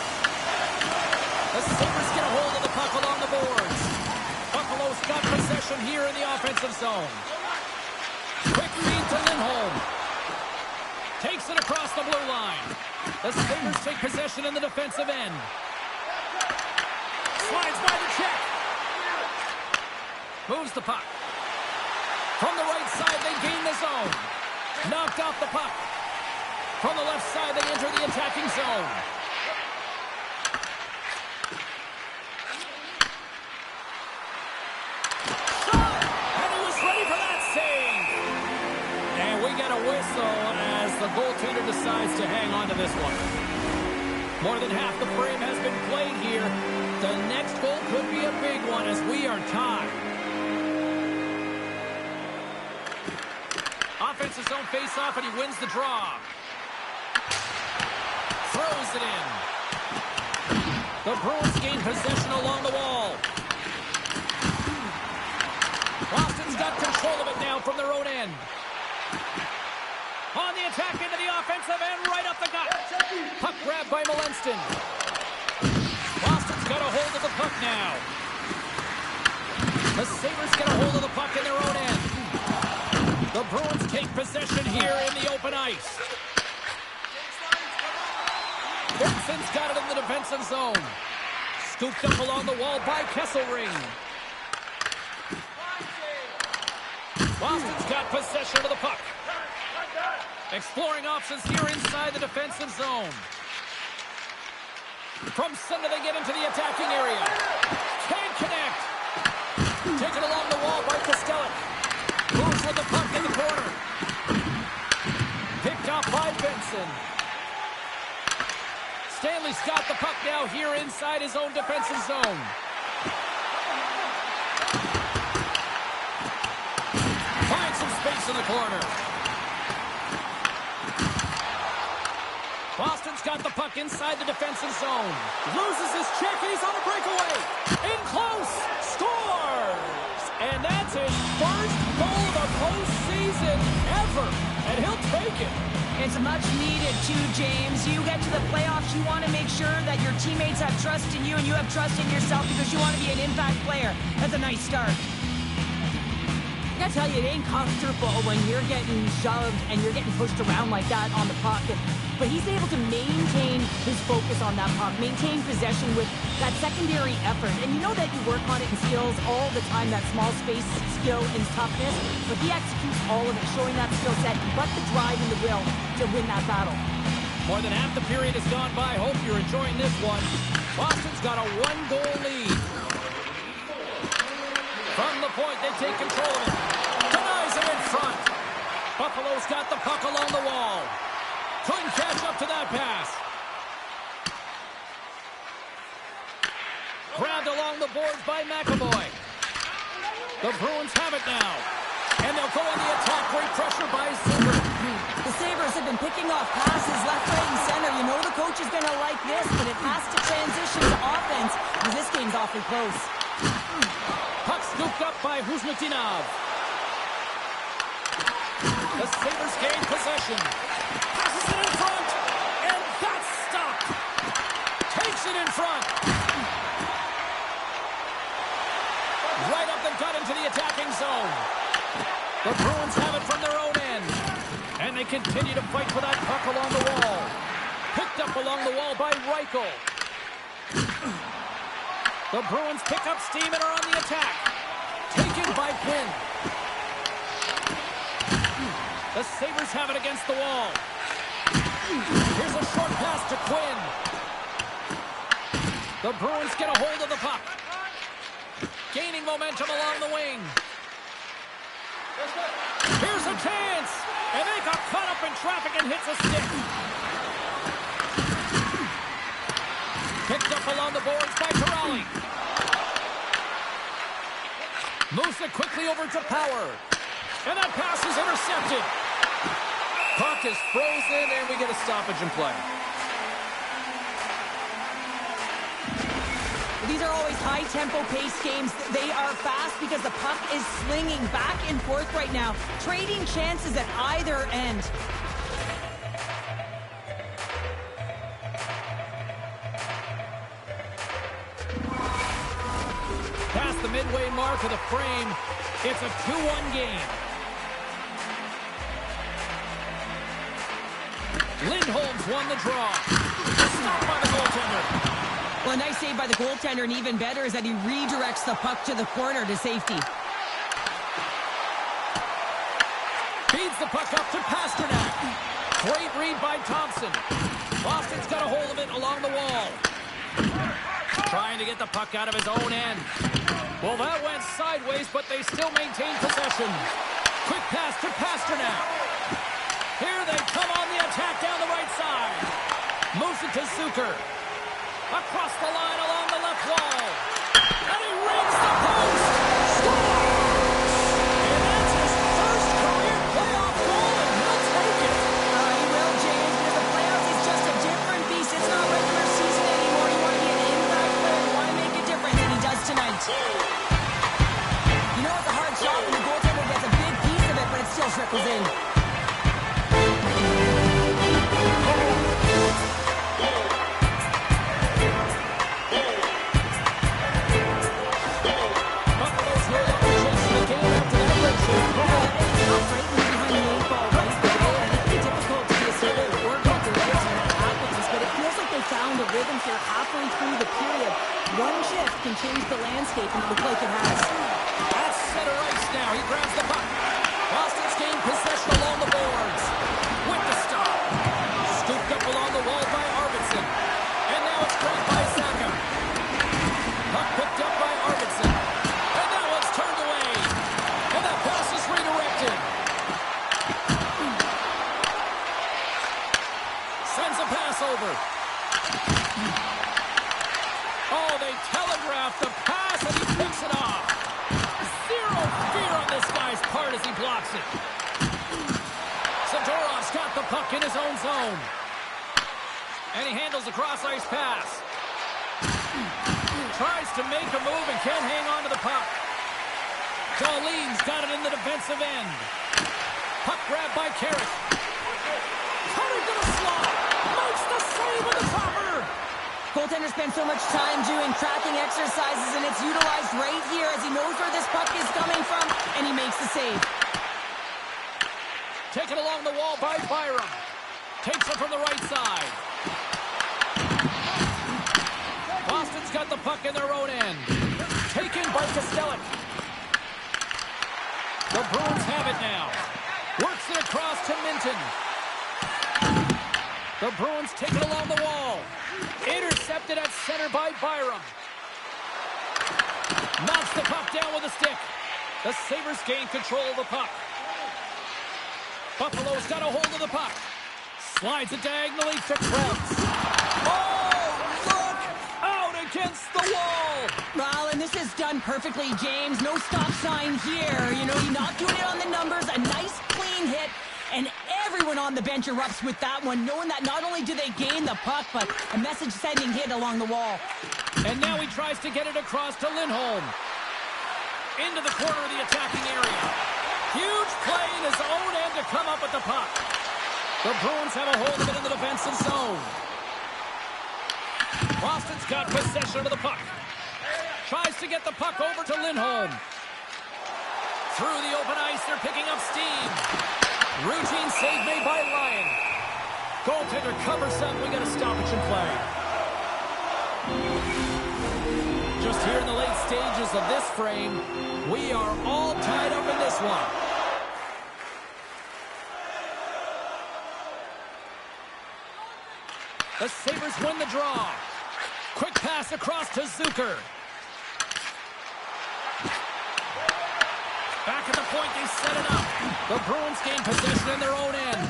A: The Sabres get a hold of the puck along the boards. Buffalo's got possession here in the offensive zone. Quick feed to Lindholm. Takes it across the blue line. The Sabres take possession in the defensive end. Slides by the check. Moves the puck. From the right side, they gain the zone. Knocked off the puck. From the left side, they enter the attacking zone. Shot! And he was ready for that save. And we get a whistle as the goaltender decides to hang on to this one. More than half the frame has been played here. The next goal could be a big one as we are tied. Offensive zone face-off, and he wins the draw. Throws it in. The Bruins gain possession along the wall. Boston's got control of Aggressive and right up the gut. Puck grabbed by Molenston. Boston's got a hold of the puck now. The Sabres get a hold of the puck in their own end. The Bruins take possession here in the open ice. Vincent's got it in the defensive zone. Scooped up along the wall by Kesselring. Boston's got possession of the puck. Exploring options here inside the defensive zone. From center they get into the attacking area. Can't connect. Taken along the wall by Kostelic. Moves with the puck in the corner. Picked up by Benson. Stanley's got the puck now here inside his own defensive zone. Finds some space in the corner. Boston's got the puck inside the defensive zone. Loses his check and he's on a breakaway. In close. Scores! And that's his first goal of the postseason ever. And he'll take it.
B: It's much needed too, James. You get to the playoffs, you want to make sure that your teammates have trust in you and you have trust in yourself because you want to be an impact player. That's a nice start. I gotta tell you, it ain't comfortable when you're getting shoved and you're getting pushed around like that on the puck. But he's able to maintain his focus on that puck, maintain possession with that secondary effort. And you know that you work on it in skills all the time, that small space skill and toughness. But he executes all of it, showing that skill set, but the drive and the will to win that battle.
A: More than half the period has gone by. Hope you're enjoying this one. Boston's got a one-goal lead. From the point, they take control of it. Denies it in front. Buffalo's got the puck along the wall. Couldn't catch up to that pass. Grabbed along the boards by McAvoy. The Bruins have it now. And they'll go on the attack. Great pressure by Zucker.
B: The Sabres have been picking off passes left, right, and center. You know the coach is going to like this, but it has to transition to offense because this game's awfully close.
A: Puck scooped up by Huzmatinov. The Sabres gain possession. Passes it in front. And that's stopped. Takes it in front. Right up the gut into the attacking zone. The Bruins have it from their own end. And they continue to fight for that puck along the wall. Picked up along the wall by Reichel. The Bruins pick up steam and are on the attack. Taken by Quinn. The Sabres have it against the wall. Here's a short pass to Quinn. The Bruins get a hold of the puck. Gaining momentum along the wing. Here's a chance. And they got caught up in traffic and hits a stick. Picked up along the boards by Torelli. Moves it quickly over to Power. And that pass is intercepted. Puck is frozen, and we get a stoppage in play.
B: These are always high-tempo pace games. They are fast because the puck is slinging back and forth right now, trading chances at either end.
A: Past the midway mark of the frame, it's a 2-1 game. Lindholm's won the draw. Stopped by the goaltender.
B: Well, a nice save by the goaltender, and even better is that he redirects the puck to the corner to safety.
A: Feeds the puck up to Pasternak. Great read by Thompson. Boston's got a hold of it along the wall. Trying to get the puck out of his own end. Well, that went sideways, but they still maintain possession. Quick pass to Pasternak. Here they come on the attack down the right side. Moves it to Zucker. Across the line along the left wall. And he rings the post. Scores! And that's his first career playoff goal, and he'll take it.
B: He will, James, because the playoffs is just a different beast. It's not regular season anymore. You want to be an impact player. You want to make a difference, and he does tonight. You know it's a hard shot when the goaltender gets a big piece of it, but it still trickles in. changed the landscape, and it looked like it has.
A: That's center ice now. He grabs the puck. Boston's gained possession along the boards. With the stop. Scooped up along the wall by Arvidsson. And now it's grabbed by Saka. Puck picked up by Arvidsson. And that one's turned away. And that pass is redirected. Sends a pass over. Oh, they telegraphed the pass, and he picks it off. Zero fear on this guy's part as he blocks it. Zadorov's got the puck in his own zone. And he handles a cross-ice pass. Tries to make a move and can't hang on to the puck. Darlene's got it in the defensive end. Puck grabbed by Carrick. Cutting to the slot. Makes the save with the topper.
B: Goaltender spends so much time doing tracking exercises, and it's utilized right here as he knows where this puck is coming from, and he makes the save.
A: Taken along the wall by Byram. Takes it from the right side. Boston's got the puck in their own end. Taken by Kostelic. The Bruins have it now. Works it across to Minton. The Bruins take it along the wall. Intercepted at center by Byram. Knocks the puck down with a stick. The Sabres gain control of the puck. Buffalo's got a hold of the puck. Slides it diagonally to Krebs. Oh, look! Out against the wall!
B: Well, and this is done perfectly, James. No stop sign here. You know, you're not doing it on the numbers. A nice, clean hit. And everyone on the bench erupts with that one, knowing that not only do they gain the puck, but a message-sending hit along the wall.
A: And now he tries to get it across to Lindholm. Into the corner of the attacking area. Huge play in his own end to come up with the puck. The Bruins have a hold of it in the defensive zone. Boston's got possession of the puck. Tries to get the puck over to Lindholm. Through the open ice, they're picking up steam. Routine save made by Ryan. Goaltender covers up. We got a stoppage in play. Just here in the late stages of this frame, we are all tied up in this one. The Sabres win the draw. Quick pass across to Zucker. Back at the point, they set it up. The Bruins gain possession in their own end.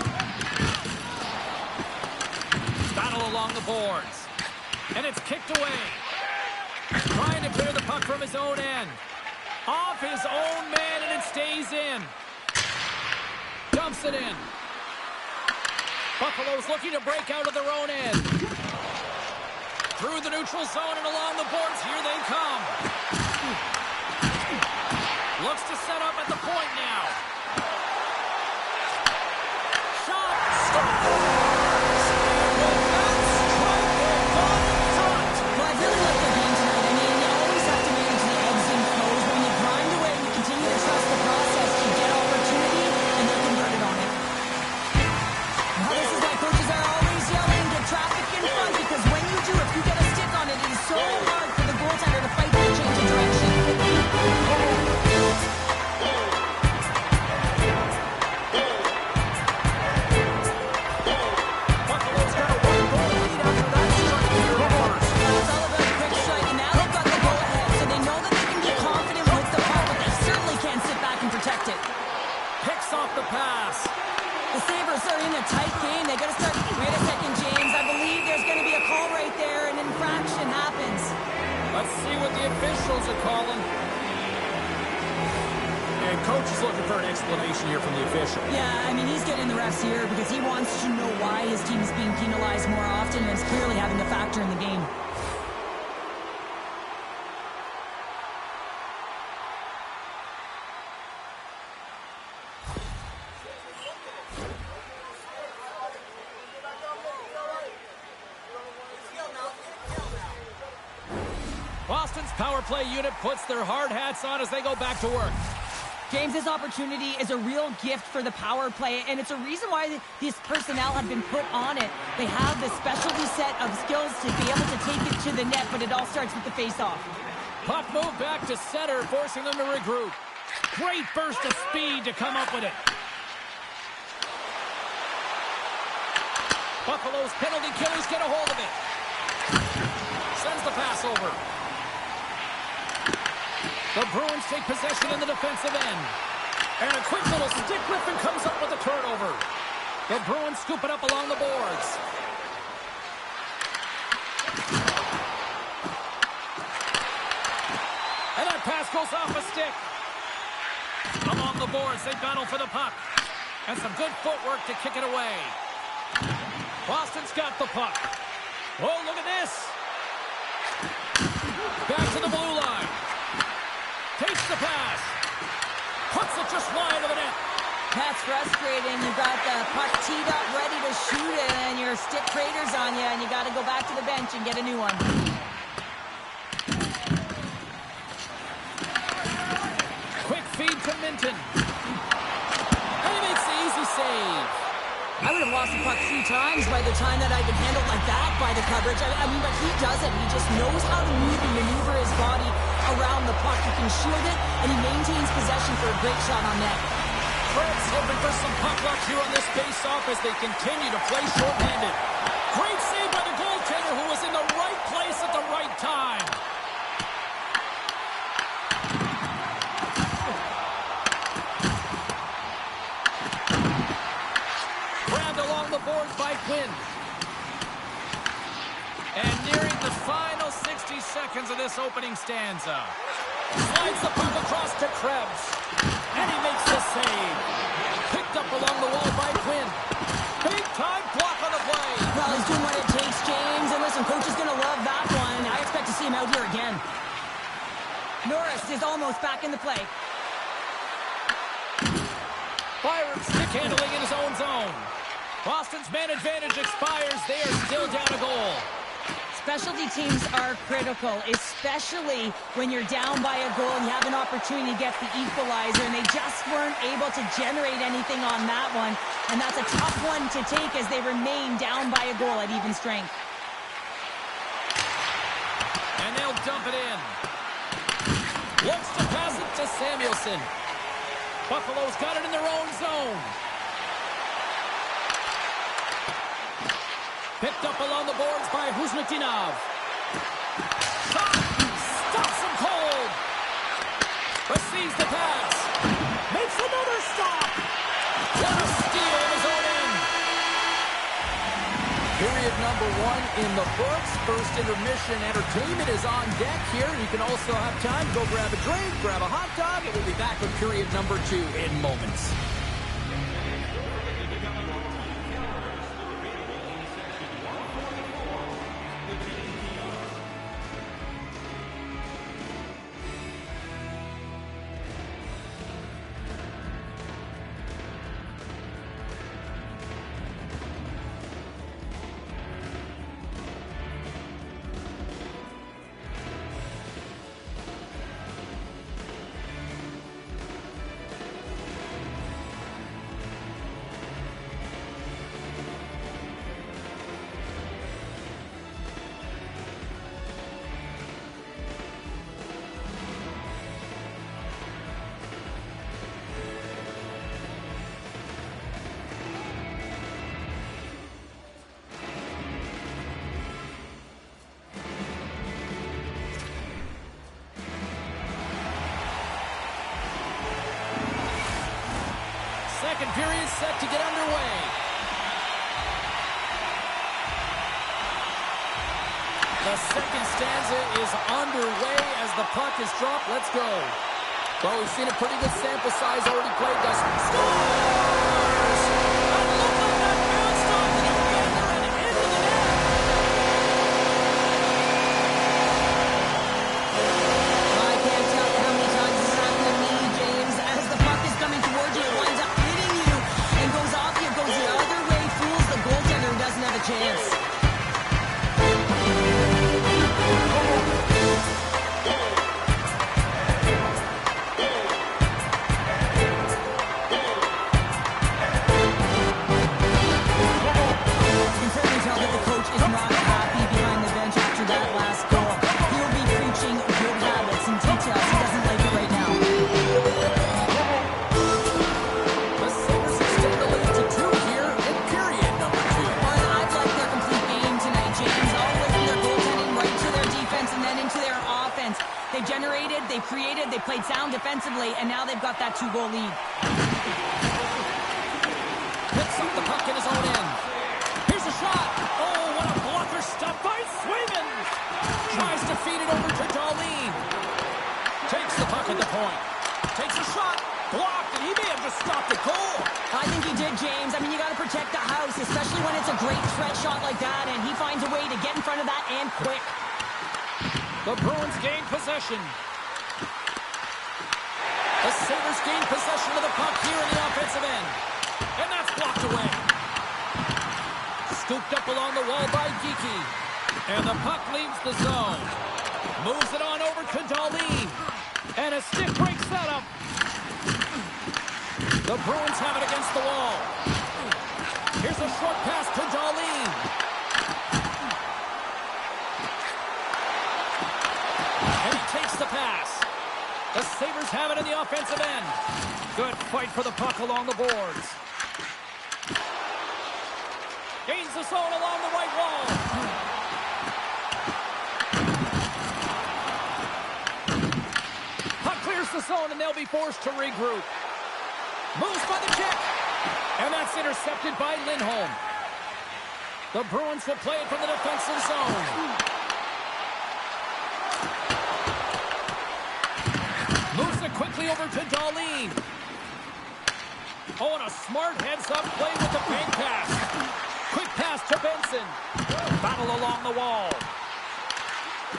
A: Battle along the boards. And it's kicked away. Trying to clear the puck from his own end. Off his own man, and it stays in. Dumps it in. Buffalo's looking to break out of their own end. Through the neutral zone and along the boards, here they come. Looks to set up at the point now. Shot. Stop.
B: Well, I really like their game tonight. I mean, you always have to manage the ebbs and flows. When you grind away and you continue to trust the process, you get opportunity, and they're converted on it. Now, this is why coaches are always yelling, get traffic in front, because when you do, if you get a stick on it, it is so hard for the goaltender to fight for a change of direction.
A: Are calling. And coach is looking for an explanation here from the official.
B: Yeah, I mean, he's getting the refs here because he wants to know why his team is being penalized more often, and it's clearly having a factor in the game.
A: Boston's power play unit puts their hard hats on as they go back to work.
B: James, this opportunity is a real gift for the power play, and it's a reason why this personnel have been put on it. They have this specialty set of skills to be able to take it to the net, but it all starts with the face-off.
A: Puck moved back to center, forcing them to regroup. Great burst of speed to come up with it. Buffalo's penalty killers get a hold of it. Sends the pass over. The Bruins take possession in the defensive end. And a quick little stick lift and comes up with a turnover. The Bruins scoop it up along the boards. And that pass goes off a stick. Along the boards, they battle for the puck. And some good footwork to kick it away. Boston's got the puck. Oh, look at this. Back to the blue line. Takes the pass. Puts it just wide of the net.
B: That's frustrating. You got the puck teed up, ready to shoot it, and your stick craters on you, and you got to go back to the bench and get a new one.
A: Quick feed to Minton. And he makes the easy save.
B: I would have lost the puck 3 times by the time that I've been handled like that by the coverage. I mean, but he doesn't. He just knows how to move and maneuver his body around the puck. He can shield it, and he maintains possession for a great shot on net.
A: Fred's hoping for some puck luck here on this face-off as they continue to play short-handed. Great save by the goaltender who was in the right place at the right time. Grabbed along the boards by Quinn. And nearing the final 60 seconds of this opening stanza. Slides the puck across to Krebs. And he makes the save. Picked up along the wall by Quinn. Big time block on the play.
B: Well, he's doing what it takes, James. And listen, coach is going to love that one. I expect to see him out here again. Norris is almost back in the play.
A: Byron stick handling in his own zone. Boston's man advantage expires. They are still down a goal.
B: Specialty teams are critical, especially when you're down by a goal and you have an opportunity to get the equalizer, and they just weren't able to generate anything on that one. And that's a tough one to take as they remain down by a goal at even strength.
A: And they'll dump it in. Looks to pass it to Samuelson. Buffalo's got it in their own zone. Picked up along the boards by Huzmatinov. Shot! Stops him cold! Receives the pass. Makes another stop! What a steal in his own end! Period number 1 in the books. First intermission entertainment is on deck here. You can also have time to go grab a drink, grab a hot dog, and we'll be back with period number 2 in moments. Second period set to get underway. The second stanza is underway as the puck is dropped. Let's go. Well, we've seen a pretty good sample size already played thus far. Scores! It looked like that bounced off the defender and into the net.
B: I can't tell you how many times this has happened to me, James. As the puck is coming towards you, it winds up hitting you and goes off you. It goes the other way, fools the goaltender, doesn't have a chance. defensively, and now they've got that 2-goal lead.
A: Picks up the puck in his own end. Here's a shot. Oh, what a blocker stop by Swayman. Tries to feed it over to Darlene. Takes the puck at the point. Takes a shot. Blocked, and he may have just stopped the goal.
B: I think he did, James. I mean, you got to protect the house, especially when it's a great threat shot like that, and he finds a way to get in front of that and quick.
A: The Bruins gain possession. The Sabres gain possession of the puck here in the offensive end. And that's blocked away. Scooped up along the wall by Geekie. And the puck leaves the zone. Moves it on over to Darlene. And a stick breaks that up. The Bruins have it against the wall. Here's a short pass to Darlene. And he takes the pass. The Sabres have it in the offensive end. Good fight for the puck along the boards. Gains the zone along the right wall. Puck clears the zone and they'll be forced to regroup. Moves by the check. And that's intercepted by Lindholm. The Bruins will play it from the defensive zone. Moves it quickly over to Darlene. Oh, and a smart heads-up play with the bank pass. Quick pass to Benson. Battle along the wall.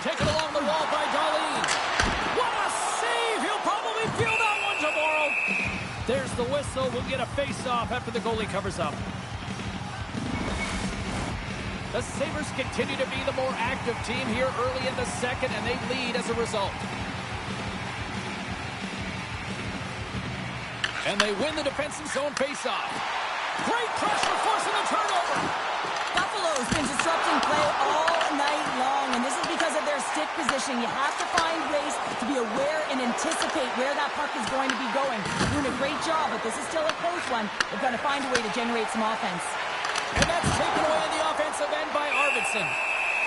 A: Taken along the wall by Darlene. What a save! He'll probably feel that one tomorrow. There's the whistle. We'll get a face-off after the goalie covers up. The Sabres continue to be the more active team here early in the second, and they lead as a result. And they win the defensive zone face-off. Great pressure forcing the turnover.
B: Buffalo's been disrupting play all night long, and this is because of their stick position. You have to find ways to be aware and anticipate where that puck is going to be going. Doing a great job, but this is still a close one. They've got to find a way to generate some offense.
A: And that's taken away in the offensive end by Arvidsson.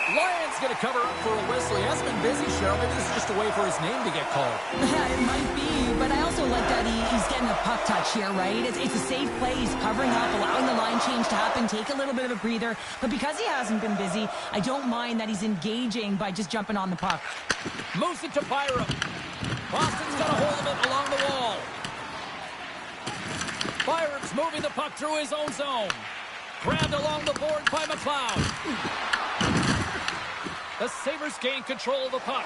A: Lyon's going to cover up for a whistle. He hasn't been busy, Cheryl. Maybe this is just a way for his name to get called.
B: Yeah, it might be, but I also like that he's getting a puck touch here, right? It's a safe play. He's covering up, allowing the line change to happen, take a little bit of a breather. But because he hasn't been busy, I don't mind that he's engaging by just jumping on the puck.
A: Moves it to Byram. Boston's got a hold of it along the wall. Byram's moving the puck through his own zone. Grabbed along the board by McLeod. The Sabres gain control of the puck.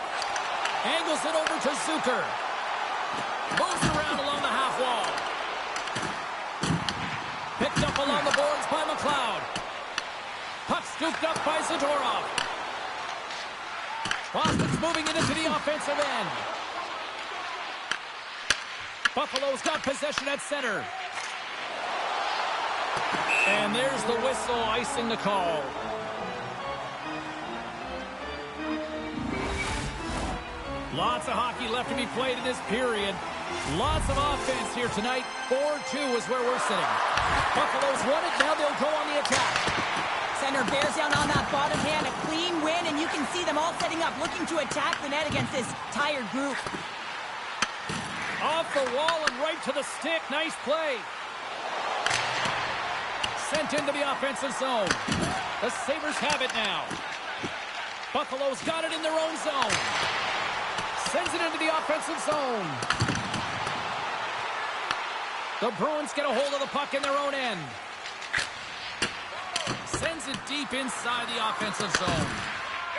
A: Angles it over to Zucker. Moves around along the half wall. Picked up along the boards by McLeod. Puck scooped up by Zadorov. Boston's moving it into the offensive end. Buffalo's got possession at center. And there's the whistle icing the call. Lots of hockey left to be played in this period. Lots of offense here tonight. 4-2 is where we're sitting. Buffalo's won it. Now they'll go on the attack.
B: Center bears down on that bottom hand. A clean win, and you can see them all setting up, looking to attack the net against this tired group.
A: Off the wall and right to the stick. Nice play. Sent into the offensive zone. The Sabres have it now. Buffalo's got it in their own zone. Sends it into the offensive zone. The Bruins get a hold of the puck in their own end. Sends it deep inside the offensive zone.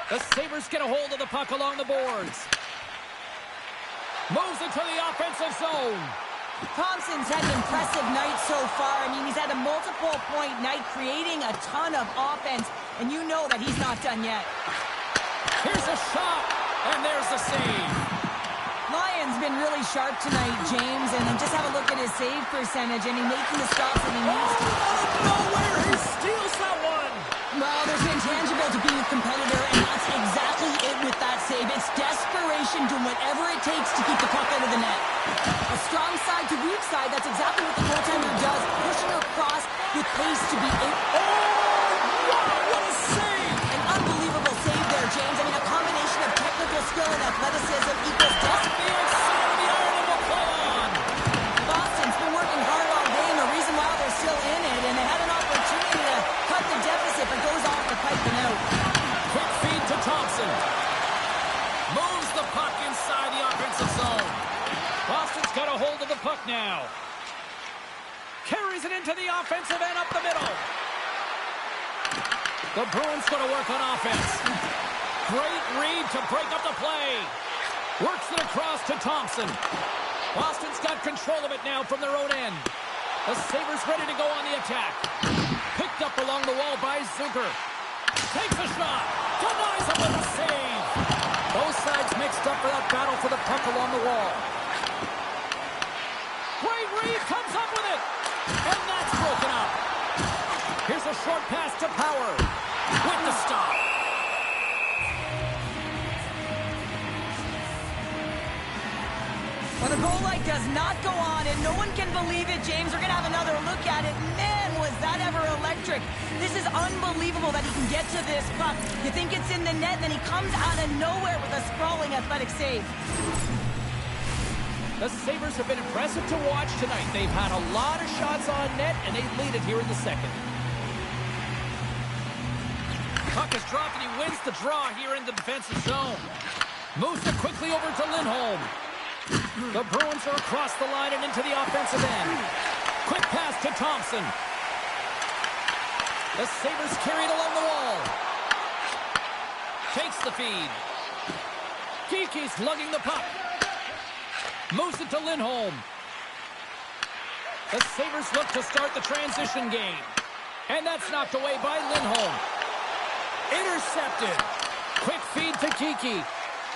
A: The Sabres get a hold of the puck along the boards. Moves into the offensive zone.
B: Thompson's had an impressive night so far. I mean, he's had a multiple-point night, creating a ton of offense, and you know that he's not done yet.
A: Here's a shot, and there's the save.
B: Lyon's been really sharp tonight, James, and just have a look at his save percentage, and he's making the stops that he needs to.
A: Out of nowhere, he steals that one.
B: Well, there's an intangible to being a competitor, and that's exactly it with that save. It's desperation, doing whatever it takes to keep the puck out of the net. A strong side to weak side, that's exactly what the goaltender does, pushing across with pace to be able...
A: Oh, wow, what a save!
B: An unbelievable save there, James. I mean, a combination of technical skill and athleticism equals
A: The inside of the iron, and we'll got a hold of the puck now. Carries it into the offensive end up the middle. The Bruins going to work on offense. Great read to break up the play. Works it across to Thompson. Boston's got control of it now from their own end. The Sabres ready to go on the attack. Picked up along the wall by Zucker. Takes a shot. Denies him with a save. Both sides mixed up for that battle for the puck along the wall. Great read, comes up with it. And that's broken up. Here's a short pass to Power. With the stop.
B: Well, the goal light does not go on, and no one can believe it, James. We're going to have another look at it. Man, was that ever electric. This is unbelievable that he can get to this puck. You think it's in the net, then he comes out of nowhere with a sprawling athletic save.
A: The Sabres have been impressive to watch tonight. They've had a lot of shots on net, and they lead it here in the second. Puck is dropped, and he wins the draw here in the defensive zone. Moves it quickly over to Lindholm. The Bruins are across the line and into the offensive end. Quick pass to Thompson. The Sabres carry it along the wall. Takes the feed. Geeky's lugging the puck. Moves it to Lindholm. The Sabres look to start the transition game. And that's knocked away by Lindholm. Intercepted. Quick feed to Geeky.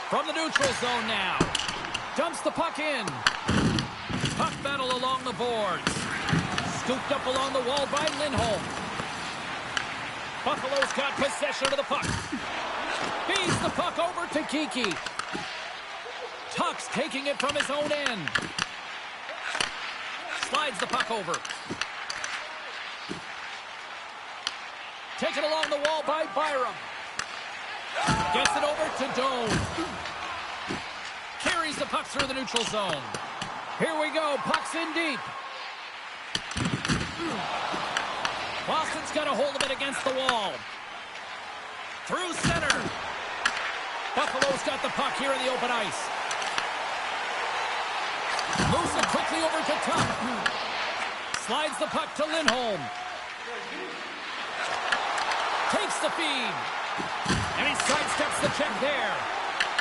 A: From the neutral zone now. Dumps the puck in. Puck battle along the boards. Scooped up along the wall by Lindholm. Buffalo's got possession of the puck. Feeds the puck over to Geeky. Tuck's taking it from his own end. Slides the puck over. Taken along the wall by Byram. Gets it over to Doan. Carries the puck through the neutral zone. Here we go. Puck's in deep. Boston's got a hold of it against the wall. Through center. Buffalo's got the puck here in the open ice. Moves it quickly over to Tuck. Slides the puck to Lindholm. Takes the feed. And he sidesteps the check there.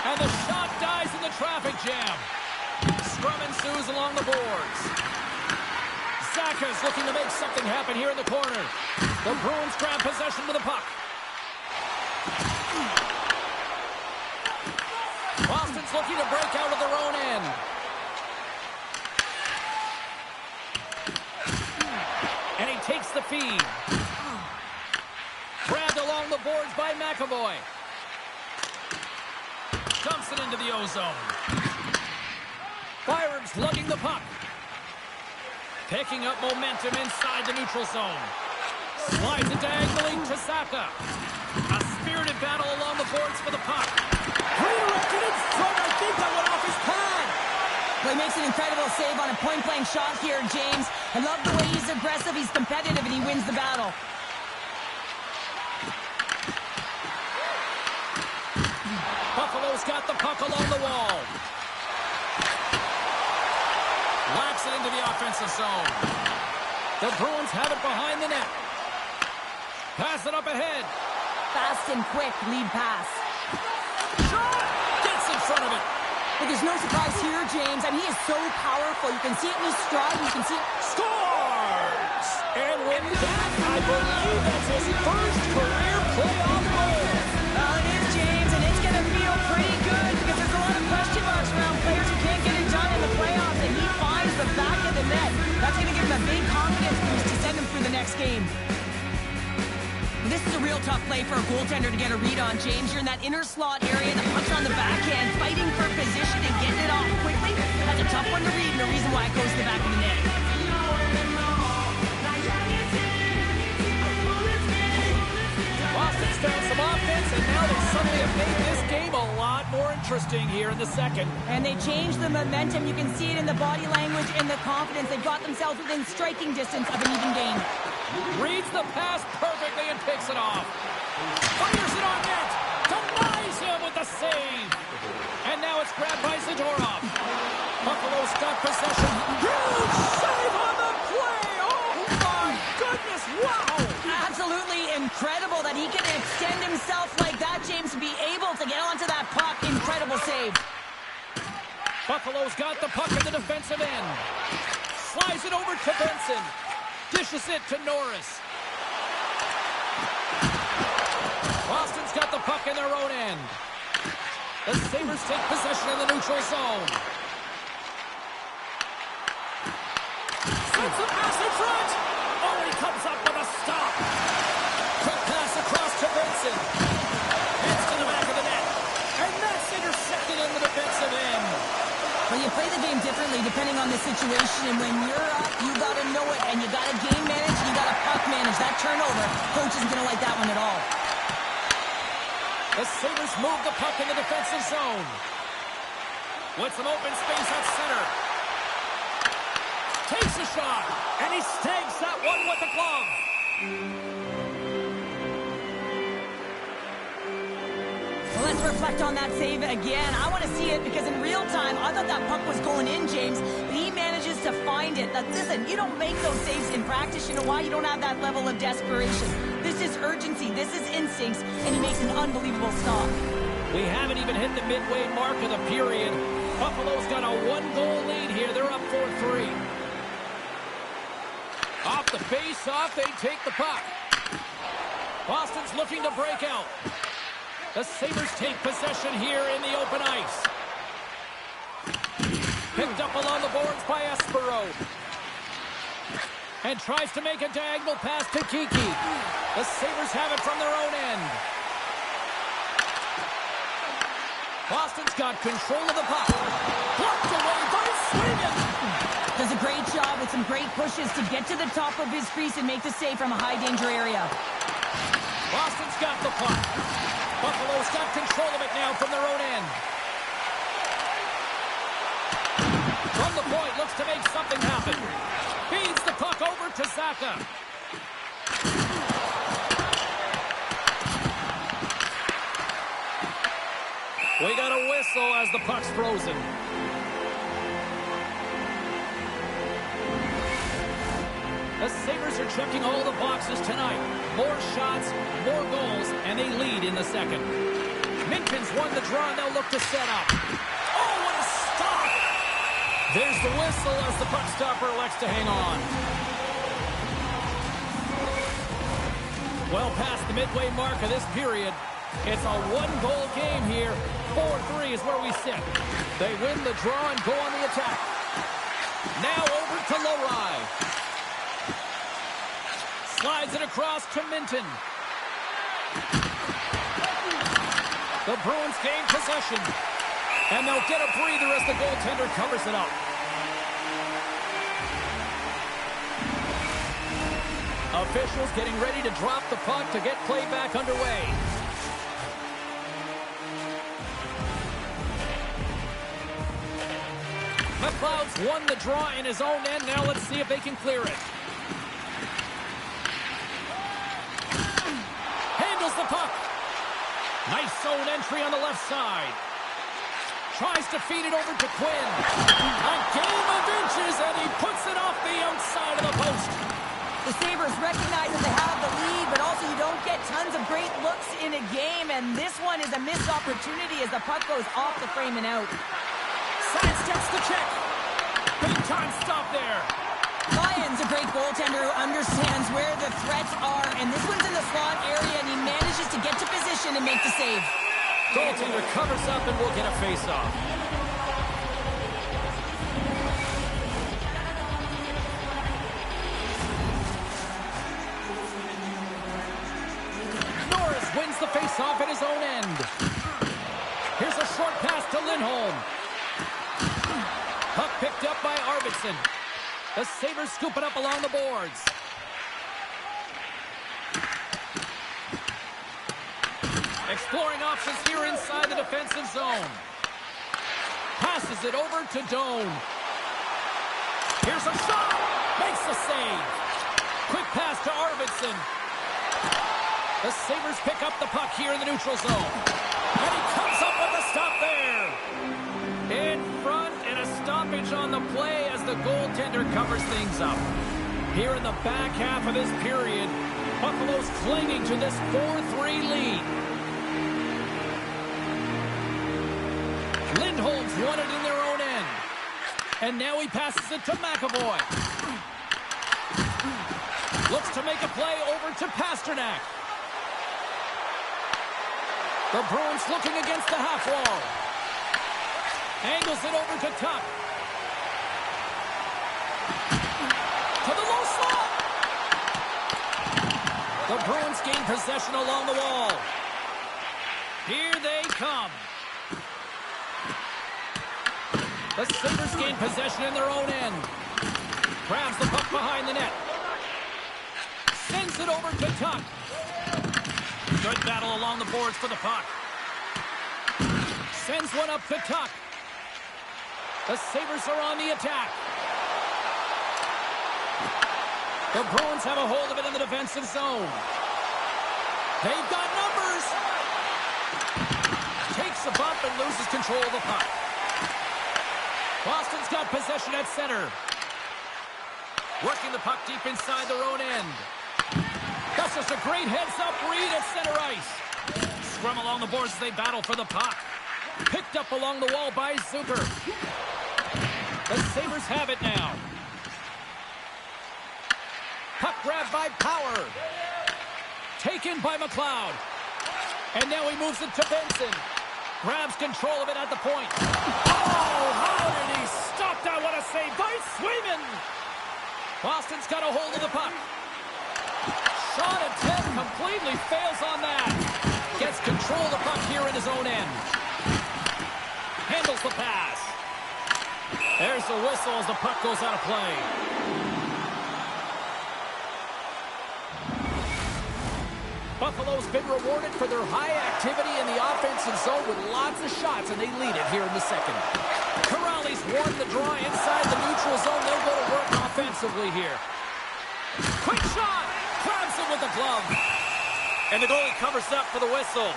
A: And the shot dies in the traffic jam. Scrum ensues along the boards. Zaka's looking to make something happen here in the corner. The Bruins grab possession with the puck. Boston's looking to break out of their own end. And he takes the feed. Grabbed along the boards by McAvoy. Dumps it into the ozone. Byram's lugging the puck. Picking up momentum inside the neutral zone. Slides it diagonally to Saka. A spirited battle along the boards for the puck.
B: Redirected in front. I think that went off his pad. Well, he makes an incredible save on a point-blank shot here, James. I love the way he's aggressive, he's competitive, and he wins the battle.
A: Buffalo's got the puck along the wall. Locks it into the offensive zone. The Bruins have it behind the net. Pass it up ahead.
B: Fast and quick lead pass.
A: Shot! Gets in front of it.
B: But there's no surprise here, James. I mean, he is so powerful. You can see it in his stride. You can see it.
A: Scores! And with that, I believe that's his first career playoff goal.
B: Well, it is, James, and it's going to feel pretty good because there's a lot of question marks around players who can't get it done in the playoffs, and he finds the back of the net. That's going to give him a big confidence boost to send him through the next game. This is a real tough play for a goaltender to get a read on, James. You're in that inner slot area, the punch on the backhand, fighting for position and getting it off quickly. That's a tough one to read, and the reason why it goes to the back of the net.
A: Boston's found some offense, and now they suddenly have made this game a lot more interesting here in the second.
B: And they changed the momentum. You can see it in the body language and the confidence. They've got themselves within striking distance of an even game.
A: Reads the pass perfectly and picks it off. Fires it on net. Denies him with the save. And now it's grabbed by Zadorov. Buffalo's got possession Buffalo's got the puck in the defensive end. Slides it over to Benson. Dishes it to Norris. Boston's got the puck in their own end. The Sabres take possession in the neutral zone. Sends a pass in front. Oh, he comes up with a stop. Quick pass across to Benson. Hits to the back of the net. And that's intercepted in the defensive end.
B: Well, you play the game differently depending on the situation, and when you're up, you got to know it, and you got to game manage, you got to puck manage. That turnover, coach isn't going to like that one at all.
A: The Sabres move the puck in the defensive zone. With some open space at center. Takes a shot, and he snags that one with the glove.
B: Well, let's reflect on that save again. I want to see it because in real time, I thought that puck was going in, James, but he manages to find it. Now, listen, you don't make those saves in practice. You know why? You don't have that level of desperation. This is urgency. This is instincts, and he makes an unbelievable stop.
A: We haven't even hit the midway mark of the period. Buffalo's got a one-goal lead here. They're up 4-3. Off the face-off, they take the puck. Boston's looking to break out. The Sabres take possession here in the open ice. Picked up along the boards by Espero. And tries to make a diagonal pass to Kiki. The Sabres have it from their own end. Boston's got control of the puck. Blocked away by Sweden.
B: Does a great job with some great pushes to get to the top of his crease and make the save from a high-danger area.
A: Boston's got the puck. Buffalo's got control of it now from their own end. From the point, looks to make something happen. Feeds the puck over to Zaka. We got a whistle as the puck's frozen. The Sabres are checking all the boxes tonight. More shots, more goals, and they lead in the second. Minkin's won the draw, and they'll look to set up. Oh, what a stop! There's the whistle as the puck stopper elects to hang on. Well past the midway mark of this period. It's a one-goal game here. 4-3 is where we sit. They win the draw and go on the attack. Now over to Lowry. Slides it across to Minton. The Bruins gain possession. And they'll get a breather as the goaltender covers it up. Officials getting ready to drop the puck to get play back underway. McLeod's won the draw in his own end. Now let's see if they can clear it. Handles the puck. Nice zone entry on the left side. Tries to feed it over to Quinn. A game of inches, and he puts it off the outside of the post.
B: The Sabres recognize that they have the lead, but also you don't get tons of great looks in a game, and this one is a missed opportunity as the puck goes off the frame and out.
A: Sidesteps the check. Big time stop there.
B: Lyon's a great goaltender who understands where the threats are, and this one's in the slot area, and he manages to get to position and make the save.
A: Goaltender covers up, and we'll get a face-off. Norris wins the face-off at his own end. Here's a short pass to Lindholm. Puck picked up by Arvidsson. The Sabres scoop it up along the boards. Exploring options here inside the defensive zone. Passes it over to Doan. Here's a shot. Makes the save. Quick pass to Arvidsson. The Sabres pick up the puck here in the neutral zone. And he comes up with a stop there. In front, and a stoppage on the play as the goaltender covers things up. Here in the back half of this period, Buffalo's clinging to this 4-3 lead. Lindholm's won it in their own end. And now he passes it to McAvoy. Looks to make a play over to Pasternak. The Bruins looking against the half wall. Angles it over to Tuck. To the low slot. The Bruins gain possession along the wall. Here they come. The Sabres gain possession in their own end. Grabs the puck behind the net. Sends it over to Tuck. Good battle along the boards for the puck. Sends one up to Tuck. The Sabres are on the attack. The Bruins have a hold of it in the defensive zone. They've got numbers. Takes a bump and loses control of the puck. Boston's got possession at center. Working the puck deep inside their own end. That's just a great heads-up read at center ice. Scrum along the boards as they battle for the puck. Picked up along the wall by Zucker. The Sabres have it now. Puck grab by Power. Taken by McLeod. And now he moves it to Benson. Grabs control of it at the point. Oh, how did he stop that? What a save by Swayman. Boston's got a hold of the puck. Shot attempt completely fails on that. Gets control of the puck here in his own end. Handles the pass. There's the whistle as the puck goes out of play. Buffalo's been rewarded for their high activity in the offensive zone with lots of shots, and they lead it here in the second. Corrales won the draw inside the neutral zone. They'll go to work offensively here. Quick shot! Grabs it with the glove. And the goalie covers up for the whistle.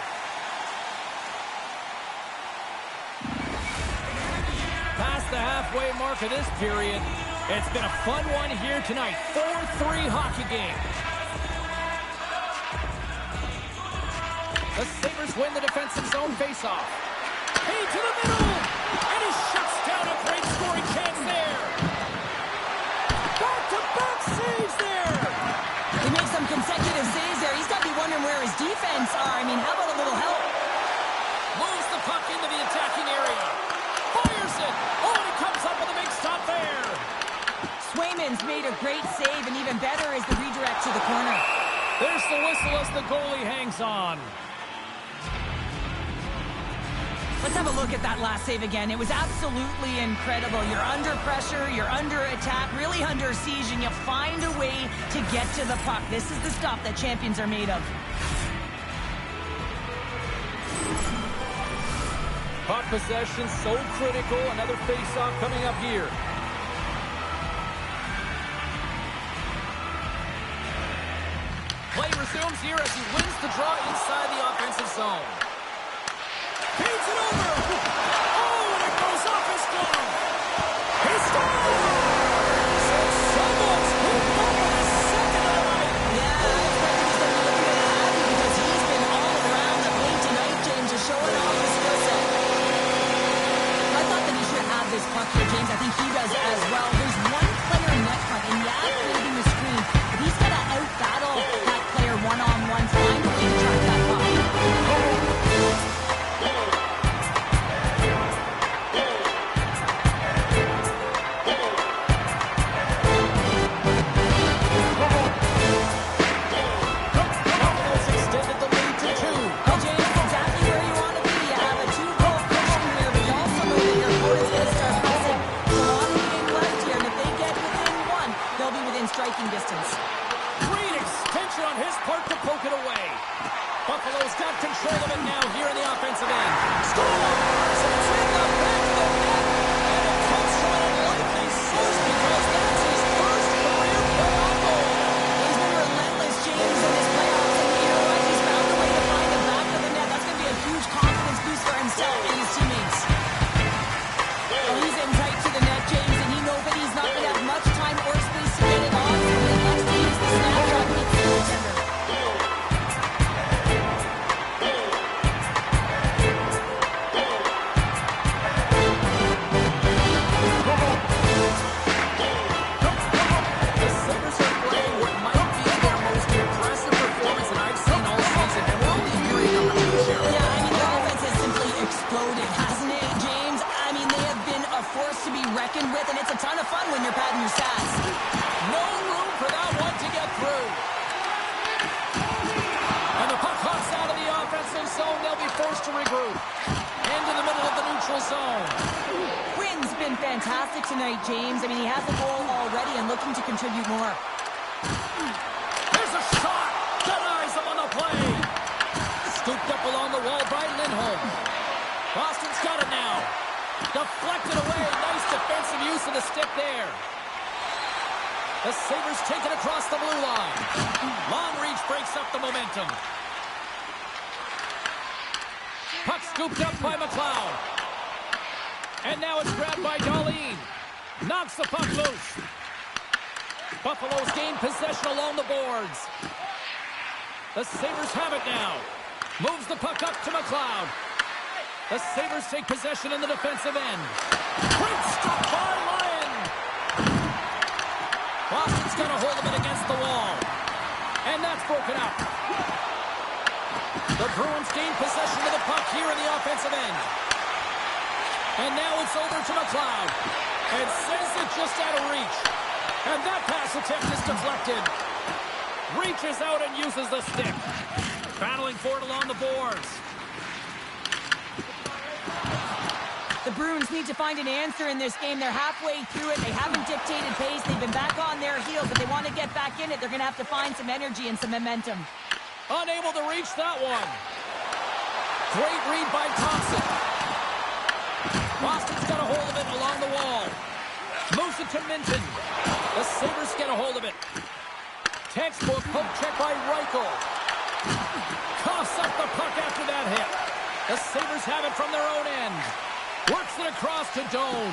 A: Past the halfway mark of this period. It's been a fun one here tonight. 4-3 hockey game. The Sabres win the defensive zone faceoff. Hey, to the middle! And he shuts down a great scoring chance there. Back-to-back saves there!
B: He makes some consecutive saves there. He's got to be wondering where his defense are. I mean, how about a little help?
A: Moves the puck into the attacking area. Fires it! Oh, and he comes up with a big stop there.
B: Swayman's made a great save, and even better is the redirect to the corner.
A: There's the whistle as the goalie hangs on.
B: Let's have a look at that last save again. It was absolutely incredible. You're under pressure, you're under attack, really under siege, and you find a way to get to the puck. This is the stuff that champions are made of.
A: Puck possession so critical. Another face-off coming up here. Play resumes here as he wins the draw inside the offensive zone. Feeds it over. Oh, and it goes off his glove. He scores! So someone's hooked up on the second of the night.
B: Yeah, I expect he's going to be looking at happy because he's been all around the plate tonight, James, just showing off his skill set. I thought that he should have this puck here, James. I think he does as well. There's one player in net front, and yeah, creating the screen. But he's got to out-battle that player one-on-one, find a way to track that puck.
A: to regroup. Into the middle of the neutral zone.
B: Quinn's been fantastic tonight, James. I mean, he has a goal already and looking to contribute more.
A: There's a shot. Denies him on the play. Scooped up along the wall by Lindholm. Boston's got it now. Deflected away. Nice defensive use of the stick there. The Sabres take it across the blue line. Long reach breaks up the momentum. Puck scooped up by McLeod. And now it's grabbed by Darlene. Knocks the puck loose. Buffalo's gained possession along the boards. The Sabres have it now. Moves the puck up to McLeod. The Sabres take possession in the defensive end. Great stop by Lyon. Boston's got a hold of it against the wall. And that's broken up. The Bruins gain possession of the puck here in the offensive end. And now it's over to McLeod. And sends it just out of reach. And that pass attempt is deflected. Reaches out and uses the stick. Battling for it along the boards.
B: The Bruins need to find an answer in this game. They're halfway through it. They haven't dictated pace. They've been back on their heels. If they want to get back in it, they're going to have to find some energy and some momentum.
A: Unable to reach that one. Great read by Thompson. Boston's got a hold of it along the wall. Moves it to Minton. The Sabres get a hold of it. Textbook poke check by Reichel. Coughs up the puck after that hit. The Sabres have it from their own end. Works it across to Doan.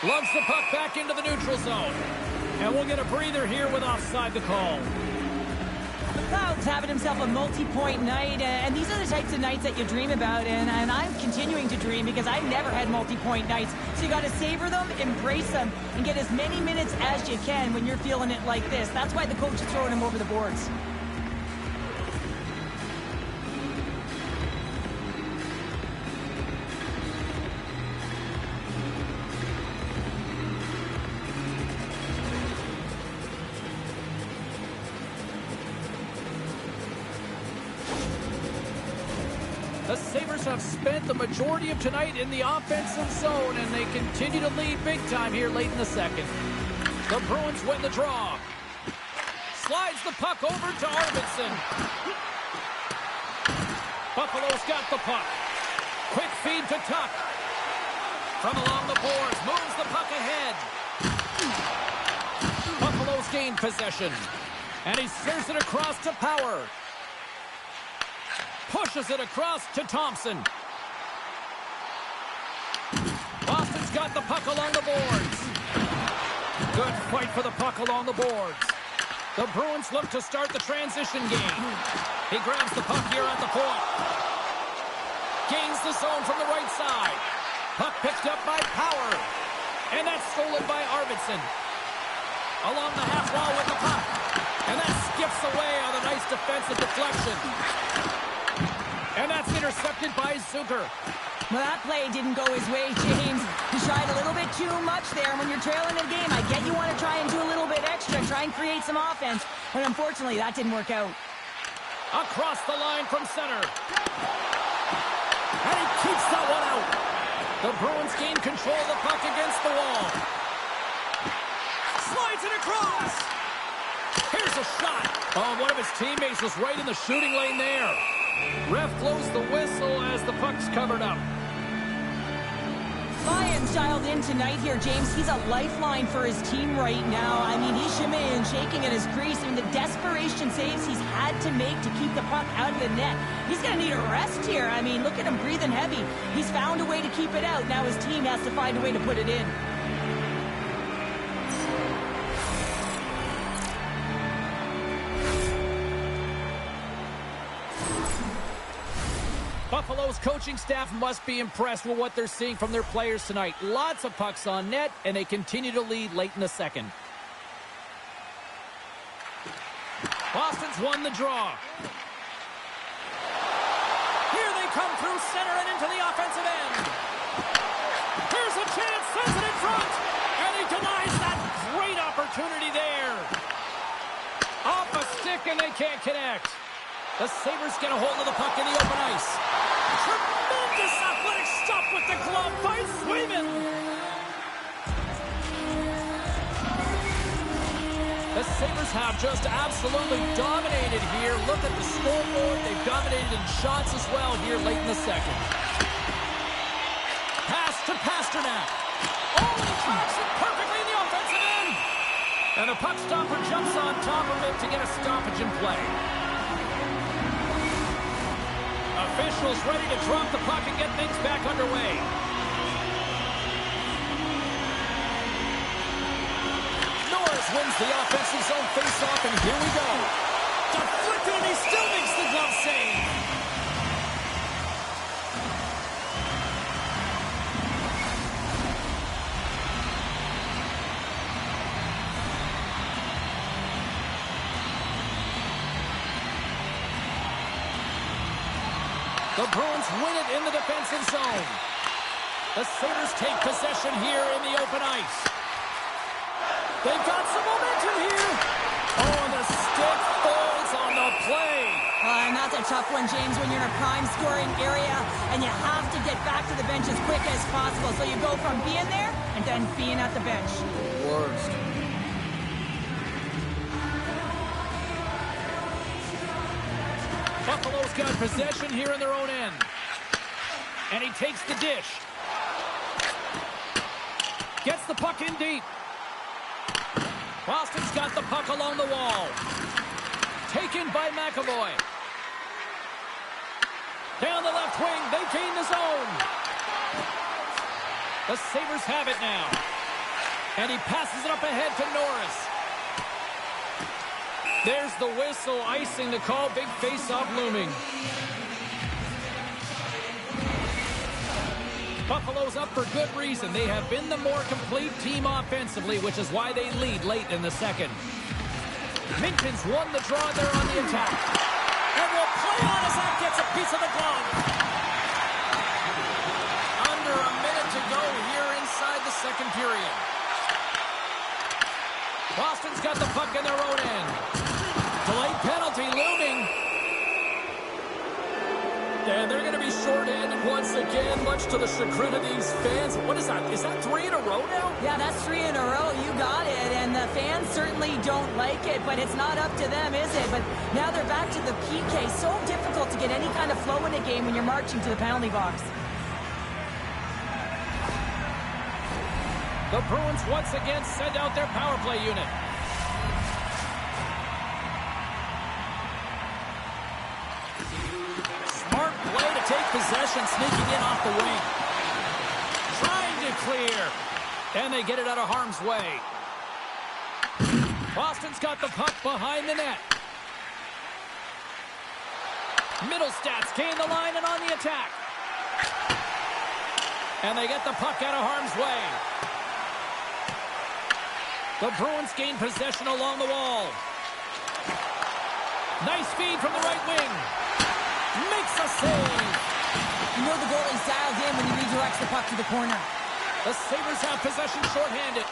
A: Lugs the puck back into the neutral zone. And we'll get a breather here with offside the call.
B: McLeod's having himself a multi-point night, and these are the types of nights that you dream about, and I'm continuing to dream because I've never had multi-point nights. So you got to savor them, embrace them, and get as many minutes as you can when you're feeling it like this. That's why the coach is throwing him over the boards.
A: The Sabres have spent the majority of tonight in the offensive zone, and they continue to lead big time here late in the second. The Bruins win the draw. Slides the puck over to Arvidsson. Buffalo's got the puck. Quick feed to Tuck. From along the boards, moves the puck ahead. Buffalo's gained possession. And he serves it across to Power. Pushes it across to Thompson. Boston's got the puck along the boards. Good fight for the puck along the boards. The Bruins look to start the transition game. He grabs the puck here at the point. Gains the zone from the right side. Puck picked up by Power. And that's stolen by Arvidsson. Along the half wall with the puck. And that skips away on a nice defensive deflection. And that's intercepted by Zucker.
B: Well, that play didn't go his way, James. He tried a little bit too much there. When you're trailing a game, I get you want to try and do a little bit extra and try and create some offense. But unfortunately, that didn't work out.
A: Across the line from center. And he keeps that one out. The Bruins gain control of the puck against the wall. Slides it across. Here's a shot. Oh, one of his teammates was right in the shooting lane there. Ref blows the whistle as the puck's covered up.
B: Lyon's dialed in tonight here, James. He's a lifeline for his team right now. I mean, he's shimmying and shaking in his crease. I mean, the desperation saves he's had to make to keep the puck out of the net. He's going to need a rest here. I mean, look at him breathing heavy. He's found a way to keep it out. Now his team has to find a way to put it in.
A: Buffalo's coaching staff must be impressed with what they're seeing from their players tonight. Lots of pucks on net, and they continue to lead late in the second. Boston's won the draw. Here they come through center and into the offensive end. Here's a chance, sends it in front, and he denies that great opportunity there. Off a stick, and they can't connect. The Sabres get a hold of the puck in the open ice. Tremendous athletic stop with the glove by Swayman. The Sabres have just absolutely dominated here. Look at the scoreboard. They've dominated in shots as well here late in the second. Pass to Pasternak. Oh, he tracks it perfectly in the offensive end. And the puck stopper jumps on top of it to get a stoppage in play. Officials ready to drop the puck and get things back underway. Norris wins the offensive zone face-off, and here we go. Deflected, and he still makes the glove save. The Bruins win it in the defensive zone. The Sabres take possession here in the open ice. They've got some momentum here. Oh, and the stick folds on the play.
B: And that's a tough one, James, when you're in a prime scoring area and you have to get back to the bench as quick as possible. So you go from being there and then being at the bench.
A: Worst. Buffalo's got possession here in their own end. And he takes the dish. Gets the puck in deep. Boston's got the puck along the wall. Taken by McAvoy. Down the left wing, they gain the zone. The Sabres have it now. And he passes it up ahead to Norris. There's the whistle, icing the call. Big face-off looming. Buffalo's up for good reason. They have been the more complete team offensively, which is why they lead late in the second. Minkin's won the draw there on the attack. And will play on as that gets a piece of the glove. Under a minute to go here inside the second period. Boston's got the puck in their own end. Delayed penalty looming. And they're going to be short-handed once again, much to the chagrin of these fans. What is that? Is that 3 in a row now?
B: Yeah, that's 3 in a row. You got it. And the fans certainly don't like it, but it's not up to them, is it? But now they're back to the PK. So difficult to get any kind of flow in a game when you're marching to the penalty box.
A: The Bruins once again send out their power play unit. Smart play to take possession, sneaking in off the wing. Trying to clear. And they get it out of harm's way. Boston's got the puck behind the net. Middlestats gain the line and on the attack. And they get the puck out of harm's way. The Bruins gain possession along the wall. Nice feed from the right wing. Makes a save.
B: You know the goalie's dialed in when he redirects the puck to the corner.
A: The Sabres have possession shorthanded.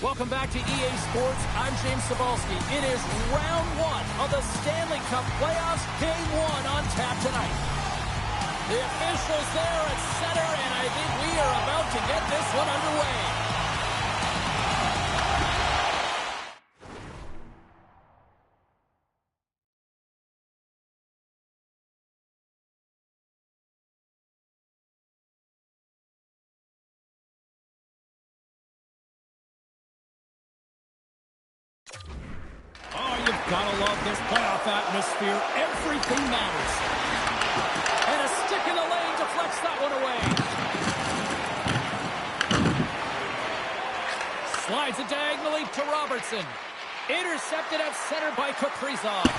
A: Welcome back to EA Sports. I'm James Cebulski. It is round one of the Stanley Cup playoffs. Game one on tap tonight. The officials there at center, and I think we are about to get this one underway.
C: Oh, you've got to love this playoff atmosphere. Everything matters.
A: And a stick in the lane deflects that one away. Slides it diagonally to Robertson. Intercepted at center by Kaprizov.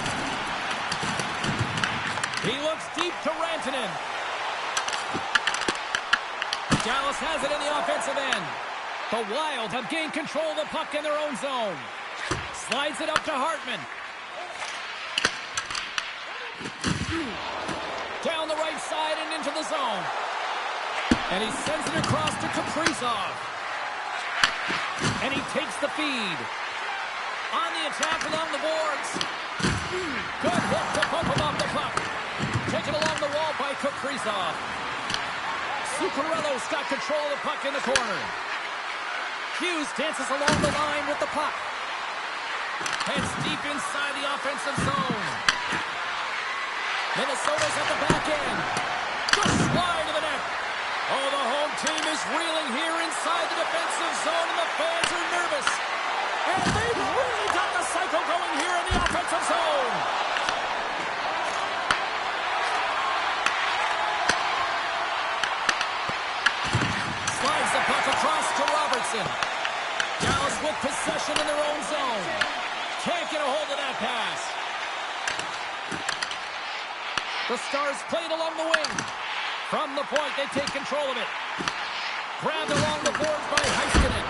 A: He looks deep to Rantanen. Dallas has it in the offensive end. The Wild have gained control of the puck in their own zone. Slides it up to Hartman. Down the right side and into the zone. And he sends it across to Kaprizov. And he takes the feed. On the attack along the boards. Good hit to poke him off the puck. Taken along the wall by Kaprizov. Zuccarello's got control of the puck in the corner. Hughes dances along the line with the puck. Heads deep inside the offensive zone. Minnesota's at the back end. Just slide to the net. Oh, the home team is reeling here inside the defensive zone, and the fans are nervous. And they've really got the cycle going here in the offensive zone. Slides the puck across to Robertson. Dallas with possession in their own zone. Can't get a hold of that pass. The Stars played along the wing. From the point, they take control of it. Grabbed along the boards by Heiskanen.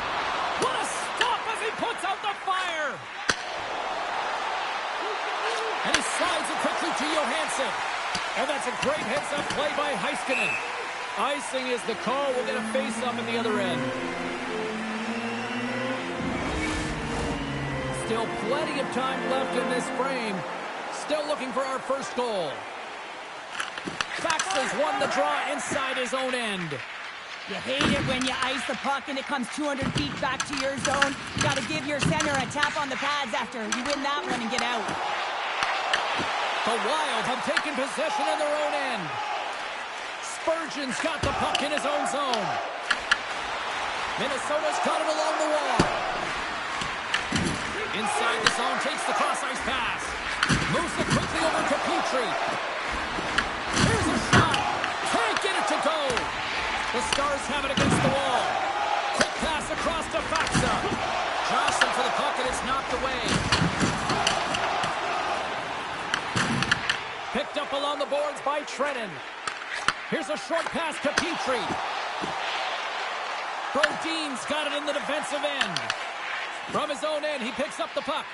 A: What a stop as he puts out the fire. And he slides it quickly to Johansson. And that's a great heads-up play by Heiskanen. Icing is the call. We'll get a face-up in the other end. Still plenty of time left in this frame. Still looking for our first goal. Faxas won the draw inside his own end.
B: You hate it when you ice the puck and it comes 200 feet back to your zone. You got to give your center a tap on the pads after you win that one and get out.
A: The Wild have taken possession in their own end. Spurgeon's got the puck in his own zone. Minnesota's got it along the wall. Inside the zone, takes the cross-ice pass. Moves it quickly over to Petrie. Here's a shot. Can't get it to go. The Stars have it against the wall. Quick pass across to Faxa. Jostling for the puck, and it's knocked away. Picked up along the boards by Trennan. Here's a short pass to Petrie. Brodin's got it in the defensive end. From his own end, he picks up the puck.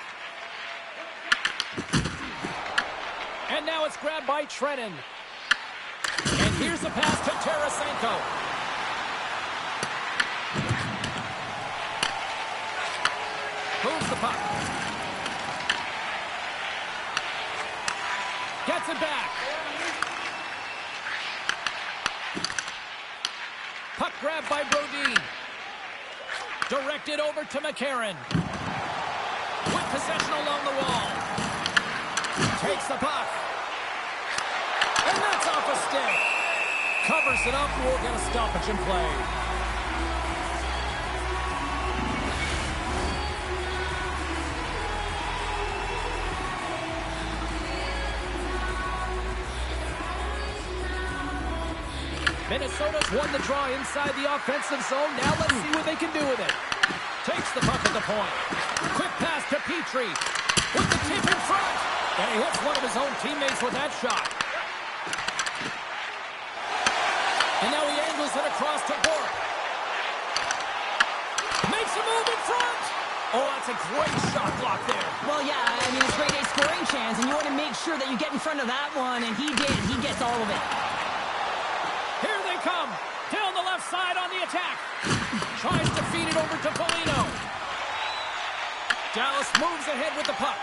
A: And now it's grabbed by Trennan. And here's a pass to Tarasenko. Moves the puck. Gets it back. Puck grabbed by Brodin. Directed over to McCarron. With possession along the wall. Takes the puck. And that's off a stick. Covers it up, and we'll get a stoppage in play. Minnesota's won the draw inside the offensive zone. Now let's see what they can do with it. Takes the puck at the point. Quick pass to Petrie. With the tip in front. And he hits one of his own teammates with that shot. And now he angles it across to Bork. Makes a move in front. Oh, that's a great shot block there.
B: Well, yeah, I mean, it's grade A scoring chance, and you want to make sure that you get in front of that one, and he did. He gets all of it.
A: Here they come. Down the left side on the attack. Tries to feed it over to Foligno. Dallas moves ahead with the puck.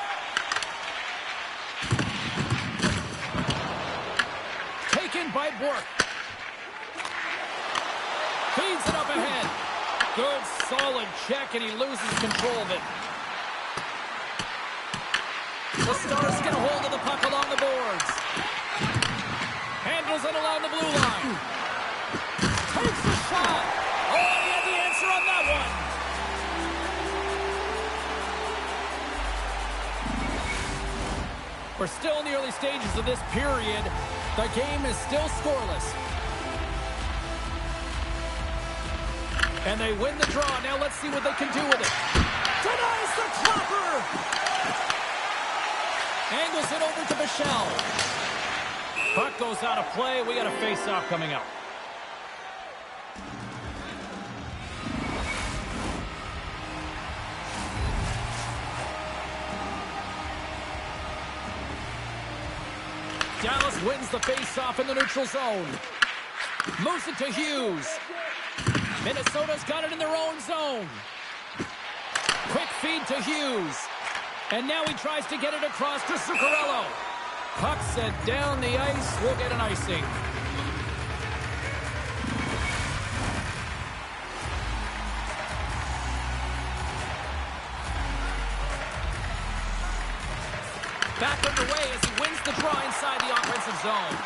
A: Taken by Bork. Feeds it up ahead. Good, solid check, and he loses control of it. The Stars get a hold of the puck along the boards. Handles it along the blue line. Takes the shot. Oh, he had the answer on that one. We're still in the early stages of this period. The game is still scoreless. And they win the draw. Now let's see what they can do with it. Denies the clapper. Angles it over to Michelle. Puck goes out of play. We got a face-off coming up. Dallas wins the face-off in the neutral zone. Moves it to Hughes. Minnesota's got it in their own zone. Quick feed to Hughes. And now he tries to get it across to Zuccarello. Puck set down the ice. We'll get an icing. Back underway as he wins the draw inside the offensive zone.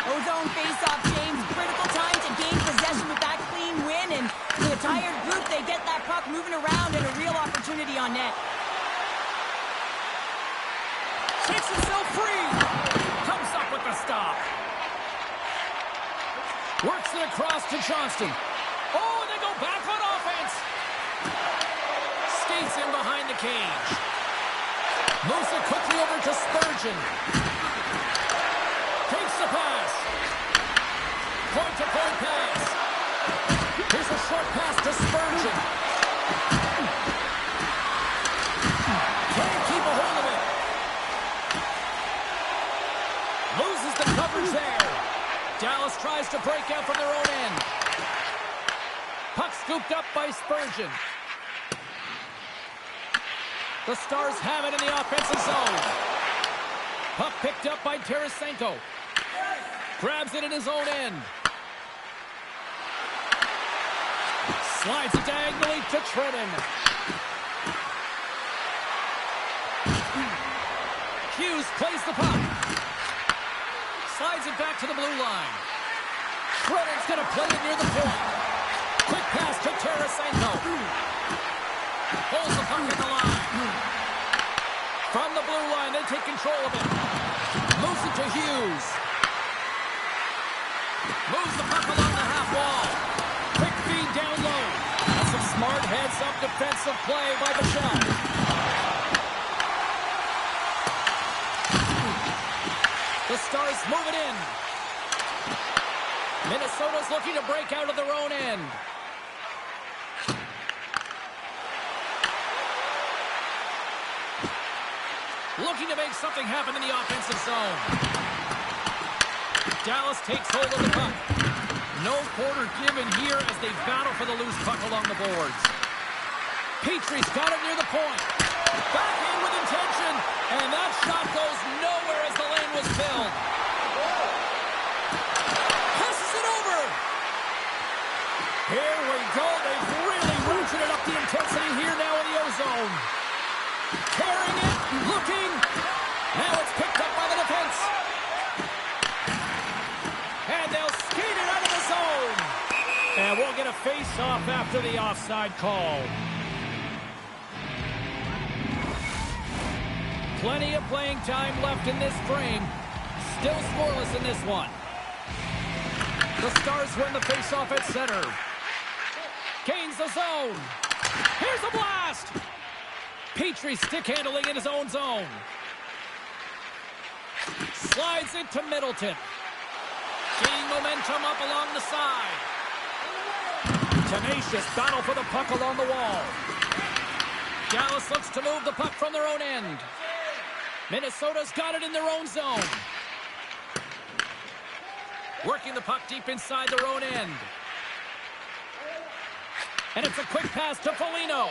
B: Ozone face-off, James. Critical time to gain possession with that clean win. And for the tired group, they get that puck moving around and a real opportunity on net.
A: Takes himself free. Comes up with the stop. Works it across to Johnston. Oh, and they go back on offense. Skates in behind the cage. Moves it quickly over to Spurgeon. Takes the pass. Point-to-point pass. Here's a short pass to Spurgeon. Can't keep a hold of it. Loses the coverage there. Dallas tries to break out from their own end. Puck scooped up by Spurgeon. The Stars have it in the offensive zone. Puck picked up by Tarasenko. Grabs it in his own end. Slides it diagonally to Trenton. Hughes plays the puck. Slides it back to the blue line. Trenton's going to play it near the point. Quick pass to Tarasenko. Holds the puck at the line. From the blue line, they take control of it. Moves it to Hughes. Moves the puck along the half wall. Quick feed down low. That's some smart heads-up defensive play by Michelle. The Stars move it in. Minnesota's looking to break out of their own end. Looking to make something happen in the offensive zone. Dallas takes hold of the puck. No quarter given here as they battle for the loose puck along the boards. Petrie's got it near the point. Back in with intention, and that shot goes nowhere as the lane was filled. Passes it over. Here we go. They've really ratcheted up the intensity here now in the ozone. Carrying it, looking. Now it's picked up by the defense. And they'll skate it out of the zone. And we'll get a face-off after the offside call. Plenty of playing time left in this frame. Still scoreless in this one. The Stars win the face-off at center. Gains the zone. Here's a blast. Petrie stick handling in his own zone. Slides it to Middleton. Gaining momentum up along the side. Tenacious battle for the puck along the wall. Dallas looks to move the puck from their own end. Minnesota's got it in their own zone. Working the puck deep inside their own end. And it's a quick pass to Foligno.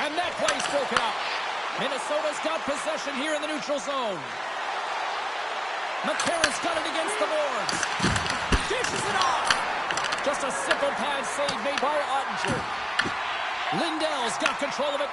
A: And that play's broken up. Minnesota's got possession here in the neutral zone. McCarron's got it against the boards. Dishes it off. Just a simple pad save made by Ottinger. Lindell's got control of it.